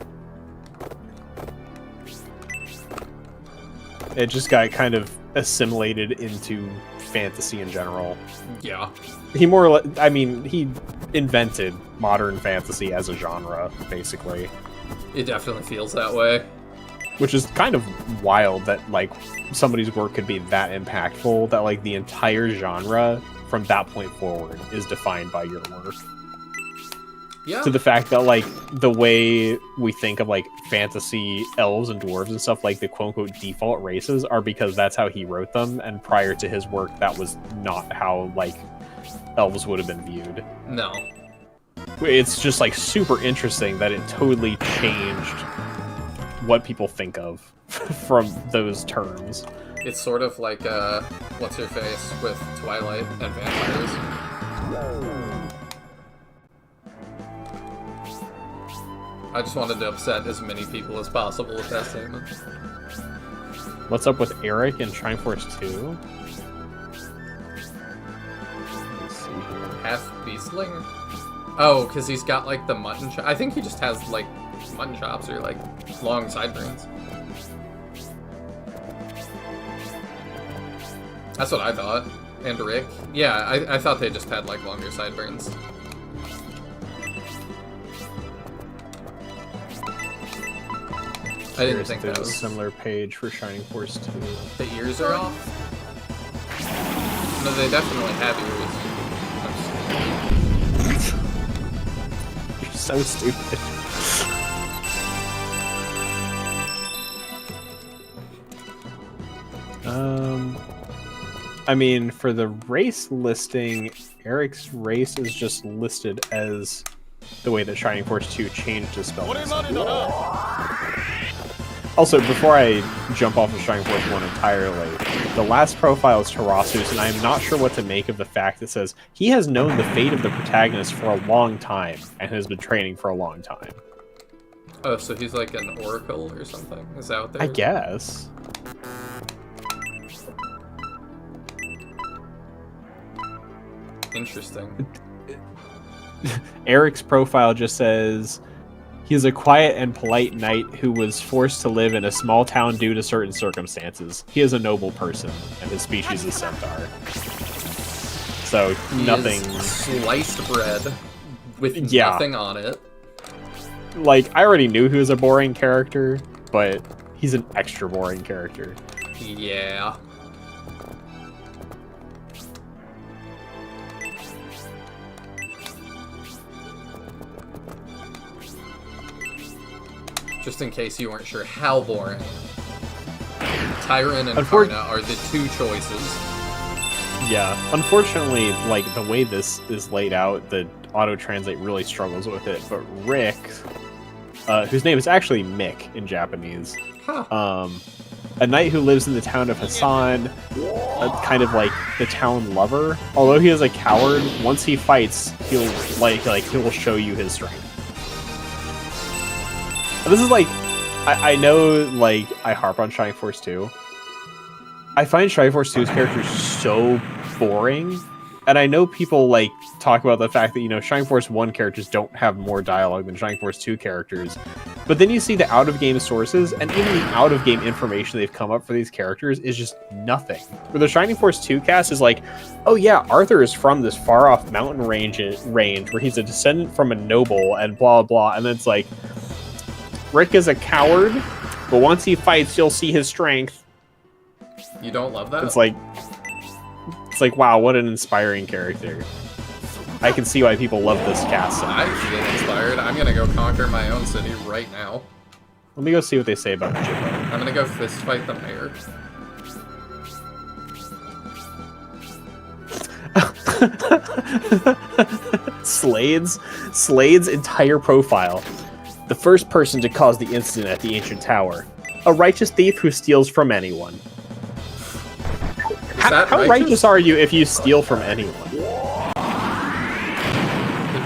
It just got kind of assimilated into fantasy in general. Yeah. He he invented modern fantasy as a genre, basically. It definitely feels that way. Which is kind of wild that, like, somebody's work could be that impactful, that, like, the entire genre from that point forward is defined by your work. Yeah. To the fact that, like, the way we think of, like, fantasy elves and dwarves and stuff, like, the quote-unquote default races are because that's how he wrote them, and prior to his work, that was not how, like, elves would have been viewed. No. It's just, like, super interesting that it totally changed what people think of from those terms. It's sort of like, what's her face with Twilight and vampires. I just wanted to upset as many people as possible with that statement. What's up with Eric in Shrine Force 2? Let's see here. Half Beastling? Oh, because he's got, like, the mutton chop. I think he just has, like, mutton chops or, like, long sideburns. That's what I thought. And Rick. Yeah, I thought they just had, like, longer sideburns. I didn't think that was a similar page for Shining Force 2. The ears are off? No, they definitely have ears. You're so stupid. I mean, for the race listing, Eric's race is just listed as the way that Shining Force 2 changed his spell. Also, before I jump off of Shining Force 1 entirely, the last profile is Tarasus, and I am not sure what to make of the fact that says he has known the fate of the protagonist for a long time and has been training for a long time. Oh, so he's like an oracle or something? Is that what they're... I guess. Interesting. Eric's profile just says he's a quiet and polite knight who was forced to live in a small town due to certain circumstances. He is a noble person, and his species is centaur. So nothing. Sliced bread with nothing on it. Like, I already knew he was a boring character, but he's an extra boring character. Yeah. Just in case you weren't sure how boring. Tyron and Karna are the two choices. Yeah, unfortunately, like, the way this is laid out, the auto-translate really struggles with it, but Rick, whose name is actually Mick in Japanese, a knight who lives in the town of Hassan, kind of like the town lover. Although he is a coward, once he fights, he'll he will show you his strength. And this is like, I know, like, I harp on Shining Force 2. I find Shining Force 2's characters so boring, and I know people like talk about the fact that, you know, Shining Force 1 characters don't have more dialogue than Shining Force 2 characters, but then you see the out-of-game sources, and even the out-of-game information they've come up for these characters is just nothing. Where the Shining Force 2 cast is like, oh yeah, Arthur is from this far-off mountain range where he's a descendant from a noble, and blah blah, and then it's like, Rick is a coward, but once he fights, you'll see his strength. You don't love that? It's like, wow, what an inspiring character. I can see why people love this cast. I feel inspired. I'm gonna go conquer my own city right now. Let me go see what they say about Jimbo. I'm gonna go fist fight the mayor. Slade's entire profile. The first person to cause the incident at the ancient tower. A righteous thief who steals from anyone. How righteous are you if you steal from anyone? Did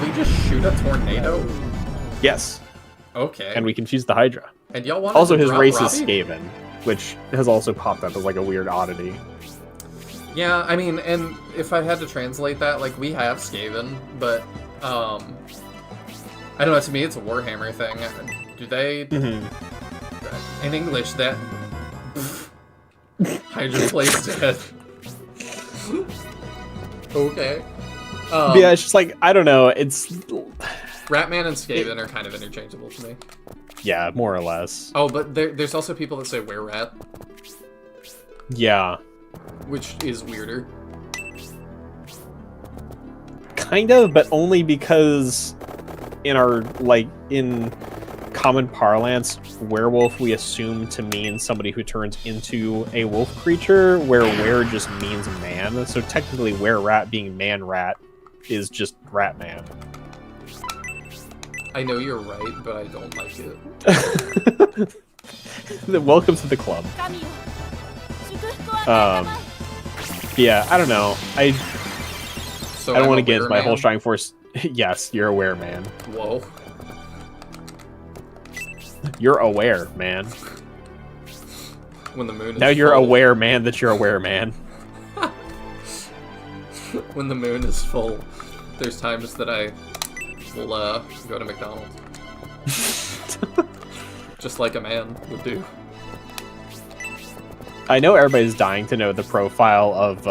we just shoot a tornado? Yes. Okay. And we confused the Hydra. And y'all want also to his drop race Robbie? is Skaven, which has also popped up as like a weird oddity. Yeah, I mean, and if I had to translate that, like, we have Skaven, but I don't know, to me it's a Warhammer thing. Do they in English that Hydra plays dead? Okay. Yeah, it's just like, I don't know, it's... Ratman and Skaven are kind of interchangeable to me. Yeah, more or less. Oh, but there's also people that say Were-Rat. Yeah. Which is weirder. Kind of, but only because in our, like, in common parlance, werewolf we assume to mean somebody who turns into a wolf creature, where were just means man. So technically were-rat being man-rat is just rat-man. I know you're right, but I don't like it. Welcome to the club. Yeah, I don't know. I don't want to get into my whole Shining Force. Yes, you're aware, man. Whoa. You're aware, man. When the moon is now you're full. aware, man, that you're aware, man. When the moon is full, there's times that I will go to McDonald's. Just like a man would do. I know everybody's dying to know the profile of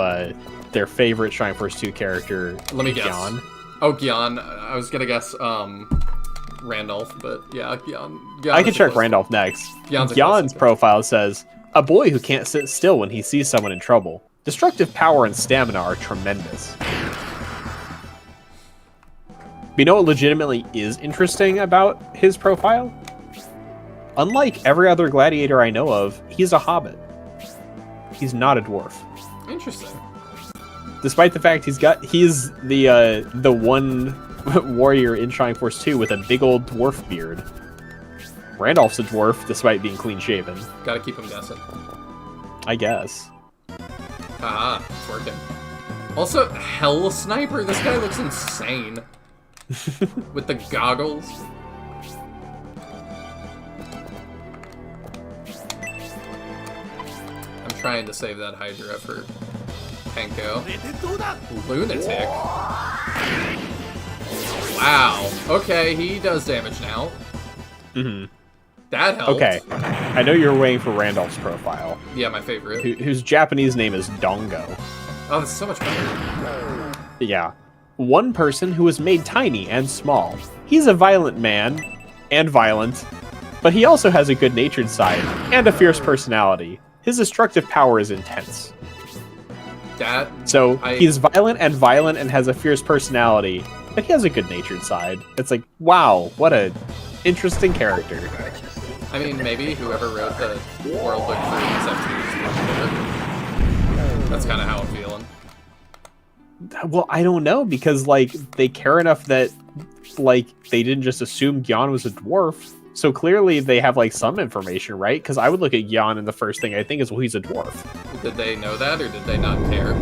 their favorite Shining Force 2 character. Let me guess. Gyan. Oh, Gyan. I was gonna guess Randolph, but yeah, Gyan. I can check Randolph next. Gyan's profile says, a boy who can't sit still when he sees someone in trouble. Destructive power and stamina are tremendous. But you know what legitimately is interesting about his profile? Unlike every other gladiator I know of, he's a hobbit. He's not a dwarf. Interesting. Despite the fact he's the one warrior in Shining Force 2 with a big old dwarf beard. Randolph's a dwarf, despite being clean-shaven. Gotta keep him guessing. I guess. Ah, it's working. Also, hell sniper. This guy looks insane. With the goggles. I'm trying to save that Hydra for Panko. Lunatic. Wow. Okay, he does damage now. Mm-hmm. That helped. Okay. I know you're waiting for Randolph's profile. Yeah, my favorite. Whose Japanese name is Dongo. Oh, that's so much better. Yeah. One person who is made tiny and small. He's a violent man, and violent, but he also has a good-natured side, and a fierce personality. His destructive power is intense. He's violent and has a fierce personality, but he has a good-natured side. It's like, wow, what a interesting character. I mean, maybe whoever wrote the world book for these FTs. That's kind of how I'm feeling. Well, I don't know, because, like, they care enough that, like, they didn't just assume Gyan was a dwarf. So clearly they have, like, some information, right? Because I would look at Gyan and the first thing I think is, well, he's a dwarf. Did they know that, or did they not care?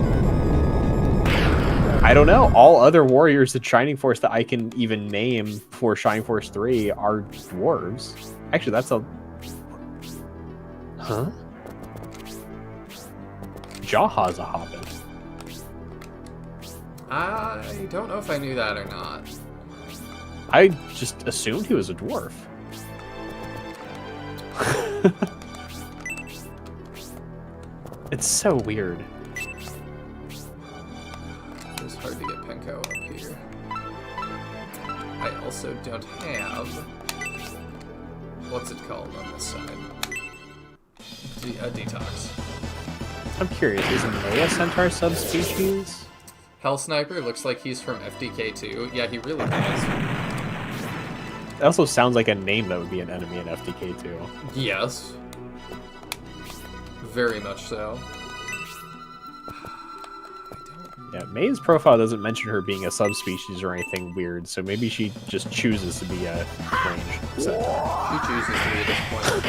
I don't know. All other warriors at Shining Force that I can even name for Shining Force 3 are dwarves. Actually, that's a... Huh? Jaha's a hobbit. I don't know if I knew that or not. I just assumed he was a dwarf. It's so weird. It's hard to get Penko up here. I also don't have... What's it called on this side? A detox. I'm curious, is May a centaur subspecies? Hell Sniper looks like he's from FDK2. Yeah, he really does. It also sounds like a name that would be an enemy in FDK2. Yes. Very much so. Yeah, May's profile doesn't mention her being a subspecies or anything weird, so maybe she just chooses to be a ranged centaur. She chooses to be disappointed.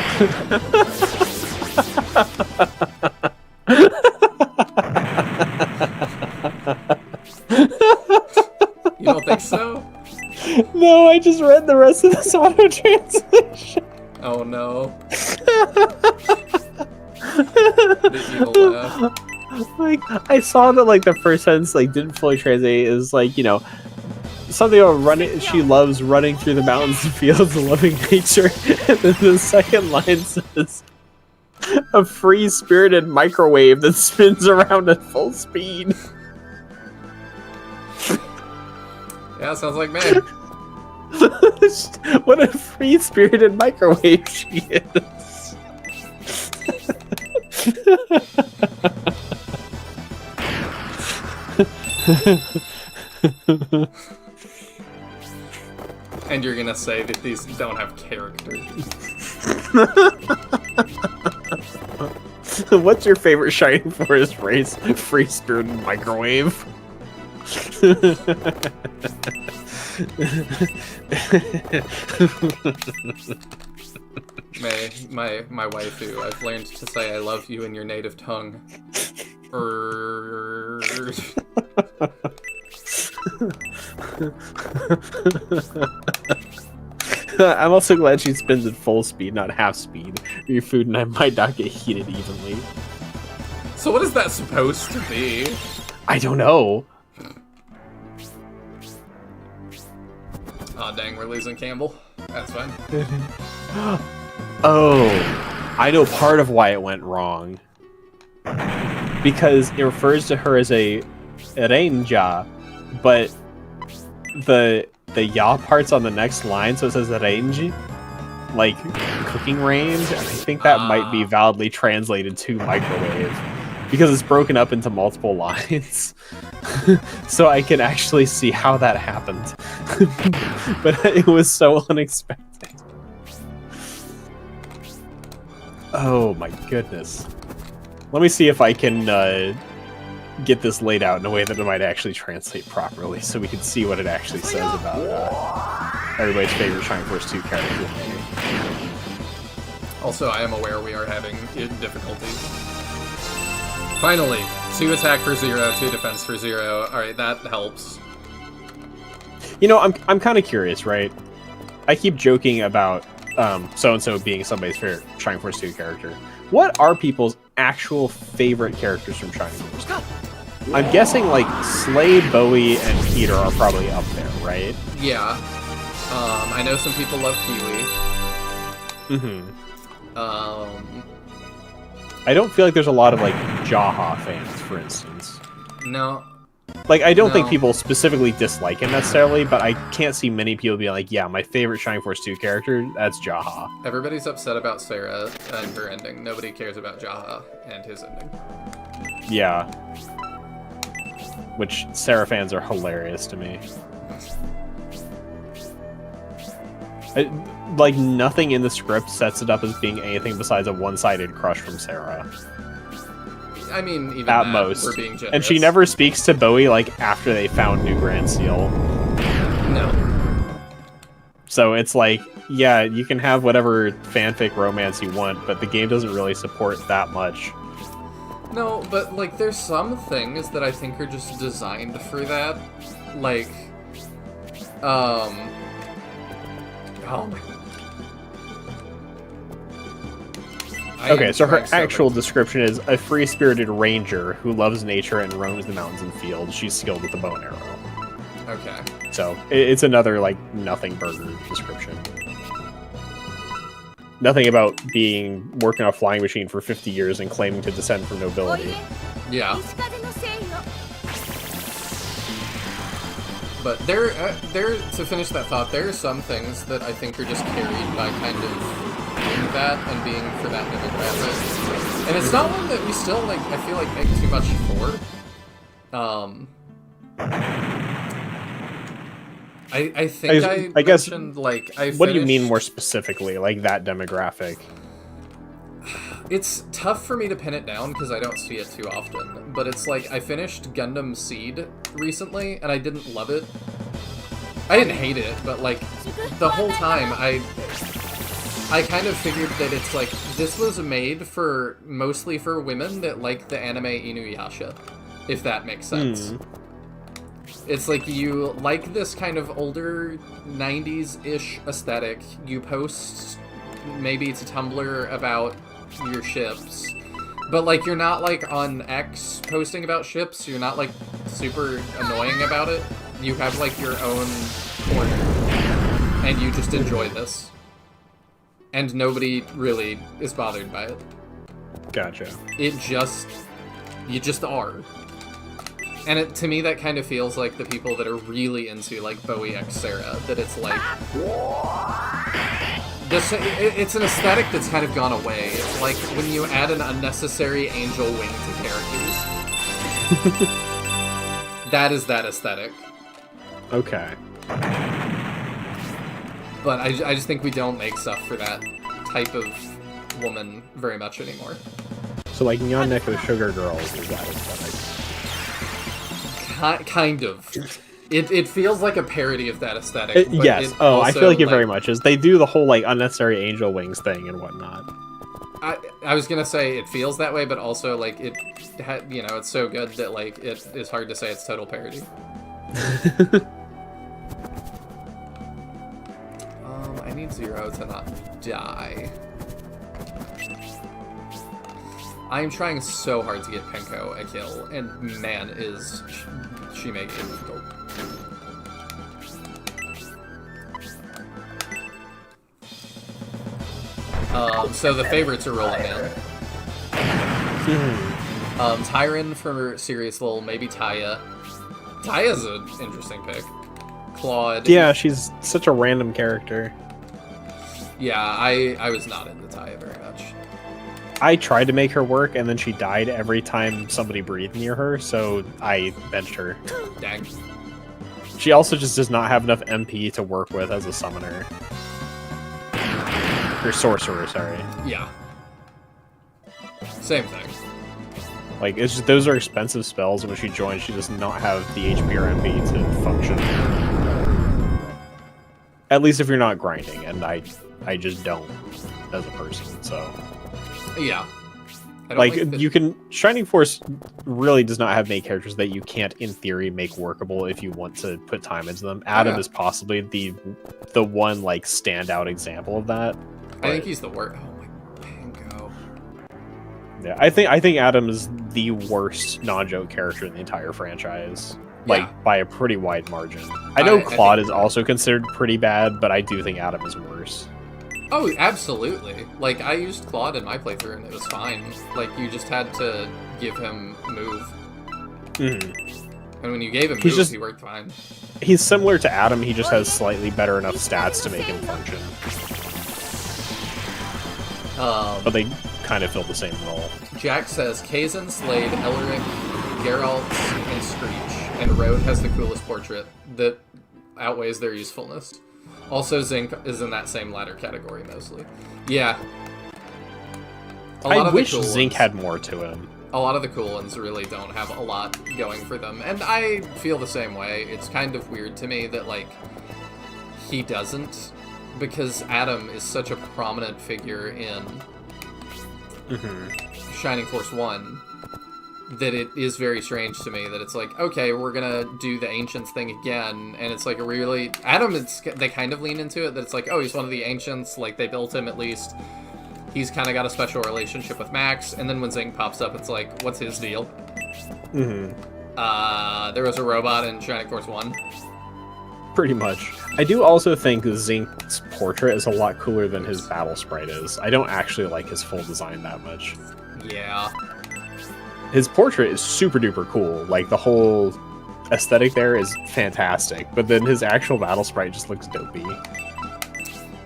You don't think so? No, I just read the rest of this auto translation. Oh no. The evil laugh. Like, I saw that, like, the first sentence, like, didn't fully translate. Is like, you know, something about running. She loves running through the mountains and fields and loving nature. And then the second line says, a free-spirited microwave that spins around at full speed. Yeah, sounds like me. What a free-spirited microwave she is. And you're gonna say that these don't have character. What's your favorite Shining Force race? Free-spirited microwave. My waifu. I've learned to say I love you in your native tongue. I'm also glad she spins at full speed, not half speed. Your food and I might not get heated evenly. So what is that supposed to be? I don't know. Aw, dang, we're losing Campbell. That's fine. Oh, I know part of why it went wrong. Because it refers to her as a Ranger, but the ya part's on the next line, so it says range, like cooking range. And I think that might be validly translated to microwave, because it's broken up into multiple lines. So I can actually see how that happened. But it was so unexpected. Oh my goodness. Let me see if I can get this laid out in a way that it might actually translate properly, so we can see what it actually says about everybody's favorite Shining Force 2 character. Also, I am aware we are having difficulties. Finally, 2 attack for 0, 2 defense for 0. Alright, that helps. You know, I'm kind of curious, right? I keep joking about so-and-so being somebody's favorite Shining Force 2 character. What are people's actual favorite characters from Shining Force? I'm guessing, like, Slade, Bowie, and Peter are probably up there, right? Yeah. I know some people love Kiwi. I don't feel like there's a lot of, like, Jaha fans, for instance. No. Like, I don't think people specifically dislike him necessarily, but I can't see many people being like, yeah, my favorite Shining Force 2 character, that's Jaha. Everybody's upset about Sarah and her ending. Nobody cares about Jaha and his ending. Yeah. Which Sarah fans are hilarious to me. Like, nothing in the script sets it up as being anything besides a one-sided crush from Sarah. I mean, even at that, most. we're being generous. And she never speaks to Bowie like after they found New Grand Seal. No. So it's like, yeah, you can have whatever fanfic romance you want, but the game doesn't really support that much. No, but, like, there's some things that I think are just designed for that. Like, oh my... Okay, so her actual description is a free-spirited ranger who loves nature and roams the mountains and fields. She's skilled with the bow and arrow. Okay. So it's another, like, nothing burger description. Nothing about working on a flying machine for 50 years and claiming to descend from nobility. Yeah. But to finish that thought, there are some things that I think are just carried by kind of doing that and being for that demographic. And it's not one that we still, like, I feel like make too much for. I think I guess, mentioned, like, what do you mean more specifically, like that demographic? It's tough for me to pin it down because I don't see it too often, but it's like I finished Gundam Seed recently and I didn't love it. I didn't hate it, but like the whole time I kind of figured that it's like this was made mostly for women that like the anime Inuyasha, if that makes sense. It's like you like this kind of older 90s-ish aesthetic. You post maybe to Tumblr about your ships, but like you're not like on X posting about ships. You're not like super annoying about it. You have like your own corner, and you just enjoy this, and nobody really is bothered by it. Gotcha. You just are. And to me, that kind of feels like the people that are really into, like, Bowie x Sarah, that it's like... it's an aesthetic that's kind of gone away. It's like when you add an unnecessary angel wing to characters. That is that aesthetic. Okay. But I just think we don't make stuff for that type of woman very much anymore. So, like, Nyan Neko Sugar Girls is that aesthetic? Kind of. It feels like a parody of that aesthetic. Yes. I feel like it very much is. They do the whole, like, unnecessary angel wings thing and whatnot. I was gonna say it feels that way, but also, like, it's so good that, like, it is hard to say it's total parody. I need Zero to not die. I am trying so hard to get Penko a kill, and man, is she making it difficult. So the favorites are rolling in. Tyron for Serious Lil, maybe Taya. Taya's an interesting pick. Claude. Yeah, she's such a random character. Yeah, I was not into Taya very much. I tried to make her work, and then she died every time somebody breathed near her, so I benched her. Dang. She also just does not have enough MP to work with as a summoner. Or sorcerer, sorry. Yeah. Same thing. Like, it's just, those are expensive spells, and when she joins, she does not have the HP or MP to function. At least if you're not grinding, and I just don't as a person, so... Yeah. Like you can... Shining Force really does not have many characters that you can't, in theory, make workable if you want to put time into them. Adam is possibly the one, like, standout example of that. I think he's the worst. Oh my... Pango. Yeah, I think Adam is the worst non-joke character in the entire franchise. Like, by a pretty wide margin. I know Claude is also considered pretty bad, but I do think Adam is worse. Oh, absolutely. Like, I used Claude in my playthrough and it was fine. Like, you just had to give him move. And when you gave him move, he worked fine. He's similar to Adam, he just has slightly better enough stats to make him function. But they kind of fill the same role. Jack says, Kazan, Slade, Elric, Geralt, and Screech. And Road has the coolest portrait that outweighs their usefulness. Also, Zinc is in that same latter category, mostly. Yeah. I wish Zinc had more to him. A lot of the cool ones really don't have a lot going for them, and I feel the same way. It's kind of weird to me that, like, he doesn't, because Adam is such a prominent figure in Shining Force 1 that it is very strange to me that it's like, okay, we're gonna do the Ancients thing again, and it's like a really... Adam, they kind of lean into it, that it's like, oh, he's one of the Ancients, like, they built him at least. He's kind of got a special relationship with Max, and then when Zing pops up, it's like, what's his deal? There was a robot in Shining Force 1. Pretty much. I do also think Zink's portrait is a lot cooler than his battle sprite is. I don't actually like his full design that much. Yeah. His portrait is super duper cool. Like, the whole aesthetic there is fantastic, but then his actual battle sprite just looks dopey.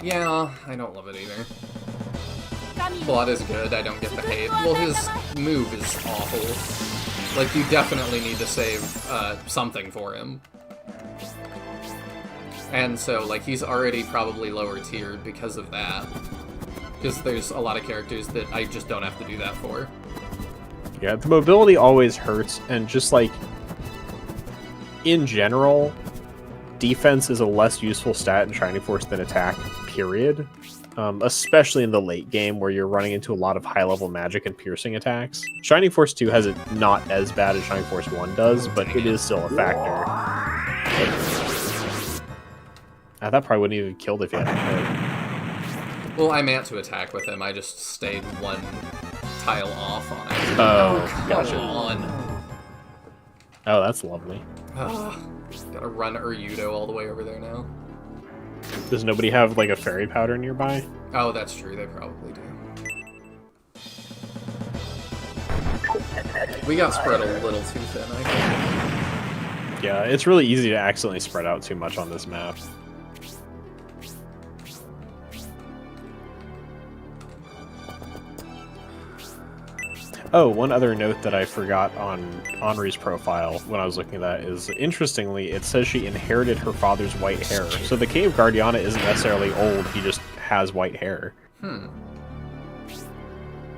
Yeah, I don't love it either. Blood is good, I don't get the hate. Well, his move is awful. Like, you definitely need to save something for him. And so, like, he's already probably lower tiered because of that. Because there's a lot of characters that I just don't have to do that for. Yeah, the mobility always hurts, and just, like, in general, defense is a less useful stat in Shining Force than attack, period. Especially in the late game where you're running into a lot of high-level magic and piercing attacks. Shining Force 2 has it not as bad as Shining Force 1 does, but it is still a factor. That probably wouldn't even have killed if you hadn't hit. Well, I meant to attack with him, I just stayed one tile off on it. Oh, gotcha. On. Oh, that's lovely. Gotta run Uryudo all the way over there now. Does nobody have, like, a fairy powder nearby? Oh, that's true. They probably do. We got spread a little too thin, I think. Yeah, it's really easy to accidentally spread out too much on this map. Oh, one other note that I forgot on Henri's profile when I was looking at that is, interestingly, it says she inherited her father's white hair. So the Cave Guardiana isn't necessarily old, he just has white hair.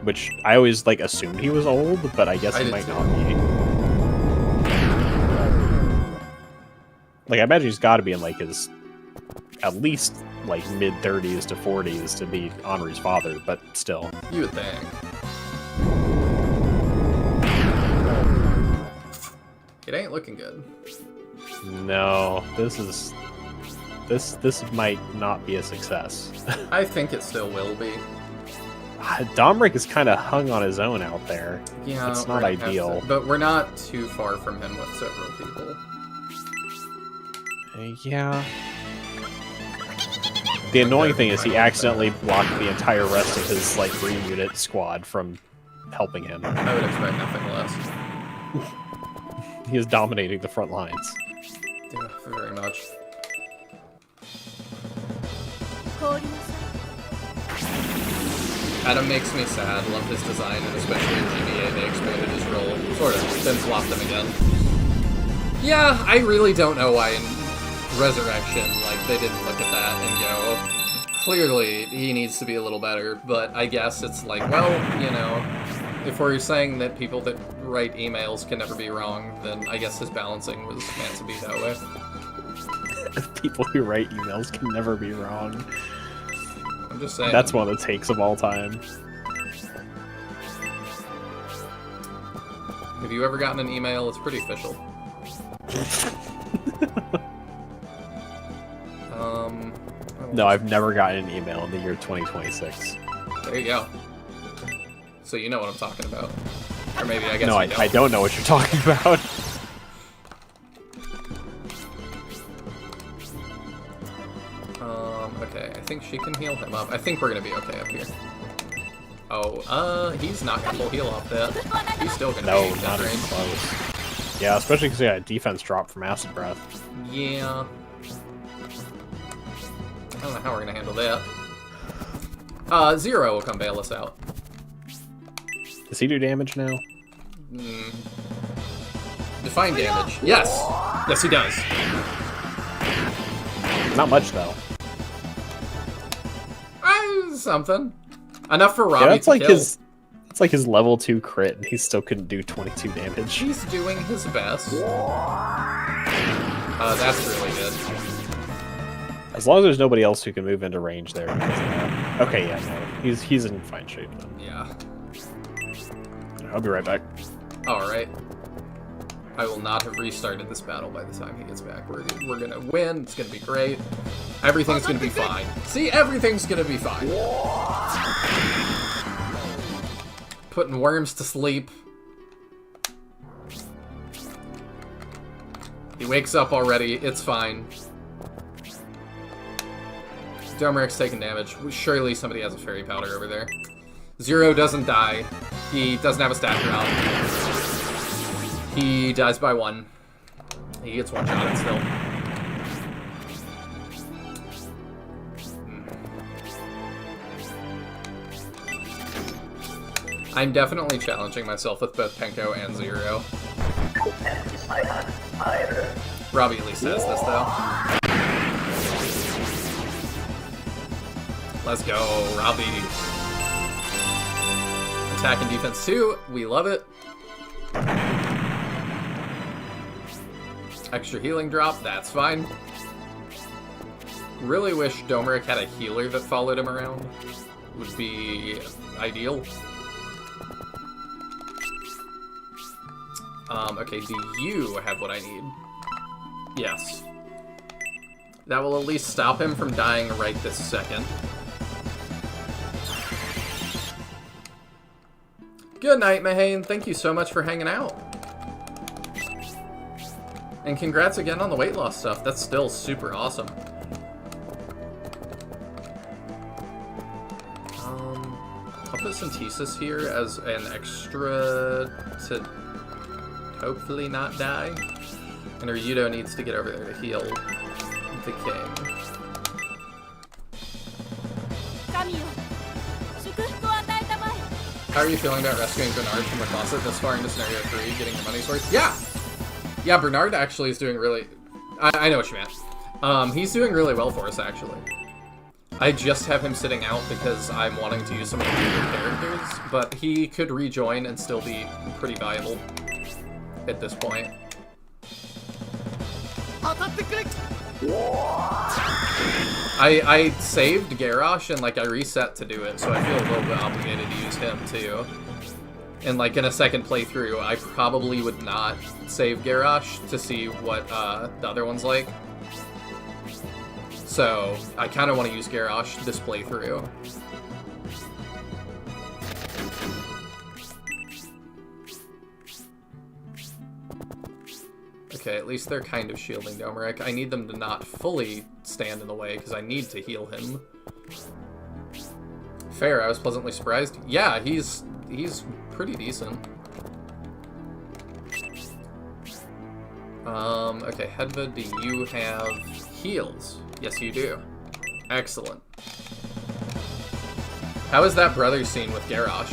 Which I always, like, assumed he was old, but I guess he might not be. Like, I imagine he's gotta be in, like, his, at least, like, mid-30s to 40s to be Henri's father, but still. You would think. It ain't looking good. No, this might not be a success. I think it still will be. Domric is kind of hung on his own out there. Yeah, it's not ideal. but we're not too far from him with several people. Yeah. The annoying thing is he accidentally blocked the entire rest of his, like, green unit squad from helping him. I would expect nothing less. He is dominating the front lines. Yeah, very much. Adam makes me sad. Love his design, and especially in GBA they expanded his role. Sort of. Then flopped him again. Yeah, I really don't know why in Resurrection, like, they didn't look at that and go, clearly he needs to be a little better, but I guess it's like, well, you know, if we're saying that people that write emails can never be wrong, then I guess his balancing was meant to be that way. People who write emails can never be wrong. I'm just saying. That's one of the takes of all time. Have you ever gotten an email? It's pretty official. No, I've never gotten an email in the year 2026. There you go. So you know what I'm talking about. Or maybe I guess no, you don't. I don't know what you're talking about. Okay, I think she can heal him up. I think we're gonna be okay up here. Oh, he's not gonna full heal off that. He's still gonna No, be not even close. Yeah, especially because he got a defense drop from Acid Breath. Yeah. I don't know how we're gonna handle that. Zero will come bail us out. Does he do damage now? Define damage. Yes! Yes, he does. Not much, though. Something. Enough for Robbie Yeah, that's to like kill. It's like his level 2 crit, and he still couldn't do 22 damage. He's doing his best. That's really good. As long as there's nobody else who can move into range there. Okay, yeah, no. He's in fine shape then. Yeah. I'll be right back. Alright. I will not have restarted this battle by the time he gets back. We're gonna win. It's gonna be great. Everything's gonna be fine. See, everything's gonna be fine. Putting worms to sleep. He wakes up already. It's fine. Domeric's taking damage. Surely somebody has a fairy powder over there. Zero doesn't die. He doesn't have a stat drop. He dies by 1. He gets one-shotted still. I'm definitely challenging myself with both Penko and Zero. Robbie at least says this, though. Let's go, Robbie. Attack and defense 2. We love it. Extra healing drop. That's fine. Really wish Domeric had a healer that followed him around. Would be ideal. Okay, do you have what I need? Yes. That will at least stop him from dying right this second. Good night, Mahane. Thank you so much for hanging out. And congrats again on the weight loss stuff. That's still super awesome. I'll put some Thesis here as an extra to hopefully not die. And Ryudo needs to get over there to heal the king. How are you feeling about rescuing Bernard from the closet this far into Scenario 3, getting your money's worth? Yeah! Yeah, Bernard actually is doing really... I know what you meant. He's doing really well for us, actually. I just have him sitting out because I'm wanting to use some of the newer characters, but he could rejoin and still be pretty viable at this point. I saved Garrosh and like I reset to do it, so I feel a little bit obligated to use him too. And like in a second playthrough, I probably would not save Garrosh to see what the other one's like. So I kind of want to use Garrosh this playthrough. Okay, at least they're kind of shielding Domeric. I need them to not fully stand in the way, because I need to heal him. Fair, I was pleasantly surprised. Yeah, he's pretty decent. Okay, Hedva, do you have heals? Yes, you do. Excellent. How was that brother scene with Garrosh?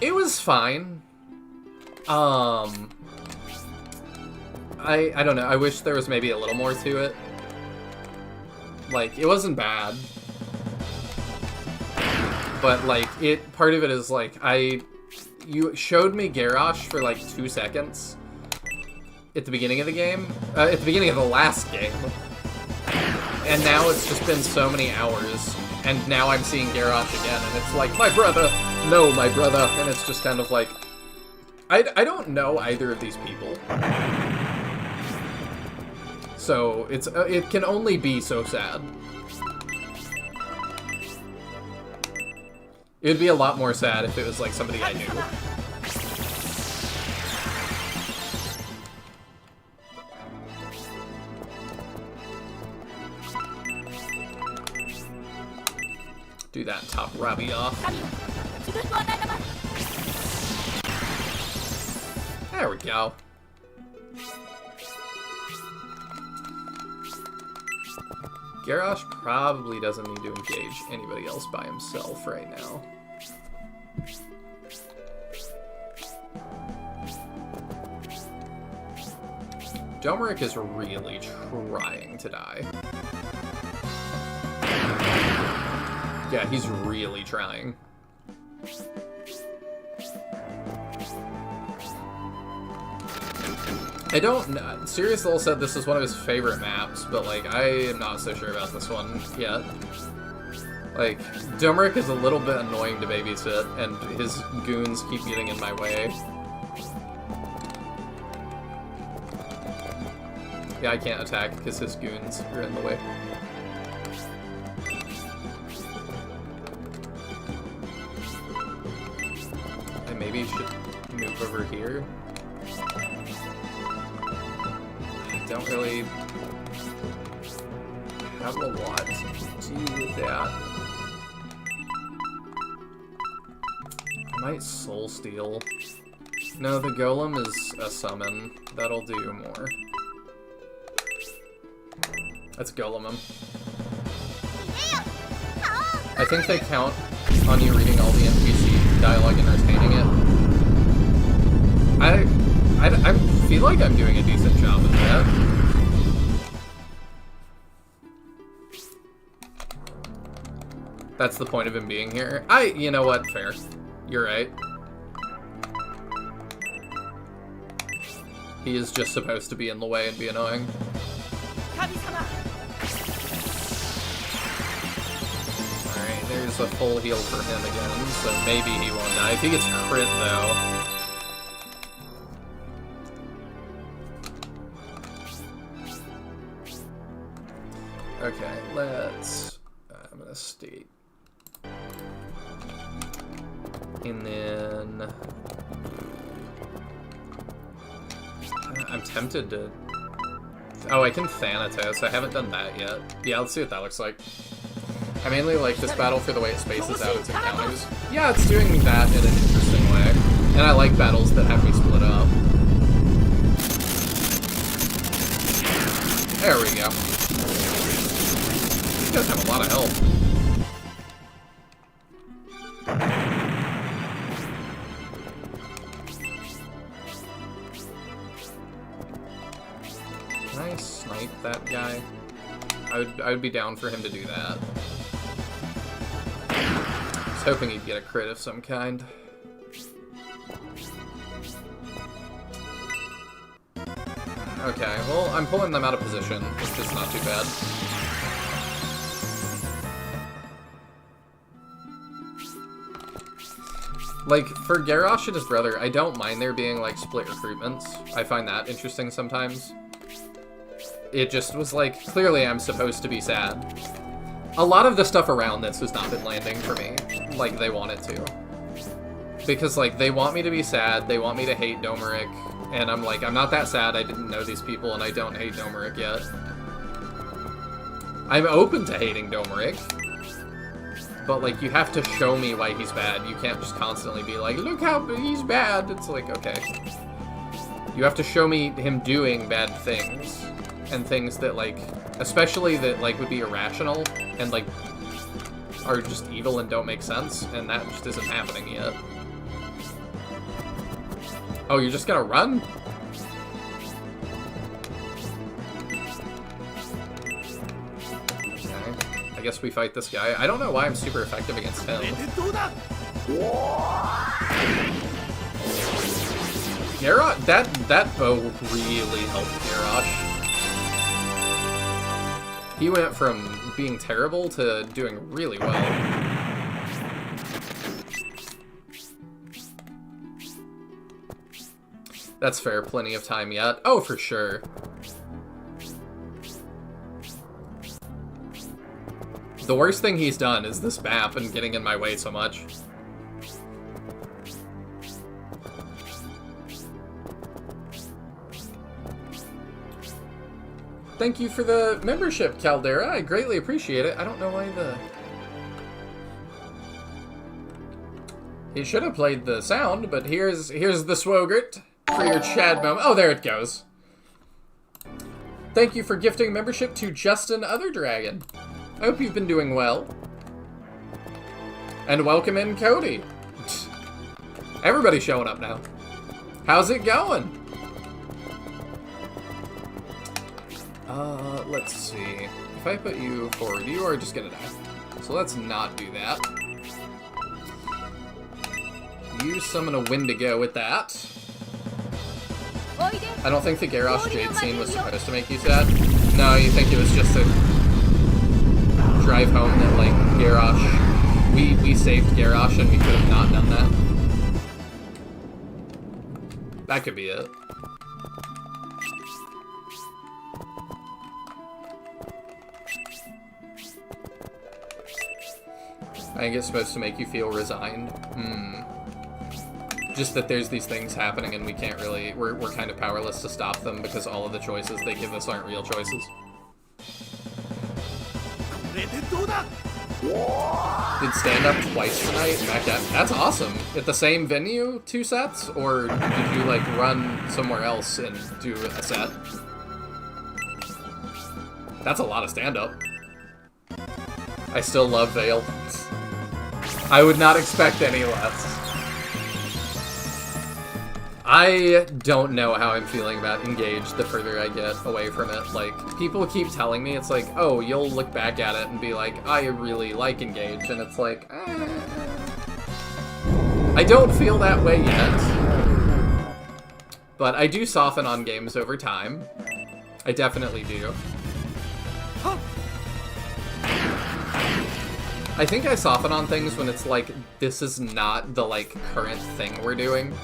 It was fine. I don't know. I wish there was maybe a little more to it. Like, it wasn't bad. But, like, part of it is, like, you showed me Garrosh for, like, 2 seconds at the beginning of the game. At the beginning of the last game. And now it's just been so many hours. And now I'm seeing Garrosh again, and it's like, my brother! No, my brother! And it's just kind of like... I don't know either of these people. So, it can only be so sad. It would be a lot more sad if it was like somebody I knew. Do that top Robbie off. There we go. Garrosh probably doesn't need to engage anybody else by himself right now. Domeric is really trying to die. Yeah, he's really trying. I don't know. Serious Lil said this is one of his favorite maps, but like I am not so sure about this one yet. Like, Domeric is a little bit annoying to babysit, and his goons keep getting in my way. Yeah, I can't attack because his goons are in the way. I maybe should move over here. I don't really have a lot to do with that. I might Soul Steal. No, the Golem is a summon. That'll do more. Let's Golem him. I think they count on you reading all the NPC dialogue and retaining it. I feel like I'm doing a decent job of that. That's the point of him being here. You know what? Fair. You're right. He is just supposed to be in the way and be annoying. Alright, there's a full heal for him again, so maybe he won't die. If he gets crit, though... Okay, let's... I'm gonna state... And then... I'm tempted to... Oh, I can Thanatos. I haven't done that yet. Yeah, let's see what that looks like. I mainly like this battle for the way it spaces out its encounters. Yeah, it's doing that in an interesting way. And I like battles that have me split up. There we go. These guys have a lot of health. Can I snipe that guy? I would be down for him to do that. I was hoping he'd get a crit of some kind. Okay, well, I'm pulling them out of position, which is not too bad. Like, for Garrosh and his brother, I don't mind there being, like, split recruitments. I find that interesting sometimes. It just was like, clearly I'm supposed to be sad. A lot of the stuff around this has not been landing for me, like they want it to. Because, like, they want me to be sad, they want me to hate Domeric, and I'm like, I'm not that sad, I didn't know these people, and I don't hate Domeric yet. I'm open to hating Domeric, but, like, you have to show me why he's bad. You can't just constantly be like, look how he's bad. It's like, okay. You have to show me him doing bad things. And things that, like, especially that, like, would be irrational and, like, are just evil and don't make sense, and that just isn't happening yet. Oh, you're just gonna run? Okay. I guess we fight this guy. I don't know why I'm super effective against him. Garrosh, that bow really helped Garrosh. He went from being terrible to doing really well. That's fair, plenty of time yet. Oh, for sure. The worst thing he's done is this map and getting in my way so much. Thank you for the membership, Caldera. I greatly appreciate it. I don't know why the... He should have played the sound, but here's the Swogert for your Chad moment. Oh, there it goes. Thank you for gifting membership to Justin Other Dragon. I hope you've been doing well. And welcome in Cody. Everybody's showing up now. How's it going? Let's see. If I put you forward, you are just gonna die. So let's not do that. You summon a Wendigo with that. I don't think the Garrosh Jade scene was supposed to make you sad. No, you think it was just to drive home that, like, Garrosh... We saved Garrosh and we could have not done that. That could be it. I think it's supposed to make you feel resigned. Just that there's these things happening and we can't really... We're kind of powerless to stop them because all of the choices they give us aren't real choices. Did stand up twice tonight? Back at... That's awesome. At the same venue, 2 sets? Or did you, like, run somewhere else and do a set? That's a lot of stand-up. I still love Veil. I would not expect any less. I don't know how I'm feeling about Engage the further I get away from it. Like, people keep telling me, it's like, oh, you'll look back at it and be like, I really like Engage, and it's like, I don't feel that way yet. But I do soften on games over time. I definitely do. I think I soften on things when it's like, this is not the, like, current thing we're doing.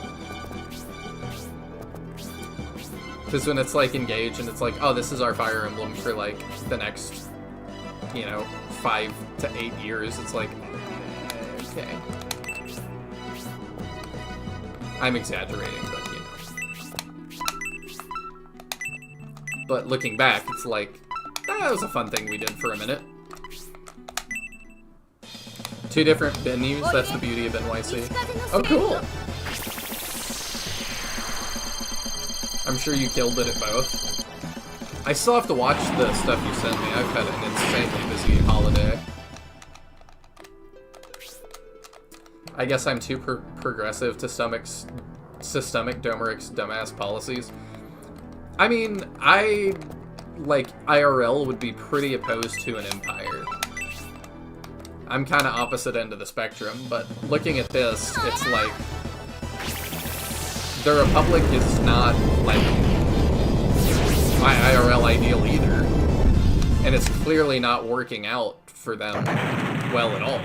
Because when it's, like, Engage and it's like, oh, this is our Fire Emblem for, like, the next, you know, 5 to 8 years, it's like, okay. I'm exaggerating, but, you know. But looking back, it's like, that was a fun thing we did for a minute. 2 different venues, that's the beauty of NYC. Oh, cool! I'm sure you killed it at both. I still have to watch the stuff you sent me. I've had an insanely busy holiday. I guess I'm too progressive to stomach Domeric's dumbass policies. I mean, I, like, IRL would be pretty opposed to an Empire. I'm kind of opposite end of the spectrum, but looking at this, it's like... The Republic is not, like, my IRL ideal either. And it's clearly not working out for them well at all.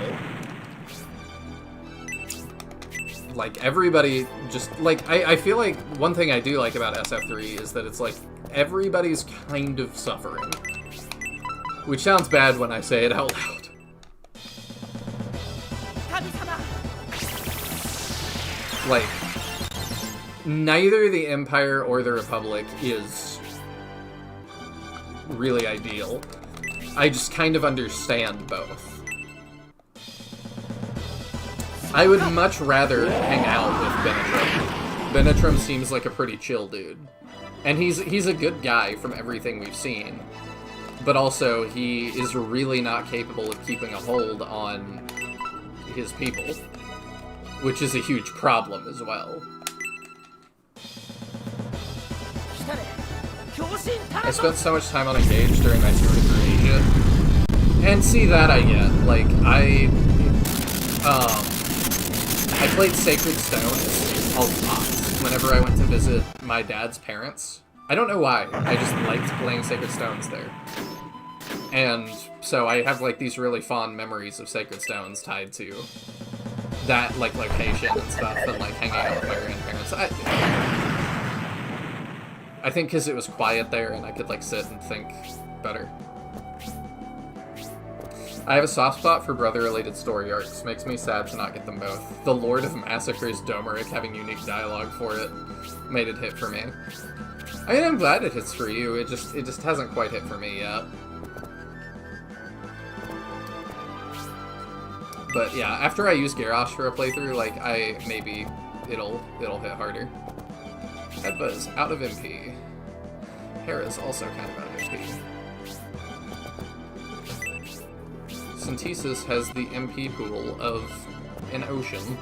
Like, everybody just, like, I feel like one thing I do like about SF3 is that it's like, everybody's kind of suffering. Which sounds bad when I say it out loud. Like, neither the Empire or the Republic is really ideal. I just kind of understand both. I would much rather hang out with Benetrim. Benetrim seems like a pretty chill dude. And he's a good guy from everything we've seen. But also, he is really not capable of keeping a hold on his people. Which is a huge problem as well. I spent so much time on Engage during my tour through Asia. And see, that I get. Like, I played Sacred Stones a lot whenever I went to visit my dad's parents. I don't know why. I just liked playing Sacred Stones there. And so I have, like, these really fond memories of Sacred Stones tied to that, like, location and stuff, and, like, hanging out with my grandparents. I think because it was quiet there and I could, like, sit and think better. I have a soft spot for brother-related story arcs. Makes me sad to not get them both. The Lord of Massacres Domeric having unique dialogue for it made it hit for me. I mean, I'm glad it hits for you. It just hasn't quite hit for me yet. But yeah, after I use Garrosh for a playthrough, like, maybe it'll hit harder. Edva is out of MP. Hera's also kind of out of MP. Synthesis has the MP pool of an ocean.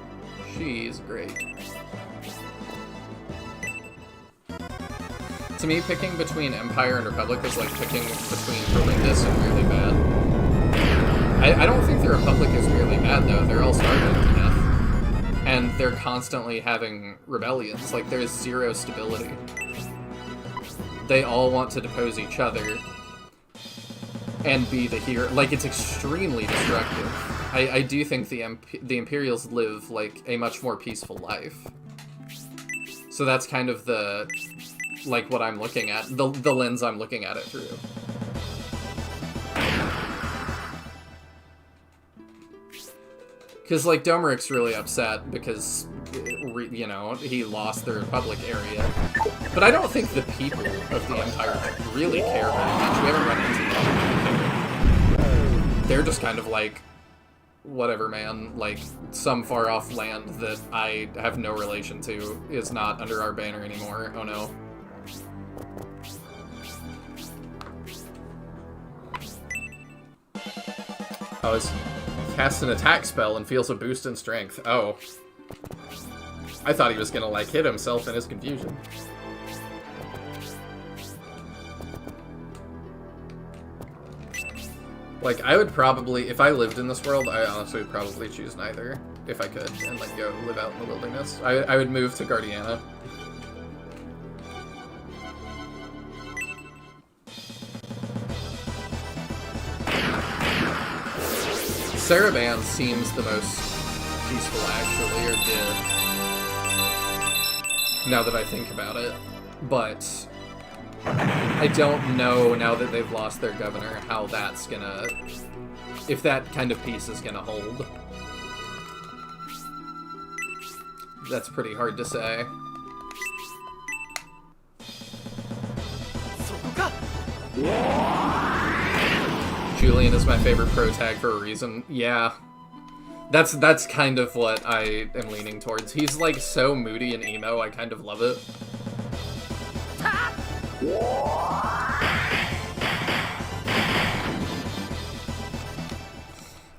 She's great. To me, picking between Empire and Republic is like picking between horrendous and really bad. I don't think the Republic is really bad, though. They're all starving enough. and they're constantly having rebellions. Like, there's zero stability. They all want to depose each other and be the hero. Like, it's extremely destructive. I do think the Imperials live, like, a much more peaceful life. So that's kind of the, like, what I'm looking at. The lens I'm looking at it through. Because, like, Domeric's really upset because, you know, he lost the Republic area. But I don't think the people of the Empire really care very much. We haven't run into them. They're just kind of like, whatever, man. Like, some far-off land that I have no relation to is not under our banner anymore. Oh, no. Oh, it's... Casts an attack spell and feels a boost in strength. Oh. I thought he was gonna, like, hit himself in his confusion. Like, I would probably, if I lived in this world, I honestly would probably choose neither, if I could, and, like, go live out in the wilderness. I would move to Guardiana. Saraban seems the most peaceful, actually, or did. Now that I think about it. But I don't know, now that they've lost their governor, how that's gonna... if that kind of peace is gonna hold. That's pretty hard to say. Julian is my favorite pro tag for a reason. Yeah. That's kind of what I am leaning towards. He's, like, so moody and emo, I kind of love it.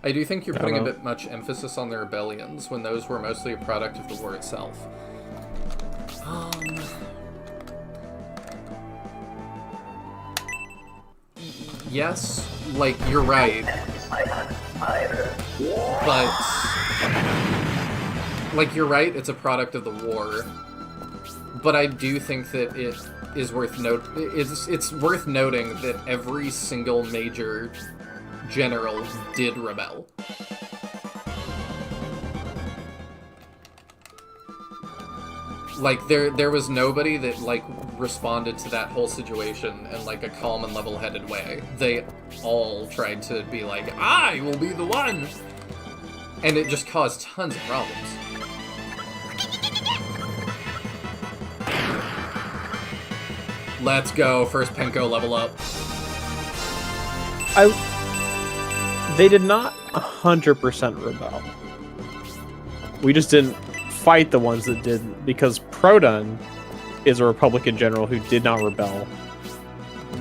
I do think you're putting a bit much emphasis on the rebellions, when those were mostly a product of the war itself. Yes, like, you're right. But, like, you're right, it's a product of the war. But I do think that it is worth it's worth noting that every single major general did rebel. Like, there was nobody that, like, responded to that whole situation in, like, a calm and level-headed way. They all tried to be like, I will be the one! And it just caused tons of problems. Let's go, first Penko level up. They did not 100% rebel. We just didn't fight the ones that didn't, because Produn is a Republican general who did not rebel.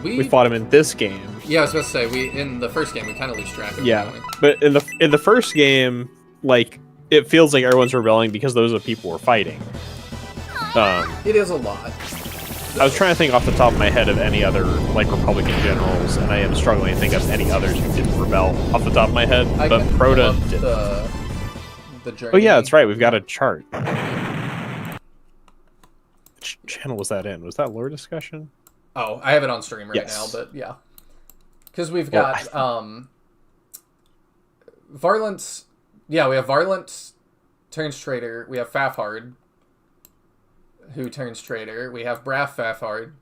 We fought him in this game. Yeah, I was about to say, in the first game, we kind of lose track of it. Yeah, but in the first game, like, it feels like everyone's rebelling because those are the people we're fighting. It is a lot. I was trying to think off the top of my head of any other, like, Republican generals, and I am struggling to think of any others who didn't rebel off the top of my head, but Produn did. The journey. Oh yeah, that's right, we've got a chart. Which channel was that in? Was that lore discussion? Oh, I have it on stream right now, but yeah. Because we've got, Varlant's... Yeah, we have Varlant turns traitor. We have Fafhard, who turns traitor. We have Braff Fafhard,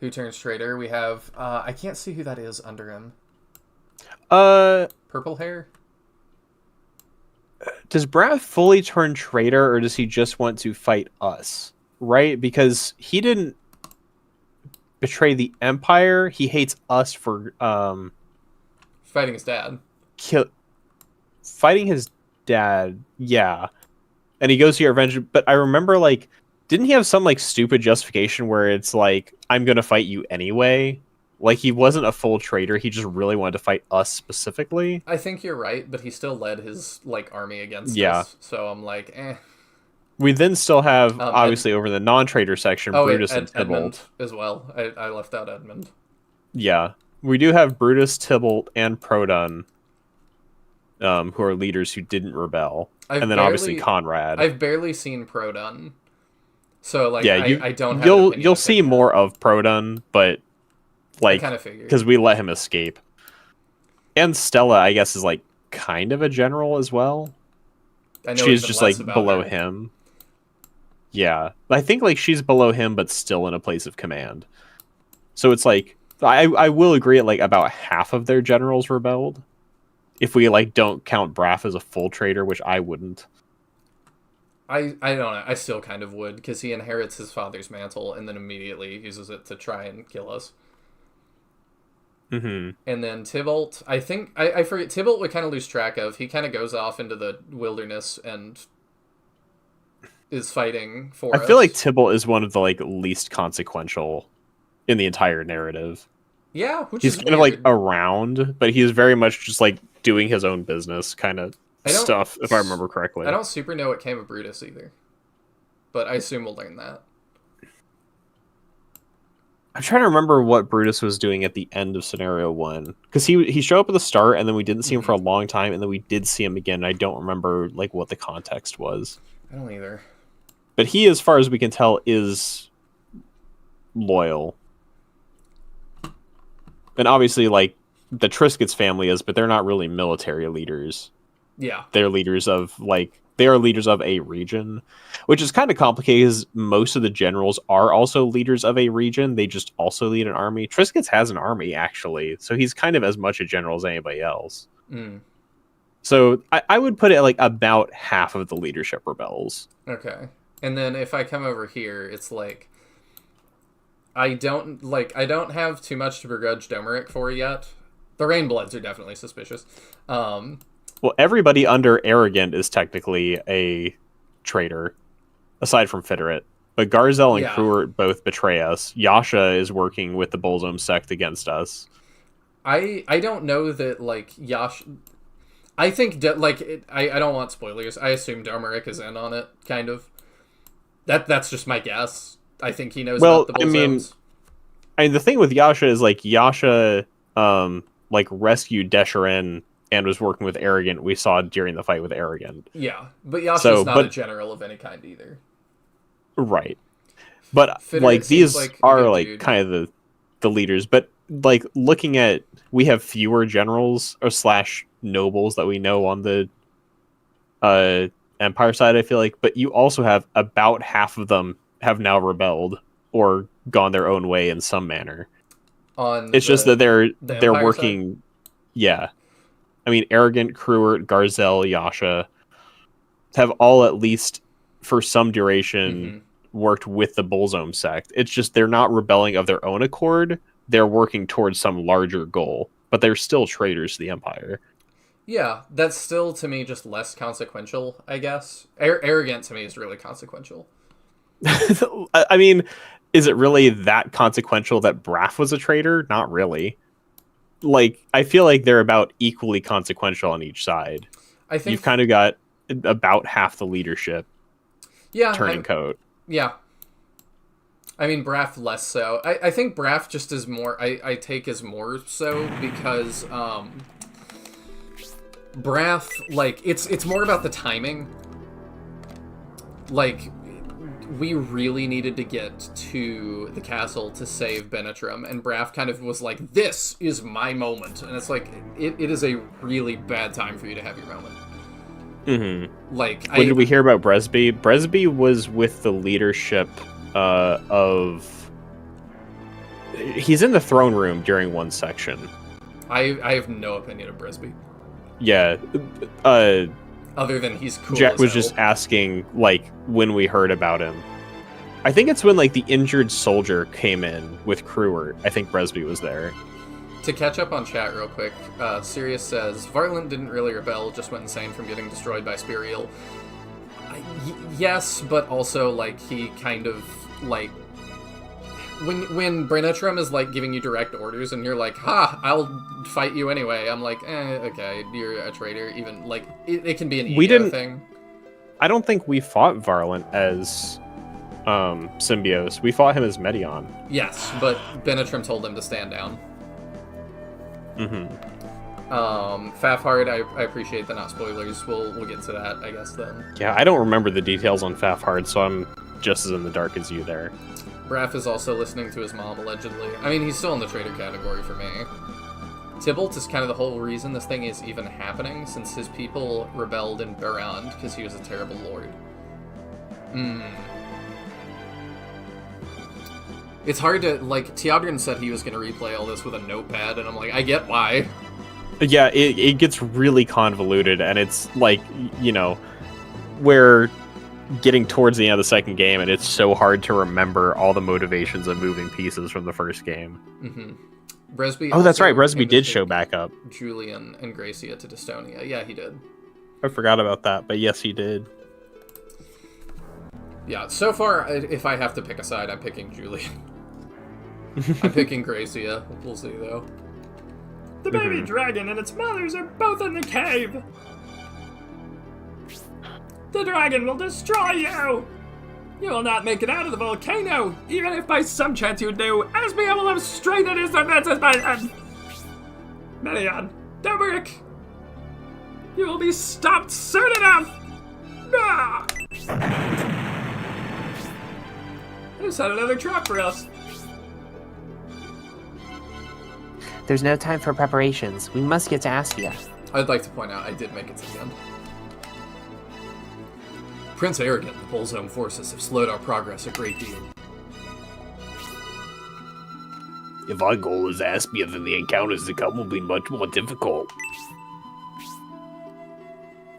who turns traitor. We have, I can't see who that is under him. Purple hair? Does Braff fully turn traitor, or does he just want to fight us? Right? Because he didn't betray the Empire. He hates us for fighting his dad. Fighting his dad, yeah. And he goes to your revenge. But I remember, like, didn't he have some, like, stupid justification where it's like, I'm gonna fight you anyway? Like, he wasn't a full traitor. He just really wanted to fight us specifically. I think you're right, but he still led his, like, army against us. So I'm like, eh. We then still have, obviously, over the non-traitor section, Brutus and Tybalt. Edmund as well. I left out Edmund. Yeah. We do have Brutus, Tybalt, and Produn. who are leaders who didn't rebel, I've and then obviously Conrad. I've barely seen Produn, so like Yeah, I don't have you'll see more of Produn, but like kind of figured because we let him escape. And Stella, I guess, is like kind of a general as well. I know she's even just less like about below her. him. Yeah, I think like she's below him, but still in a place of command. So it's like I will agree at like about half of their generals rebelled. If we like don't count Braff as a full traitor, which I wouldn't. I don't know. I still kind of would, because he inherits his father's mantle and then immediately uses it to try and kill us. Mm-hmm. And then Tybalt, I think I forget. Tybalt we kind of lose track of. He kind of goes off into the wilderness and is fighting for us. I feel like Tybalt is one of the like least consequential in the entire narrative. Yeah, which he's is kind weird. of like around, but he's very much just like doing his own business kind of stuff, if I remember correctly. I don't super know what came of Brutus either, but I assume we'll learn that. I'm trying to remember what Brutus was doing at the end of scenario 1, because he showed up at the start and then we didn't see him for a long time, and then we did see him again. I don't remember like what the context was. I don't either. But he, as far as we can tell, is loyal. And obviously, like, the Triscuit's family is, but they're not really military leaders. Yeah. They're leaders of, like, they are leaders of a region, which is kind of complicated because most of the generals are also leaders of a region. They just also lead an army. Triscuit's has an army, actually, so he's kind of as much a general as anybody else. Mm. So I would put it like about half of the leadership rebels. Okay. And then if I come over here, it's like I don't have too much to begrudge Domeric for yet. The Rainbloods are definitely suspicious. Well, everybody under Arrogant is technically a traitor, aside from Fiterate. But Garzel and Kruert both betray us. Yasha is working with the Bolzome sect against us. I don't know that, like, Yasha... I think, I don't want spoilers. I assume Domeric is in on it, kind of. That's just my guess. I think he knows about the Bolzomes. I mean, the thing with Yasha is, like, Yasha, rescued Desharin and was working with Arrogant. We saw during the fight with Arrogant. Yeah, but Yasha's not a general of any kind either. Right. But like these are like kind of the leaders. But like looking at, we have fewer generals or / nobles that we know on the Empire side, I feel like. But you also have about half of them have now rebelled or gone their own way in some manner. It's just that they're working. Side? Yeah. I mean, Arrogant, Kruert, Garzel, Yasha have all at least for some duration worked with the Bolzome sect. It's just they're not rebelling of their own accord. They're working towards some larger goal, but they're still traitors to the Empire. Yeah, that's still, to me, just less consequential, I guess. Arrogant, to me, is really consequential. I mean, is it really that consequential that Braff was a traitor? Not really. Like, I feel like they're about equally consequential on each side. I think you've kind of got about half the leadership turning coat. Yeah. I mean, Braff less so. I think Braff just is more... I take as more so because Braff, like, it's more about the timing. Like, we really needed to get to the castle to save Benetrim, and Braff kind of was like, this is my moment. And it's like, it is a really bad time for you to have your moment. Mm-hmm. Like, when did we hear about Bresby? Bresby was with the leadership of... He's in the throne room during one section. I have no opinion of Bresby. Yeah. Other than he's cool. Jack was just asking, like, when we heard about him. I think it's when, like, the injured soldier came in with Kruert. I think Bresby was there. To catch up on chat real quick, Sirius says, Varlin didn't really rebel, just went insane from getting destroyed by Spiriel. Yes, but also, like, he kind of, like... When Brenetrim is, like, giving you direct orders and you're like, ha, I'll fight you anyway, I'm like, okay, you're a traitor. Even, like, it can be an ego thing. I don't think we fought Varlin as Symbios. We fought him as Medion. Yes, but Benetrim told him to stand down. Mm-hmm. Fafhard, I appreciate the not spoilers. We'll get to that, I guess, then. Yeah, I don't remember the details on Fafhard, so I'm just as in the dark as you there. Raph is also listening to his mom, allegedly. I mean, he's still in the traitor category for me. Tybalt is kind of the whole reason this thing is even happening, since his people rebelled in Barand because he was a terrible lord. It's hard to, like, Teodrin said he was going to replay all this with a notepad, and I'm like, I get why. Yeah, it gets really convoluted, and it's like, you know, we're getting towards the end of the second game, and it's so hard to remember all the motivations of moving pieces from the first game. Resby Oh, that's right, also Resby did invited show back up. Julian and Gracia to Dystonia. Yeah, he did. I forgot about that, but yes, he did. Yeah, so far, if I have to pick a side, I'm picking Julian. I'm picking Gracia. We'll see, though. The baby dragon and its mothers are both in the cave. The dragon will destroy you. You will not make it out of the volcano, even if by some chance you do. Asbia will have straightened his defenses by then. Melion, Dobrik, you will be stopped soon enough. Ah! They set another trap for us. There's no time for preparations. We must get to Aspia. I'd like to point out I did make it to the end. Prince Arrogant and the Bullzone forces have slowed our progress a great deal. If our goal is Aspia, then the encounters to come will be much more difficult.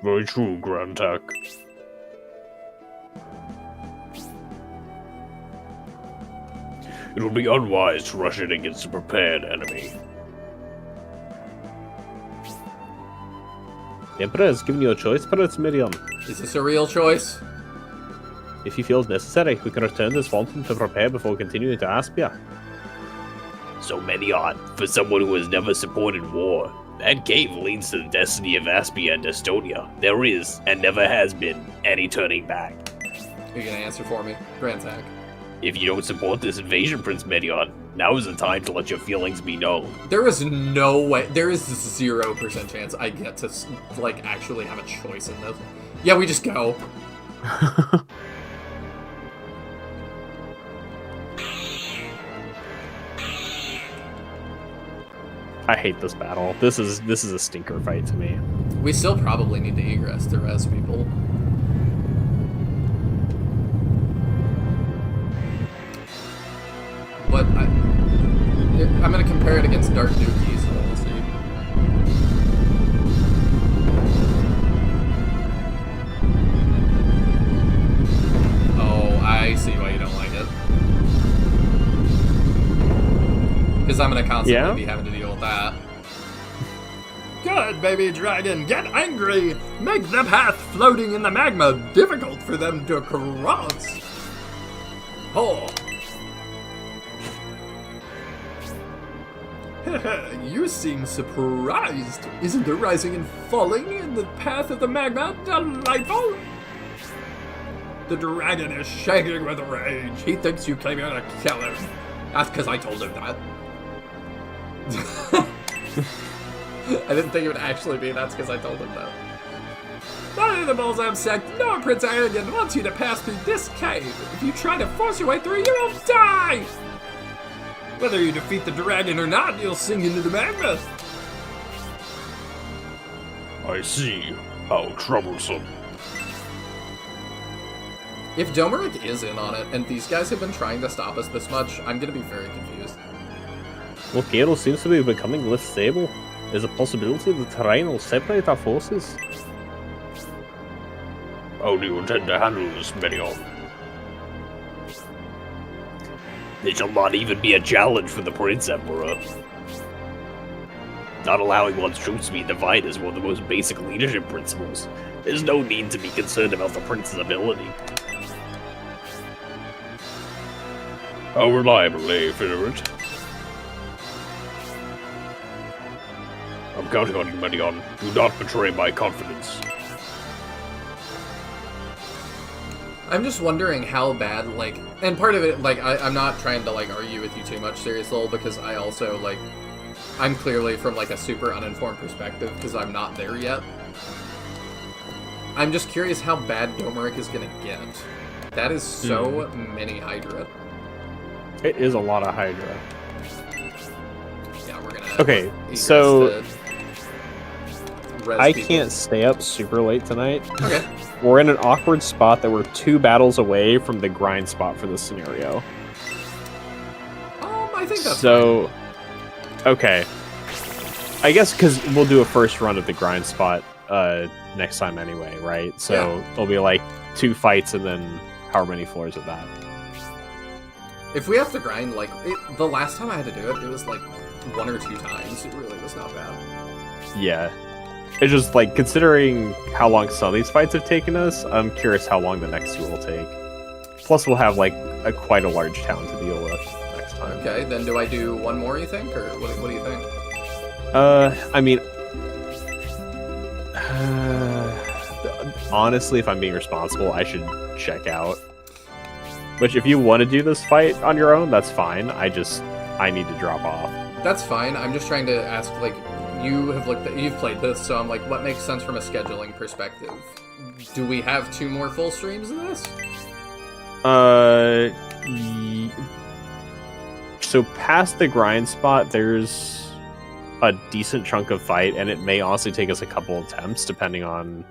Very true, Grantak. It will be unwise to rush in against a prepared enemy. The Emperor has given you a choice, Prince Miriam. Is this a real choice? If he feels necessary, we can return to Swanton to prepare before continuing to Aspia. So many odd, for someone who has never supported war. That cave leads to the destiny of Aspia and Estonia. There is, and never has been, any turning back. Are you gonna answer for me, Grantak? If you don't support this invasion, Prince Medion, now is the time to let your feelings be known. There is no way, there is 0% chance I get to, like, actually have a choice in this. Yeah, we just go. I hate this battle. This is a stinker fight to me. We still probably need to egress to res people. But I'm gonna compare it against Dark Nuki, so we'll see. Oh, I see why you don't like it. Because I'm gonna constantly be having to deal with that. Good, baby dragon, get angry! Make the path floating in the magma difficult for them to cross! Oh! You seem surprised. Isn't the rising and falling in the path of the magma delightful? The dragon is shaking with rage. He thinks you came here to kill him. That's because I told him that. I didn't think it would actually be that's because I told him that. None of the Bullzone sect, no Prince Arrogant wants you to pass through this cave. If you try to force your way through, you will die! Whether you defeat the dragon or not, you'll sink into the magma. I see. How troublesome. If Domeric is in on it, and these guys have been trying to stop us this much, I'm gonna be very confused. Well, Gale seems to be becoming less stable. There's a possibility the terrain will separate our forces. How do you intend to handle this, Medion? It shall not even be a challenge for the Prince Emperor. Not allowing one's troops to be divided is one of the most basic leadership principles. There's no need to be concerned about the Prince's ability. How reliable, eh, Federate? I'm counting on you, Medion. Do not betray my confidence. I'm just wondering how bad, like, and part of it, like, I'm not trying to, like, argue with you too much, Serious Lol, because I also, like, I'm clearly from like a super uninformed perspective because I'm not there yet. I'm just curious how bad Domeric is gonna get. That is so many Hydra. It is a lot of Hydra. Yeah, we're gonna. Okay, so I can't stay up super late tonight. Okay. We're in an awkward spot that we're 2 battles away from the grind spot for this scenario. I think that's so. Okay. I guess because we'll do a first run of the grind spot next time anyway, right? So it'll be like 2 fights and then however many floors of that. If we have to grind, like, the last time I had to do it, it was like 1 or 2 times. It really was not bad. Yeah. It's just, like, considering how long some of these fights have taken us, I'm curious how long the next 2 will take. Plus, we'll have, like, quite a large town to deal with next time. Okay, then do I do 1 more, you think? Or what do you think? I mean... honestly, if I'm being responsible, I should check out. Which, if you want to do this fight on your own, that's fine. I need to drop off. That's fine. I'm just trying to ask, like, you've played this, so I'm like, what makes sense from a scheduling perspective? Do we have 2 more full streams of this? So past the grind spot, there's a decent chunk of fight, and it may honestly take us a couple attempts, depending on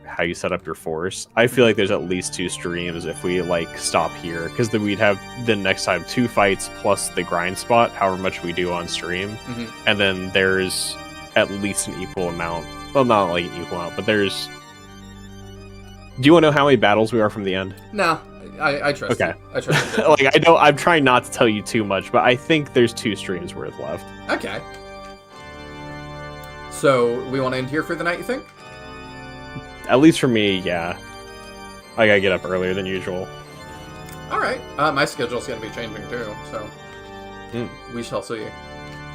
how you set up your force. I feel like there's at least 2 streams if we, like, stop here, because then we'd have the next time 2 fights plus the grind spot, however much we do on stream, and then there's at least an equal amount. Well, not like an equal amount, but there's... Do you want to know how many battles we are from the end? No, I trust you. I trust you. Like, I'm trying not to tell you too much, but I think there's 2 streams worth left. Okay. So, we want to end here for the night, you think? At least for me, yeah. I gotta get up earlier than usual. Alright. My schedule's gonna be changing too, so... We shall see.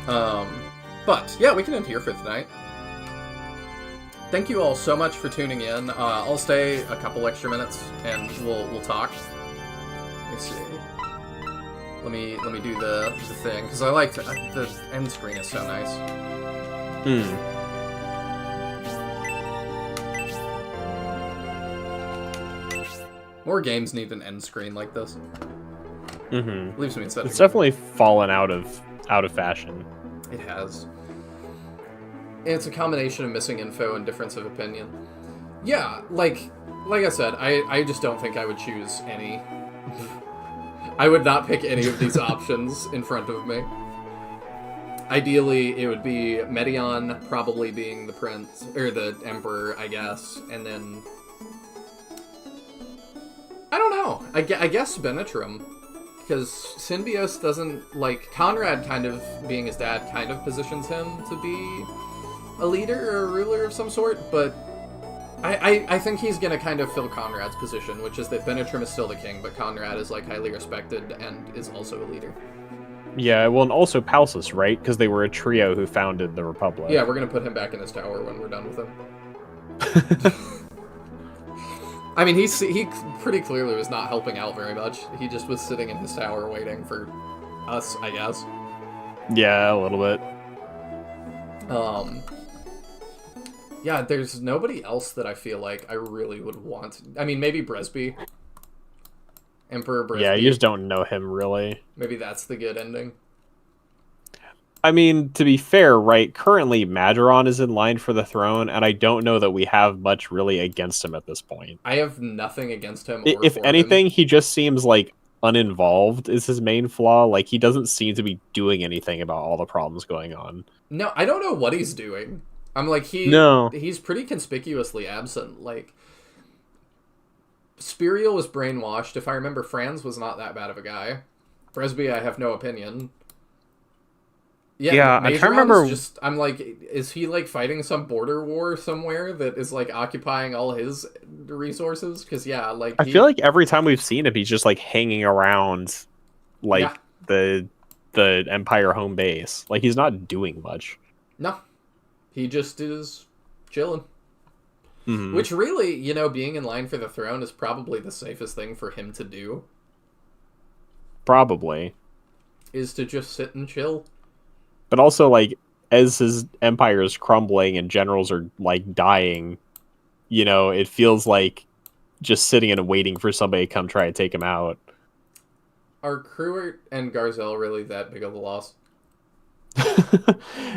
But, yeah, we can end here for tonight. Thank you all so much for tuning in. I'll stay a couple extra minutes, and we'll talk. Let me see. Let me do the thing, because I like the end screen is so nice. More games need an end screen like this. Leaves me in such. It's definitely fallen out of fashion. It has. It's a combination of missing info and difference of opinion. Yeah, like I said, I just don't think I would choose any. I would not pick any of these options in front of me. Ideally, it would be Medion probably being the prince, or the emperor, I guess, and then... I don't know. I guess Benetrim. Because Synbios doesn't, like, Conrad kind of, being his dad, kind of positions him to be a leader or a ruler of some sort, but I think he's gonna kind of fill Conrad's position, which is that Benetrim is still the king, but Conrad is, like, highly respected and is also a leader. Yeah, well, and also Palsus, right? Because they were a trio who founded the Republic. Yeah, we're gonna put him back in his tower when we're done with him. I mean, he pretty clearly was not helping out very much. He just was sitting in his tower waiting for us, I guess. Yeah, a little bit. Yeah, there's nobody else that I feel like I really would want. I mean, maybe Bresby. Emperor Bresby. Yeah, you just don't know him, really. Maybe that's the good ending. I mean, to be fair, right, currently Majoron is in line for the throne, and I don't know that we have much really against him at this point. I have nothing against him. If anything, he just seems, like, uninvolved is his main flaw. Like, he doesn't seem to be doing anything about all the problems going on. No, I don't know what he's doing. I'm like, he's pretty conspicuously absent. Like, Spiriel was brainwashed. If I remember, Franz was not that bad of a guy. Bresby, I have no opinion. Yeah, I'm trying to remember. I'm like, is he like fighting some border war somewhere that is like occupying all his resources? Because like I feel like every time we've seen him, he's just like hanging around, like the Empire home base. Like he's not doing much. No, he just is chilling. Which really, being in line for the throne is probably the safest thing for him to do. Probably Is to just sit and chill. But also, like, as his empire is crumbling and generals are, like, dying, you know, it feels like just sitting and waiting for somebody to come try to take him out. Are Cruert and Garzel really that big of a loss?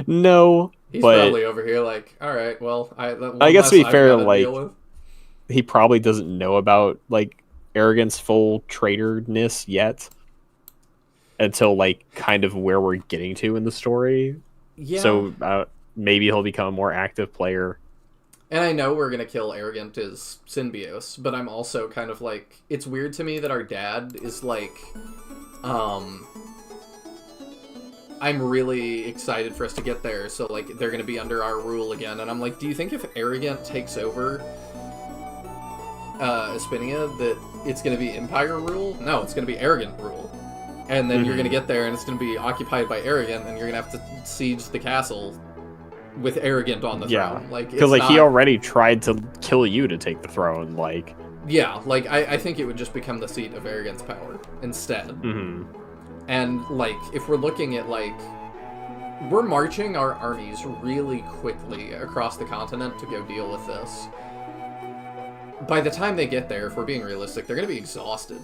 No, He's but probably over here like, all right, well, I guess to be I've fair, gotta like, deal with. he probably doesn't know about, like, Arrogant's full traitorness yet. Until, like, kind of where we're getting to in the story. Yeah. So maybe he'll become a more active player. And I know we're gonna kill Arrogant as Synbios, but I'm also kind of like, it's weird to me that our dad is like, I'm really excited for us to get there, so like they're gonna be under our rule again, and I'm like, do you think if Arrogant takes over Espinia that it's gonna be Empire rule? No, it's gonna be Arrogant rule. And then you're gonna get there and it's gonna be occupied by Arrogant, and you're gonna have to siege the castle with Arrogant on the throne. Like, because like he already tried to kill you to take the throne. Like, yeah, like I think it would just become the seat of Arrogant's power instead. Mm-hmm. And like, if we're looking at like, we're marching our armies really quickly across the continent to go deal with this. By the time they get there, if we're being realistic, they're gonna be exhausted.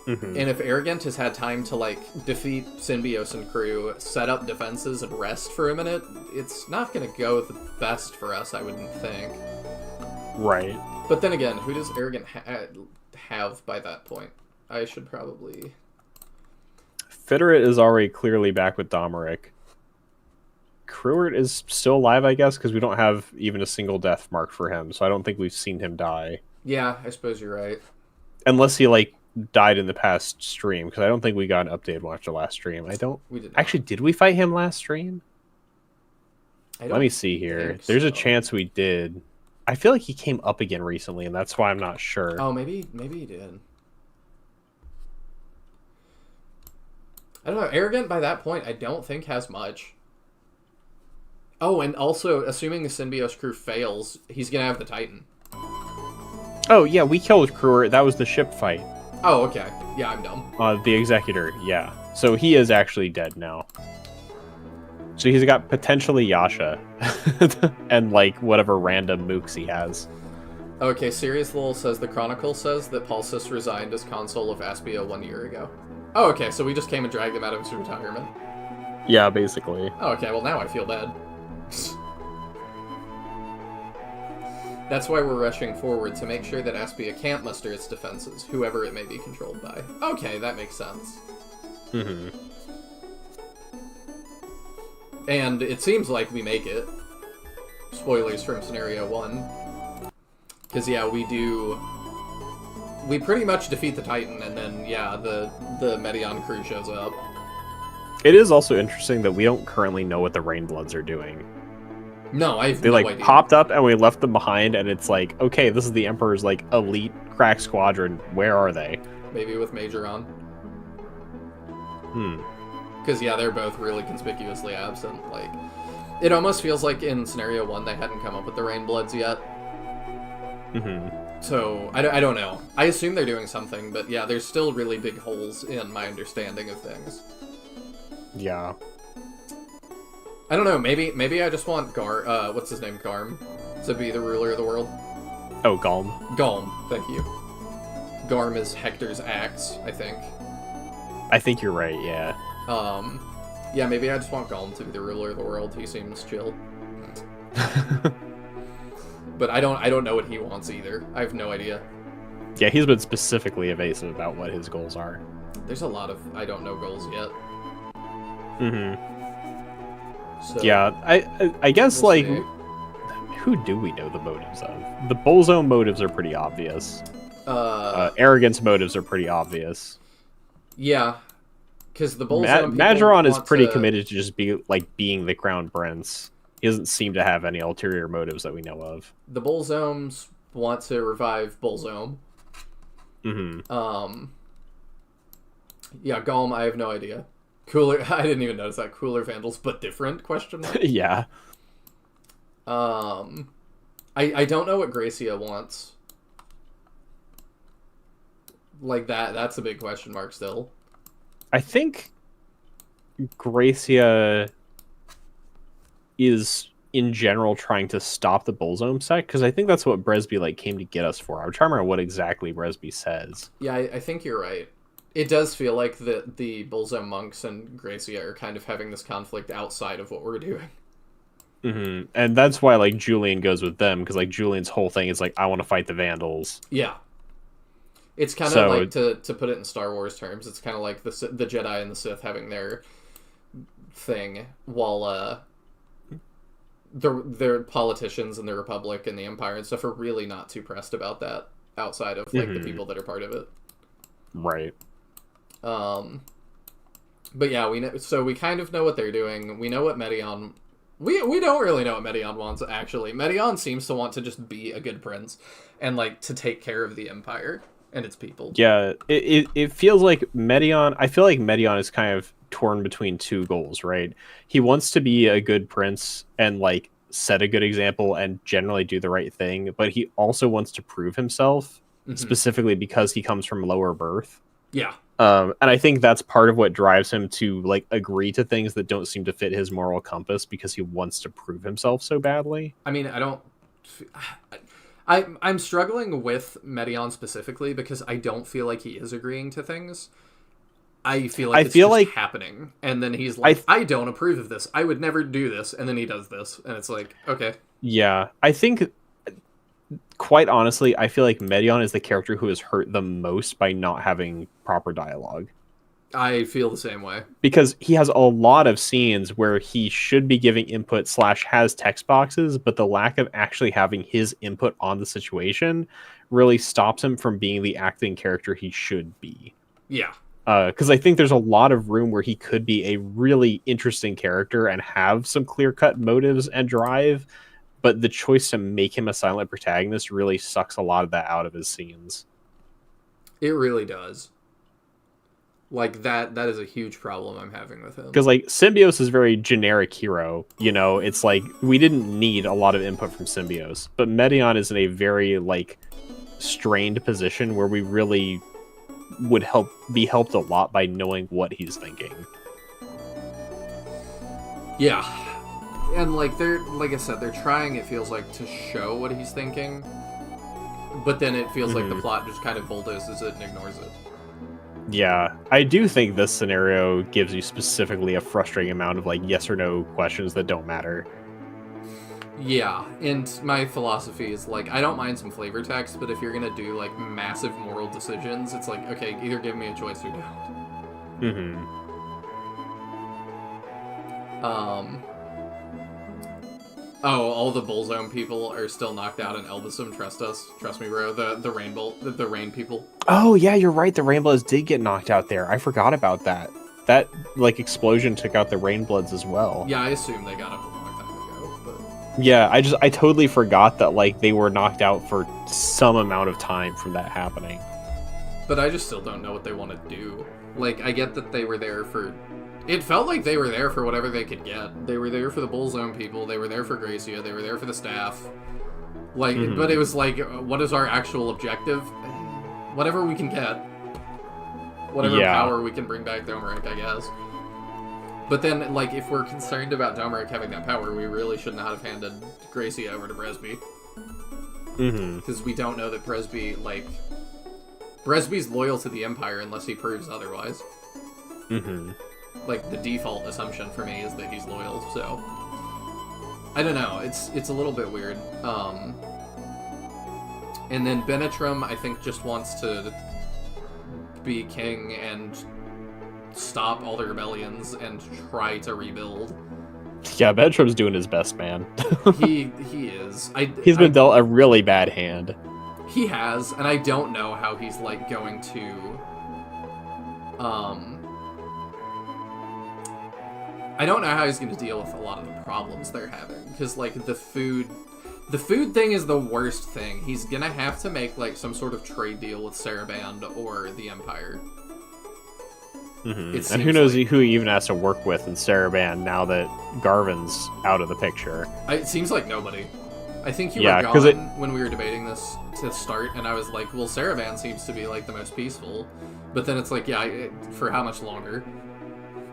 Mm-hmm. And if Arrogant has had time to, like, defeat Synbios and crew, set up defenses, and rest for a minute, it's not going to go the best for us, I wouldn't think. Right. But then again, who does Arrogant have by that point? I should probably... Fitterit is already clearly back with Domeric. Cruert is still alive, I guess, because we don't have even a single death mark for him, so I don't think we've seen him die. Yeah, I suppose you're right. Unless he, like, died in the past stream, because I don't think we got an updated one after last stream. We did not. Actually, did we fight him last stream? Let me see here. There's a chance we did. I feel like he came up again recently, and that's why I'm not sure. Oh, maybe he did. I don't know. Arrogant, by that point, I don't think has much. Oh, and also, assuming the Synbios crew fails, he's gonna have the Titan. Oh, yeah, we killed Cruert. That was the ship fight. Oh, okay. Yeah, I'm dumb. The Executor, yeah. So he is actually dead now. So he's got potentially Yasha. And, like, whatever random mooks he has. Okay, Sirius Lowell says the Chronicle says that Pulsus resigned as consul of Aspia 1 year ago. Oh, okay, so we just came and dragged him out of his retirement. Yeah, basically. Oh, okay, well now I feel bad. That's why we're rushing forward, to make sure that Aspia can't muster its defenses, whoever it may be controlled by. Okay, that makes sense. Mm-hmm. And it seems like we make it. Spoilers from Scenario 1. Because, yeah, we do... We pretty much defeat the Titan, and then, yeah, the Medion crew shows up. It is also interesting that we don't currently know what the Rainbloods are doing. No, I have They, no like, idea. popped up and we left them behind, and it's like, okay, this is the Emperor's, like, elite crack squadron. Where are they? Maybe with Majoron. Hmm. Because, yeah, they're both really conspicuously absent. Like, it almost feels like in Scenario 1 they hadn't come up with the Rainbloods yet. Mm-hmm. So, I don't know. I assume they're doing something, but yeah, there's still really big holes in my understanding of things. Yeah. I don't know, maybe I just want what's his name, Garm, to be the ruler of the world. Oh, Galm. Galm, thank you. Garm is Hector's axe, I think. I think you're right, yeah. Yeah, maybe I just want Galm to be the ruler of the world. He seems chill. But I don't know what he wants either. I have no idea. Yeah, he's been specifically evasive about what his goals are. There's a lot of I don't know goals yet. Mm-hmm. So, Yeah, I guess, we'll like, see. who do we know the motives of? The Bullzone motives are pretty obvious. Arrogance motives are pretty obvious. Yeah, because the Bullzone Majoron is pretty committed to just being the crown prince. He doesn't seem to have any ulterior motives that we know of. The Bullzomes want to revive Bullzome. Mm-hmm. Yeah, Galm, I have no idea. Cooler, I didn't even notice that. Cooler Vandals, but different, question mark? Yeah. I don't know what Gracia wants. Like, that's a big question mark still. I think Gracia is in general trying to stop the Bullzome sect, because I think that's what Bresby like came to get us for. I'm trying to remember what exactly Bresby says. Yeah, I think you're right. It does feel like the Bullzome monks and Gracia are kind of having this conflict outside of what we're doing. Mm-hmm. And that's why like Julian goes with them, because like Julian's whole thing is like, I want to fight the Vandals. Yeah. It's kind of like, to put it in Star Wars terms, it's kind of like the Jedi and the Sith having their thing, while their politicians and the Republic and the Empire and stuff are really not too pressed about that outside of like the people that are part of it. Right. But yeah, we kind of know what they're doing. We know what Medion... We don't really know what Medion wants, actually. Medion seems to want to just be a good prince and like to take care of the Empire and its people. Yeah, it feels like Medion... I feel like Medion is kind of torn between two goals, right? He wants to be a good prince and like set a good example and generally do the right thing, but he also wants to prove himself, specifically because he comes from lower birth. Yeah. And I think that's part of what drives him to like agree to things that don't seem to fit his moral compass, because he wants to prove himself so badly. I mean, I'm struggling with Medion specifically because I don't feel like he is agreeing to things. I feel like it's just happening, and then he's like, I don't approve of this. I would never do this, and then he does this, and it's like, okay. Yeah, I think, quite honestly, I feel like Medion is the character who is hurt the most by not having proper dialogue. I feel the same way. Because he has a lot of scenes where he should be giving input / has text boxes, but the lack of actually having his input on the situation really stops him from being the acting character he should be. Yeah. Because I think there's a lot of room where he could be a really interesting character and have some clear-cut motives and drive, but the choice to make him a silent protagonist really sucks a lot of that out of his scenes. It really does. Like, that is a huge problem I'm having with him. Because, like, Symbios is very generic hero, you know? It's like, we didn't need a lot of input from Symbios, but Medion is in a very, like, strained position where we really would be helped a lot by knowing what he's thinking. Yeah. And like I said, they're trying, it feels like, to show what he's thinking, but then it feels like the plot just kind of bulldozes it and ignores it. Yeah, I do think this scenario gives you specifically a frustrating amount of like yes or no questions that don't matter. Yeah, and my philosophy is, like, I don't mind some flavor text, but if you're gonna do, like, massive moral decisions, it's like, okay, either give me a choice or don't. Oh, all the Bullzome people are still knocked out in Elbasum, trust us. Trust me, bro, the rain people. Oh, yeah, you're right, the Rainbloods did get knocked out there. I forgot about that. That, like, explosion took out the Rainbloods as well. Yeah, I assume they got up a long time ago, but... Yeah, I totally forgot that, like, they were knocked out for some amount of time from that happening. But I just still don't know what they want to do. Like, I get that they were there for... It felt like they were there for whatever they could get. They were there for the Bullzome people, they were there for Gracia, they were there for the staff. Like, but it was like, what is our actual objective? Whatever we can get. Whatever power we can bring back Domeric, I guess. But then, like, if we're concerned about Domeric having that power, we really should not have handed Gracia over to Bresby. Because we don't know that Bresby, like... Bresby's loyal to the Empire unless he proves otherwise. Like, the default assumption for me is that he's loyal, so... I don't know, it's a little bit weird. And then Benetram, I think, just wants to be king and stop all the rebellions and try to rebuild. Yeah, Benetram's doing his best, man. he is. He's been dealt a really bad hand. He has, and I don't know how he's, like, going to... I don't know how he's going to deal with a lot of the problems they're having, because, like, the food thing is the worst thing. He's going to have to make, like, some sort of trade deal with Saraband or the Empire. And who knows who he even has to work with in Saraband now that Garvin's out of the picture. It seems like nobody. I think you were gone when we were debating this to start, and I was like, well, Saraband seems to be, like, the most peaceful. But then it's like, yeah, for how much longer?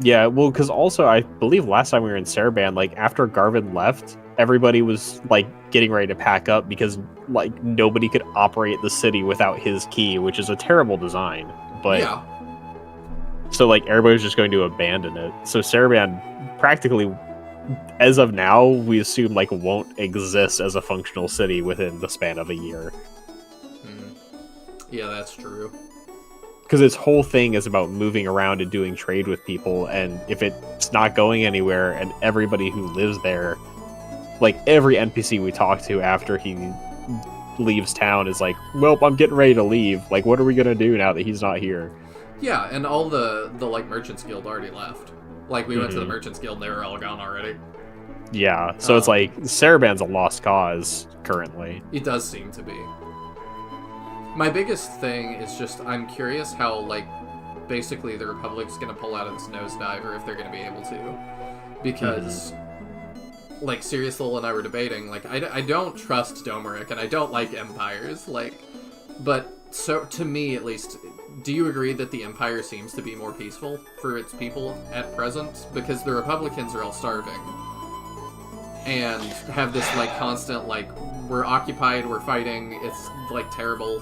Yeah, well, because also I believe last time we were in Saraband, like after Garvin left, everybody was like getting ready to pack up because like nobody could operate the city without his key, which is a terrible design. But Yeah. so like everybody was just going to abandon it. So Saraband practically, as of now, we assume like won't exist as a functional city within the span of a year. Yeah, that's true. Because its whole thing is about moving around and doing trade with people, and if it's not going anywhere, and everybody who lives there, like every NPC we talk to after he leaves town is like, well, I'm getting ready to leave. Like, what are we gonna do now that he's not here? Yeah, and all the like Merchants Guild already left. Like, we went to the Merchants Guild, and they were all gone already. Yeah, so it's like, Saraband's a lost cause, currently. It does seem to be. My biggest thing is just, I'm curious how, like, basically the Republic's gonna pull out of this nosedive, or if they're gonna be able to. Because, like, Sirius Lowell and I were debating, like, I don't trust Domeric, and I don't like empires, like, but, so, to me, at least, do you agree that the Empire seems to be more peaceful for its people at present? Because the Republicans are all starving. And have this, like, constant, like, we're occupied, we're fighting, it's, like, terrible.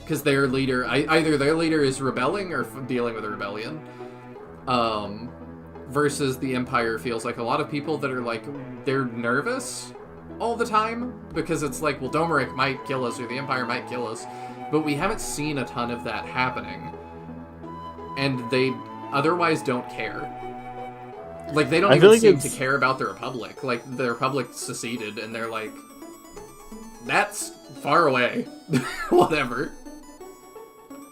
Because their leader, either their leader is rebelling or dealing with a rebellion. Versus the Empire feels like a lot of people that are, like, they're nervous all the time. Because it's like, well, Domeric might kill us, or the Empire might kill us. But we haven't seen a ton of that happening. And they otherwise don't care. Like, they don't even seem to care about the Republic. Like, the Republic seceded, and they're like, that's far away. Whatever.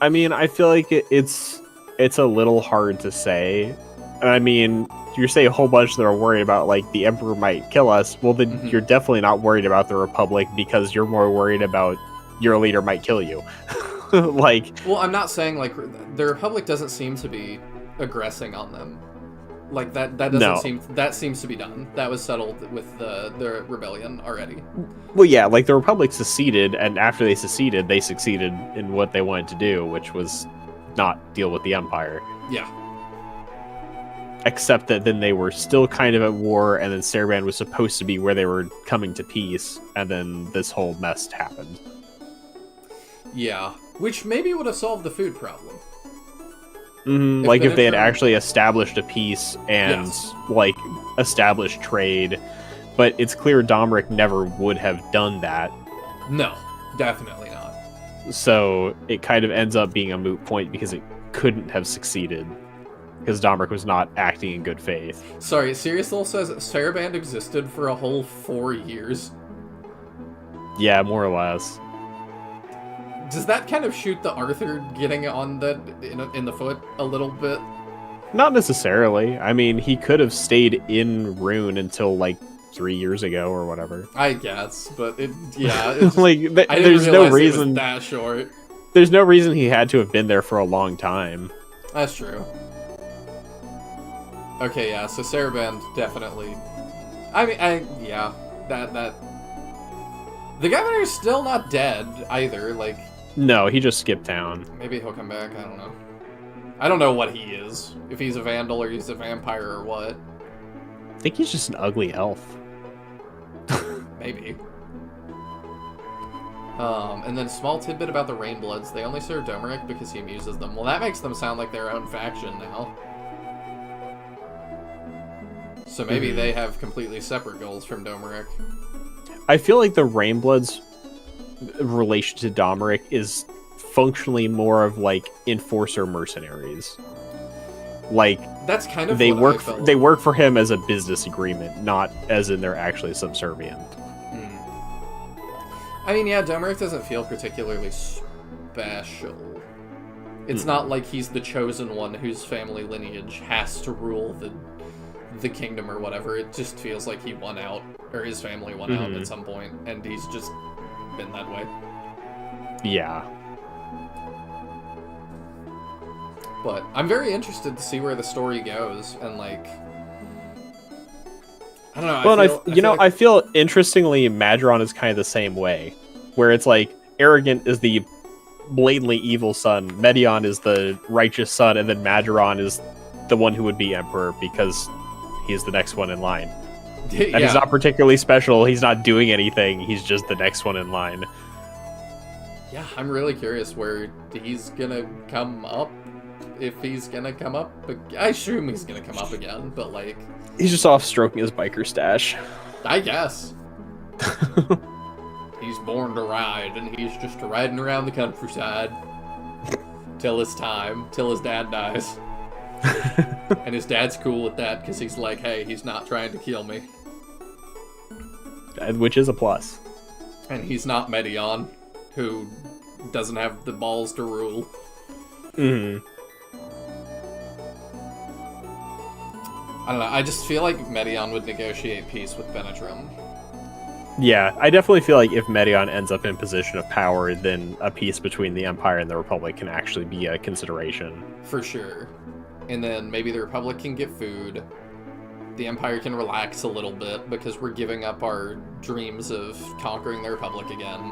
I mean, I feel like it's a little hard to say. I mean, you say a whole bunch that are worried about, like, the Emperor might kill us. Well, then you're definitely not worried about the Republic because you're more worried about your leader might kill you. Like... Well, I'm not saying, like, the Republic doesn't seem to be aggressing on them. Like, that doesn't seem... That seems to be done. That was settled with the rebellion already. Well, yeah, like, the Republic seceded, and after they seceded in what they wanted to do, which was not deal with the Empire. Yeah. Except that then they were still kind of at war, and then Saraband was supposed to be where they were coming to peace, and then this whole mess happened. Yeah. Which maybe would have solved the food problem. Like if they had actually established a peace and like established trade, but it's clear Domeric never would have done that. No, definitely not. So it kind of ends up being a moot point because it couldn't have succeeded because Domeric was not acting in good faith. Sorry, Sirius Lowell says Saraband existed for a whole 4 years. Yeah, more or less. Does that kind of shoot the Arthur getting on the in the foot a little bit? Not necessarily. I mean, he could have stayed in Rune until like 3 years ago or whatever. I guess, but it's like there's no reason it was that short. There's no reason he had to have been there for a long time. That's true. Okay, yeah. So Saraband definitely. I mean, that. The governor's still not dead either. Like. No, he just skipped town. Maybe he'll come back, I don't know. I don't know what he is. If he's a vandal or he's a vampire or what. I think he's just an ugly elf. Maybe. And then small tidbit about the Rainbloods. They only serve Domeric because he amuses them. Well, that makes them sound like their own faction now. So maybe they have completely separate goals from Domeric. I feel like the Rainbloods' relation to Domeric is functionally more of like enforcer mercenaries. Like that's kind of they work for him as a business agreement, not as in they're actually subservient. I mean, yeah, Domeric doesn't feel particularly special. It's not like he's the chosen one whose family lineage has to rule the kingdom or whatever. It just feels like he won out, or his family won out at some point, and he's just been that way. Yeah. But I'm very interested to see where the story goes, and like, I don't know. I feel interestingly, Madron is kind of the same way, where it's like Arrogant is the blatantly evil son, Medion is the righteous son, and then Madron is the one who would be emperor because he's the next one in line. And Yeah. he's not particularly special. He's not doing anything. He's just the next one in line. Yeah, I'm really curious where he's gonna come up. If he's gonna come up, I assume he's gonna come up again. But like, He's just off stroking his biker stash. I guess he's born to ride, and he's just riding around the countryside till his time, till his dad dies. And his dad's cool with that because he's like, hey, he's not trying to kill me. Which is a plus. And he's not Medion, who doesn't have the balls to rule. Mm-hmm. I don't know, I just feel like Medion would negotiate peace with Benetrim. Yeah, I definitely feel like if Medion ends up in position of power, then a peace between the Empire and the Republic can actually be a consideration. For sure. And then maybe the Republic can get food. The Empire can relax a little bit because we're giving up our dreams of conquering the Republic again.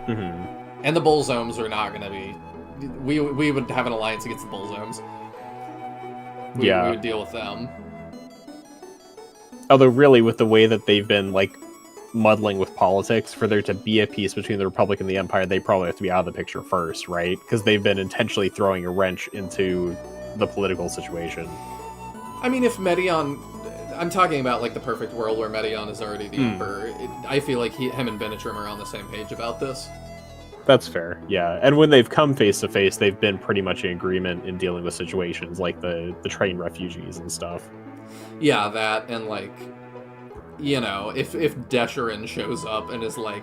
Mm-hmm. And the Bullzomes are not going to be... We would have an alliance against the Bullzomes. We would deal with them. Although really, with the way that they've been, like, muddling with politics, for there to be a peace between the Republic and the Empire, they probably have to be out of the picture first, right? Because they've been intentionally throwing a wrench into the political situation. I mean, if Medion... I'm talking about, like, the perfect world where Medion is already the Emperor. I feel like him and Benetrim are on the same page about this. That's fair, yeah. And when they've come face to face, they've been pretty much in agreement in dealing with situations like the train refugees and stuff. Yeah, that, and, like, you know, if Desherin shows up and is like,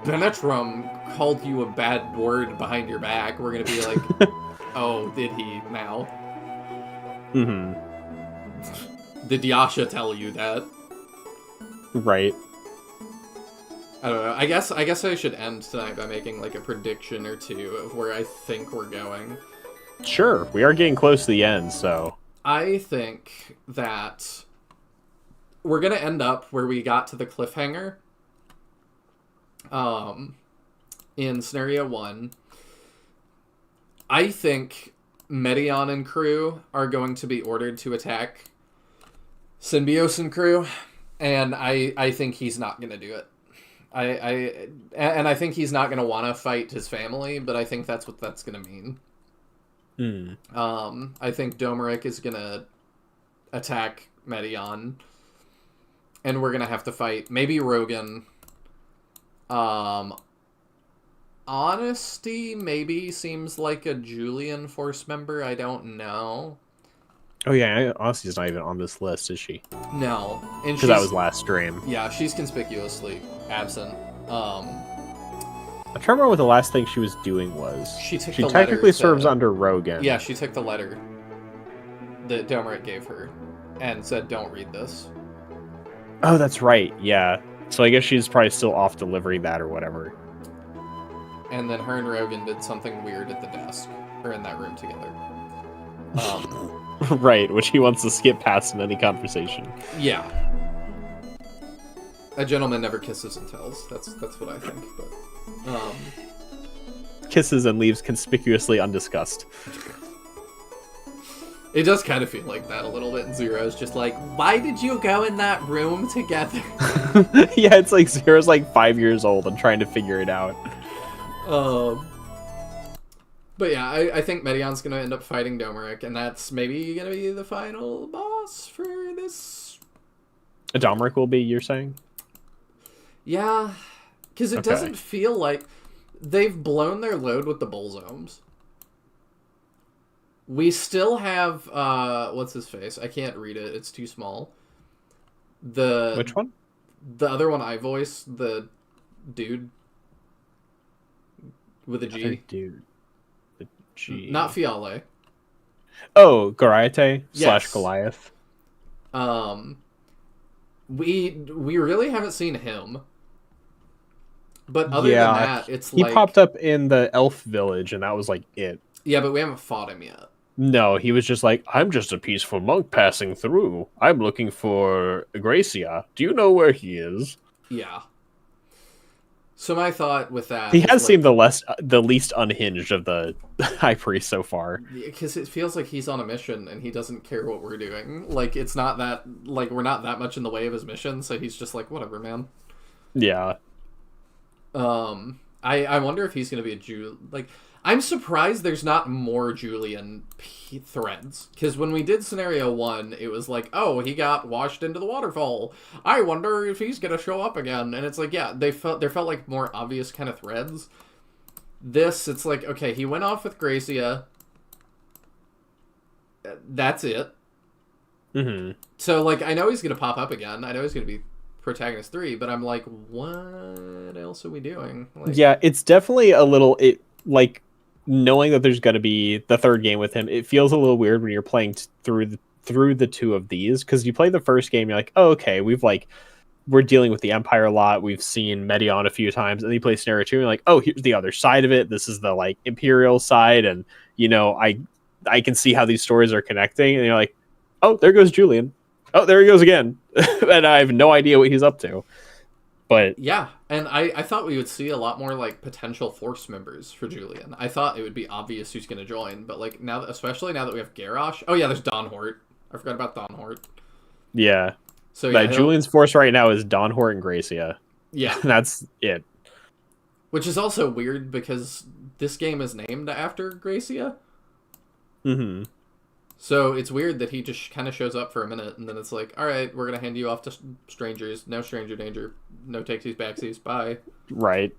Benetrim called you a bad word behind your back, we're gonna be like, oh, did he now? Mm-hmm. Did Yasha tell you that? Right. I don't know. I guess I should end tonight by making like a prediction or two of where I think we're going. Sure, we are getting close to the end, so... I think that we're gonna end up where we got to the cliffhanger. In scenario 1. I think Medion and crew are going to be ordered to attack Symbios and crew, and I think he's not gonna do it. I think he's not gonna want to fight his family, but I think that's what that's gonna mean. I think Domeric is gonna attack Medion, and we're gonna have to fight maybe Rogan. Honesty maybe seems like a Julian Force member. I don't know. Oh yeah, Honesty's not even on this list, is she? No, and Because that was last stream. Yeah, she's conspicuously absent. I'm trying to remember what the last thing she was doing was. She took She the technically letter serves to- under Rogan. Yeah, she took the letter that Domeric gave her and said, don't read this. Oh, that's right, yeah. So I guess she's probably still off delivering that or whatever. And then her and Rogan did something weird at the desk, or in that room together. Right, which he wants to skip past in any conversation. Yeah. A gentleman never kisses and tells. That's what I think, but... Kisses and leaves conspicuously undiscussed. It does kind of feel like that a little bit, and Zero's just like, why did you go in that room together? Yeah, it's like Zero's like 5 years old and trying to figure it out. But yeah, I think Medion's gonna end up fighting Domeric, and that's maybe gonna be the final boss for this. Domeric will be, you're saying? Yeah, because it doesn't feel like they've blown their load with the Bullzomes. We still have, what's his face? I can't read it, it's too small. Which one? The other one I voice, the dude with a G. Other dude. The G. Not Fiale. Oh, Goriate Yes. / Goliath. We really haven't seen him. But other than that, it's he like... popped up in the elf village, and that was like it. Yeah, but we haven't fought him yet. No, he was just like, I'm just a peaceful monk passing through. I'm looking for Gracia. Do you know where he is? Yeah. So my thought with that, He is, has like, seemed the least unhinged of the high priests so far. because it feels like he's on a mission and he doesn't care what we're doing. Like, it's not that, like, we're not that much in the way of his mission, so he's just like, whatever, man. Yeah. I wonder if he's gonna be like, I'm surprised there's not more Julian threads, because when we did scenario 1, it was like, oh, he got washed into the waterfall. I wonder if he's gonna show up again. And it's like, yeah, there felt like more obvious kind of threads. This, it's like, okay, he went off with Gracia. That's it. Mm-hmm. So, like, I know he's gonna pop up again. I know he's gonna be Protagonist 3, but I'm like, what else are we doing? Like, Yeah, it's definitely a little, like, knowing that there's going to be the third game with him, it feels a little weird when you're playing through the two of these, because you play the first game, you're like, oh, okay, we're dealing with the Empire a lot, we've seen Medion a few times, and then you play Scenario 2, and you're like, oh, here's the other side of it, this is the, like, Imperial side, and, you know, I can see how these stories are connecting, and you're like, oh, there goes Julian. Oh, there he goes again. And I have no idea what he's up to. But yeah, and I thought we would see a lot more, like, potential Force members for Julian. I thought it would be obvious who's going to join, but, like, now, especially now that we have Garrosh. Oh yeah, there's Don Hort. I forgot about Don Hort. Yeah. So yeah, Julian's force right now is Don Hort and Gracia. Yeah. That's it. Which is also weird because this game is named after Gracia. Mm-hmm. So it's weird that he just kind of shows up for a minute and then it's like, all right, we're going to hand you off to strangers. No stranger danger. No takesies, backsies. Bye. Right.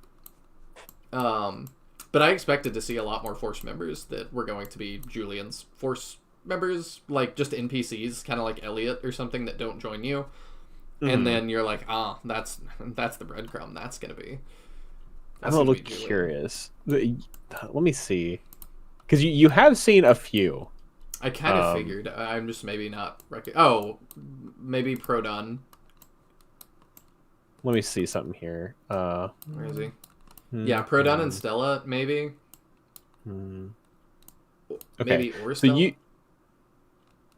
But I expected to see a lot more Force members that were going to be Julian's Force members, like just NPCs, kind of like Elliot or something that don't join you. Mm-hmm. And then you're like, that's the breadcrumb. That's going to be. I'm a little curious. Let me see. Because you have seen a few. I kind of figured. I'm just maybe not... maybe Prodon. Let me see something here. Where is he? Yeah, Prodon and Stella, maybe. Okay. Maybe or Stella. So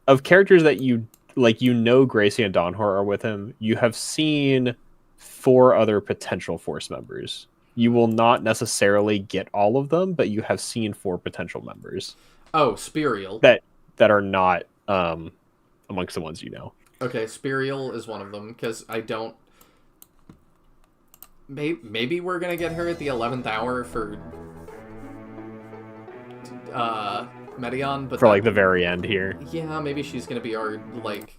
of characters that you know Gracie and Don Hort are with him, you have seen 4 other potential Force members. You will not necessarily get all of them, but you have seen 4 potential members. Oh, Spiriel. That are not amongst the ones you know. Okay, Spiriel is one of them, because I don't... Maybe we're going to get her at the 11th hour for Medion, but... For, like, the very end here. Yeah, maybe she's going to be our, like,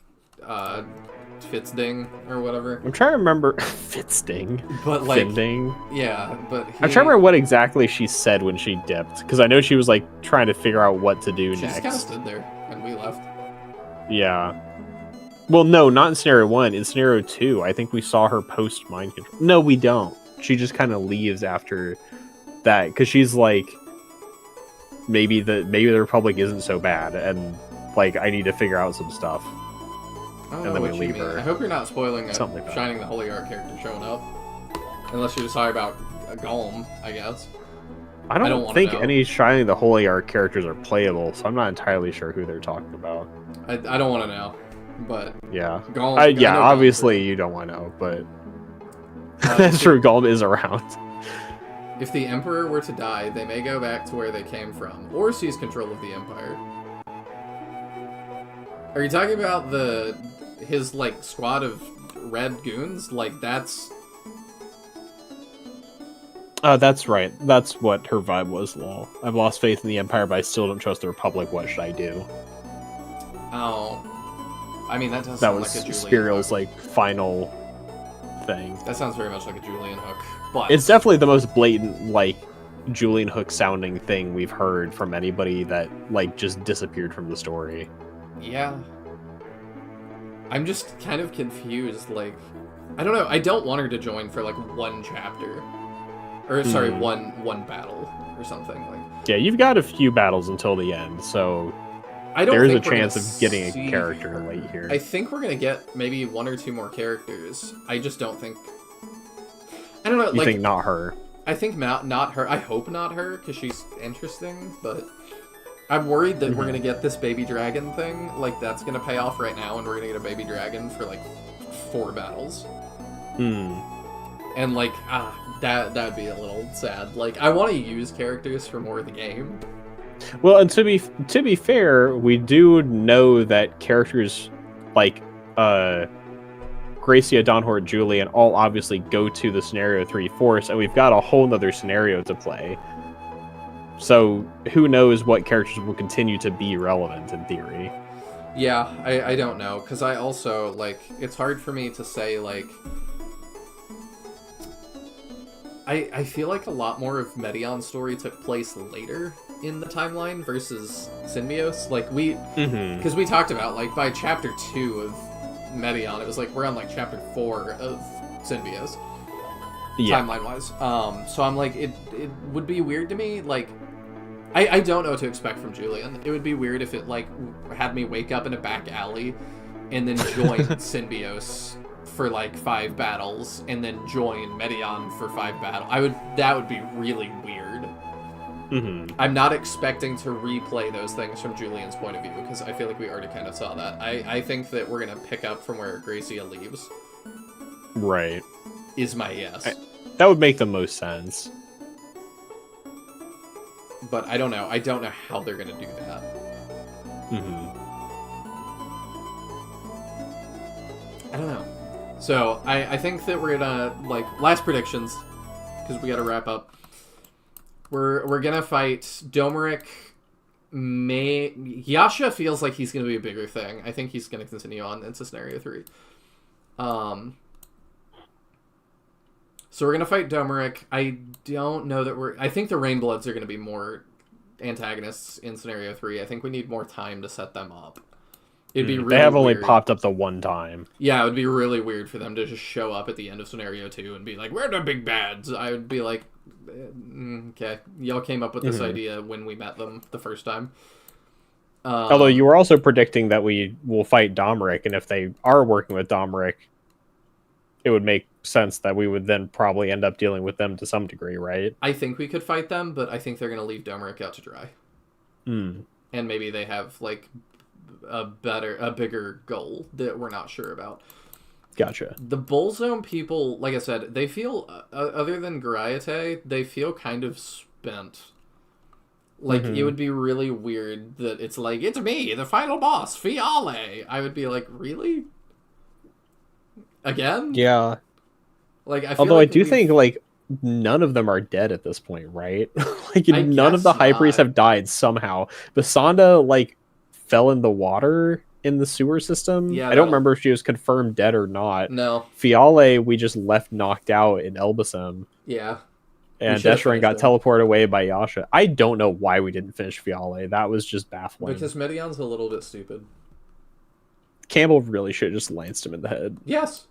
Fitzding or whatever. I'm trying to remember... Fitzding? But, like... Finding? Yeah, but... I'm trying to remember what exactly she said when she dipped, because I know she was, like, trying to figure out what to do next. She just kind of stood there, and we left. Yeah. Well, no, not in Scenario 1. In Scenario 2, I think we saw her post mind control. No, we don't. She just kind of leaves after that, because she's like, maybe the Republic isn't so bad, and, like, I need to figure out some stuff. Oh, and then we leave her. I hope you're not spoiling a like Shining the Holy Ark character showing up. Unless you're just talking about Golem, I guess. I don't think any Shining the Holy Ark characters are playable, so I'm not entirely sure who they're talking about. I don't want to know, but... Yeah. Golem, obviously you don't want to know, but... that's true, Golem is around. If the Emperor were to die, they may go back to where they came from, or seize control of the Empire. Are you talking about his, like, squad of red goons? Like, that's... That's right. That's what her vibe was, lol. I've lost faith in the Empire, but I still don't trust the Republic. What should I do? Oh. I mean, that does that sound was like a Julian Spiriel's, hook. like, final thing. That sounds very much like a Julian hook, but... It's definitely the most blatant, like, Julian hook sounding thing we've heard from anybody that, like, just disappeared from the story. Yeah. I'm just kind of confused, like... I don't know, I don't want her to join for, like, one chapter. Or, sorry, one battle or something. Like. Yeah, you've got a few battles until the end, so there is a chance of getting a character late here. I think we're going to get maybe 1 or 2 more characters. I just don't think... I don't know, you think not her? I think not her. I hope not her, because she's interesting, but... I'm worried that we're going to get this baby dragon thing. Like, that's going to pay off right now, and we're going to get a baby dragon for, like, 4 battles. And like, that'd be a little sad. Like, I want to use characters for more of the game. Well, and to be fair, we do know that characters like Gracia, Dawnhort, Julian all obviously go to the Scenario 3 Force, and we've got a whole nother scenario to play. So who knows what characters will continue to be relevant in theory. Yeah, I don't know, because I also, like, it's hard for me to say, like... I feel like a lot more of Medion's story took place later in the timeline versus Synbios. Like, because we talked about, like, by chapter 2 of Medion, it was like, we're on, like, chapter 4 of Synbios. Yeah. Timeline-wise. So I'm like, it would be weird to me, like... I don't know what to expect from Julian. It would be weird if it, like, had me wake up in a back alley and then join Synbios for, like, 5 battles and then join Medion for 5 battles. That would be really weird. I'm not expecting to replay those things from Julian's point of view, because I feel like we already kind of saw that. I think that we're going to pick up from where Gracia leaves. Right. Is my guess. That would make the most sense. But I don't know. I don't know how they're going to do that. I don't know. So, I think that we're going to, like, last predictions, because we got to wrap up. We're going to fight Domeric. Yasha feels like he's going to be a bigger thing. I think he's going to continue on into Scenario 3. So we're going to fight Domeric. I don't know that I think the Rainbloods are going to be more antagonists in Scenario 3. I think we need more time to set them up. It'd be really They have only weird. popped up the one time. Yeah, it would be really weird for them to just show up at the end of Scenario 2 and be like, we're the big bads. I would be like, okay, y'all came up with this idea when we met them the first time. Although you were also predicting that we will fight Domeric, and if they are working with Domeric, it would make sense that we would then probably end up dealing with them to some degree, right? I think we could fight them, but I think they're going to leave Domeric out to dry. And maybe they have, like, a bigger goal that we're not sure about. Gotcha. The Bull Zone people, like I said, they feel, other than Gariete, they feel kind of spent. Like, it would be really weird that it's like, it's me, the final boss, Fiale. I would be like, really? Again? Yeah. Like, I feel Although like I do think, like, none of them are dead at this point, right? Like, none of the high priests have died somehow. Basanda, like, fell in the water in the sewer system. Yeah, I don't remember if she was confirmed dead or not. No. Fiale, we just left knocked out in Elbasem. Yeah. And Desharin got teleported away by Yasha. I don't know why we didn't finish Fiale. That was just baffling. Because Medion's a little bit stupid. Campbell really should have just lanced him in the head. Yes.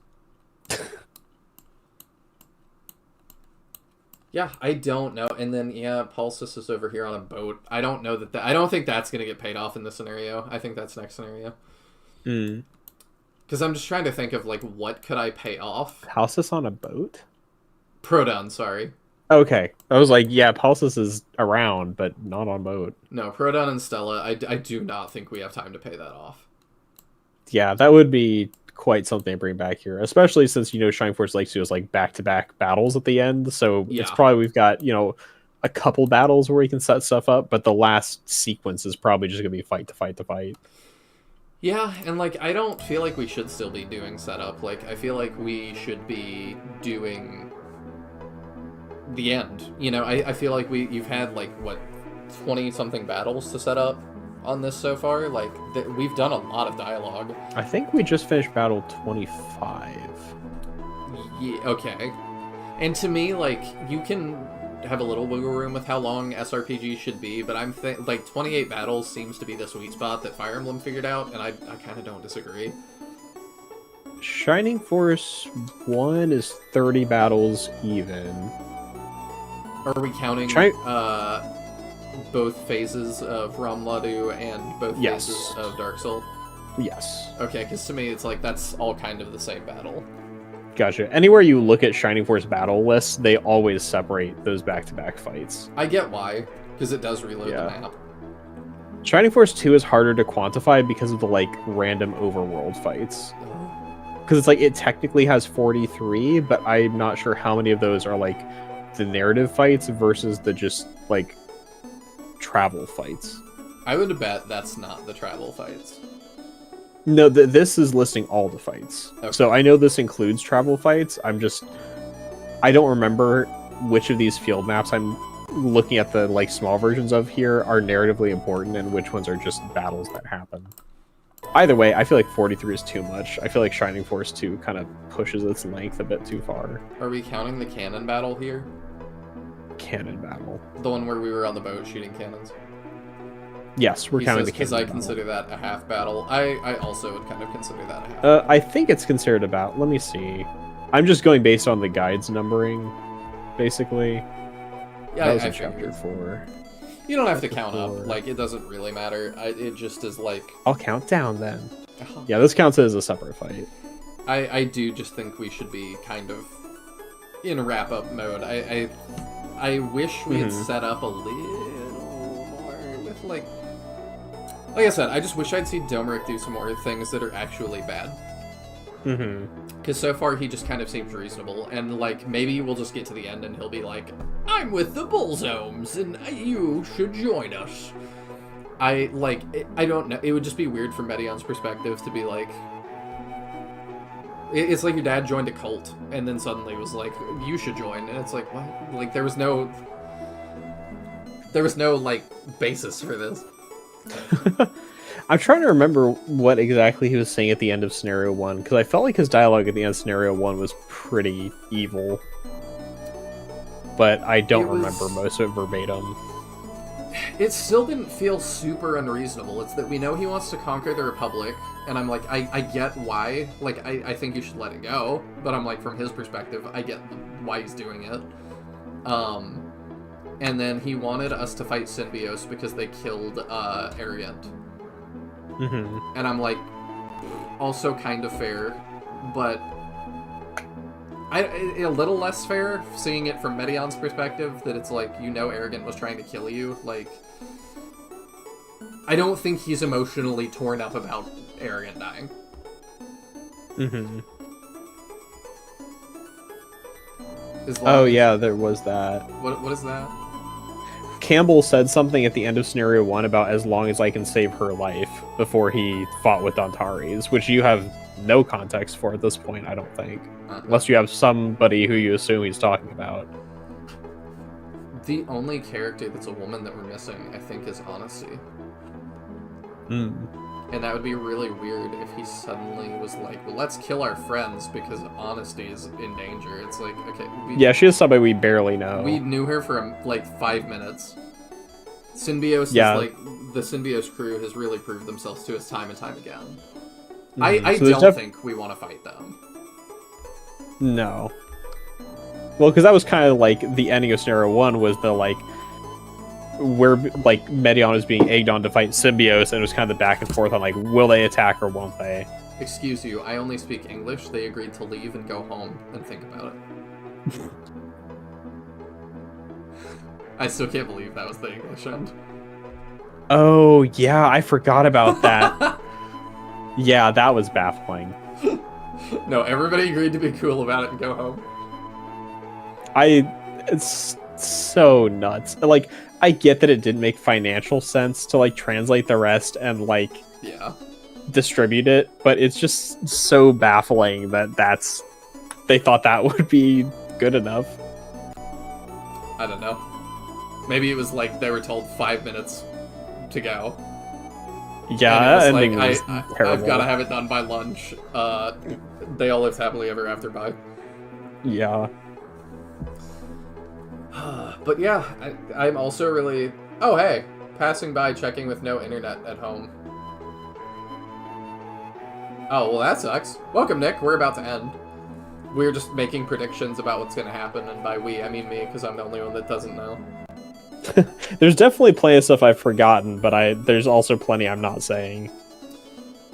Yeah, I don't know. And then, yeah, Pulsus is over here on a boat. I don't know that... I don't think that's going to get paid off in this scenario. I think that's next scenario. Because I'm just trying to think of, like, what could I pay off? Pulsus on a boat? Prodon, sorry. Okay. I was like, yeah, Pulsus is around, but not on boat. No, Prodon and Stella, I do not think we have time to pay that off. Yeah, that would be quite something to bring back here, especially since, you know, Shining Force likes to do like back-to-back battles at the end, so it's probably we've got, you know, a couple battles where we can set stuff up, but the last sequence is probably just gonna be fight to fight to fight. Yeah, and like I don't feel like we should still be doing setup. Like I feel like we should be doing the end. You know, I feel like you've had like what 20 something battles to set up on this so far. Like we've done a lot of dialogue. I think we just finished battle 25. Yeah, okay. And to me, like, you can have a little wiggle room with how long SRPG should be, but I'm like 28 battles seems to be the sweet spot that Fire Emblem figured out, and I kind of don't disagree. Shining Force 1 is 30 battles even. Are we counting both phases of Ramladu and both phases of Dark Soul? Yes. Okay, because to me it's like that's all kind of the same battle. Gotcha. Anywhere you look at Shining Force battle lists, they always separate those back-to-back fights. I get why, because it does reload the map. Shining Force 2 is harder to quantify because of the, like, random overworld fights. because it's like it technically has 43, but I'm not sure how many of those are like the narrative fights versus the just like travel fights. I would bet that's not the travel fights. No, this is listing all the fights. Okay. So I know this includes travel fights. I don't remember which of these field maps I'm looking at the like small versions of here are narratively important and which ones are just battles that happen. Either way, I feel like 43 is too much. I feel like Shining Force 2 kind of pushes its length a bit too far. Are we counting the cannon battle here? Cannon battle. The one where we were on the boat shooting cannons? Yes, we're counting the Because cannon I battle. consider that a half battle. I also would kind of consider that a half. I think it's considered about. Let me see. I'm just going based on the guide's numbering, basically. Yeah, that was I in chapter figured. 4. You don't have to count up. 4. Like, it doesn't really matter. It just is like... I'll count down then. Yeah, this counts as a separate fight. I do just think we should be kind of in wrap-up mode. I wish we had set up a little more with, like I said, I just wish I'd see Domeric do some more things that are actually bad. Because so far he just kind of seems reasonable, and like maybe we'll just get to the end and he'll be like, "I'm with the Bullzomes, and you should join us." I don't know. It would just be weird from Medion's perspective to be like, it's like your dad joined a cult and then suddenly was like, "You should join," and it's like, what? Like there was no like basis for this. I'm trying to remember what exactly he was saying at the end of Scenario 1, because I felt like his dialogue at the end of Scenario 1 was pretty evil. But I don't remember most of it verbatim. It still didn't feel super unreasonable. It's that we know he wants to conquer the Republic, and I'm like, I get why. Like, I think you should let it go, but I'm like, from his perspective, I get why he's doing it. And then he wanted us to fight Symbios because they killed Ariant. And I'm like, also kind of fair, but a little less fair seeing it from Medion's perspective, that it's like, you know, Arrogant was trying to kill you. Like, I don't think he's emotionally torn up about Arrogant dying. Oh yeah, there was that. What is that? Campbell said something at the end of Scenario 1 about as long as I can save her life before he fought with Dontaris, which you have no context for at this point, I don't think. Unless you have somebody who you assume he's talking about. The only character that's a woman that we're missing, I think, is Honesty. And that would be really weird if he suddenly was like, well, let's kill our friends because Honesty is in danger. It's like, okay. Yeah, she is somebody we barely know. We knew her for like 5 minutes. Symbios is like, the Symbios crew has really proved themselves to us time and time again. I don't think we want to fight them. No. Well, because that was kind of like the ending of Scenario 1 was the like, where like Medion is being egged on to fight Symbios, and it was kind of the back and forth on like, will they attack or won't they? Excuse you, I only speak English. They agreed to leave and go home and think about it. I still can't believe that was the English end. Oh yeah, I forgot about that. Yeah, that was baffling. No, everybody agreed to be cool about it and go home. It's so nuts. Like, I get that it didn't make financial sense to like translate the rest and like distribute it, but it's just so baffling that they thought that would be good enough. I don't know. Maybe it was like they were told 5 minutes to go. Yeah, that ending was terrible. I've got to have it done by lunch. They all lived happily ever after. Bye. Yeah. But yeah, I'm also really... Oh, hey. Passing by, checking with no internet at home. Oh, well, that sucks. Welcome, Nick. We're about to end. We're just making predictions about what's going to happen, and by we, I mean me, because I'm the only one that doesn't know. There's definitely plenty of stuff I've forgotten, but there's also plenty I'm not saying.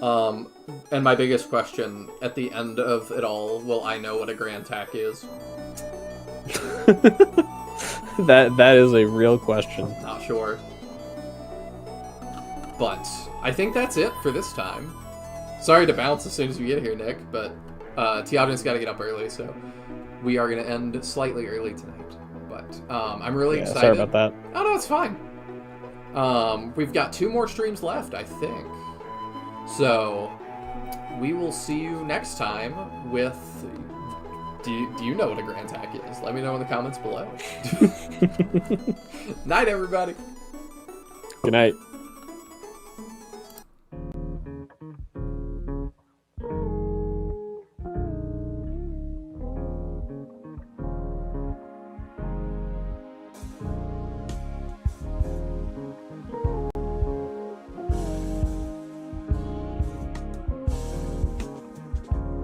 And my biggest question, at the end of it all, will I know what a Grand Tack is? That is a real question. Not sure. But I think that's it for this time. Sorry to bounce as soon as you get here, Nick, but Tiajen's got to get up early, so we are going to end slightly early tonight. But I'm really excited. Sorry about that. Oh, no, it's fine. We've got 2 more streams left, I think. So we will see you next time with... Do you know what a Grand Tack is? Let me know in the comments below. Night, everybody. Good night.